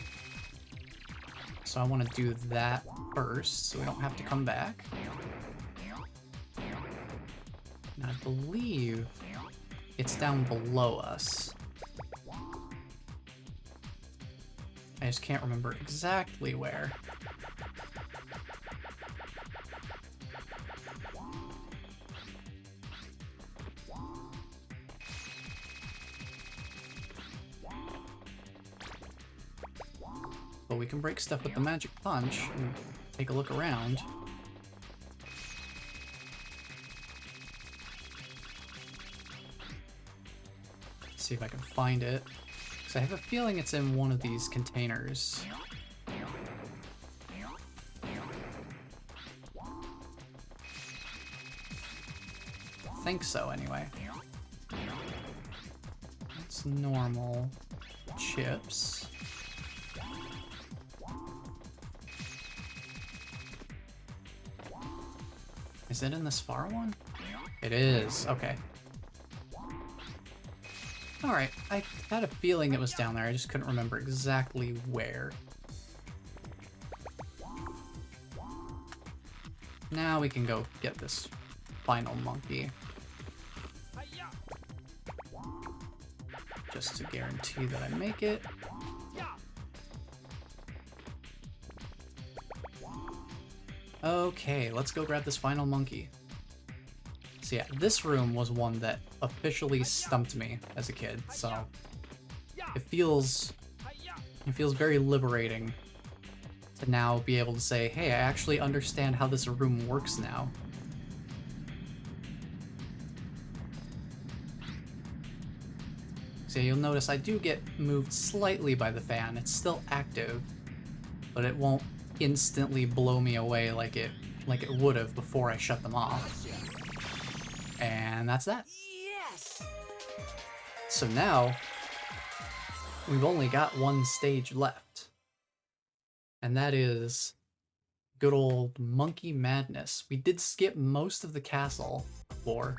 So I want to do that first, so we don't have to come back. And I believe it's down below us. I just can't remember exactly where. But we can break stuff with the magic punch and take a look around. See if I can find it. Because I have a feeling it's in one of these containers. I think so, anyway. It's normal chips. Is it in this far one? It is. Okay. Alright, I had a feeling it was down there, I just couldn't remember exactly where. Now we can go get this final monkey. Just to guarantee that I make it. Okay, let's go grab this final monkey. So yeah, this room was one that officially stumped me as a kid, so it feels very liberating to now be able to say, hey, I actually understand how this room works now. So you'll notice I do get moved slightly by the fan. It's still active, but it won't instantly blow me away like it would have before I shut them off. And that's that. Yes! So now, we've only got one stage left. And that is good old Monkey Madness. We did skip most of the castle floor.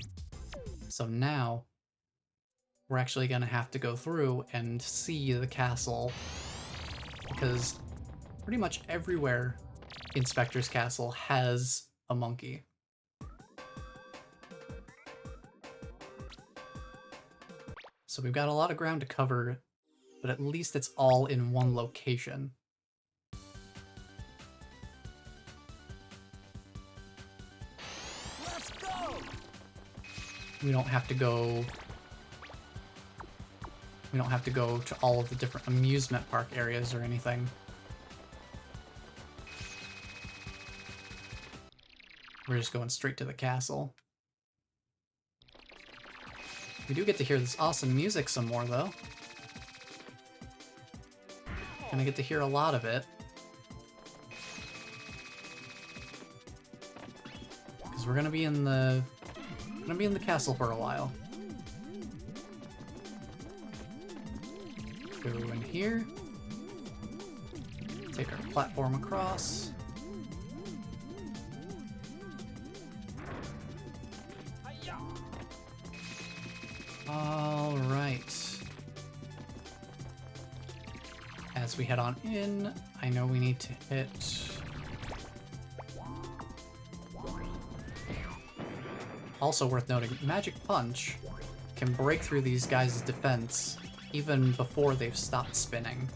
So now, we're actually going to have to go through and see the castle. Because pretty much everywhere in Spectre's castle has a monkey. So we've got a lot of ground to cover, but at least it's all in one location. Let's go! We don't have to go to all of the different amusement park areas or anything. We're just going straight to the castle. We do get to hear this awesome music some more, though. Gonna get to hear a lot of it. Because we're gonna be in the castle for a while. Go in here. Take our platform across. All right. As we head on in, I know we need to hit... Also worth noting, Magic Punch can break through these guys' defense even before they've stopped spinning.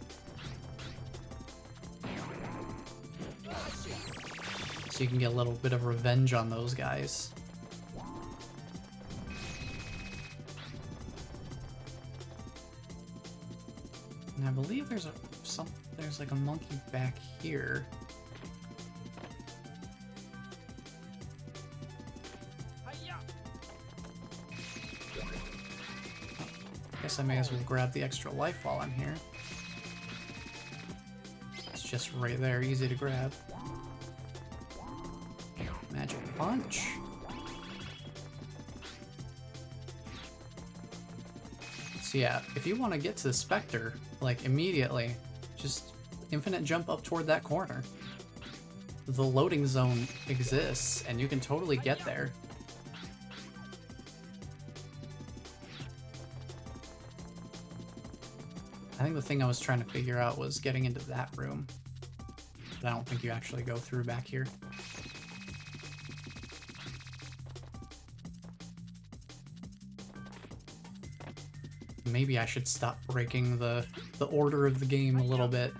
So you can get a little bit of revenge on those guys. And I believe there's like a monkey back here. Guess I may as well grab the extra life while I'm here. It's just right there, easy to grab. Magic Punch. So yeah, if you want to get to the Spectre, like immediately, just infinite jump up toward that corner. The loading zone exists, and you can totally get there. I think the thing I was trying to figure out was getting into that room. But I don't think you actually go through back here. Maybe I should stop breaking the order of the game a little bit.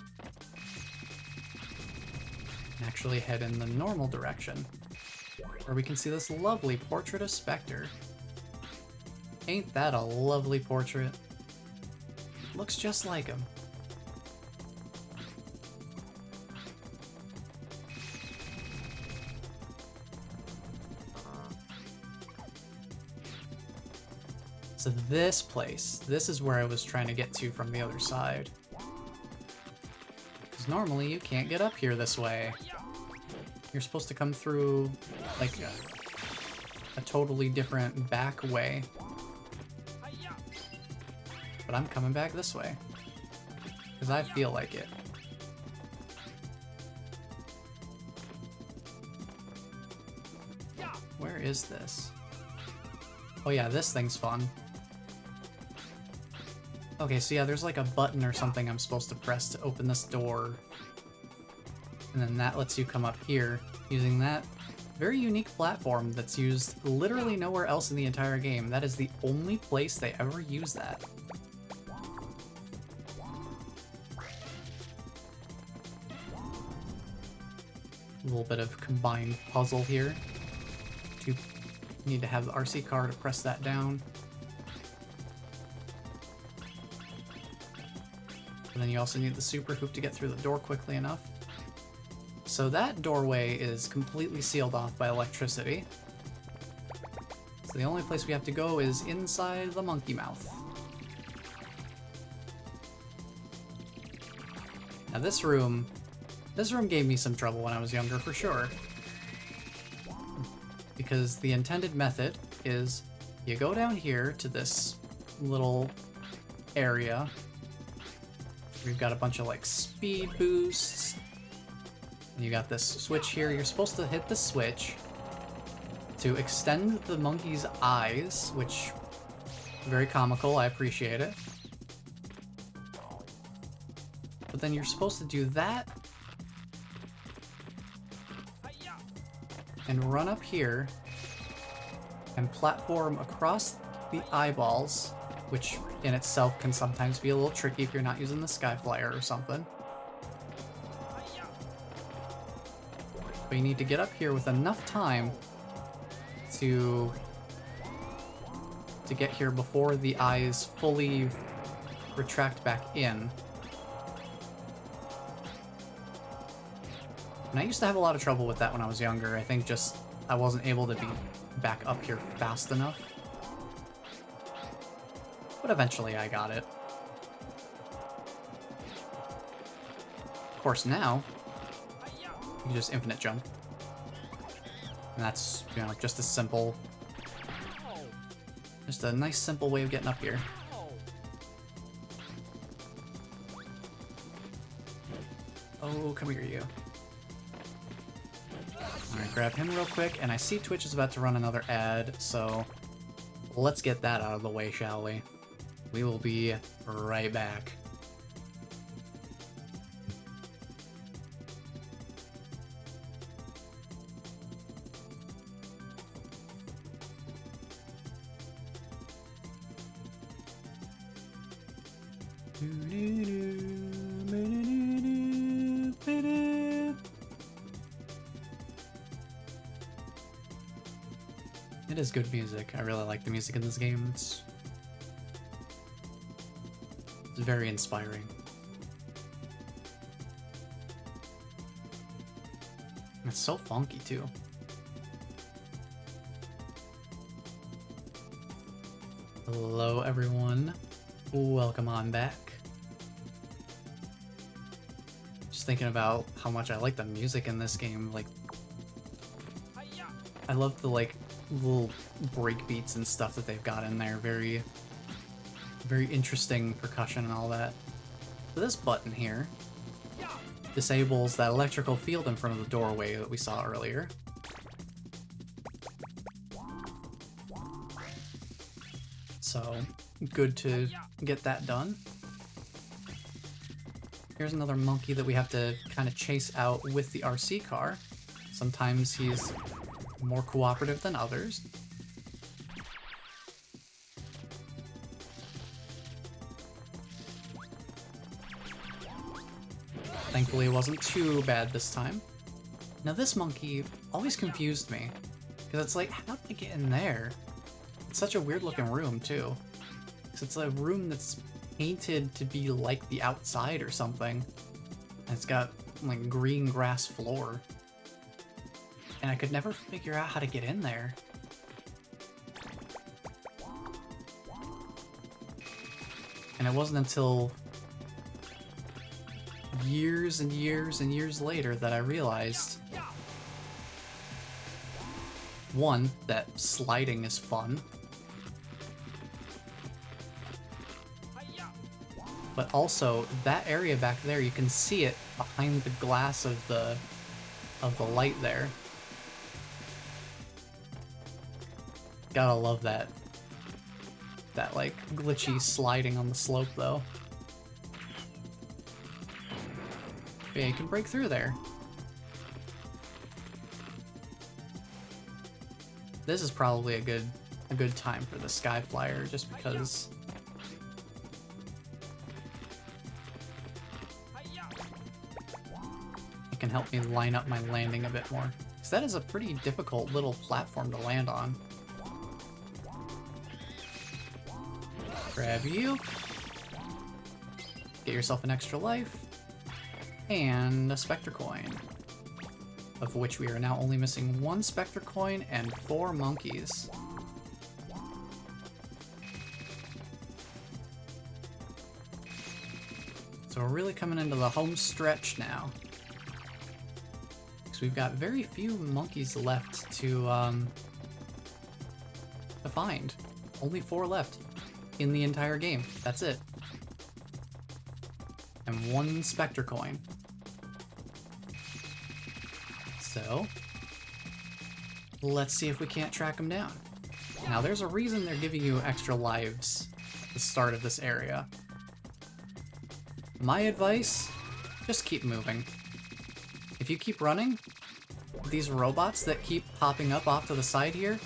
And actually head in the normal direction, where we can see this lovely portrait of Spectre. Ain't that a lovely portrait? Looks just like him. So this place, this is where I was trying to get to from the other side. Because normally you can't get up here this way. You're supposed to come through like a totally different back way. But I'm coming back this way. Because I feel like it. Where is this? Oh yeah, this thing's fun. Okay, so yeah, there's like a button or something I'm supposed to press to open this door. And then that lets you come up here using that very unique platform that's used literally nowhere else in the entire game. That is the only place they ever use that. A little bit of combined puzzle here. You need to have the RC car to press that down. And then you also need the super hoop to get through the door quickly enough. So that doorway is completely sealed off by electricity. So the only place we have to go is inside the monkey mouth. Now this room gave me some trouble when I was younger for sure. Because the intended method is you go down here to this little area. We've got a bunch of like speed boosts. And you got this switch here. You're supposed to hit the switch to extend the monkey's eyes, which very comical, I appreciate it. But then you're supposed to do that and run up here and platform across the eyeballs, which in itself can sometimes be a little tricky if you're not using the Skyflyer or something. But you need to get up here with enough time to get here before the eyes fully retract back in. And I used to have a lot of trouble with that when I was younger. I think just I wasn't able to be back up here fast enough. But eventually I got it. Of course now, you can just infinite jump. And that's, you know, just a simple... Just a nice simple way of getting up here. Oh, come here, you. Alright, grab him real quick, and I see Twitch is about to run another ad, so let's get that out of the way, shall we? We will be right back. It is good music. I really like the music in this game. It's very inspiring. It's so funky too. Hello everyone. Welcome on back. Just thinking about how much I like the music in this game. Like, I love the like little break beats and stuff that they've got in there. Very interesting percussion and all that. So this button here disables that electrical field in front of the doorway that we saw earlier. So good to get that done. Here's another monkey that we have to kind of chase out with the RC car. Sometimes he's more cooperative than others. Thankfully, it wasn't too bad this time. Now this monkey always confused me, because it's like, how did I get in there? It's such a weird looking room too. Because it's a room that's painted to be like the outside or something. And it's got like green grass floor. And I could never figure out how to get in there. And it wasn't until years and years and years later that I realized, one, that sliding is fun, but also that area back there, you can see it behind the glass of the light there. Gotta love that like glitchy sliding on the slope though. Yeah, you can break through there. This is probably a good time for the Sky Flyer, just because it can help me line up my landing a bit more. Because that is a pretty difficult little platform to land on. Grab you. Get yourself an extra life. And a Spectre Coin. Of which we are now only missing 1 Spectre Coin and 4 monkeys. So we're really coming into the home stretch now. Because we've got very few monkeys left to find. Only 4 left in the entire game. That's it. And 1 Spectre Coin. So, let's see if we can't track them down. Now, there's a reason they're giving you extra lives at the start of this area. My advice, just keep moving. If you keep running, these robots that keep popping up off to the side here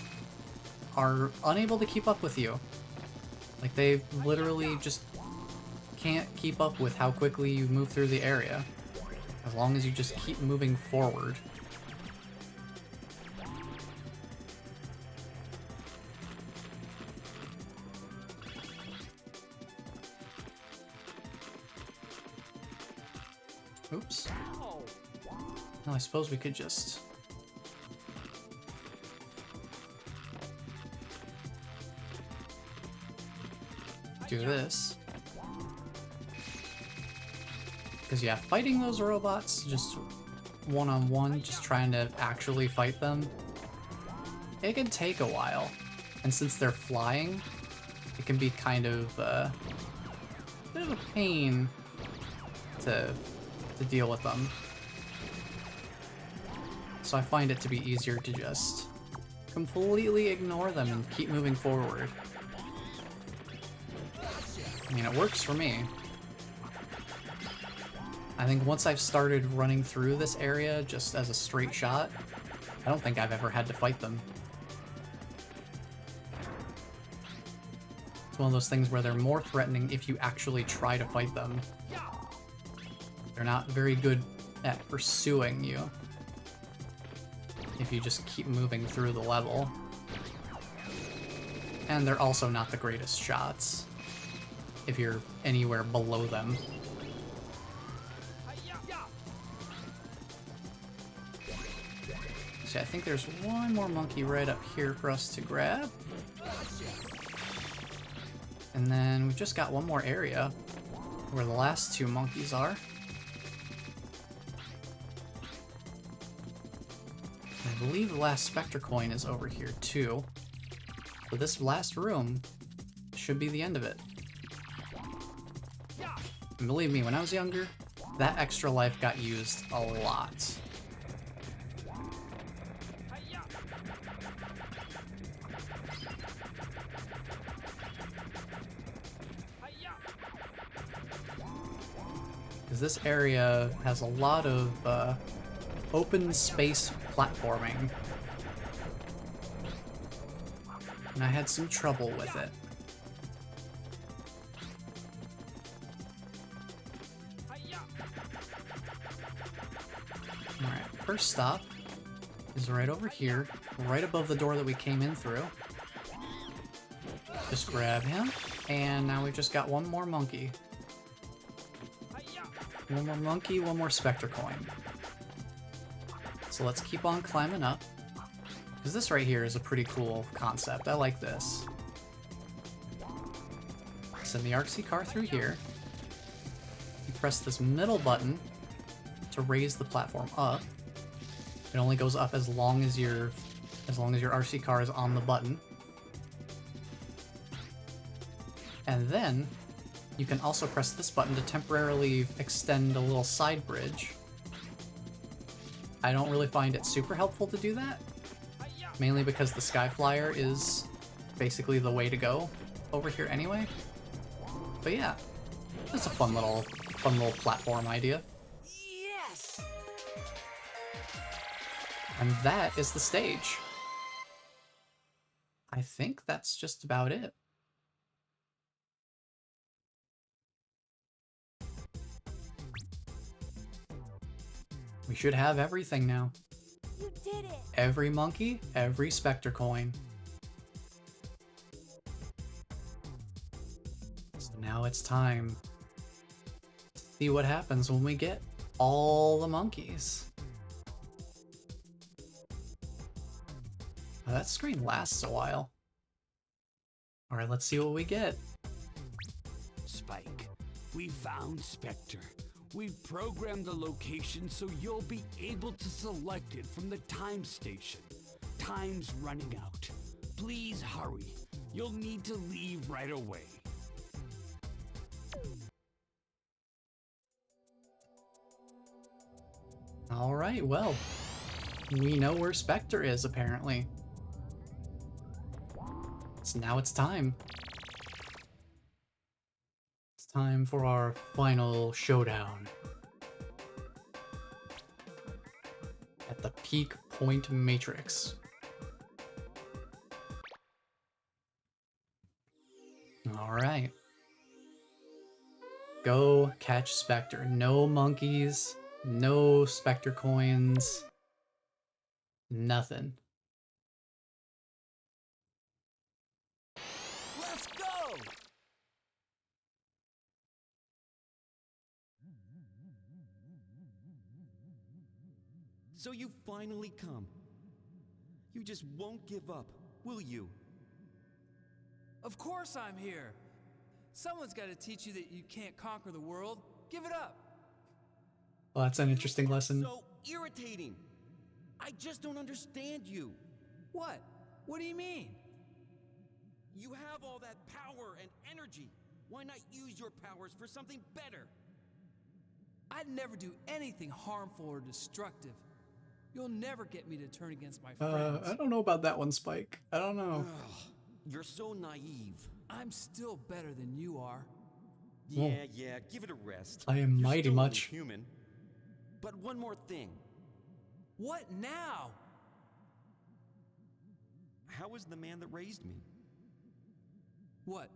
are unable to keep up with you. Like, they literally just can't keep up with how quickly you move through the area, as long as you just keep moving forward. Oops. No, I suppose we could just... do this. Because yeah, fighting those robots, just one-on-one, just trying to actually fight them, it can take a while. And since they're flying, it can be kind of a bit of a pain to deal with them. So I find it to be easier to just completely ignore them and keep moving forward. I mean, it works for me. I think once I've started running through this area just as a straight shot, I don't think I've ever had to fight them. It's one of those things where they're more threatening if you actually try to fight them. They're not very good at pursuing you if you just keep moving through the level. And they're also not the greatest shots if you're anywhere below them. So I think there's one more monkey right up here for us to grab. And then we've just got one more area where the last 2 monkeys are. I believe the last Spectre Coin is over here too. So this last room should be the end of it. And believe me, when I was younger, that extra life got used a lot. Because this area has a lot of open space platforming. And I had some trouble with it. Alright, first stop is right over here, right above the door that we came in through. Just grab him, and now we've just got one more monkey. One more monkey, one more Spectre coin. So let's keep on climbing up. Because this right here is a pretty cool concept. I like this. Send the RC car through here. You press this middle button to raise the platform up. It only goes up as long as your RC car is on the button. And then you can also press this button to temporarily extend a little side bridge. I don't really find it super helpful to do that, mainly because the Sky Flyer is basically the way to go over here anyway. But yeah, it's a fun little platform idea. Yes! And that is the stage. I think that's just about it. We should have everything now. You did it! Every monkey, every Spectre coin. So now it's time to see what happens when we get all the monkeys. Now, that screen lasts a while. Alright, let's see what we get. Spike, we found Spectre. We've programmed the location so you'll be able to select it from the time station. Time's running out. Please hurry. You'll need to leave right away. Alright, well, we know where Spectre is, apparently. So now it's time. It's time for our final showdown. At the Peak Point Matrix. Alright. Go catch Spectre. No monkeys, no Spectre coins, nothing. Let's go! So you finally come. You just won't give up, will you? Of course I'm here. Someone's got to teach you that you can't conquer the world. Give it up. Well, that's an interesting lesson. So irritating. I just don't understand you. What? What do you mean? You have all that power and energy. Why not use your powers for something better? I'd never do anything harmful or destructive. You'll never get me to turn against my friends. I don't know about that one, Spike. I don't know. Ugh, you're so naive. I'm still better than you are. Yeah, give it a rest. I am You're mighty still much. only human. But one more thing. What now? How is the man that raised me? What?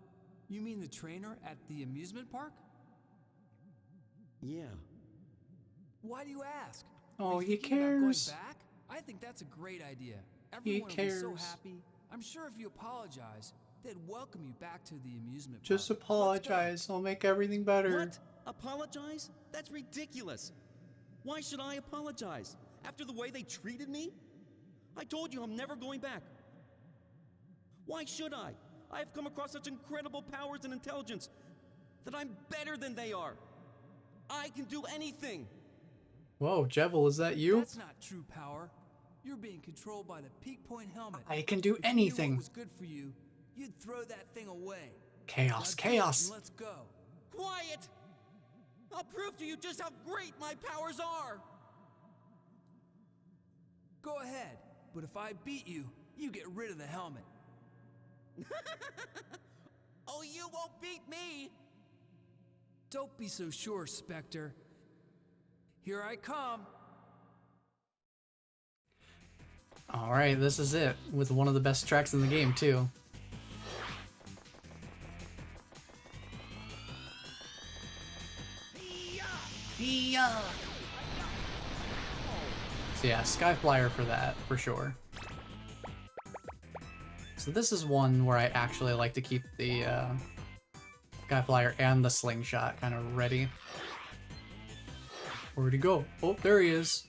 You mean the trainer at the amusement park? Yeah. Why do you ask? Oh, Are you he thinking about cares. Going back? I think that's a great idea. He Everyone will be so cares. happy. I'm sure if you apologize, they'd welcome you back to the amusement Just park. apologize. I'll make everything better. What? Apologize? That's ridiculous. Why should I apologize? After the way they treated me? I told you I'm never going back. Why should I? I have come across such incredible powers and intelligence that I'm better than they are. I can do anything. Whoa, Jevil, is that you? That's not true power. You're being controlled by the Peak Point helmet. I can do If you knew anything. what was good for you, you'd throw that thing away. Chaos, Now get up chaos. and let's go. Quiet! I'll prove to you just how great my powers are. Go ahead, but if I beat you, you get rid of the helmet. Oh, you won't beat me! Don't be so sure, Spectre. Here I come. Alright, this is it, with one of the best tracks in the game, too. So yeah, Skyflyer for that, for sure. So this is one where I actually like to keep the Skyflyer and the slingshot kind of ready. Where'd he go? Oh, there he is.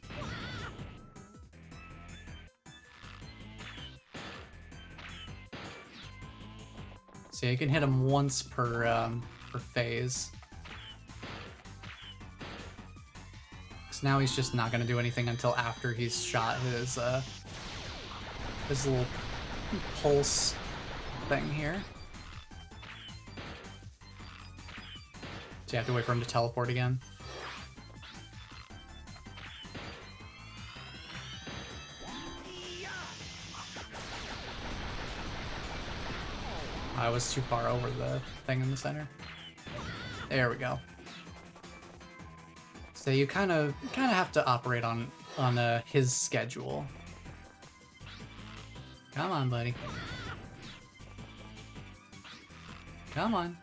So you can hit him once per phase. So now he's just not gonna do anything until after he's shot his little pulse thing here. So you have to wait for him to teleport again. I was too far over the thing in the center. There we go. So you kind of have to operate on his schedule. Come on, buddy. Come on.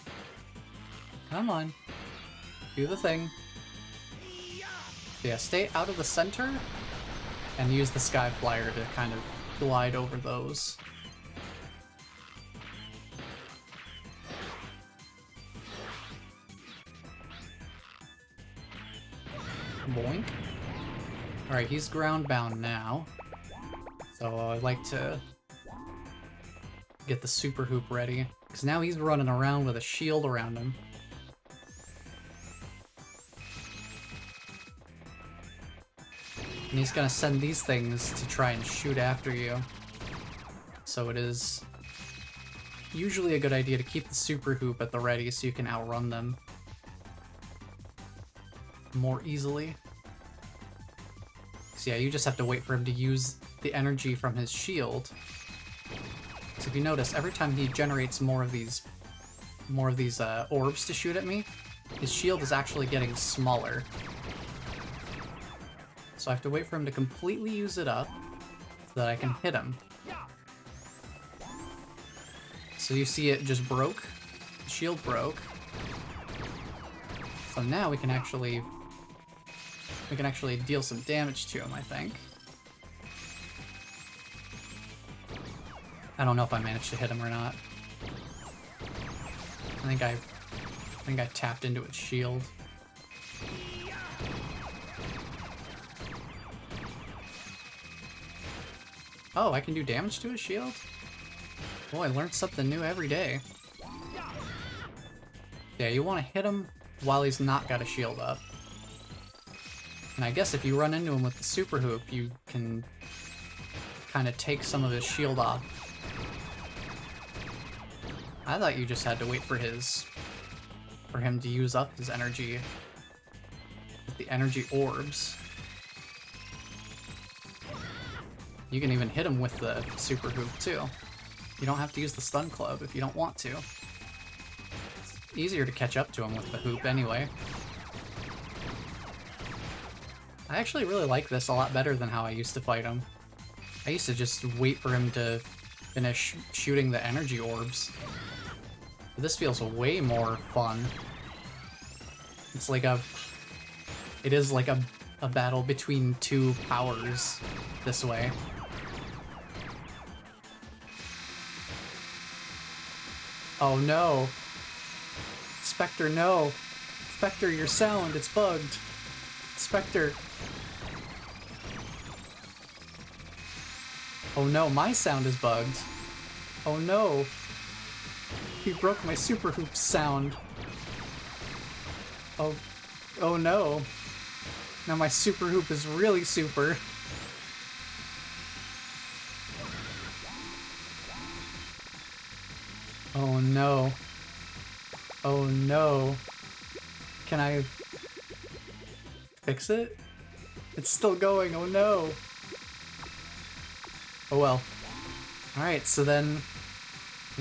Come on. Do the thing. Yeah, stay out of the center and use the Skyflyer to kind of glide over those. Boink. Alright, he's ground bound now. So I'd like to get the super hoop ready. Because now he's running around with a shield around him. And he's gonna send these things to try and shoot after you. So it is usually a good idea to keep the super hoop at the ready so you can outrun them more easily. So yeah, you just have to wait for him to use the energy from his shield. So if you notice, every time he generates more of these orbs to shoot at me, his shield is actually getting smaller. So I have to wait for him to completely use it up so that I can hit him. So you see it just broke. The shield broke. So now we can actually deal some damage to him, I think. I don't know if I managed to hit him or not. I think I tapped into its shield. Oh, I can do damage to his shield? Boy, I learned something new every day. Yeah, you want to hit him while he's not got a shield up. And I guess if you run into him with the super hoop, you can kind of take some of his shield off. I thought you just had to wait for him to use up his energy with the energy orbs. You can even hit him with the super hoop too. You don't have to use the stun club if you don't want to. It's easier to catch up to him with the hoop anyway. I actually really like this a lot better than how I used to fight him. I used to just wait for him to finish shooting the energy orbs. But this feels way more fun. It's like it is like a battle between two powers this way. Oh no. Spectre, no. Spectre, your sound, it's bugged. Spectre. Oh no, my sound is bugged. Oh no. He broke my super hoop sound. Oh no. Now my super hoop is really super. Oh no. Oh no. Can I fix it? It's still going, oh no. Oh well. Alright, so then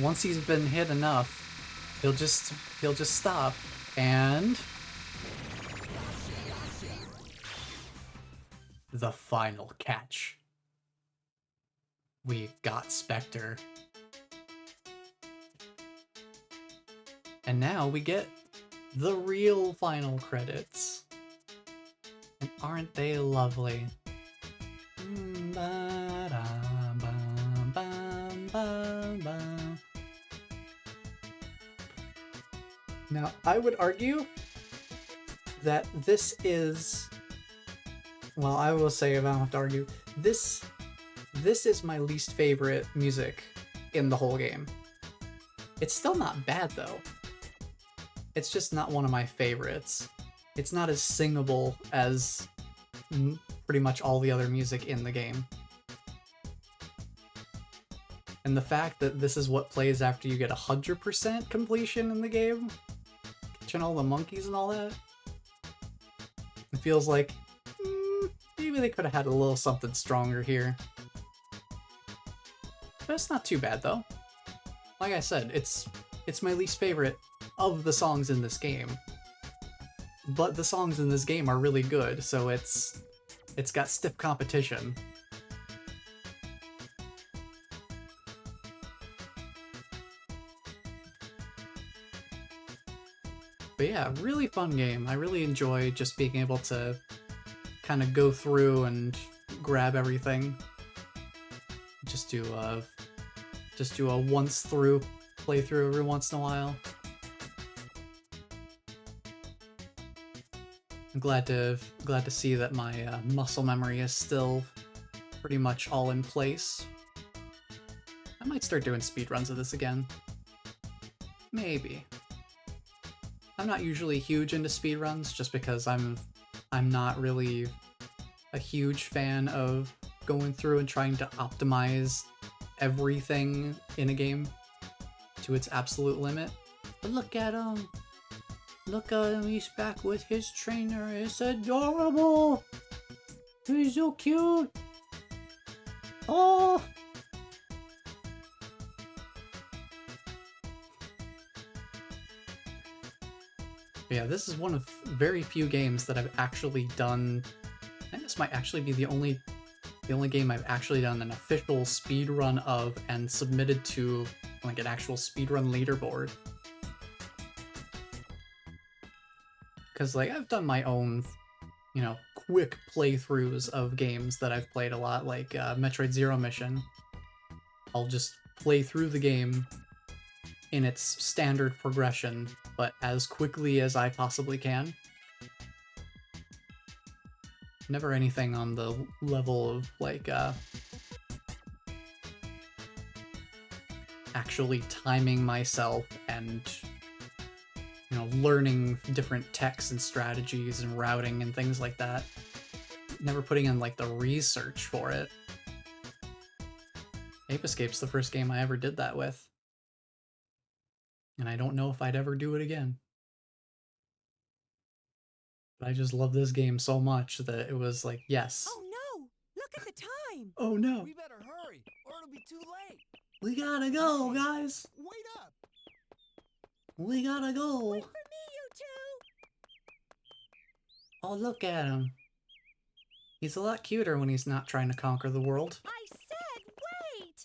once he's been hit enough, he'll just stop And the final catch. We got Spectre. And now we get the real final credits. And aren't they lovely? Now, I would argue that this is... Well, I will say, if I don't have to argue, this is my least favorite music in the whole game. It's still not bad, though. It's just not one of my favorites. It's not as singable as pretty much all the other music in the game. And the fact that this is what plays after you get 100% completion in the game, catching all the monkeys and all that, it feels like maybe they could have had a little something stronger here. But it's not too bad, though. Like I said, it's my least favorite of the songs in this game. But the songs in this game are really good, so it's got stiff competition. But yeah, really fun game. I really enjoy just being able to kind of go through and grab everything. Just do a once through playthrough every once in a while. I'm glad to see that my muscle memory is still pretty much all in place. I might start doing speedruns of this again. Maybe. I'm not usually huge into speedruns just because I'm not really a huge fan of going through and trying to optimize everything in a game to its absolute limit. But look at him! Look at him, he's back with his trainer. It's adorable! He's so cute! Oh! Yeah, this is one of very few games that I've actually done. I think this might actually be the only game I've actually done an official speedrun of and submitted to like an actual speedrun leaderboard. Because like I've done my own, you know, quick playthroughs of games that I've played a lot, like Metroid Zero Mission. I'll just play through the game in its standard progression, but as quickly as I possibly can. Never anything on the level of, like, actually timing myself and, you know, learning different techs and strategies and routing and things like that. Never putting in, like, the research for it. Ape Escape's the first game I ever did that with. And I don't know if I'd ever do it again. But I just love this game so much that it was like, yes. Oh no! Look at the time! Oh no! We better hurry, or it'll be too late. We gotta go, guys! Wait up! We gotta go! Wait for me, you two! Oh, look at him. He's a lot cuter when he's not trying to conquer the world. I said wait!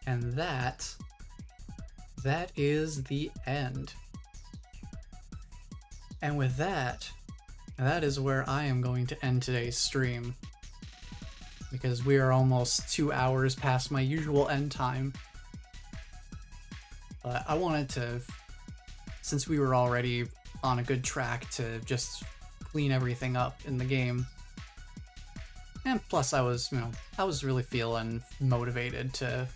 And that is the end. And with that is where I am going to end today's stream. Because we are almost 2 hours past my usual end time. But I wanted to, since we were already on a good track to just clean everything up in the game. And plus I was really feeling motivated to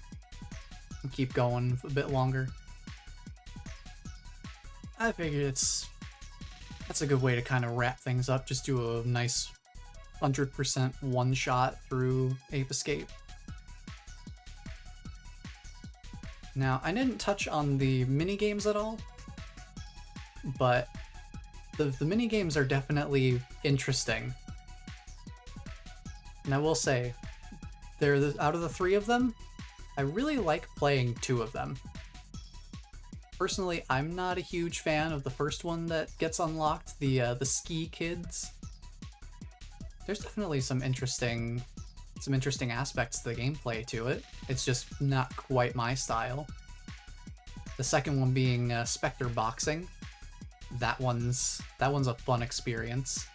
keep going a bit longer. I figured that's a good way to kind of wrap things up. Just do a nice 100% one shot through Ape Escape. Now, I didn't touch on the mini games at all, but the mini games are definitely interesting. And I will say, out of the three of them, I really like playing 2 of them. Personally, I'm not a huge fan of the first one that gets unlocked, the ski kids. There's definitely some interesting aspects to the gameplay to it. It's just not quite my style. The second one being Spectre boxing. That one's a fun experience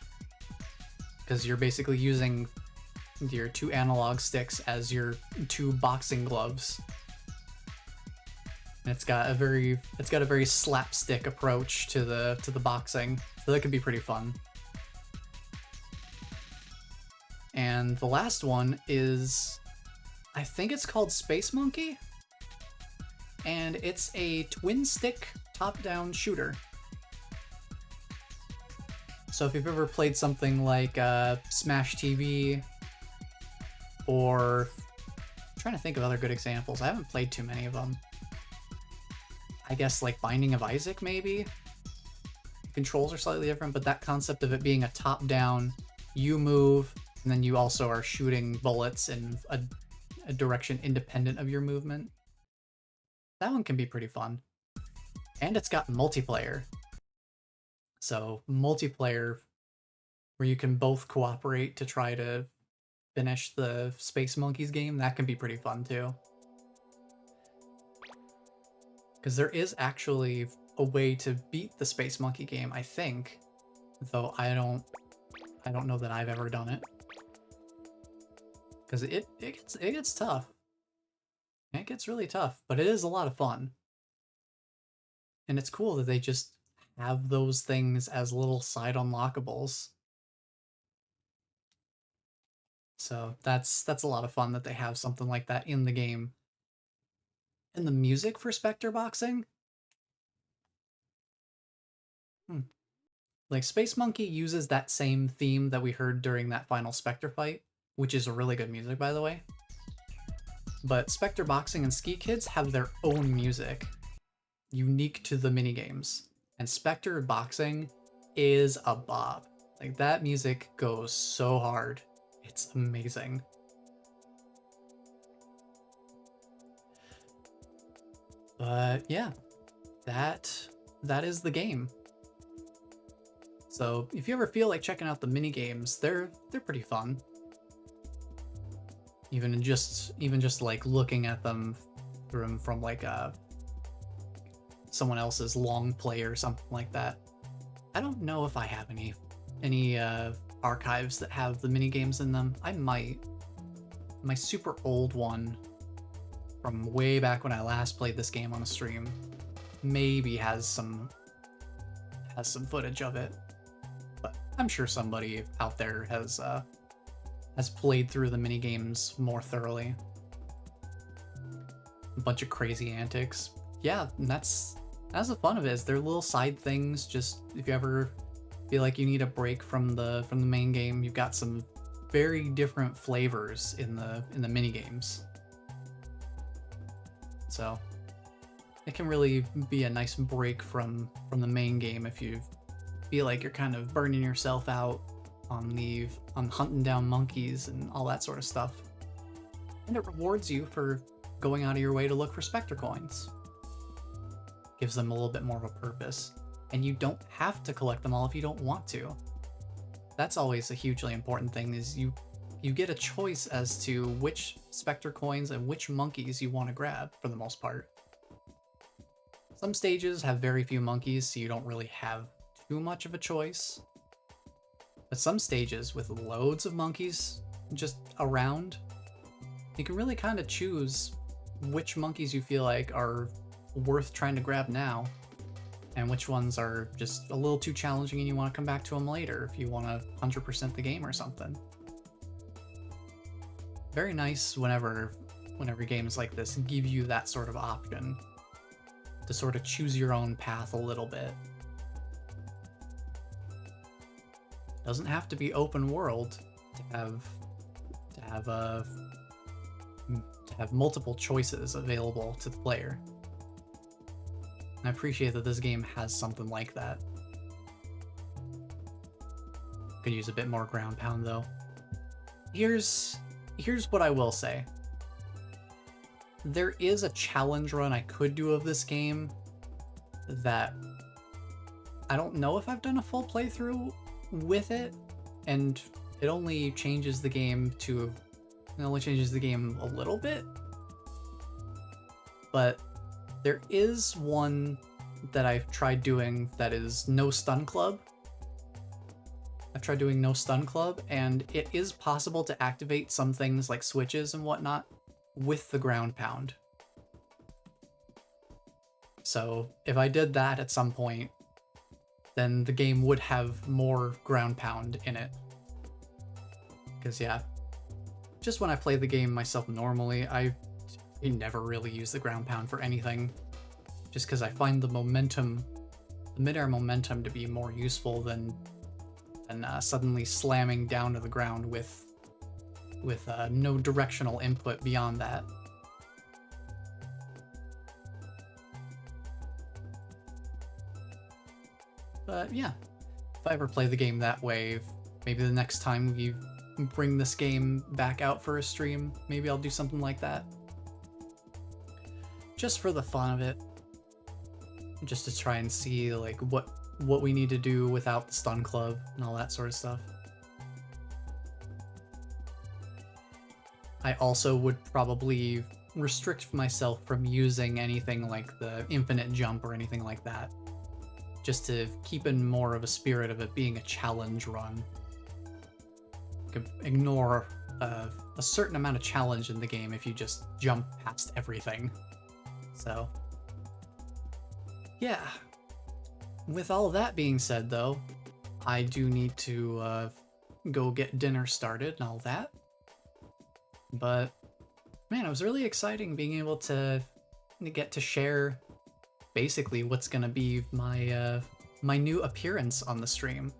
because you're basically using your 2 analog sticks as your 2 boxing gloves. And it's got a very slapstick approach to the boxing, so that could be pretty fun. And the last one is, I think it's called Space Monkey, and it's a twin stick top-down shooter. So if you've ever played something like Smash TV, or I'm trying to think of other good examples, I haven't played too many of them. I guess like Binding of Isaac, maybe? Controls are slightly different, but that concept of it being a top-down, you move, and then you also are shooting bullets in a direction independent of your movement. That one can be pretty fun. And it's got multiplayer. So multiplayer where you can both cooperate to try to finish the Space Monkeys game, that can be pretty fun too. Because there is actually a way to beat the Space Monkey game, I think. Though I don't know that I've ever done it. Because it gets tough. It gets really tough, but it is a lot of fun. And it's cool that they just have those things as little side unlockables. So that's a lot of fun that they have something like that in the game. And the music for Spectre boxing? Like, Space Monkey uses that same theme that we heard during that final Spectre fight, which is really good music, by the way. But Spectre Boxing and Ski Kids have their own music, unique to the minigames. And Spectre Boxing is a bop. Like, that music goes so hard. It's amazing. But yeah, that is the game. So if you ever feel like checking out the mini games, they're pretty fun. Even just like looking at them from like someone else's long play or something like that. I don't know if I have any archives that have the mini games in them. I might. My super old one from way back when I last played this game on a stream maybe has some footage of it, but I'm sure somebody out there has played through the mini games more thoroughly. A bunch of crazy antics. Yeah, and that's the fun of it, is they're little side things. Just if you ever feel like you need a break from the main game, you've got some very different flavors in the mini games. So it can really be a nice break from the main game if you feel like you're kind of burning yourself out on hunting down monkeys and all that sort of stuff. And it rewards you for going out of your way to look for Spectre coins. Gives them a little bit more of a purpose. And you don't have to collect them all if you don't want to. That's always a hugely important thing, is you get a choice as to which Spectre coins and which monkeys you want to grab, for the most part. Some stages have very few monkeys, so you don't really have too much of a choice. But some stages with loads of monkeys just around, you can really kind of choose which monkeys you feel like are worth trying to grab now, and which ones are just a little too challenging and you want to come back to them later if you want to 100% the game or something. Very nice whenever games like this give you that sort of option to sort of choose your own path a little bit. Doesn't have to be open world to have multiple choices available to the player. And I appreciate that this game has something like that. Could use a bit more ground pound though. Here's what I will say. there is a challenge run I could do of this game that I don't know if I've done a full playthrough with it, and it only changes the game a little bit. But there is one that I've tried doing that is No Stun Club. I've tried doing No Stun Club, and it is possible to activate some things like switches and whatnot with the ground pound. So if I did that at some point, then the game would have more ground pound in it. Because yeah, just when I play the game myself normally, I never really use the ground pound for anything. Just because I find the midair momentum to be more useful than suddenly slamming down to the ground with no directional input beyond that. But yeah, if I ever play the game that way, maybe the next time you bring this game back out for a stream, maybe I'll do something like that. Just for the fun of it. Just to try and see like what we need to do without the stun club and all that sort of stuff. I also would probably restrict myself from using anything like the infinite jump or anything like that, just to keep in more of a spirit of it being a challenge run. You could ignore a certain amount of challenge in the game if you just jump past everything. So yeah, with all of that being said though, I do need to go get dinner started and all that. But man, it was really exciting being able to get to share basically what's gonna be my my new appearance on the stream.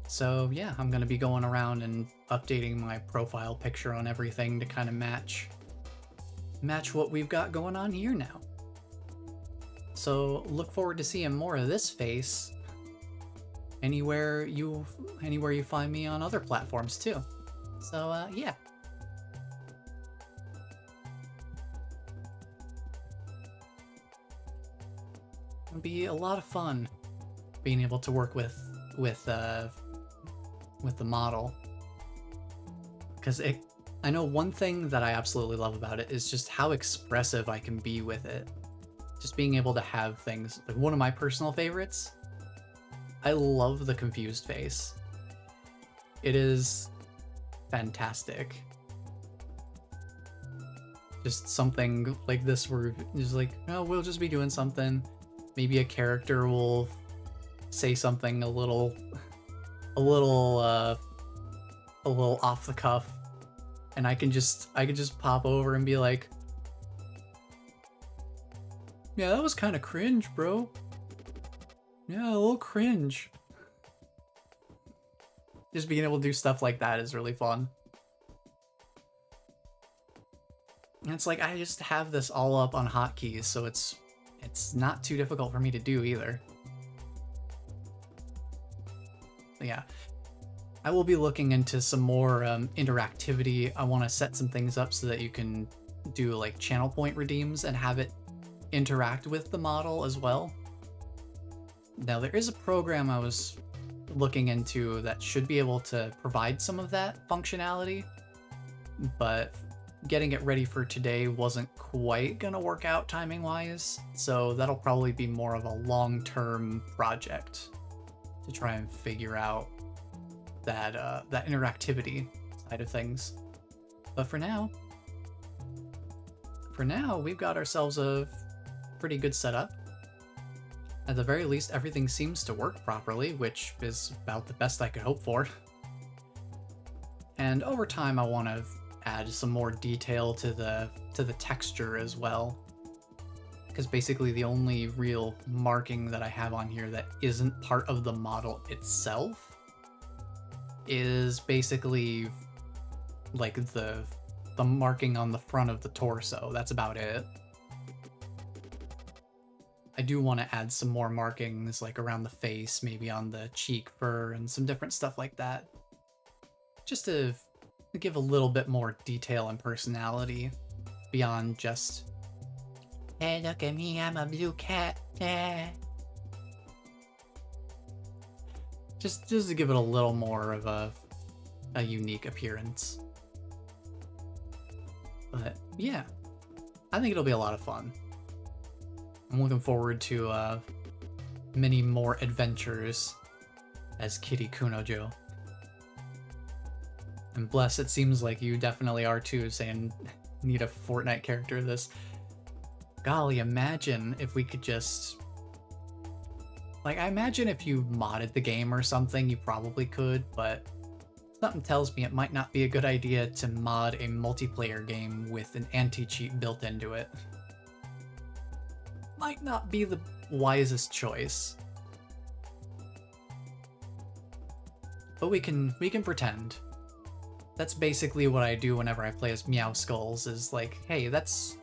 So yeah, I'm gonna be going around and updating my profile picture on everything to kind of match what we've got going on here now. So look forward to seeing more of this face anywhere you find me on other platforms too. So yeah. It'll be a lot of fun being able to work with the model, because I know one thing that I absolutely love about it is just how expressive I can be with it. Just being able to have things like one of my personal favorites. I love the confused face. It is fantastic. Just something like this where it's like, oh, we'll just be doing something. Maybe a character will say something a little off the cuff, and I can just pop over and be like, yeah, that was kind of cringe, bro. Yeah, a little cringe. Just being able to do stuff like that is really fun. And it's like I just have this all up on hotkeys, so it's not too difficult for me to do either. But yeah, I will be looking into some more interactivity. I want to set some things up so that you can do like channel point redeems and have it interact with the model as well. Now there is a program I was looking into that should be able to provide some of that functionality, but getting it ready for today wasn't quite gonna work out timing wise, so that'll probably be more of a long-term project to try and figure out that that interactivity side of things. But for now we've got ourselves a pretty good setup. At the very least, everything seems to work properly, which is about the best I could hope for. And over time, I want to add some more detail to the texture as well, because basically the only real marking that I have on here that isn't part of the model itself is basically like the marking on the front of the torso. That's about it. I do want to add some more markings like around the face, maybe on the cheek fur and some different stuff like that, just to give a little bit more detail and personality beyond just, hey, look at me, I'm a blue cat. Just to give it a little more of a unique appearance. But yeah, I think it'll be a lot of fun. I'm looking forward to many more adventures as KITTYKUNOJO. And Bless, it seems like you definitely are too, saying need a Fortnite character. This, golly, imagine if we could just, like, I imagine if you modded the game or something, you probably could, but something tells me it might not be a good idea to mod a multiplayer game with an anti-cheat built into it. Might not be the wisest choice. But we can pretend. That's basically what I do whenever I play as Meow Skulls, is like, hey, that's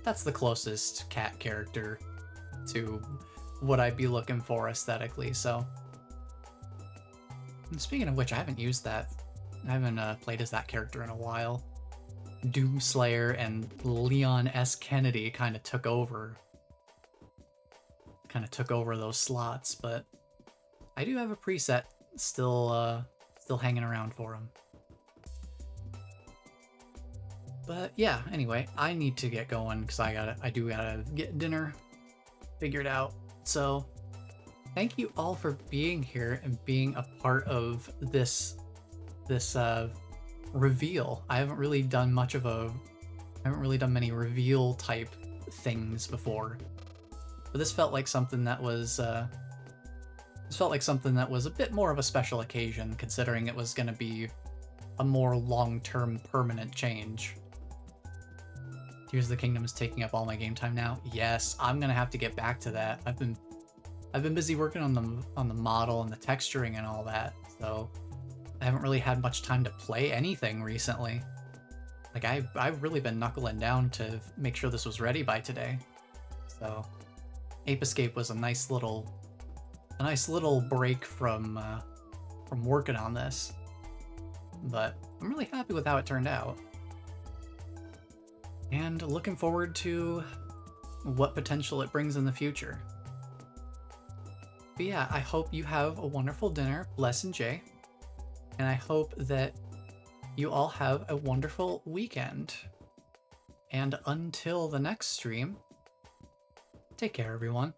the closest cat character to what I'd be looking for aesthetically, so. And speaking of which, I haven't used that. I haven't played as that character in a while. Doomslayer and Leon S. Kennedy kind of took over those slots, but I do have a preset still hanging around for him. But yeah, anyway, I need to get going because I do gotta get dinner figured out. So thank you all for being here and being a part of this reveal. I haven't really done many reveal type things before, but this felt like something that was a bit more of a special occasion, considering it was going to be a more long-term permanent change. Tears of the Kingdom is taking up all my game time now. Yes, I'm gonna have to get back to that. I've been busy working on the model and the texturing and all that, so I haven't really had much time to play anything recently. Like I've really been knuckling down to make sure this was ready by today. So Ape Escape was a nice little break from working on this, but I'm really happy with how it turned out. And looking forward to what potential it brings in the future. But yeah, I hope you have a wonderful dinner, Bless and Jay. And I hope that you all have a wonderful weekend. And until the next stream, take care, everyone.